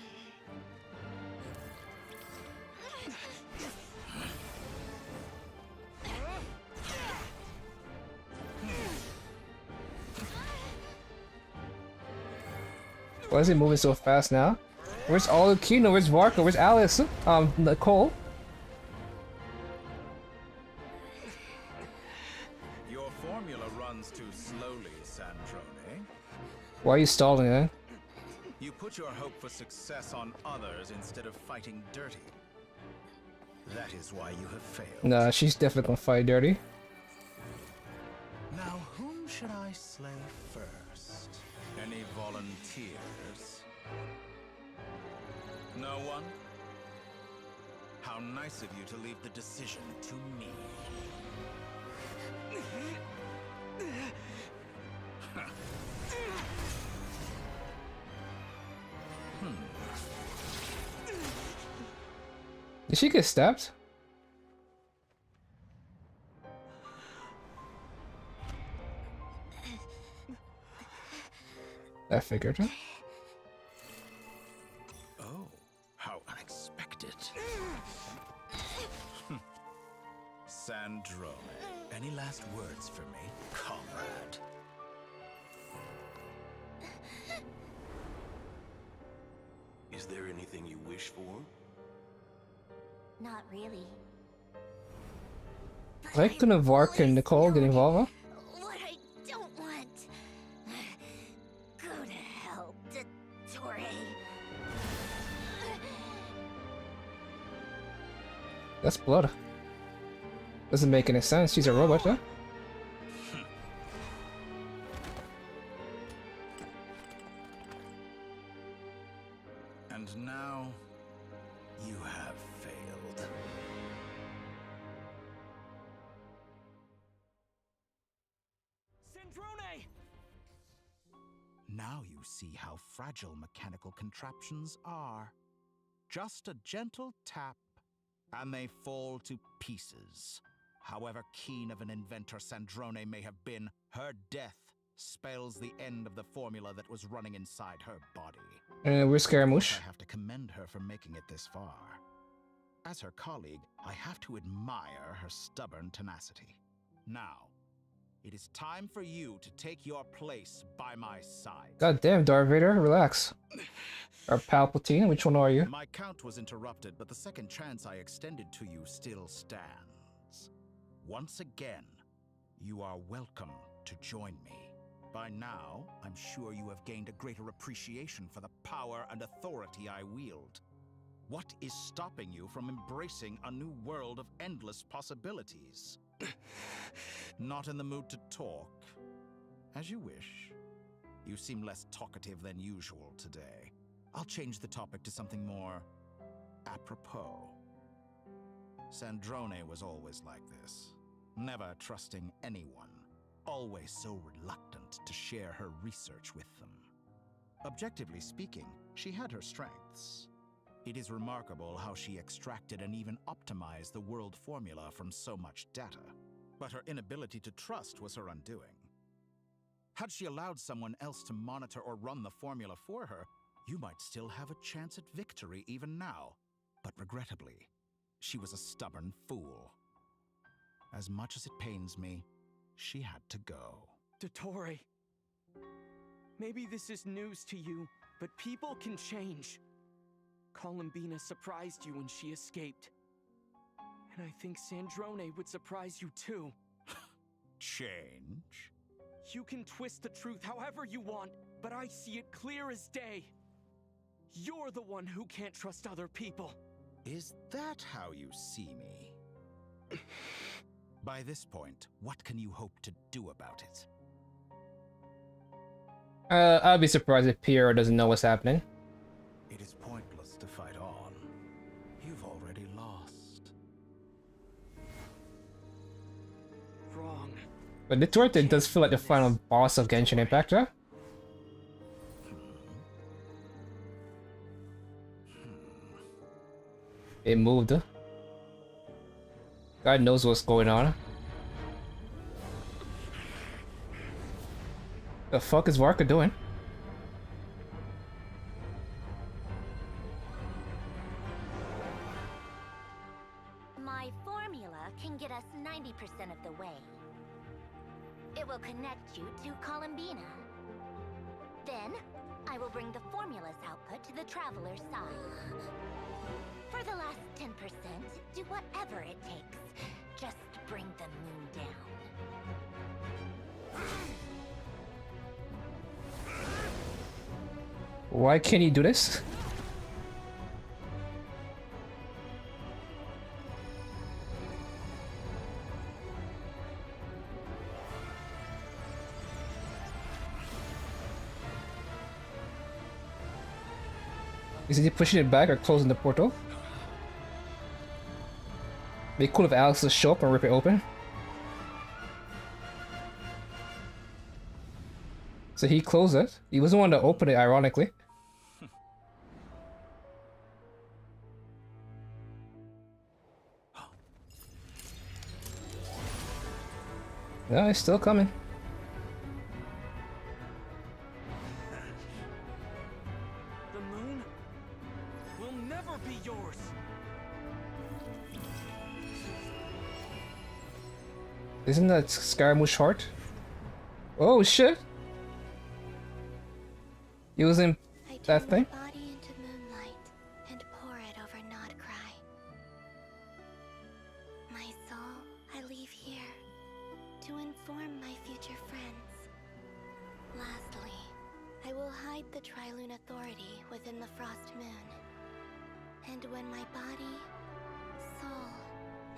Why is he moving so fast now? Where's Alucino? Where's Varka? Where's Alice? Nicole? Your formula runs too slowly, Sandrone. Why are you stalling, eh? You put your hope for success on others instead of fighting dirty. That is why you have failed. Nah, she's definitely gonna fight dirty. Now, whom should I slay first? Any volunteers? No one? How nice of you to leave the decision to me. Did she get stabbed? I figured. Huh? Oh, how unexpected. Sandrone, any last words for me, comrade? Is there anything you wish for? Not really. Why couldn't Varka and Nicole get involved? What I don't want. Go to hell, Torre. That's blood. Doesn't make any sense. She's a robot, huh? And now, you have failed. Sandrone! Now you see how fragile mechanical contraptions are. Just a gentle tap, and they fall to pieces. However keen of an inventor Sandrone may have been, her death spells the end of the formula that was running inside her body. We're Scaramouche. I have to commend her for making it this far. As her colleague, I have to admire her stubborn tenacity. Now, it is time for you to take your place by my side. God damn, Darth Vader, relax. Or Palpatine, which one are you? My count was interrupted, but the second chance I extended to you still stands. Once again, you are welcome to join me. By now, I'm sure you have gained a greater appreciation for the power and authority I wield. What is stopping you from embracing a new world of endless possibilities? Not in the mood to talk? As you wish. You seem less talkative than usual today. I'll change the topic to something more apropos. Sandrone was always like this, never trusting anyone, always so reluctant to share her research with them. Objectively speaking, she had her strengths. It is remarkable how she extracted and even optimized the world formula from so much data. But her inability to trust was her undoing. Had she allowed someone else to monitor or run the formula for her, you might still have a chance at victory even now. But regrettably, she was a stubborn fool. As much as it pains me, she had to go. Dottore, maybe this is news to you, but people can change. Columbina surprised you when she escaped. And I think Sandrone would surprise you too. Change? You can twist the truth however you want, but I see it clear as day. You're the one who can't trust other people. Is that how you see me? By this point, what can you hope to do about it? I'll be surprised if Piero doesn't know what's happening. It is pointless to fight on. You've already lost. Wrong. But the Torte does feel like the final boss of Genshin Impact, huh? It moved. God knows what's going on. The fuck is Varka doing? My formula can get us 90% of the way. It will connect you to Columbina. Then, I will bring the formula's output to the Traveler's side. For the last 10%, do whatever it takes. Just bring the moon down. Why can't he do this? Is he pushing it back or closing the portal? Be cool if Alex will show up and rip it open. So he closed it. He wasn't one to open it, ironically. Yeah, it's still coming. The moon will never be yours. Isn't that Scaramouche heart? Oh shit! Using that thing? My body into moonlight and pour it over Nodcry. My soul I leave here to inform my future friends. Lastly, I will hide the Trilune Authority within the Frost Moon. And when my body, soul,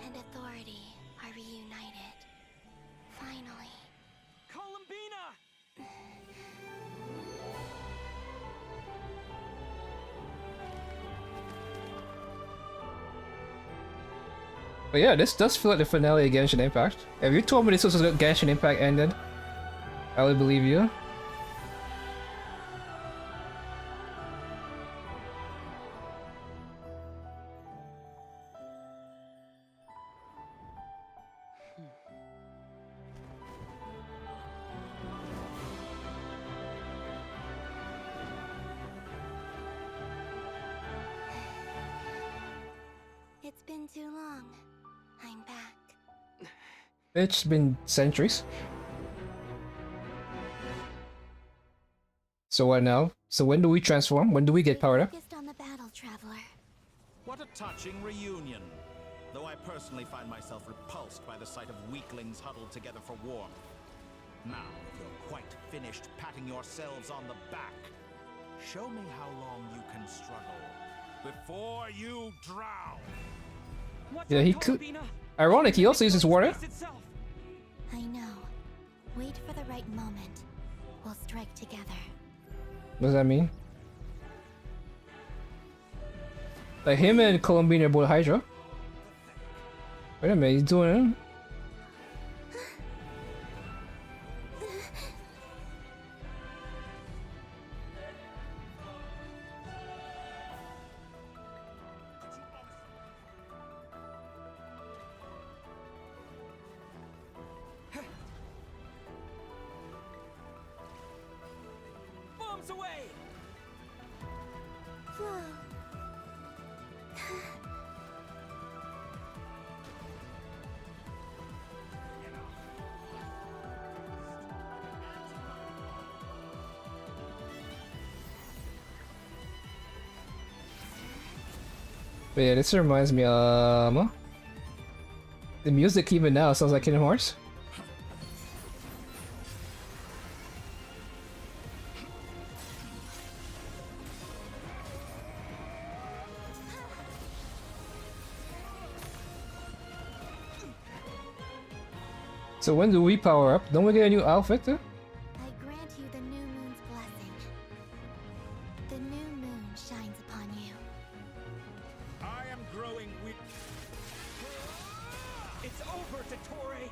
and authority are reunited, finally... Columbina! But yeah, this does feel like the finale of Genshin Impact. If you told me this was a Genshin Impact ended, I would believe you. It's been too long. I'm back. It's been centuries. So what now? So when do we transform? When do we get powered up? Focused on the battle, Traveler. What a touching reunion. Though I personally find myself repulsed by the sight of weaklings huddled together for warmth. Now, if you're quite finished patting yourselves on the back, show me how long you can struggle before you drown. Yeah, he could. Ironic, he also uses water. I know. Wait for the right moment. We'll strike together. What does that mean? Like him and Columbina are both Hydra. Wait a minute, he's doing it. Bombs away! Whoa. But yeah, this reminds me of the music even now sounds like Kingdom Hearts. So when do we power up? Don't we get a new outfit too? I grant you the new moon's blessing. The new moon shines upon you. I am growing weak. It's over, Dottore!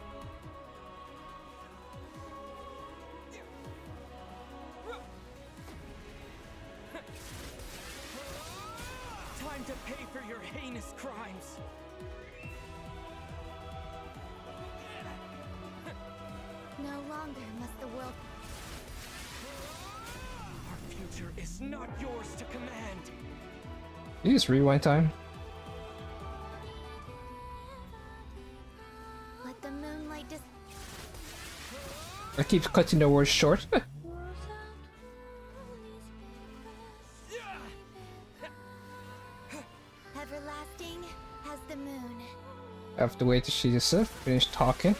Time to pay for your heinous crimes! No longer must the world... Our future is not yours to command! You just rewind time. Let the moonlight dis... I keep cutting the words short. Everlasting as the moon. I have to wait till she just finished talking.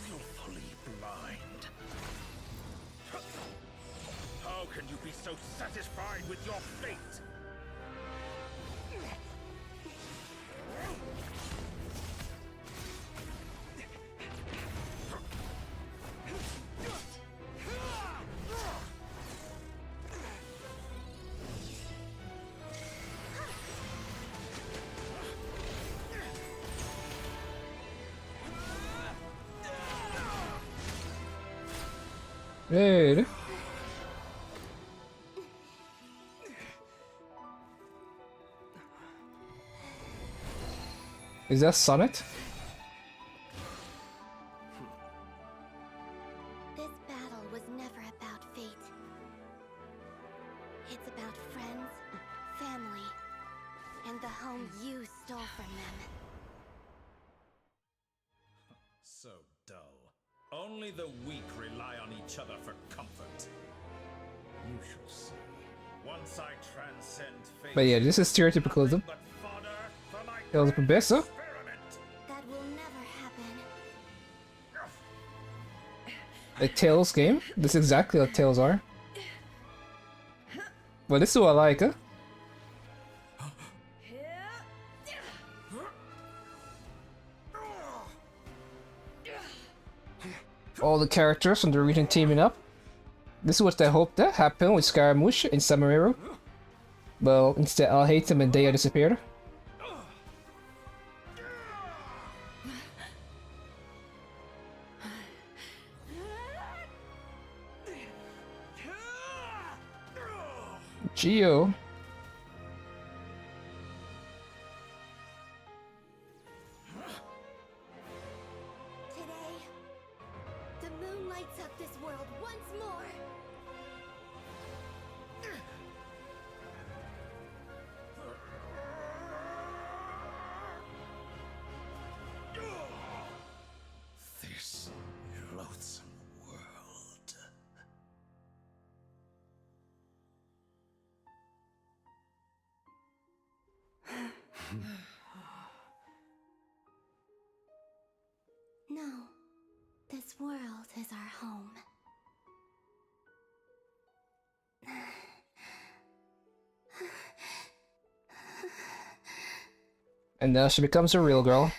Willfully blind. How can you be so satisfied with your fate? Hey. Is that Sonnet? This battle was never about fate. It's about friends, family, and the home you stole from them. So dull. Only the weak rely on each other for comfort. You shall see. Once I transcend fate. But yeah, this is stereotypicalism. Tales of Abyssa. That will never happen. A Tales game. This is exactly what Tales are. But this is what I like, huh? All the characters from the region teaming up. This is what I hoped that happened with Scaramouche in Summeru. Well, instead I'll hate him and Dea disappeared. Geo. Today, the moon lights up this world once more. This loathsome world. No, this world is our home. And now she becomes a real girl.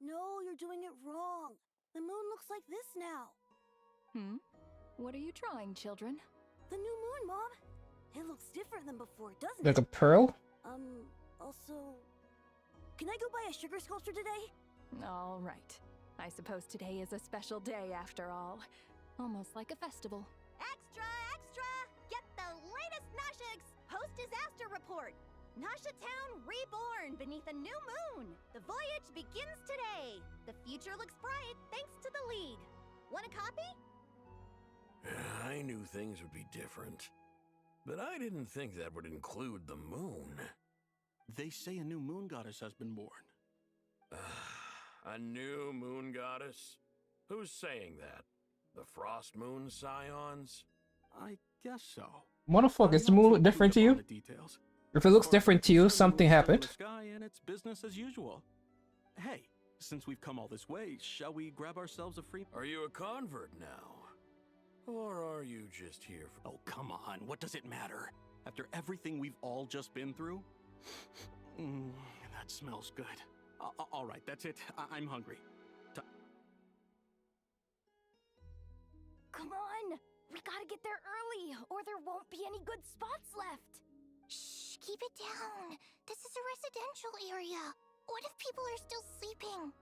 No, you're doing it wrong. The moon looks like this now. What are you drawing, children? The new moon, Mom. It looks different than before, doesn't Like it? a pearl? Also... Can I go buy a sugar sculpture today? All right. I suppose today is a special day after all. Almost like a festival. Extra, extra! Get the latest Nasha post-disaster report! Nasha Town reborn beneath a new moon! The voyage begins today! The future looks bright thanks to the League. Want a copy? I knew things would be different, but I didn't think that would include the moon. They say a new moon goddess has been born. A new moon goddess? Who's saying that? The Frost Moon Scions? I guess so. What the fuck? Is the moon look different to you? If it looks different to you, something happened. Sky and it's business as usual. Hey, since we've come all this way, shall we grab ourselves a free... Are you a convert now? Or are you just here for... Oh, come on. What does it matter? After everything we've all just been through? That smells good. All right, that's it. I'm hungry. Come on! We gotta get there early, or there won't be any good spots left! Shh, keep it down. This is a residential area. What if people are still sleeping?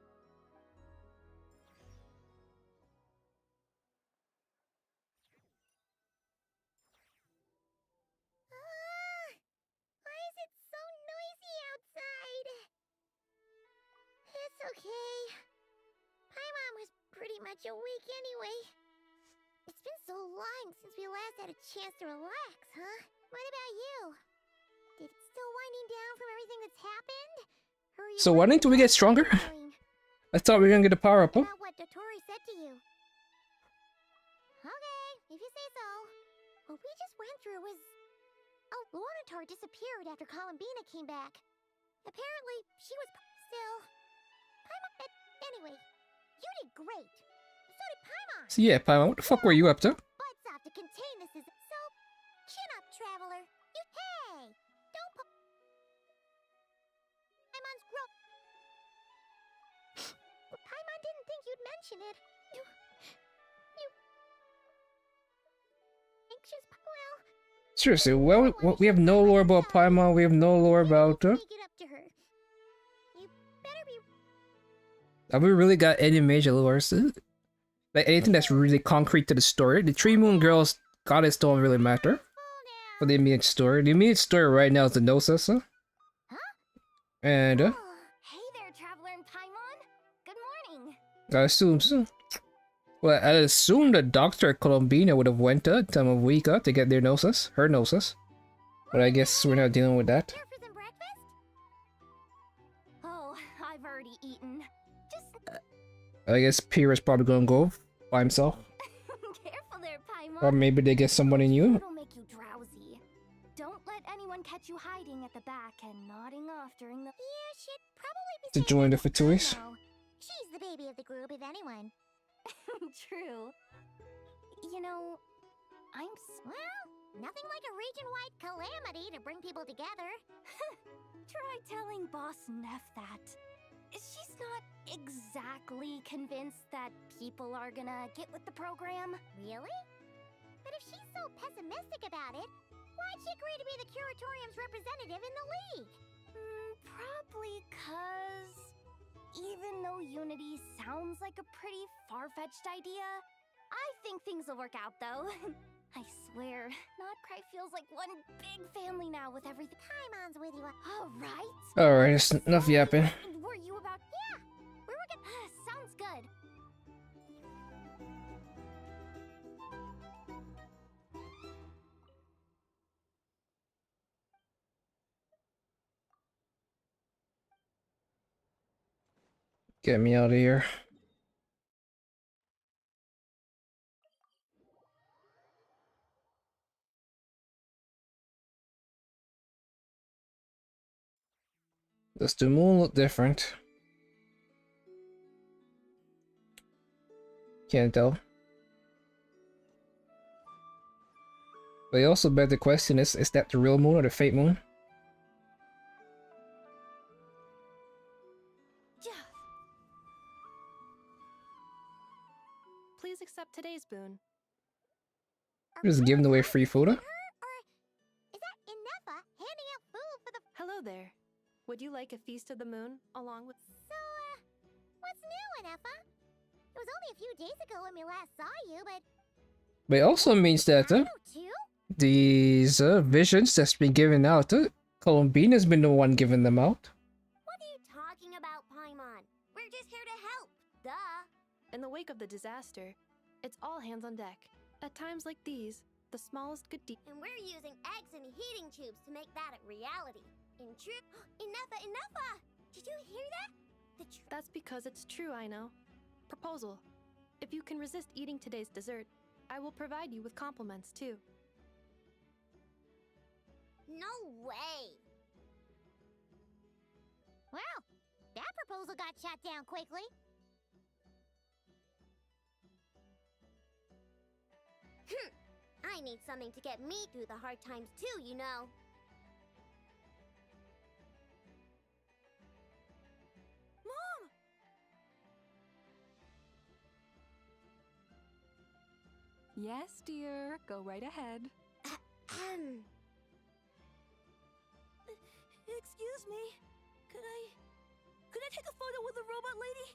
Why is it so noisy outside? It's okay. Paimon was pretty much awake anyway. It's been so long since we last had a chance to relax, huh? What about you? Did it still winding down from everything that's happened? Or are you So why didn't we get stronger? I thought we were gonna get a power up, huh? about what Dotori said to you? Okay, if you say so. What we just went through was... Oh, Lornatar disappeared after Columbina came back. Apparently, she was still... Paimon... Anyway, you did great. So did Paimon. So yeah, Paimon, what the fuck were you up to? Butts off to contain this is... So, chin up, Traveler. You... Hey! Don't Paimon's growth... Paimon didn't think you'd mention it. You... Anxious... Well... Seriously, well, we have no lore about Paimon, we have no lore about her. Take it up to her. You better be... Have we really got any major lores? Like anything that's really concrete to the story? The Tree Moon Girls goddess don't really matter for the immediate story. The immediate story right now is the Gnosis. And Hey there, Traveler and Paimon. Good morning. I assume so. Well, I assume the doctor at Columbina would have went to time of week to get their Gnosis, her Gnosis. But I guess we're not dealing with that. Oh, I've already eaten. Just I guess Pierre's probably gonna go by himself. careful there, Paimon. Or maybe they get somebody new. It'll make you drowsy. Don't let anyone catch you hiding at the back and nodding off during the... Yeah, she'd probably be To join the Fatuis. No. She's the baby of the group, if anyone. True. You know, Well, nothing like a region-wide calamity to bring people together. Try telling Boss Neff that. She's not exactly convinced that people are gonna get with the program. Really? But if she's so pessimistic about it, why'd she agree to be the Curatorium's representative in the League? Probably 'cause even though Unity sounds like a pretty far-fetched idea, I think things will work out, though. I swear, Notcry feels like one big family now with everything. Paimon's with you. Alright. Alright, it's enough yapping. Were you about... Yeah! We were gonna... Sounds good. Get me out of here. Does the moon look different? Can't tell. But you also beg the question, is that the real moon or the fake moon? spoon. Just giving away free food. Is that Inefa handing out food for the... Hello there. Would you like a feast of the moon along with... So, what's new, Inefa? It was only a few days ago when we last saw you, but... But it also means that these visions that's been given out, Columbina's been the one giving them out. What are you talking about, Paimon? We're just here to help. Duh. In the wake of the disaster, it's all hands on deck. At times like these, the smallest good deed... And we're using eggs and heating tubes to make that a reality. In true... Inefa! Did you hear that? That's because it's true, I know. Proposal. If you can resist eating today's dessert, I will provide you with compliments, too. No way! Well, that proposal got shot down quickly. I need something to get me through the hard times too, you know. Mom! Yes, dear. Go right ahead. Excuse me. Could I take a photo with the robot lady?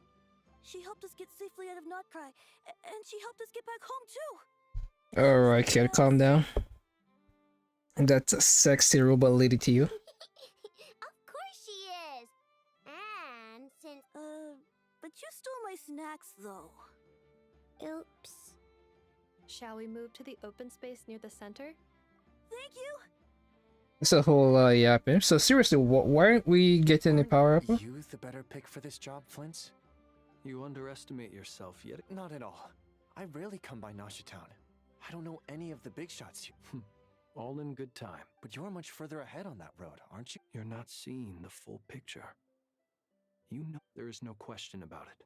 She helped us get safely out of Notcry, and she helped us get back home too. Alright, kid, calm down. That's a sexy robot lady to you. Of course she is. And since... but you stole my snacks, though. Oops. Shall we move to the open space near the center? Thank you. It's a whole yapping. So seriously, why aren't we getting the power up? You the better pick for this job, Flint's? You underestimate yourself yet? Not at all. I rarely come by Nasha Town. I don't know any of the big shots here. All in good time. But you're much further ahead on that road, aren't you? You're not seeing the full picture. You know there is no question about it.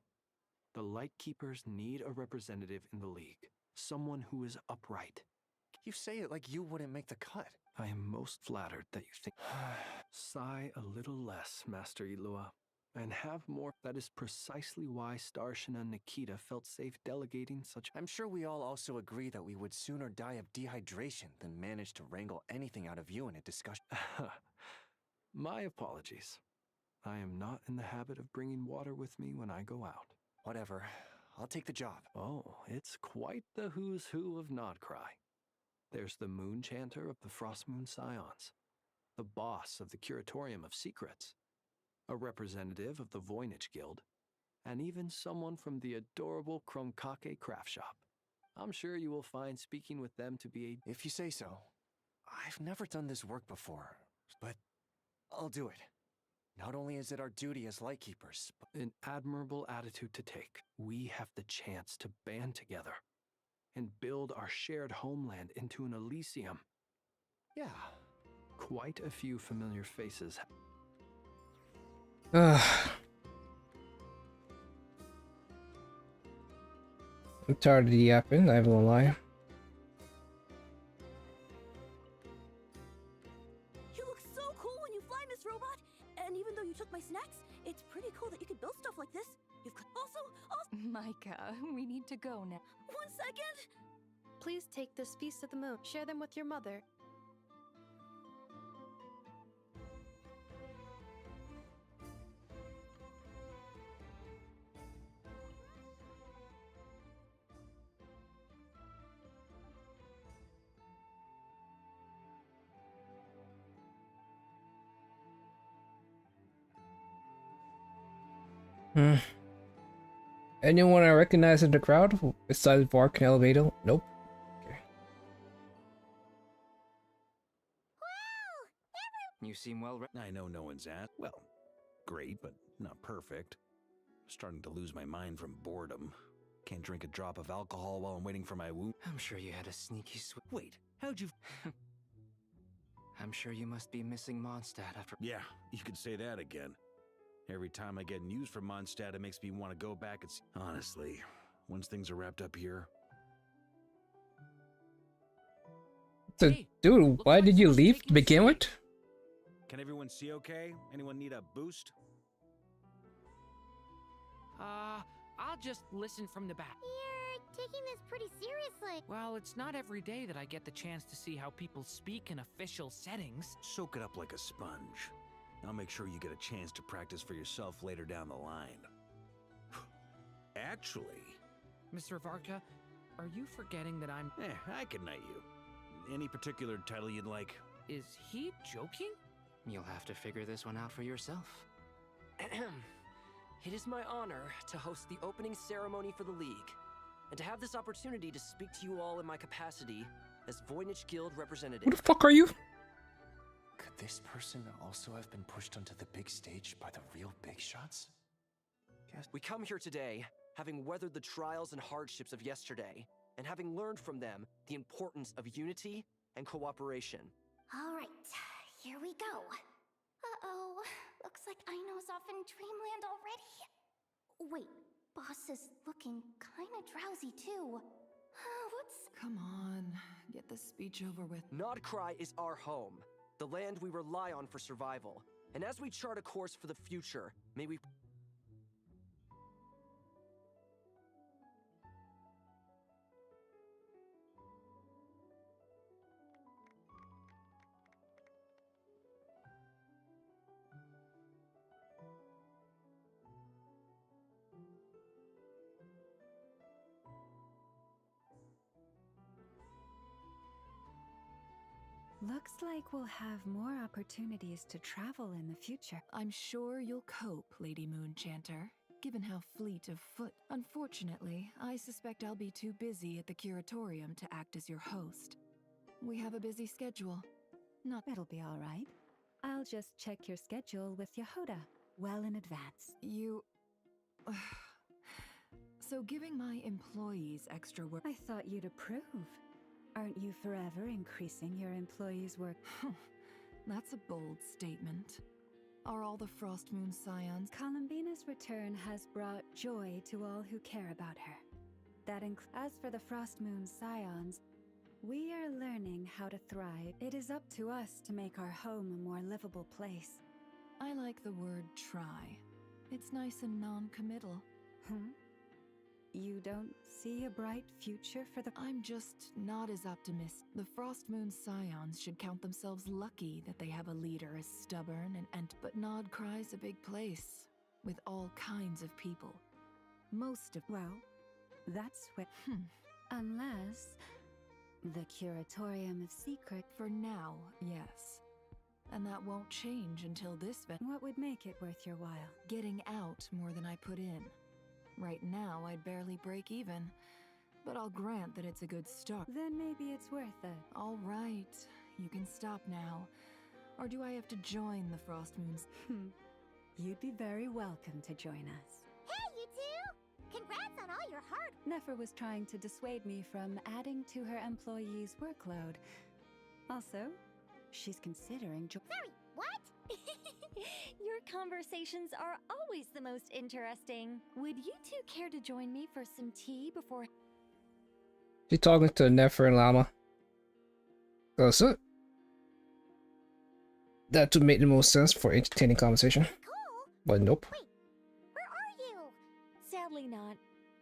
The Lightkeepers need a representative in the League. Someone who is upright. You say it like you wouldn't make the cut. I am most flattered that you think... Sigh a little less, Master Ilua. And have more. That is precisely why Starshina and Nikita felt safe delegating such... I'm sure we all also agree that we would sooner die of dehydration than manage to wrangle anything out of you in a discussion. My apologies. I am not in the habit of bringing water with me when I go out. Whatever. I'll take the job. Oh, it's quite the who's who of Nodcry. There's the Moon Chanter of the Frostmoon Scions, the boss of the Curatorium of Secrets, a representative of the Voynich Guild, and even someone from the adorable Kromkake craft shop. I'm sure you will find speaking with them to be a... If you say so. I've never done this work before, but I'll do it. Not only is it our duty as Lightkeepers, but... An admirable attitude to take. We have the chance to band together and build our shared homeland into an Elysium. Yeah. Quite a few familiar faces. I'm tired of the yapping, I won't lie. You look so cool when you fly, Miss Robot! And even though you took my snacks, it's pretty cool that you could build stuff like this. You've got also... Micah, we need to go now. 1 second! Please take this feast of the moon. Share them with your mother. Anyone I recognize in the crowd besides Vark and Elevator? Nope. Okay. You seem well. I know no one's asked. Well, great, but not perfect. Starting to lose my mind from boredom. Can't drink a drop of alcohol while I'm waiting for my wound. I'm sure you had a sneaky Wait, how'd you... I'm sure you must be missing Mondstadt after... Yeah, you could say that again. Every time I get news from Mondstadt, it makes me want to go back and see... Honestly, once things are wrapped up here... So, dude, why did you leave to begin with? Can everyone see okay? Anyone need a boost? I'll just listen from the back. You're taking this pretty seriously. Well, it's not every day that I get the chance to see how people speak in official settings. Soak it up like a sponge. I'll make sure you get a chance to practice for yourself later down the line. Actually... Mr. Varka, are you forgetting that I'm... I can knight you. Any particular title you'd like? Is he joking? You'll have to figure this one out for yourself. It is my honor to host the opening ceremony for the League, and to have this opportunity to speak to you all in my capacity as Voynich Guild representative. Who the fuck are you? Could this person also have been pushed onto the big stage by the real big shots? Yes. We come here today, having weathered the trials and hardships of yesterday, and having learned from them the importance of unity and cooperation. All right, here we go. Uh-oh, looks like Aino's off in dreamland already. Wait, boss is looking kinda drowsy too. What's... Come on, get this speech over with. Nodcry is our home, the land we rely on for survival. And as we chart a course for the future, may we... Looks like we'll have more opportunities to travel in the future. I'm sure you'll cope, Lady Moonchanter, given how fleet of foot. Unfortunately, I suspect I'll be too busy at the curatorium to act as your host. We have a busy schedule. It'll be all right. I'll just check your schedule with Yehuda well in advance. You... So giving my employees extra work... I thought you'd approve. Aren't you forever increasing your employees' work? That's a bold statement. Are all the Frost Moon Scions... Columbina's return has brought joy to all who care about her. As for the Frost Moon Scions, we are learning how to thrive. It is up to us to make our home a more livable place. I like the word try. It's nice and non-committal. You don't see a bright future for the... I'm just not as optimistic. The Frost Moon Scions should count themselves lucky that they have a leader as stubborn and but Nodcry's a big place, with all kinds of people. Most of... Well, that's what... Unless... the Curatorium of Secret... For now, yes. And that won't change until this... What would make it worth your while? Getting out more than I put in. Right now, I'd barely break even, but I'll grant that it's a good start. Then maybe it's worth it. All right, you can stop now. Or do I have to join the Frost Moons? You'd be very welcome to join us. Hey, you two! Congrats on all your hard... Nefer was trying to dissuade me from adding to her employees' workload. Also, she's considering... Sorry, what? Your conversations are always the most interesting. Would you two care to join me for some tea before... She's talking to Nefer and Llama. That's it. That would make the most sense for entertaining conversation. But nope. Wait, where are you? Sadly not.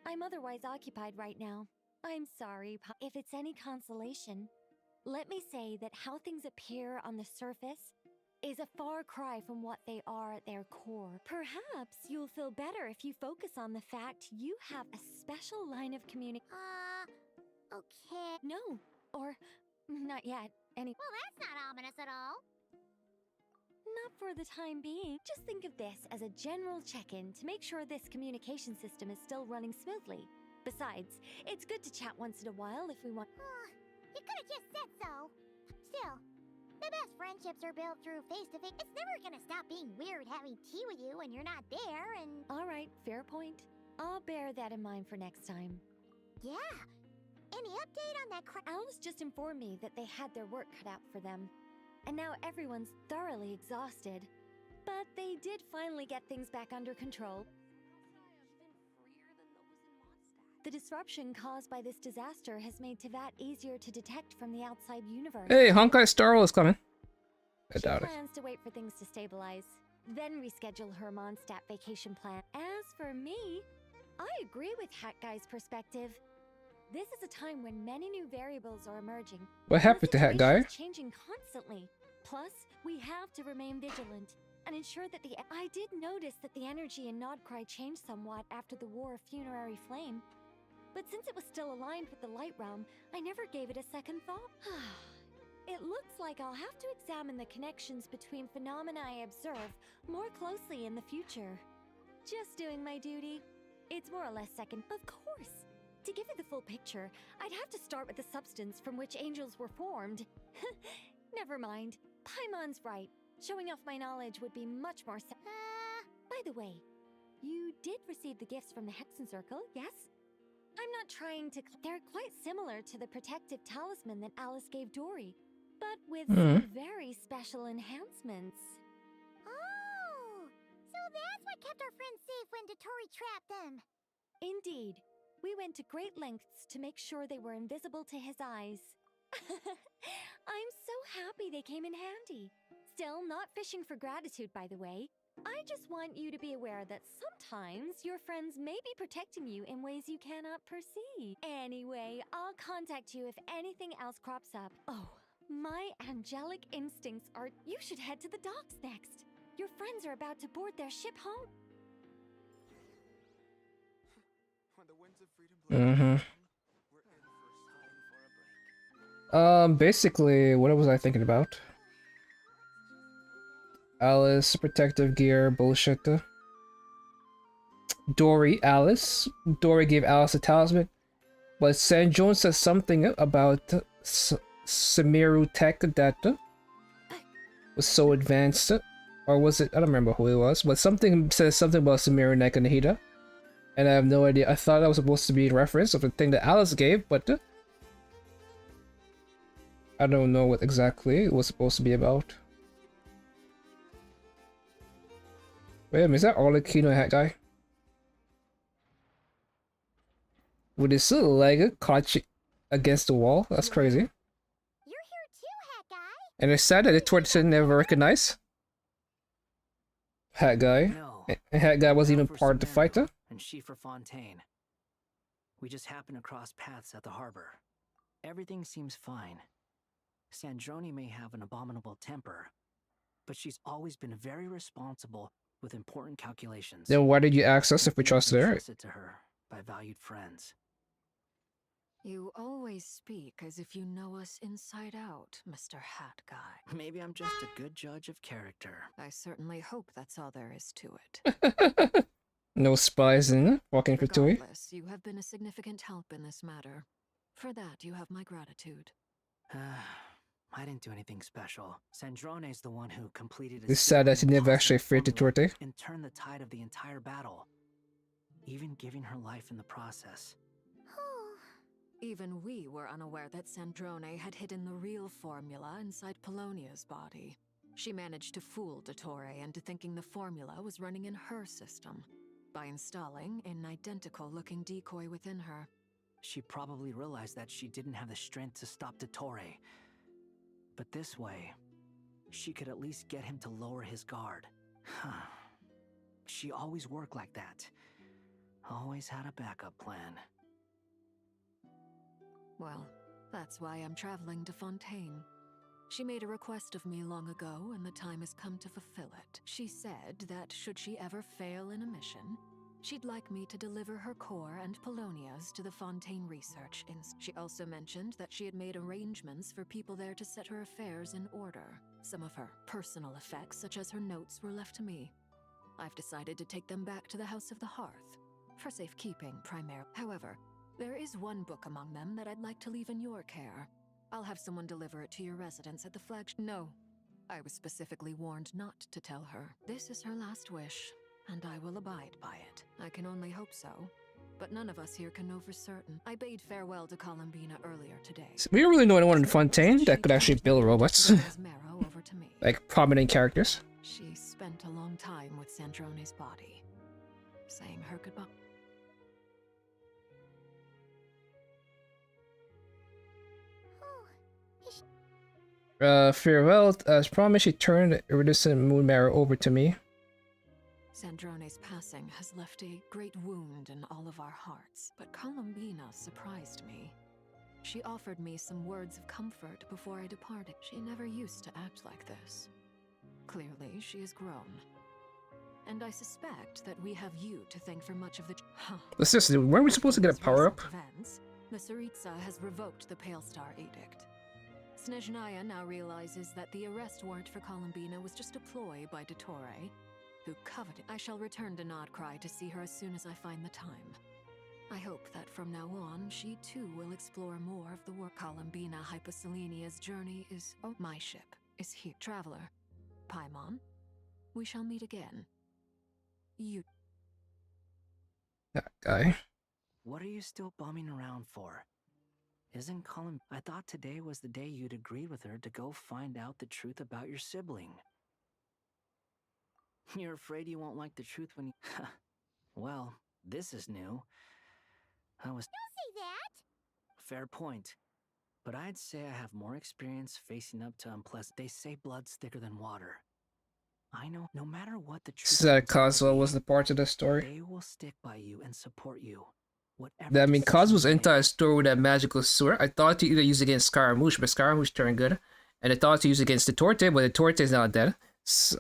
I'm otherwise occupied right now. I'm sorry, if it's any consolation. Let me say that how things appear on the surface is a far cry from what they are at their core. Perhaps you'll feel better if you focus on the fact you have a special line of communication. Okay. No, or not yet. Well, that's not ominous at all. Not for the time being. Just think of this as a general check-in to make sure this communication system is still running smoothly. Besides, it's good to chat once in a while if we want. You could have just said so. Still, the best friendships are built through face-to-face. It's never gonna stop being weird having tea with you when you're not there, and... All right, fair point. I'll bear that in mind for next time. Yeah. Any update on that Alice just informed me that they had their work cut out for them. And now everyone's thoroughly exhausted. But they did finally get things back under control. The disruption caused by this disaster has made Tevat easier to detect from the outside universe. Hey, Honkai Star Wars coming. I doubt it. Plans to wait for things to stabilize, then reschedule her Mondstadt vacation plan. As for me, I agree with Hat Guy's perspective. This is a time when many new variables are emerging. What happened to that guy? It's changing constantly. Plus, we have to remain vigilant and ensure that I did notice that the energy in Nodcry changed somewhat after the War of Funerary Flame. But since it was still aligned with the Light Realm, I never gave it a second thought. It looks like I'll have to examine the connections between phenomena I observe more closely in the future. Just doing my duty. It's more or less second, of course. To give you the full picture, I'd have to start with the substance from which angels were formed. Never mind. Paimon's right. Showing off my knowledge would be much more By the way, you did receive the gifts from the Hexen Circle, yes? I'm not trying to... They're quite similar to the protective talisman that Alice gave Dory, but with some very special enhancements. Oh! So that's what kept our friends safe when Dotori trapped them. Indeed. We went to great lengths to make sure they were invisible to his eyes. I'm so happy they came in handy. Still, not fishing for gratitude, by the way. I just want you to be aware that sometimes your friends may be protecting you in ways you cannot perceive. Anyway, I'll contact you if anything else crops up. Oh, my angelic instincts are... You should head to the docks next. Your friends are about to board their ship home. Basically, what was I thinking about? Alice, protective gear, bullshit. Dory, Alice. Dory gave Alice a talisman, but Sanjon says something about Samiru tech that was so advanced, or was it? I don't remember who it was, but something says something about Samiru Nek and Nahida, and I have no idea. I thought that was supposed to be in reference of the thing that Alice gave, but I don't know what exactly it was supposed to be about. Wait a minute, is that Arlecchino hat guy? With his little leg caught against the wall? That's crazy. You're here too, hat guy. And it's sad that the torch didn't ever recognize Hat guy. No. And Hat guy wasn't even part of the fight, huh? And she for Fontaine. We just happened to cross paths at the harbor. Everything seems fine. Sandrone may have an abominable temper, but she's always been very responsible with important calculations. Then why did you ask us if we trusted her? Trusted to her by valued friends. You always speak as if you know us inside out, Mr. Hat Guy. Maybe I'm just a good judge of character. I certainly hope that's all there is to it. No spies in walking for Tui. Regardless, you have been a significant help in this matter. For that, you have my gratitude. I didn't do anything special. Sandrone's the one who completed It's sad that he never actually freed the Torte. and turned the tide of the entire battle, even giving her life in the process. Even we were unaware that Sandrone had hidden the real formula inside Polonia's body. She managed to fool Dottore into thinking the formula was running in her system by installing an identical-looking decoy within her. She probably realized that she didn't have the strength to stop Dottore. But this way, she could at least get him to lower his guard. She always worked like that. Always had a backup plan. Well, that's why I'm traveling to Fontaine. She made a request of me long ago, and the time has come to fulfill it. She said that should she ever fail in a mission, she'd like me to deliver her core and Polonia's to the Fontaine Research Institute. She also mentioned that she had made arrangements for people there to set her affairs in order. Some of her personal effects, such as her notes, were left to me. I've decided to take them back to the House of the Hearth, for safekeeping primarily. However, there is one book among them that I'd like to leave in your care. I'll have someone deliver it to your residence at the flagship. No, I was specifically warned not to tell her. This is her last wish, and I will abide by it. I can only hope so, but none of us here can know for certain. I bade farewell to Columbina earlier today. So we don't really know anyone in Fontaine that could actually build robots. Like prominent characters. She spent a long time with Sandrone's body, saying her goodbye. Farewell. As promised, she turned the iridescent moon marrow over to me. Sandrone's passing has left a great wound in all of our hearts, but Columbina surprised me. She offered me some words of comfort before I departed. She never used to act like this. Clearly, she has grown. And I suspect that we have you to thank for much of the... Let's just, weren't we supposed to get a power-up? The Tsaritsa has revoked the Pale Star Edict. Snezhnaya now realizes that the arrest warrant for Columbina was just a ploy by Dottore, who coveted. I shall return to Nodcry to see her as soon as I find the time. I hope that from now on, she too will explore more of the work. Columbina Hyposelenia's journey is... Oh, my ship is here. Traveler, Paimon, we shall meet again. You... That guy. What are you still bumming around for? Isn't Colin... I thought today was the day you'd agreed with her to go find out the truth about your sibling. You're afraid you won't like the truth when you... Well, this is new. I was... Don't say that! Fair point. But I'd say I have more experience facing up to unpleasant... They say blood's thicker than water. I know, no matter what the truth... So Kazuo was the part of the story. They will stick by you and support you. I mean, Kazuo's entire story with that magical sword, I thought to either use against Scaramouche, but Scaramouche turned good. And I thought to use against the Torte, but the Torte's not dead.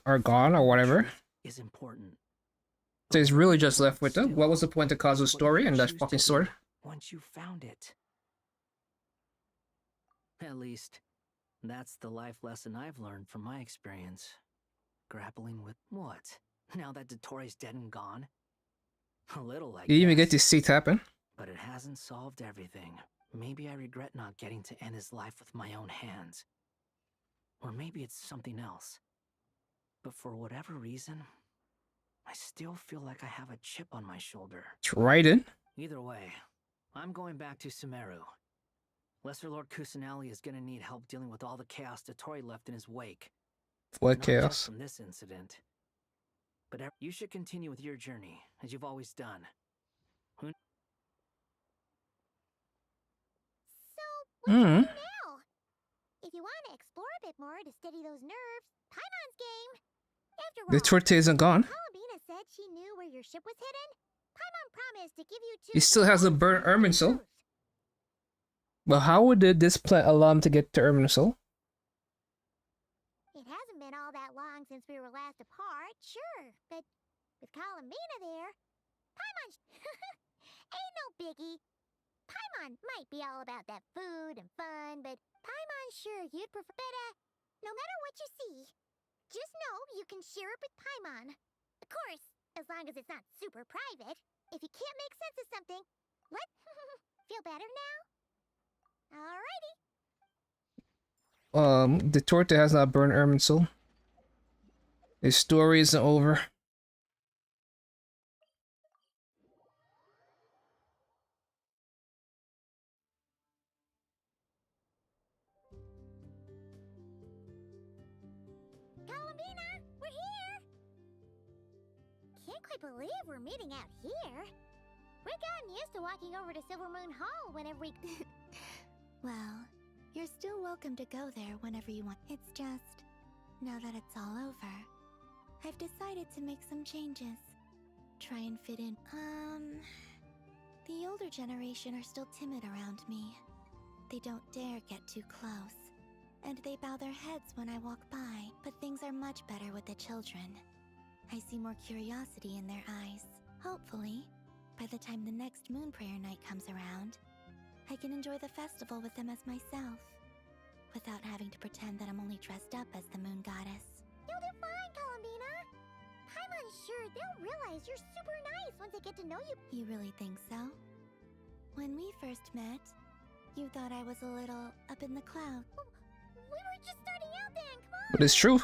Are gone or whatever. Is important. So he's really just left with them. What was the point of Kazuo's story and that fucking sword? Once you found it. At least, that's the life lesson I've learned from my experience. Grappling with what? Now that Dottore's dead and gone? A little, I guess. You even get to see it happen. But it hasn't solved everything. Maybe I regret not getting to end his life with my own hands. Or maybe it's something else. But for whatever reason, I still feel like I have a chip on my shoulder. It's right in. Either way, I'm going back to Sumeru. Lesser Lord Kusanali is gonna need help dealing with all the chaos Dottore left in his wake. What Not chaos? just from this incident. But you should continue with your journey, as you've always done. So, what do you do now? If you want to explore a bit more to steady those nerves, Paimon's game. After all, The Torte isn't gone. Columbina said she knew where your ship was hidden. Paimon promised to give you two... He still has a burnt Irminsul. Well, how would this plan allow him to get to Irminsul? It hasn't been all that long since we were last apart, sure, but with Columbina there, Paimon ain't no biggie. Paimon might be all about that food and fun, but Paimon's sure you'd prefer. But no matter what you see, just know you can share it with Paimon. Of course, as long as it's not super private. If you can't make sense of something, feel better now? Alrighty. The Torte has not burned Irminsul. His story isn't over. Columbina, we're here! Can't quite believe we're meeting out here. We've gotten used to walking over to Silver Moon Hall whenever we... Well, you're still welcome to go there whenever you want. It's just, now that it's all over, I've decided to make some changes. Try and fit in. The older generation are still timid around me. They don't dare get too close. And they bow their heads when I walk by, but things are much better with the children. I see more curiosity in their eyes. Hopefully, by the time the next Moon Prayer Night comes around, I can enjoy the festival with them as myself, without having to pretend that I'm only dressed up as the Moon Goddess. You'll do fine, Columbina. Paimon's sure they'll realize you're super nice once they get to know you. You really think so? When we first met, you thought I was a little up in the clouds. We were just starting out then, come on! But it's true.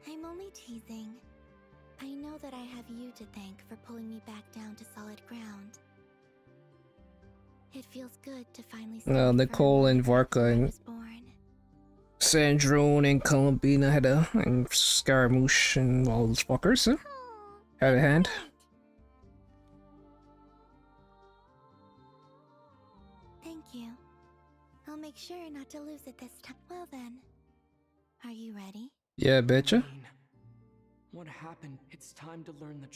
I'm only teasing. I know that I have you to thank for pulling me back down to solid ground. It feels good to finally see Nicole and Varka and Sandrone and Columbina had and Scaramouche and all those fuckers, huh? Had a hand. Thank you. I'll make sure not to lose it this time. Well then, are you ready? Yeah, betcha. What happened? It's time to learn the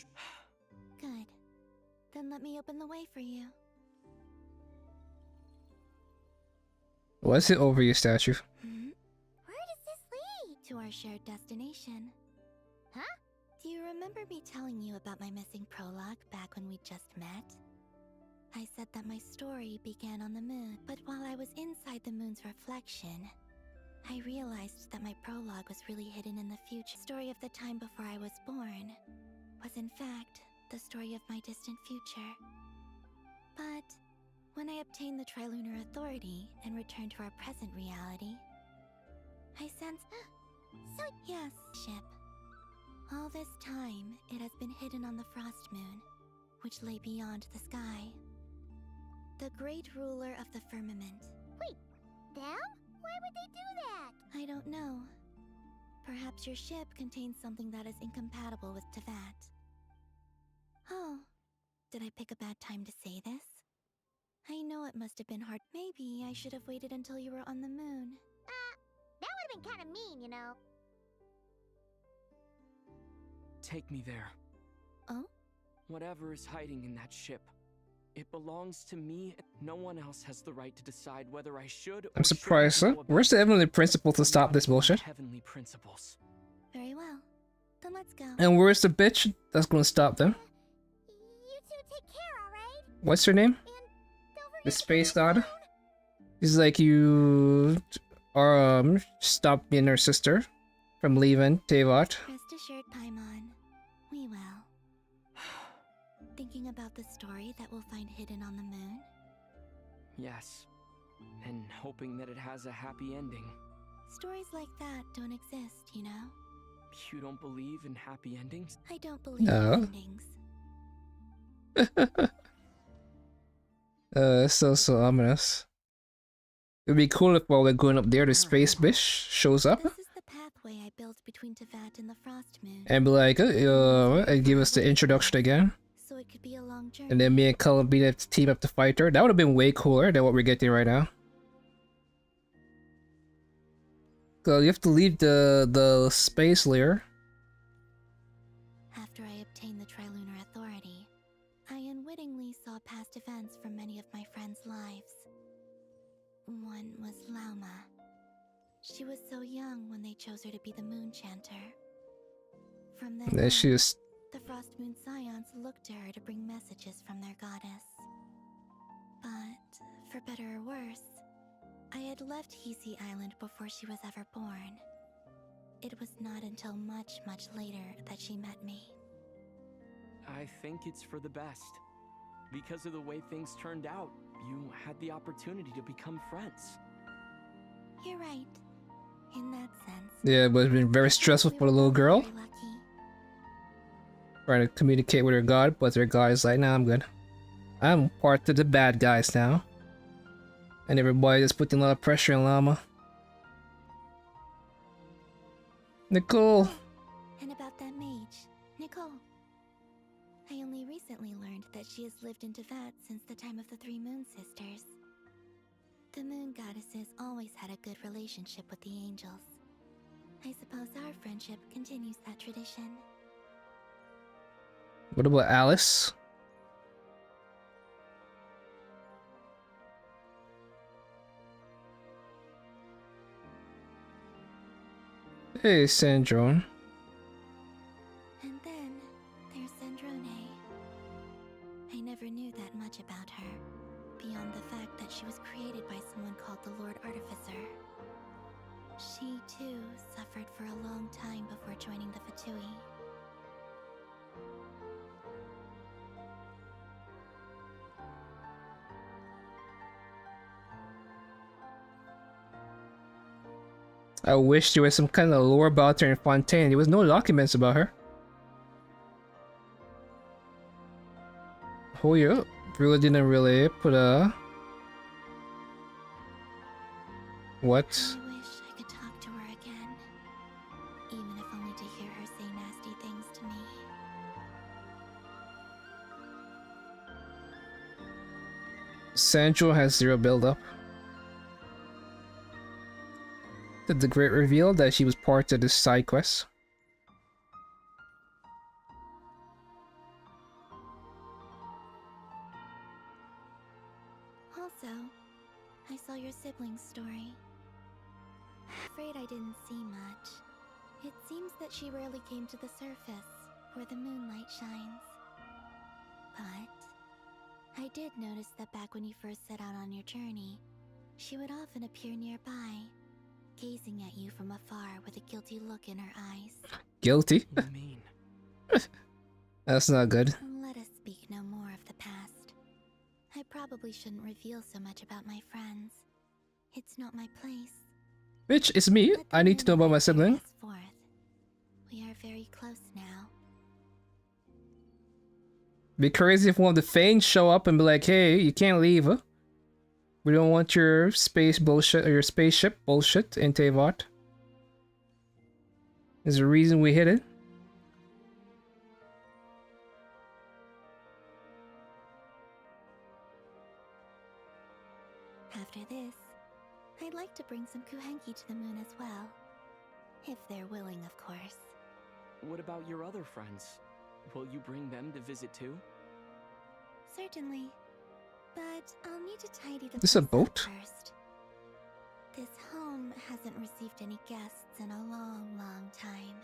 Good. Then let me open the way for you. What's it over your statue? Where does this lead? To our shared destination. Huh? Do you remember me telling you about my missing prologue back when we just met? I said that my story began on the moon, but while I was inside the moon's reflection, I realized that my prologue was really hidden in the future. The story of the time before I was born was in fact the story of my distant future. But when I obtained the Trilunar Authority and returned to our present reality, I sensed... So... Yes, ship. All this time, it has been hidden on the Frost Moon, which lay beyond the sky. The great ruler of the firmament. Wait, them? Why would they do that? I don't know. Perhaps your ship contains something that is incompatible with Teyvat. Oh, did I pick a bad time to say this? I know it must have been hard. Maybe I should have waited until you were on the moon. That would have been kind of mean, you know. Take me there. Oh? Whatever is hiding in that ship. It belongs to me. No one else has the right to decide whether I should or I'm surprised, sir. Where's the heavenly principle to stop this bullshit? Heavenly principles. Very well. Then let's go. And where's the bitch that's gonna stop them? You two take care, alright? What's her name? The space god? He's like, you are stop being her sister from leaving Teyvat. Rest assured, Paimon. We will. Thinking about the story that we'll find hidden on the moon? Yes. And hoping that it has a happy ending. Stories like that don't exist, you know? You don't believe in happy endings? I don't believe No. in endings. So ominous. It'd be cool if while they're going up there, the space bitch shows up This is the pathway I built between Teyvat and the Frost Moon. and be like, and give us the introduction again. So it could be a long journey. And then me and Columbina have to team up to fight her. That would have been way cooler than what we're getting right now. So you have to leave the space layer. After I obtained the Trilunar Authority, I unwittingly saw past events from many of my friends' lives. One was Lauma. She was so young when they chose her to be the Moon Chanter. From then And on, she was the Frost Moon Scions looked to her to bring messages from their goddess. But, for better or worse, I had left Hisi Island before she was ever born. It was not until much, much later that she met me. I think it's for the best. Because of the way things turned out, you had the opportunity to become friends. You're right. In that sense. yeah, but it's been very stressful for the little girl. Very lucky. Trying to communicate with her god, but her god is like, nah, I'm good. I'm part of the bad guys now. And everybody just putting a lot of pressure on Llama. Nicole! And about that mage, Nicole. I only recently learned that she has lived in Teyvat since the time of the Three Moon Sisters. The Moon Goddesses always had a good relationship with the angels. I suppose our friendship continues that tradition. What about Alice? Hey, Sandrone. And then there's Sandrone. I never knew that much about her, beyond the fact that she was created by someone called the Lord Artificer. She, too, suffered for a long time before joining the Fatui. I wish there was some kind of lore about her in Fontaine. There was no documents about her. Oh yeah, really didn't really put a... What? I wish I could talk to her again, even if only to hear her say nasty things to me. Sancho has zero build-up. Did the great reveal that she was part of this side quest. afraid I didn't see much. It seems that she rarely came to the surface, where the moonlight shines. But I did notice that back when you first set out on your journey, she would often appear nearby, gazing at you from afar with a guilty look in her eyes. Guilty? You mean? That's not good. Let us speak no more of the past. I probably shouldn't reveal so much about my friends. It's not my place. Bitch, it's me. I need to know about my sibling. Forth. We are very close now. Be crazy if one of the Fanes show up and be like, hey, you can't leave, huh? We don't want your space bullshit or your spaceship bullshit in Teyvat. There's a reason we hit it. After this, I'd like to bring some Kuhenki to the moon as well. If they're willing, of course. What about your other friends? Will you bring them to visit too? Certainly. But I'll need to tidy the This a place up boat? first. This home hasn't received any guests in a long, long time.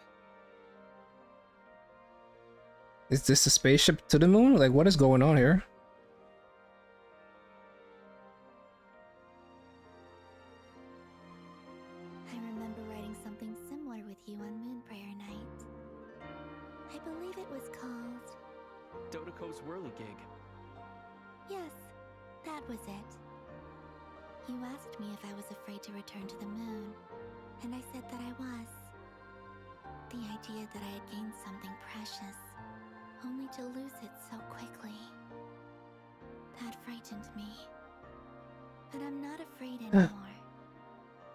Is this a spaceship to the moon? Like, what is going on here? I remember writing something similar with you on Moonprayer Night. I believe it was called... Dodoko's Whirligig. Yes, that was it. You asked me if I was afraid to return to the moon, and I said that I was. The idea that I had gained something precious, only to lose it so quickly. That frightened me. But I'm not afraid anymore.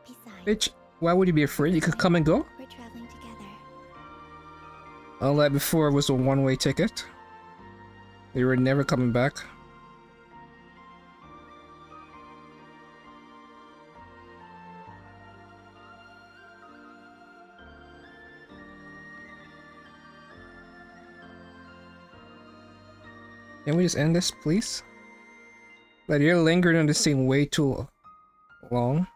Besides, Bitch, why would you be afraid? You could come and go? we're traveling together. Unlike before, it was a one-way ticket. They were never coming back. Can we just end this, please? Like, you're lingering on this scene way too long.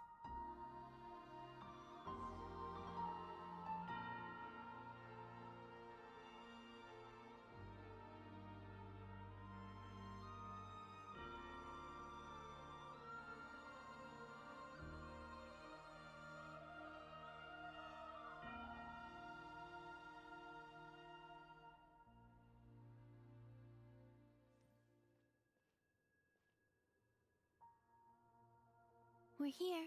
We're here.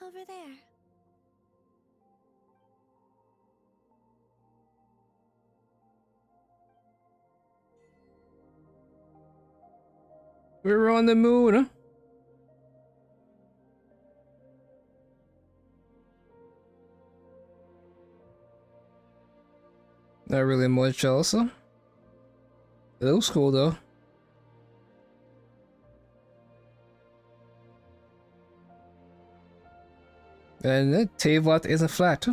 Over there. We're on the moon, huh? Not really much else. Huh? It looks cool though. And the Teyvat isn't flat.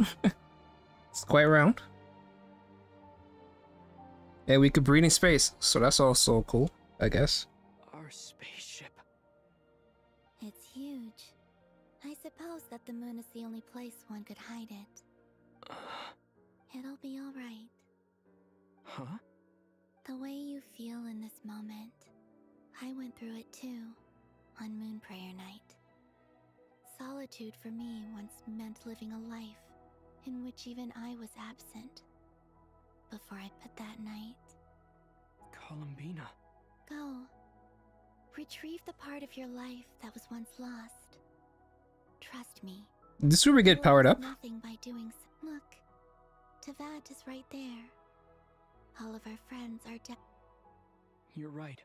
It's quite round. And we could breathe in space, so that's also cool, I guess. Our spaceship. It's huge. I suppose that the moon is the only place one could hide it. It'll be alright. Huh? The way you feel in this moment, I went through it too, on Moonprayer Night. Solitude for me once meant living a life in which even I was absent. Before I put that night. Columbina. Go. Retrieve the part of your life that was once lost. Trust me. This is where we get powered up. Nothing by doing so. Look, Teyvat is right there. All of our friends are dead. You're right.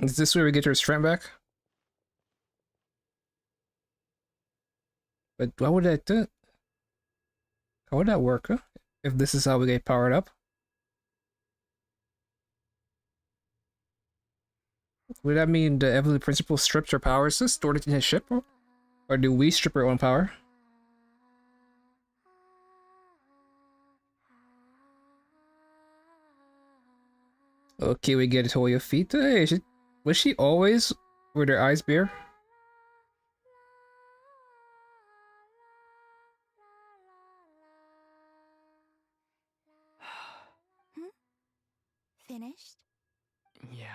Is this where we get your strength back? But why would that do? How would that work, huh? If this is how we get powered up? Would that mean the Evelyn Principal strips her powers, stored it in his ship? Or Or do we strip our own power? Okay, we get to hold your feet. Hey, was she always with her eyes bare? Finished? Yeah.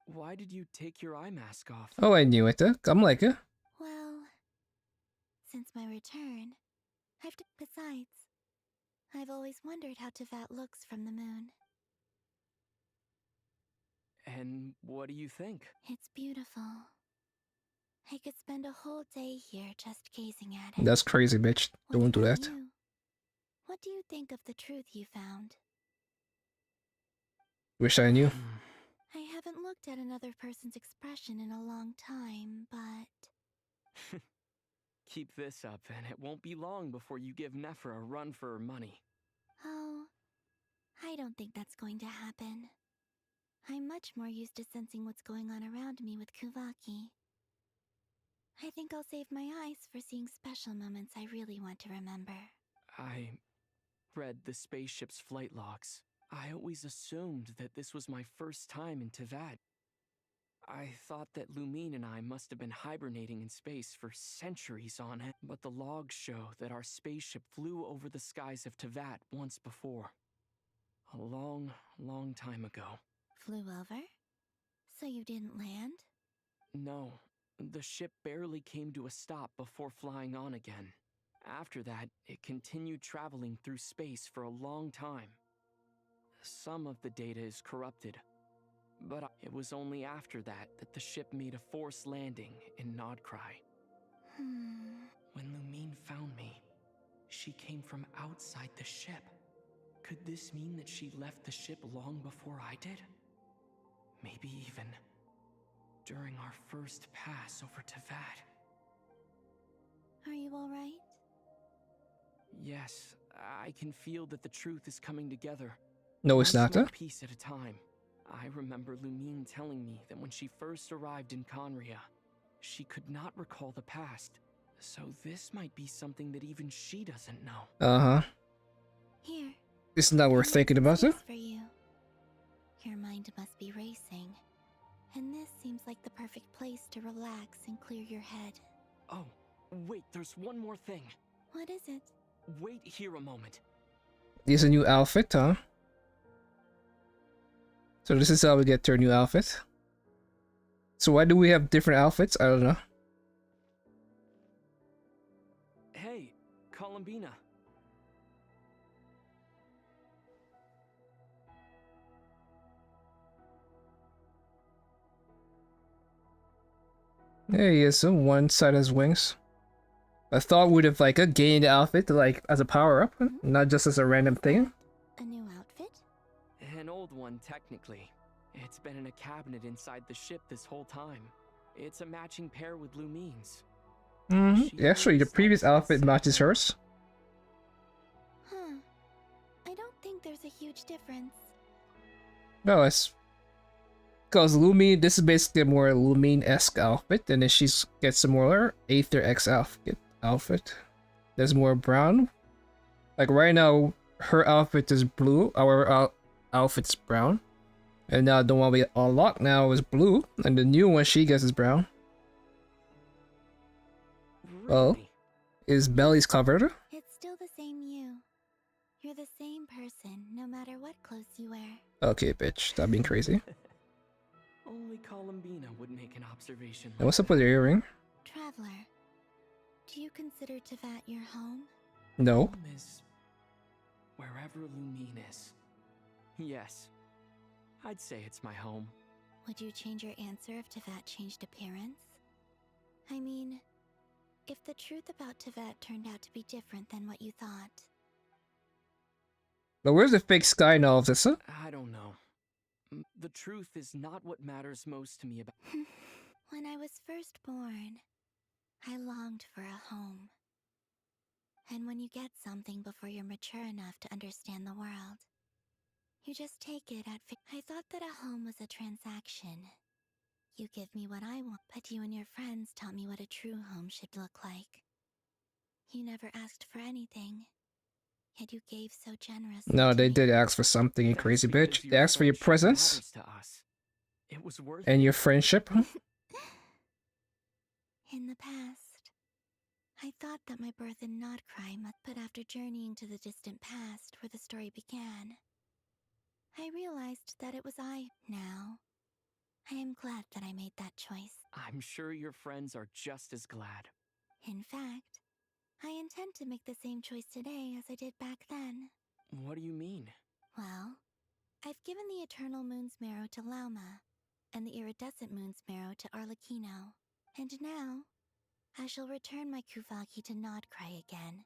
Why did you take your eye mask off? Oh, I knew it. I'm like it. Well, since my return, I've to. Besides, I've always wondered how Tevat looks from the moon. And what do you think? It's beautiful. I could spend a whole day here just gazing at it. That's crazy, bitch. What Don't do about that. you? What do you think of the truth you found? Wish I knew. I haven't looked at another person's expression in a long time, but... Keep this up, and it won't be long before you give Nephra a run for her money. Oh, I don't think that's going to happen. I'm much more used to sensing what's going on around me with Kuvaki. I think I'll save my eyes for seeing special moments I really want to remember. I read the spaceship's flight logs. I always assumed that this was my first time in Tevat. I thought that Lumine and I must have been hibernating in space for centuries on it, but the logs show that our spaceship flew over the skies of Tevat once before. A long, long time ago. Flew over? So you didn't land? No, the ship barely came to a stop before flying on again. After that, it continued traveling through space for a long time. Some of the data is corrupted, but it was only after that that the ship made a forced landing in Nodcry. When Lumine found me, she came from outside the ship. Could this mean that she left the ship long before I did? Maybe even during our first pass over Tevat. Are you alright? Yes, I can feel that the truth is coming together. No, it's not, One huh? small piece at a time. I remember Lumine telling me that when she first arrived in Conria, she could not recall the past. So this might be something that even she doesn't know. Uh-huh. Here. Isn't that worth thinking about it? For you. Your mind must be racing. And this seems like the perfect place to relax and clear your head. Oh, wait, there's one more thing. What is it? Wait here a moment. This is a new outfit, huh? So this is how we get to our new outfit. So why do we have different outfits? I don't know. Hey, Columbina. Yeah, he has some one side has wings. I thought we'd have like gained the outfit to, like as a power up, not just as a random thing. A new outfit? An old one, technically. It's been in a cabinet inside the ship this whole time. It's a matching pair with Lumine's. Actually, the previous outfit matches hers. Huh. I don't think there's a huge difference. No, it's because Lumine. This is basically a more Lumine-esque outfit, and then she's gets a more Aether X outfit. There's more brown. Like right now, her outfit is blue. Our outfit's brown, and now the one we unlock now is blue, and the new one she gets is brown. Well, is Belly's covered? It's still the same you. You're the same person, no matter what clothes you wear. Okay, bitch, stop being crazy. Only Columbina would make an observation. And what's up with your earring? Traveler, do you consider Tevat your home? No. Home is wherever Lumine is. Yes, I'd say it's my home. Would you change your answer if Tevat changed appearance? I mean, if the truth about Tevat turned out to be different than what you thought. But where's the fake sky in all of this, huh? I don't know. The truth is not what matters most to me about... When I was first born, I longed for a home. And when you get something before you're mature enough to understand the world, you just take it at I thought that a home was a transaction. You give me what I want, but you and your friends taught me what a true home should look like. You never asked for anything, yet you gave so generously. No, to they me. did ask for something, you That's crazy bitch. because They your asked for your friendship presence matters to us. It was worth and it. your friendship. In the past, I thought that my birth in Nodcry must, but after journeying to the distant past where the story began, I realized that it was I. Now, I am glad that I made that choice. I'm sure your friends are just as glad. In fact, I intend to make the same choice today as I did back then. What do you mean? Well, I've given the Eternal Moon's Marrow to Lauma, and the Iridescent Moon's Marrow to Arlecchino. And now, I shall return my Kuvaki to Nodcry again,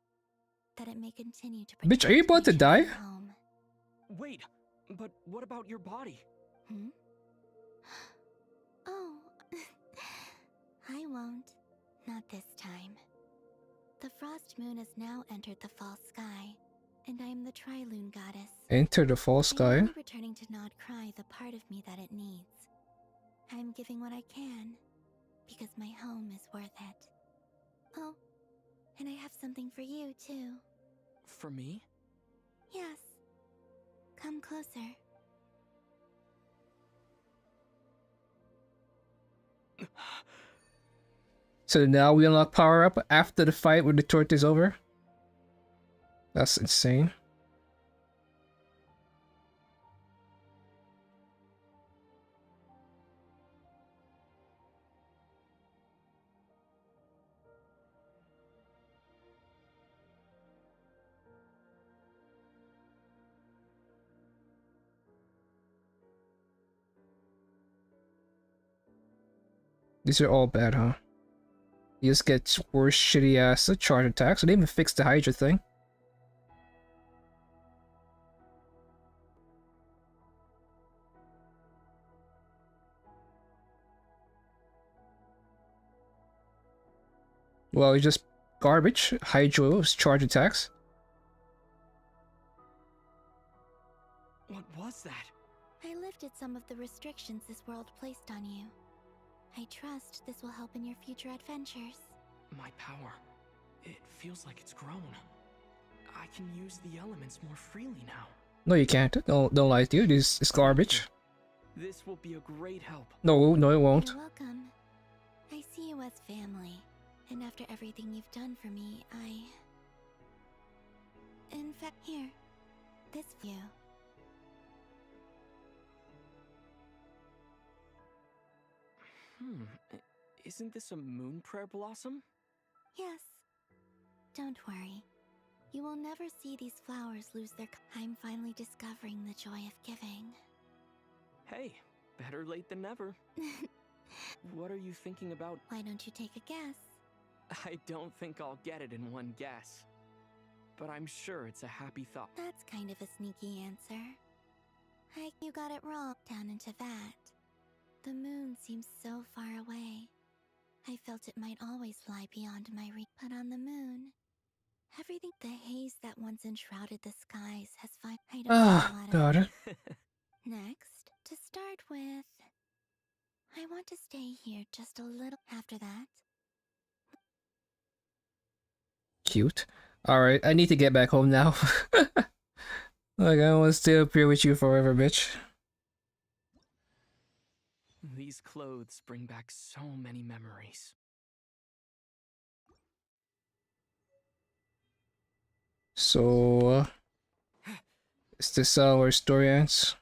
that it may continue to protect Bitch, are you about to my die? chosen home. Wait, but what about your body? Hmm? Oh, I won't. Not this time. The Frost Moon has now entered the false sky, and I am the Trilune Goddess. Enter the false I am sky. only returning to Nodcry the part of me that it needs. I am giving what I can, because my home is worth it. Oh, and I have something for you, too. For me? Yes. Come closer. So now we unlock power up after the fight when the torch is over? That's insane. These are all bad, huh? You just get worse shitty ass charge attacks. They didn't even fix the Hydra thing. Well, it's just garbage. Hydra's charge attacks. What was that? I lifted some of the restrictions this world placed on you. I trust this will help in your future adventures. My power. It feels like it's grown. I can use the elements more freely now. No, you can't. Don't lie to you. This is garbage. This will be a great help. No, it won't. You're welcome. I see you as family, and after everything you've done for me, In fact, here. This for you. Isn't this a moon prayer blossom? Yes. Don't worry. You will never see these flowers lose their I'm finally discovering the joy of giving. Hey, better late than never. What are you thinking about? Why don't you take a guess? I don't think I'll get it in one guess. But I'm sure it's a happy thought. That's kind of a sneaky answer. You got it wrong. Down into that. The moon seems so far away. I felt it might always lie beyond my reach. But on the moon, everything, the haze that once enshrouded the skies has I don't know how to. Got it. Next, to start with, I want to stay here just a little. After that, Cute. Alright, I need to get back home now. Like, I want to stay up here with you forever, bitch. These clothes bring back so many memories. So, is this where story ends?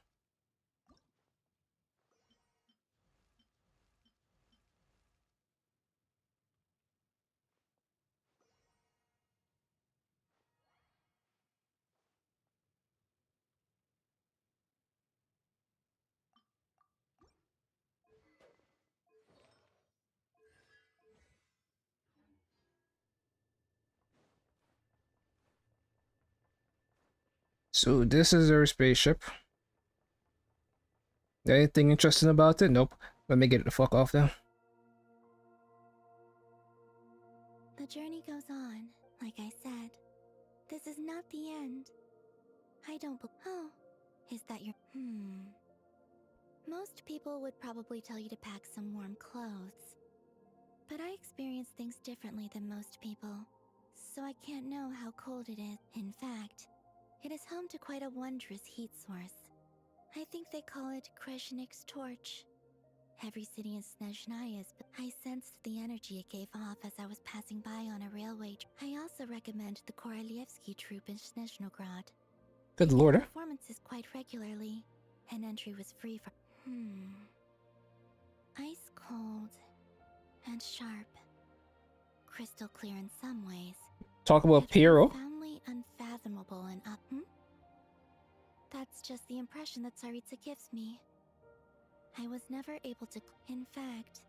So this is our spaceship. Anything interesting about it? Nope. Let me get it the fuck off now. the journey goes on. Like I said, this is not the end. I don't. Oh, is that your? Most people would probably tell you to pack some warm clothes. But I experience things differently than most people, so I can't know how cold it is. In fact, it is home to quite a wondrous heat source. I think they call it Kreshnik's torch. Every city in Snezhnaya is... I sensed the energy it gave off as I was passing by on a railway. I also recommend the Korolievsky troop in Snezhnograd. Good lord. Performances quite regularly, and entry was free for... Ice cold and sharp. Crystal clear in some ways. Talk about yet Piero. Profoundly unfathomable and up. That's just the impression that Tsaritsa gives me. I was never able to... In fact,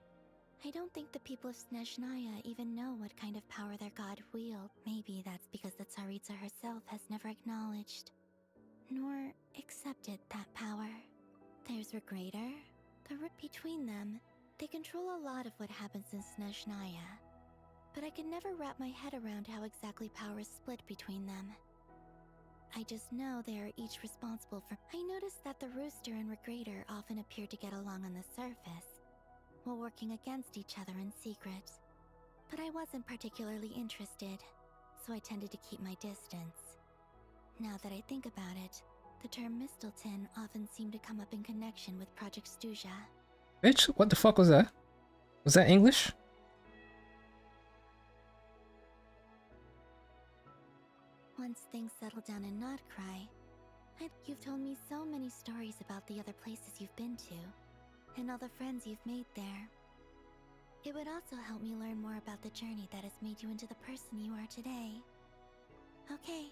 I don't think the people of Snezhnaya even know what kind of power their god wields. Maybe that's because the Tsaritsa herself has never acknowledged, nor accepted that power. There's Regrator, the root between them. They control a lot of what happens in Snezhnaya, but I can never wrap my head around how exactly power is split between them. I just know they are each responsible for... I noticed that the Rooster and Regrator often appear to get along on the surface, while working against each other in secret. But I wasn't particularly interested, so I tended to keep my distance. Now that I think about it, the term Mistelton often seemed to come up in connection with Project Stuja. Bitch, what the fuck was that? Was that English? Once things settle down in Nodcry, you've told me so many stories about the other places you've been to, and all the friends you've made there. It would also help me learn more about the journey that has made you into the person you are today. Okay.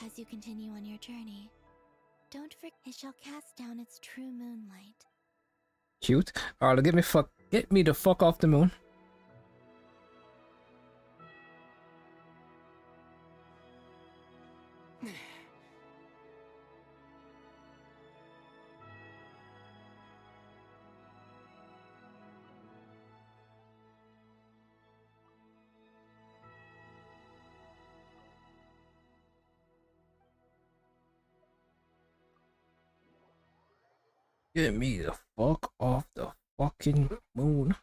As you continue on your journey, don't forget it shall cast down its true moonlight. Cute. Alright, get me the fuck off the moon. Get me the fuck off the fucking moon.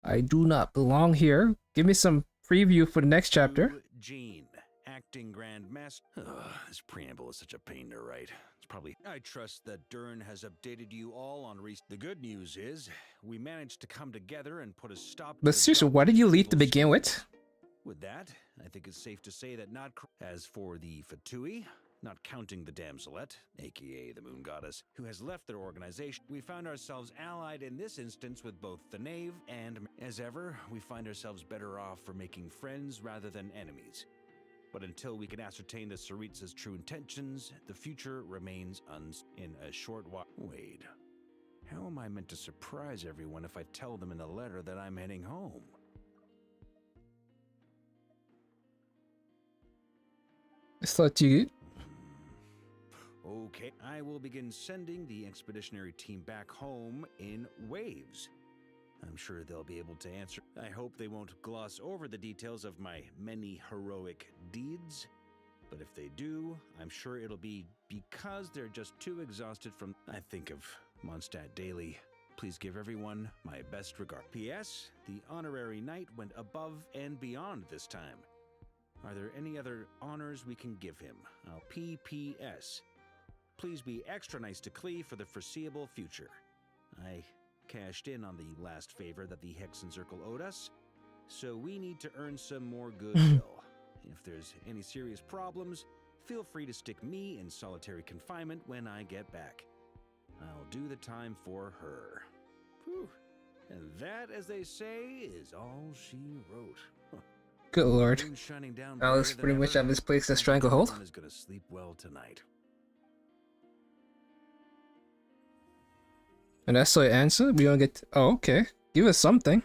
I do not belong here. Give me some preview for the next chapter. Jean, acting Grand Master. This preamble is such a pain to write. It's probably... I trust that Dern has updated you all on recent... The good news is, we managed to come together and put a stop to... But seriously, why did you leave to begin with? With that, I think it's safe to say that not... As for the Fatui, not counting the Damselette, aka the Moon Goddess, who has left their organization, we found ourselves allied in this instance with both the Knave and... As ever, we find ourselves better off for making friends rather than enemies. But until we can ascertain the Tsaritsa's true intentions, the future remains in a short while. Wait, how am I meant to surprise everyone if I tell them in the letter that I'm heading home? It's thought you... Okay, I will begin sending the expeditionary team back home in waves. I'm sure they'll be able to answer. I hope they won't gloss over the details of my many heroic deeds. But if they do, I'm sure it'll be because they're just too exhausted from... I think of Mondstadt daily. Please give everyone my best regard. P.S. The honorary knight went above and beyond this time. Are there any other honors we can give him? P.P.S. Please be extra nice to Klee for the foreseeable future. I cashed in on the last favor that the Hexen Circle owed us, so we need to earn some more goodwill. If there's any serious problems, feel free to stick me in solitary confinement when I get back. I'll do the time for her. Whew. And that, as they say, is all she wrote. Good lord. Alex pretty much have misplaced a stranglehold. Is gonna sleep well tonight. And that's the answer? We don't get... Oh, okay. Give us something.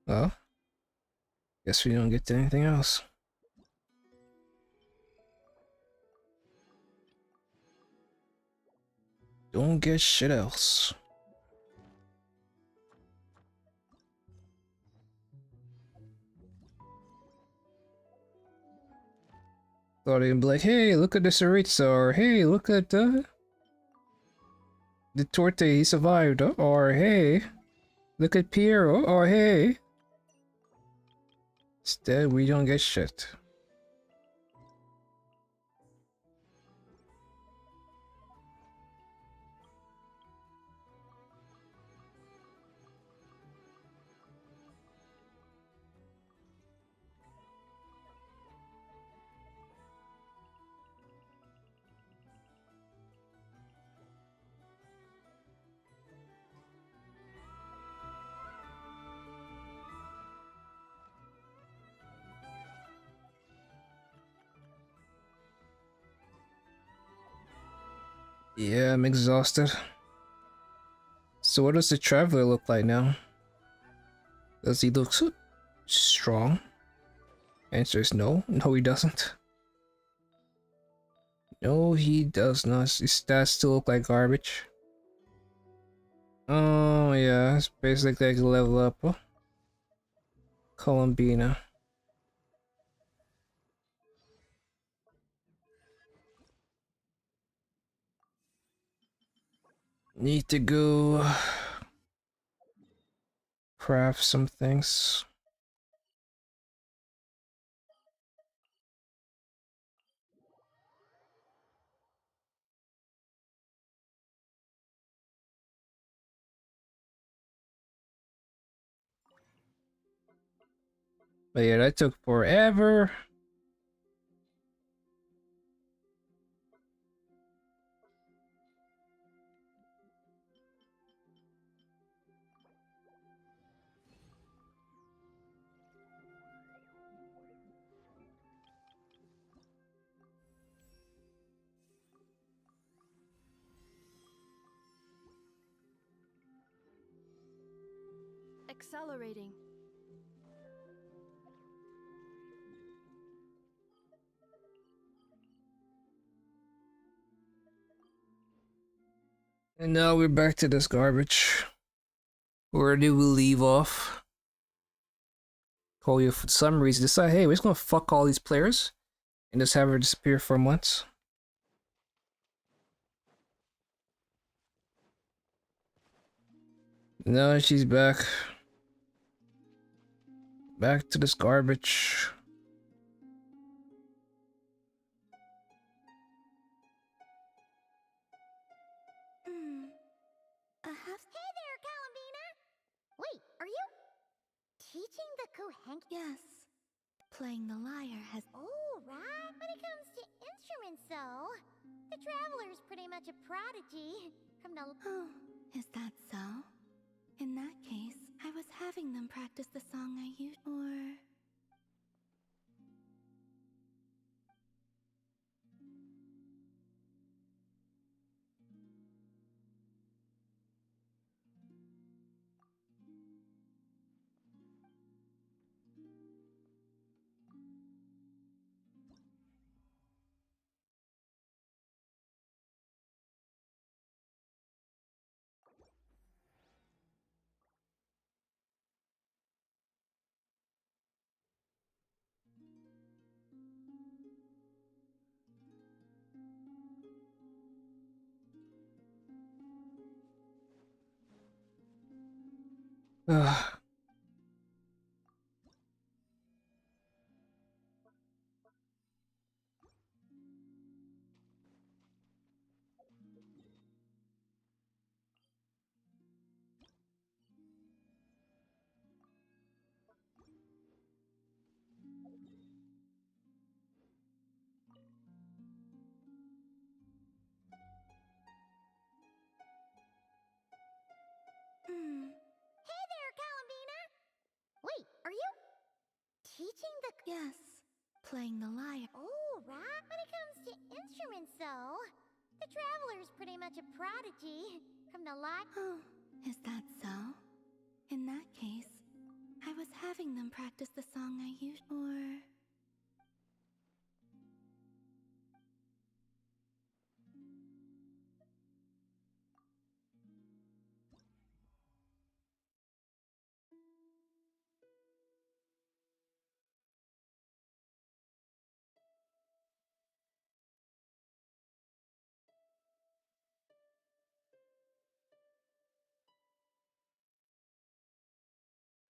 Well, guess we don't get to anything else. Don't get shit else. Thought he'd be like, hey, look at the Tsaritsa, or hey, look at The Torte, he survived. Oh, or hey. Look at Piero. Or hey. Instead, we don't get shit. Yeah, I'm exhausted. So what does the Traveler look like now? Does he look so strong? Answer is no. No, he doesn't. No, he does not. His stats still look like garbage. Oh, yeah. It's basically like a level up. Oh. Columbina. Need to go craft some things. But yeah, that took forever. Accelerating. And now we're back to this garbage. Where did we leave off? Koya, for some reason, decide, hey, we're just gonna fuck all these players and just have her disappear for months. No, she's back. Back to this garbage. Hey there, Columbina! Wait, are you teaching the Kuhenk? Yes. Playing the lyre has. Oh, right. When it comes to instruments, though, the Traveler's pretty much a prodigy. From the. Oh, is that so? In that case, I was having them practice the song I used. Or. Ugh. Hey there, Columbina! Wait, are you teaching the. Yes. Playing the lyre. Oh, right. When it comes to instruments, though, the Traveler's pretty much a prodigy. From the Oh, is that so? In that case, I was having them practice the song I used. Or.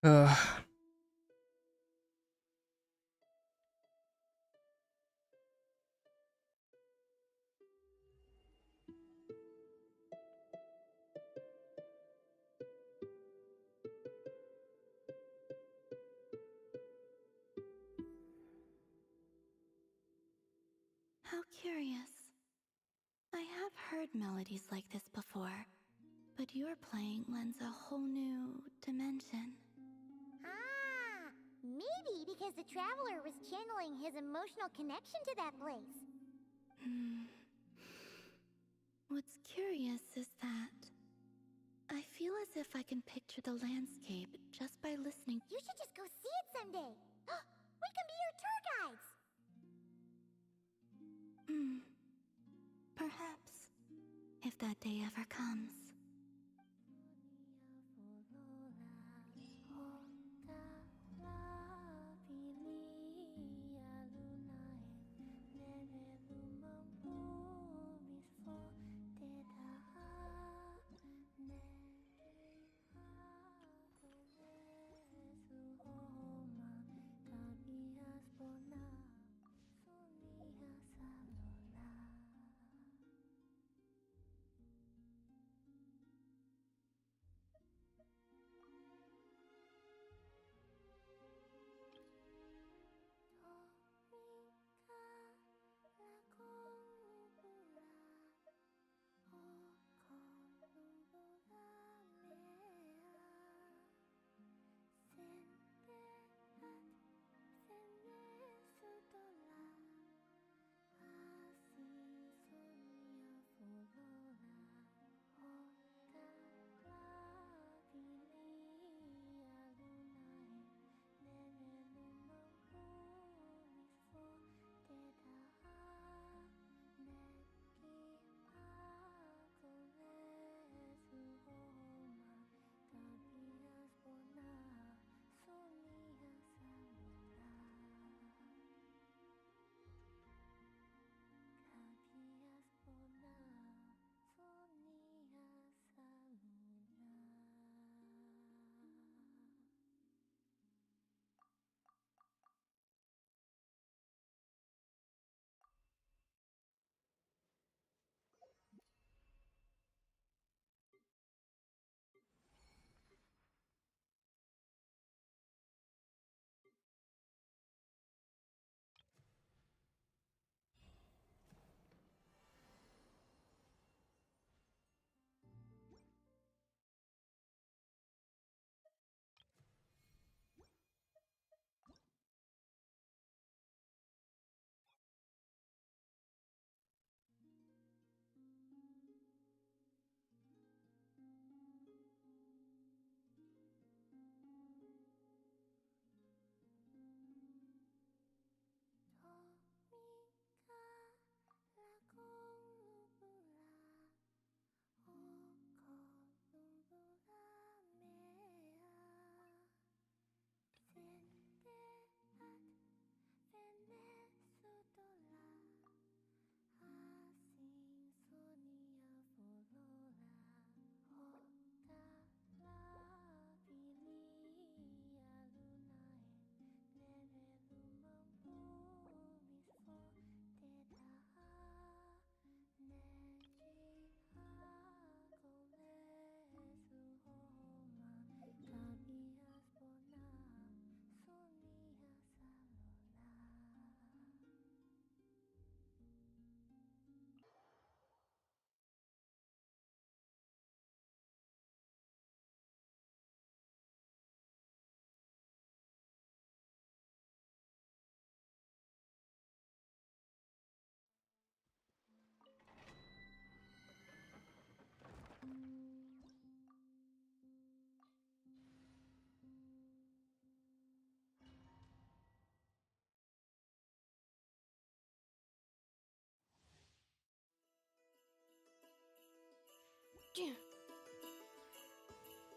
Ugh. How curious. I have heard melodies like this before, but your playing lends a whole new dimension. Ah, maybe because the traveler was channeling his emotional connection to that place. What's curious is that I feel as if I can picture the landscape just by listening. You should just go see it someday. We can be your tour guides. Perhaps, if that day ever comes.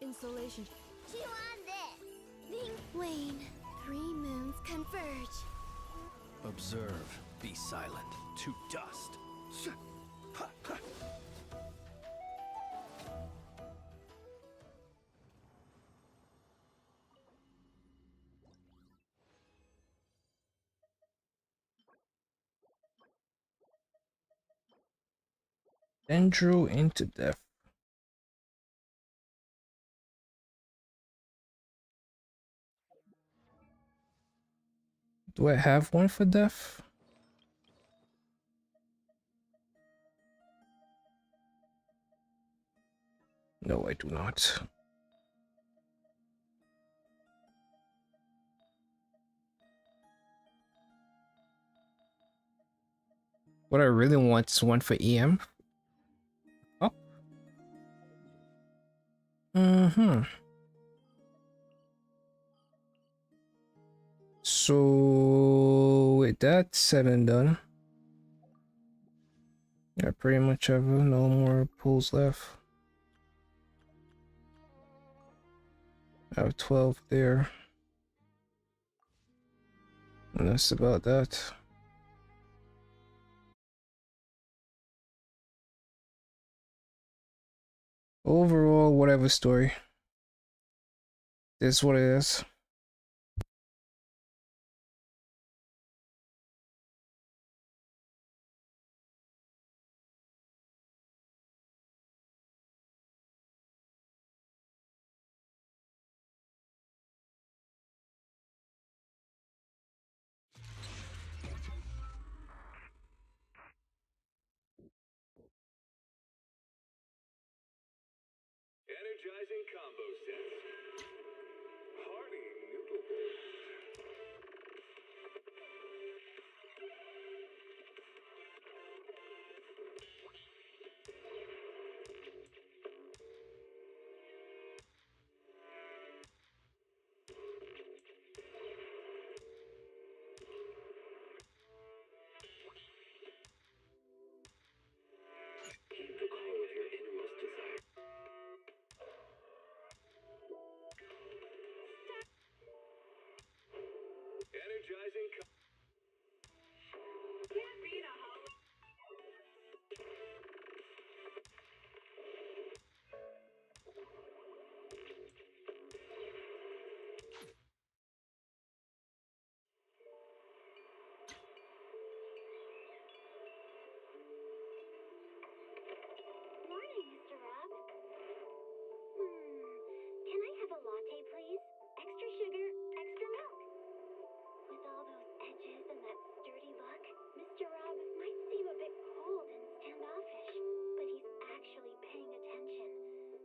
Insolation. Chew on this. Wane, 3 moons converge. Observe, be silent, to dust. Andrew into death. Do I have one for death? No, I do not. What I really want is one for EM. Oh. Mm-hmm. So with that said and done, I pretty much have no more pulls left. I have 12 there. And that's about that. Overall, whatever story. This is what it is. Energizing combo sets. Hearty noodle bowls. Keep the call of your innermost desire. Energizing Can't beat a home. Morning, Mr. Rob. Can I have a latte, please? Extra sugar, extra milk. With all those edges and that sturdy look, Mr. Rob might seem a bit cold and standoffish, but he's actually paying attention,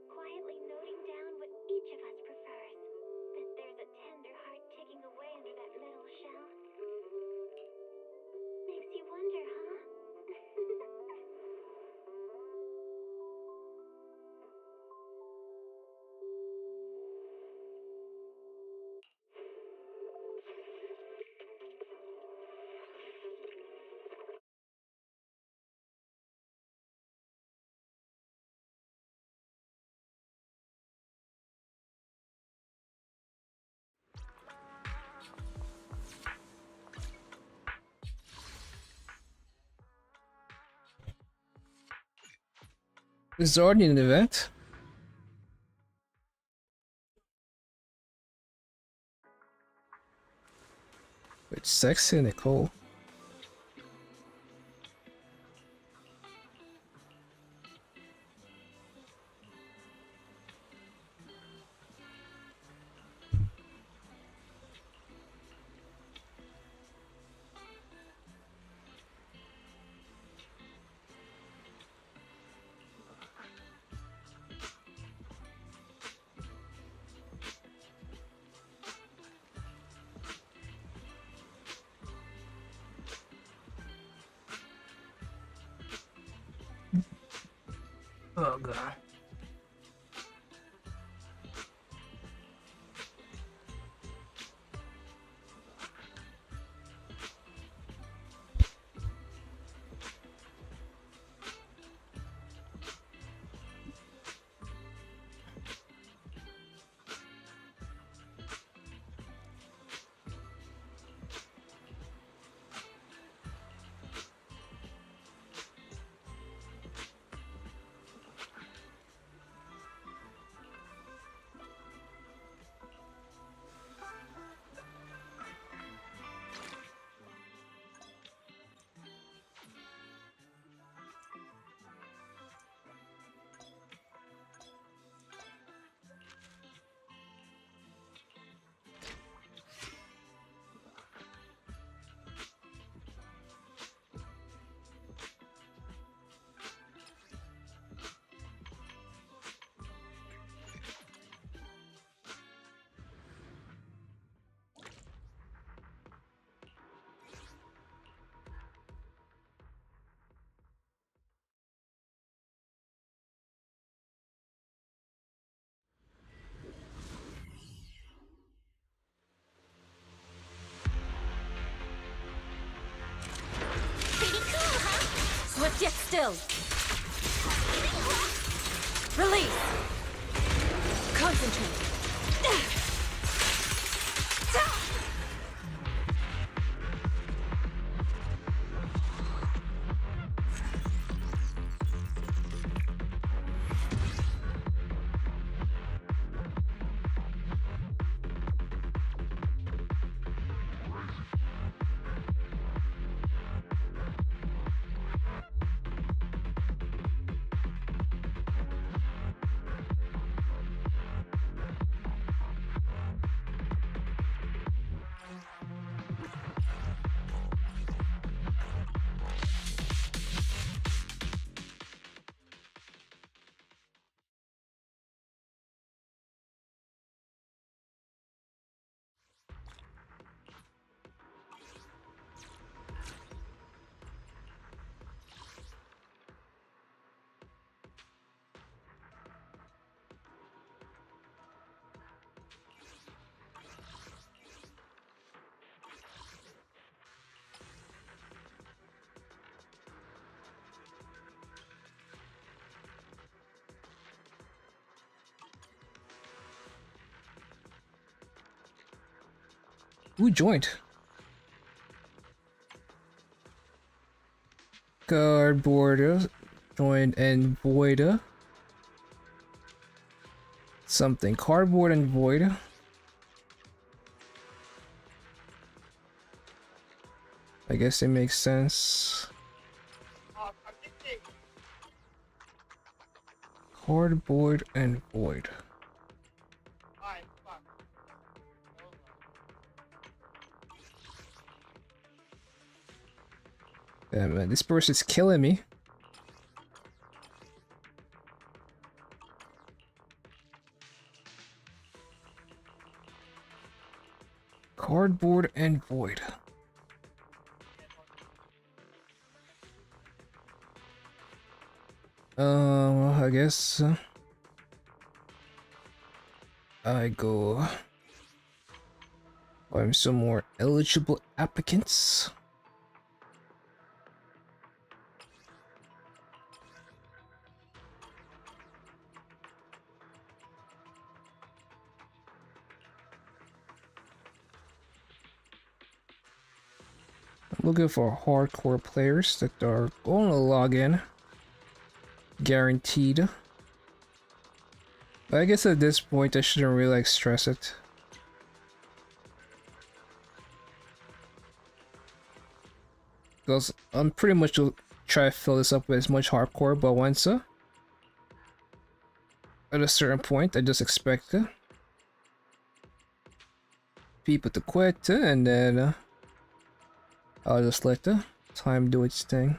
quietly noting down what each of us prefers. Bet there's a tender heart ticking away under that little shell. Makes you wonder, huh? This is already an event. With Sexy Nicole. Oh god. still. Release. Concentrate. Who joined? Cardboard joined and Voida. Something. Cardboard and Voida. I guess it makes sense. Cardboard and Void. Yeah, man, this person's killing me. Cardboard and Void. I guess I go find some more eligible applicants. I'm looking for hardcore players that are going to log in. Guaranteed. But I guess at this point I shouldn't really like stress it. Because I'm pretty much will try to fill this up with as much hardcore, but once at a certain point I just expect people to quit and then I'll just let the time do its thing.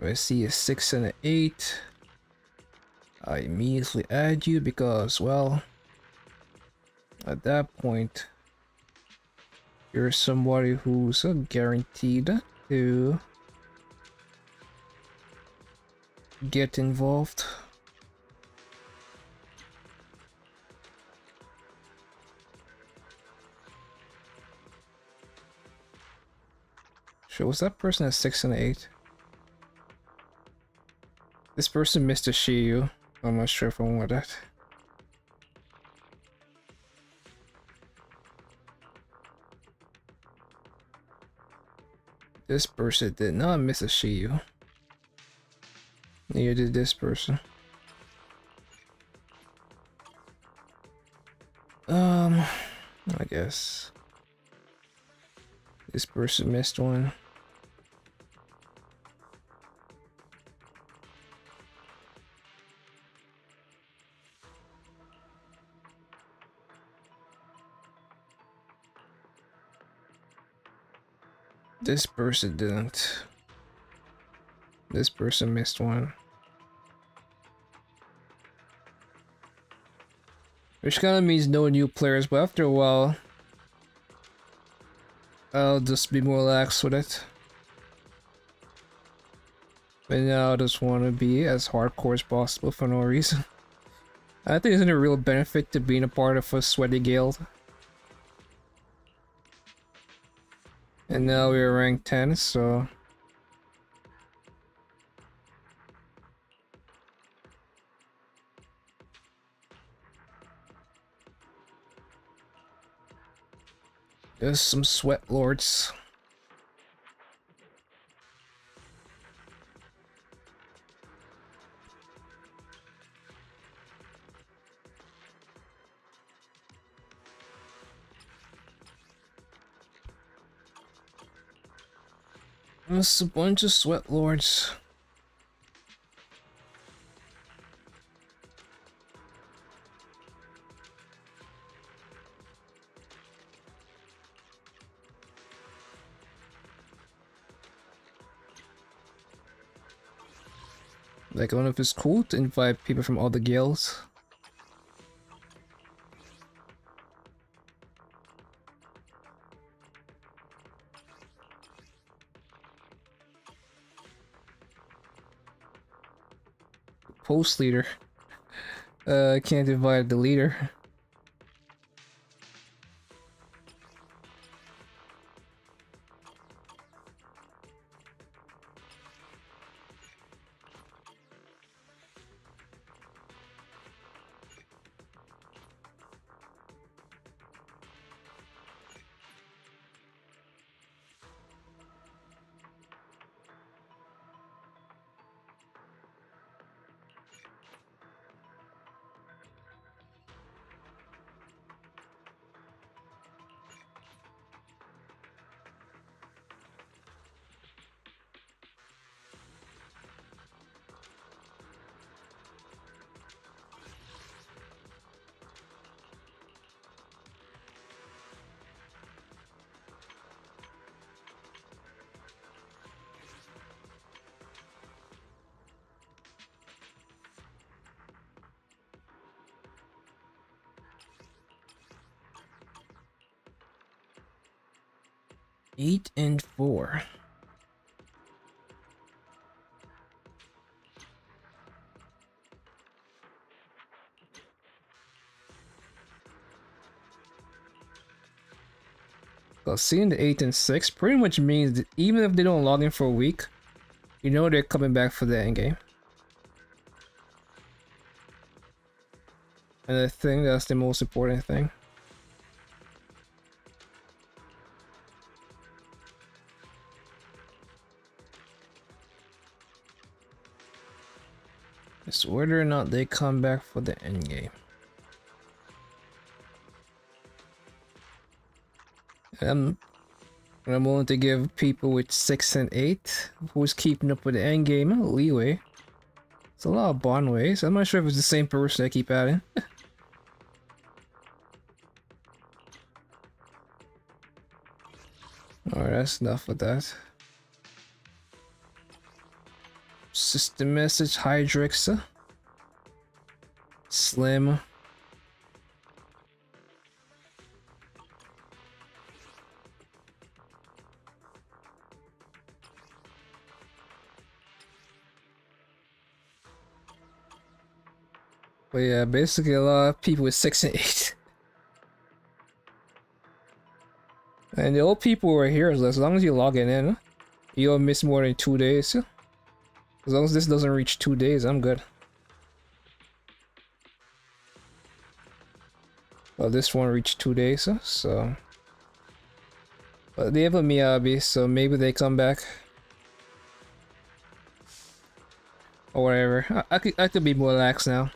I see a 6 and an 8. I immediately add you because, well, at that point, you're somebody who's guaranteed to get involved. Sure, was that person a 6 and an 8? This person missed a Shiyu. I'm not sure if I want that. This person did not miss a Shiyu. Neither did this person. I guess this person missed one. This person didn't. This person missed one. Which kind of means no new players, but after a while, I'll just be more lax with it. But now I just want to be as hardcore as possible for no reason. I think isn't a real benefit to being a part of a sweaty guild. And now we're rank 10, so... There's some sweat lords. There's a bunch of sweat lords. Like, I wonder if it's cool to invite people from other guilds. Post leader. I can't invite the leader. Eight and 4. Well, seeing the 8 and 6 pretty much means that even if they don't log in for a week, you know they're coming back for the endgame. And I think that's the most important thing. It's whether or not they come back for the endgame. I'm willing to give people with 6 and 8 who's keeping up with the endgame leeway. It's a lot of bond ways. I'm not sure if it's the same person I keep adding. Alright, that's enough of that. System message, Hydrix. Slim. But yeah, basically a lot of people with 6 and 8. And the old people who are here, as long as you log in, you don't miss more than 2 days. As long as this doesn't reach 2 days, I'm good. Well, this one reached 2 days, so... But they have a Miyabi, so maybe they come back. Or whatever. I could be more lax now.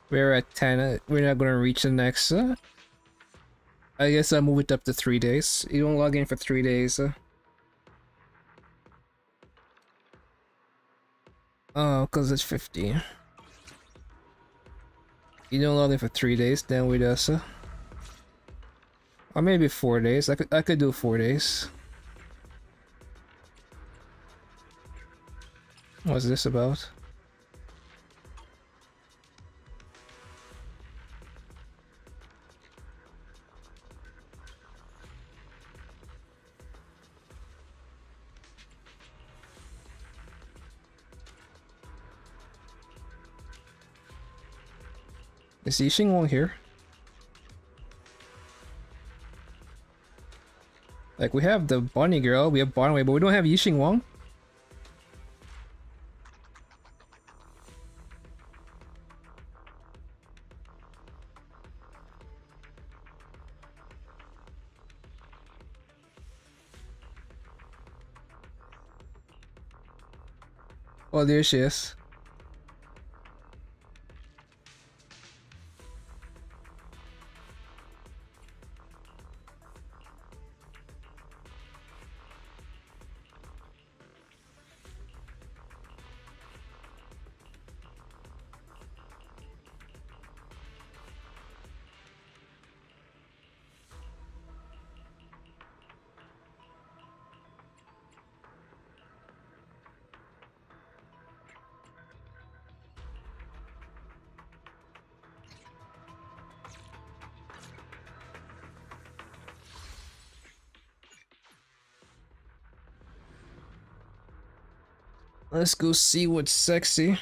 We're at 10, we're not gonna reach the next, I guess I'll move it up to 3 days. You don't log in for 3 days, Oh, cause it's 15. You don't log in for 3 days, then with us, or maybe 4 days. I could do 4 days. What's this about? Is Yixing Wong here? Like, we have the bunny girl, we have Barnway, but we don't have Yixing Wong? Oh, there she is. Let's go see what's sexy.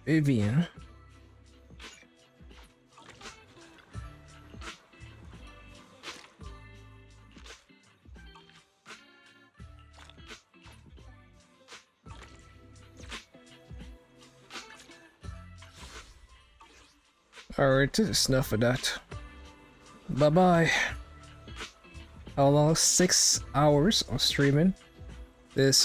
Vivian. Alright, just enough of that. Bye bye. How long? 6 hours of streaming. This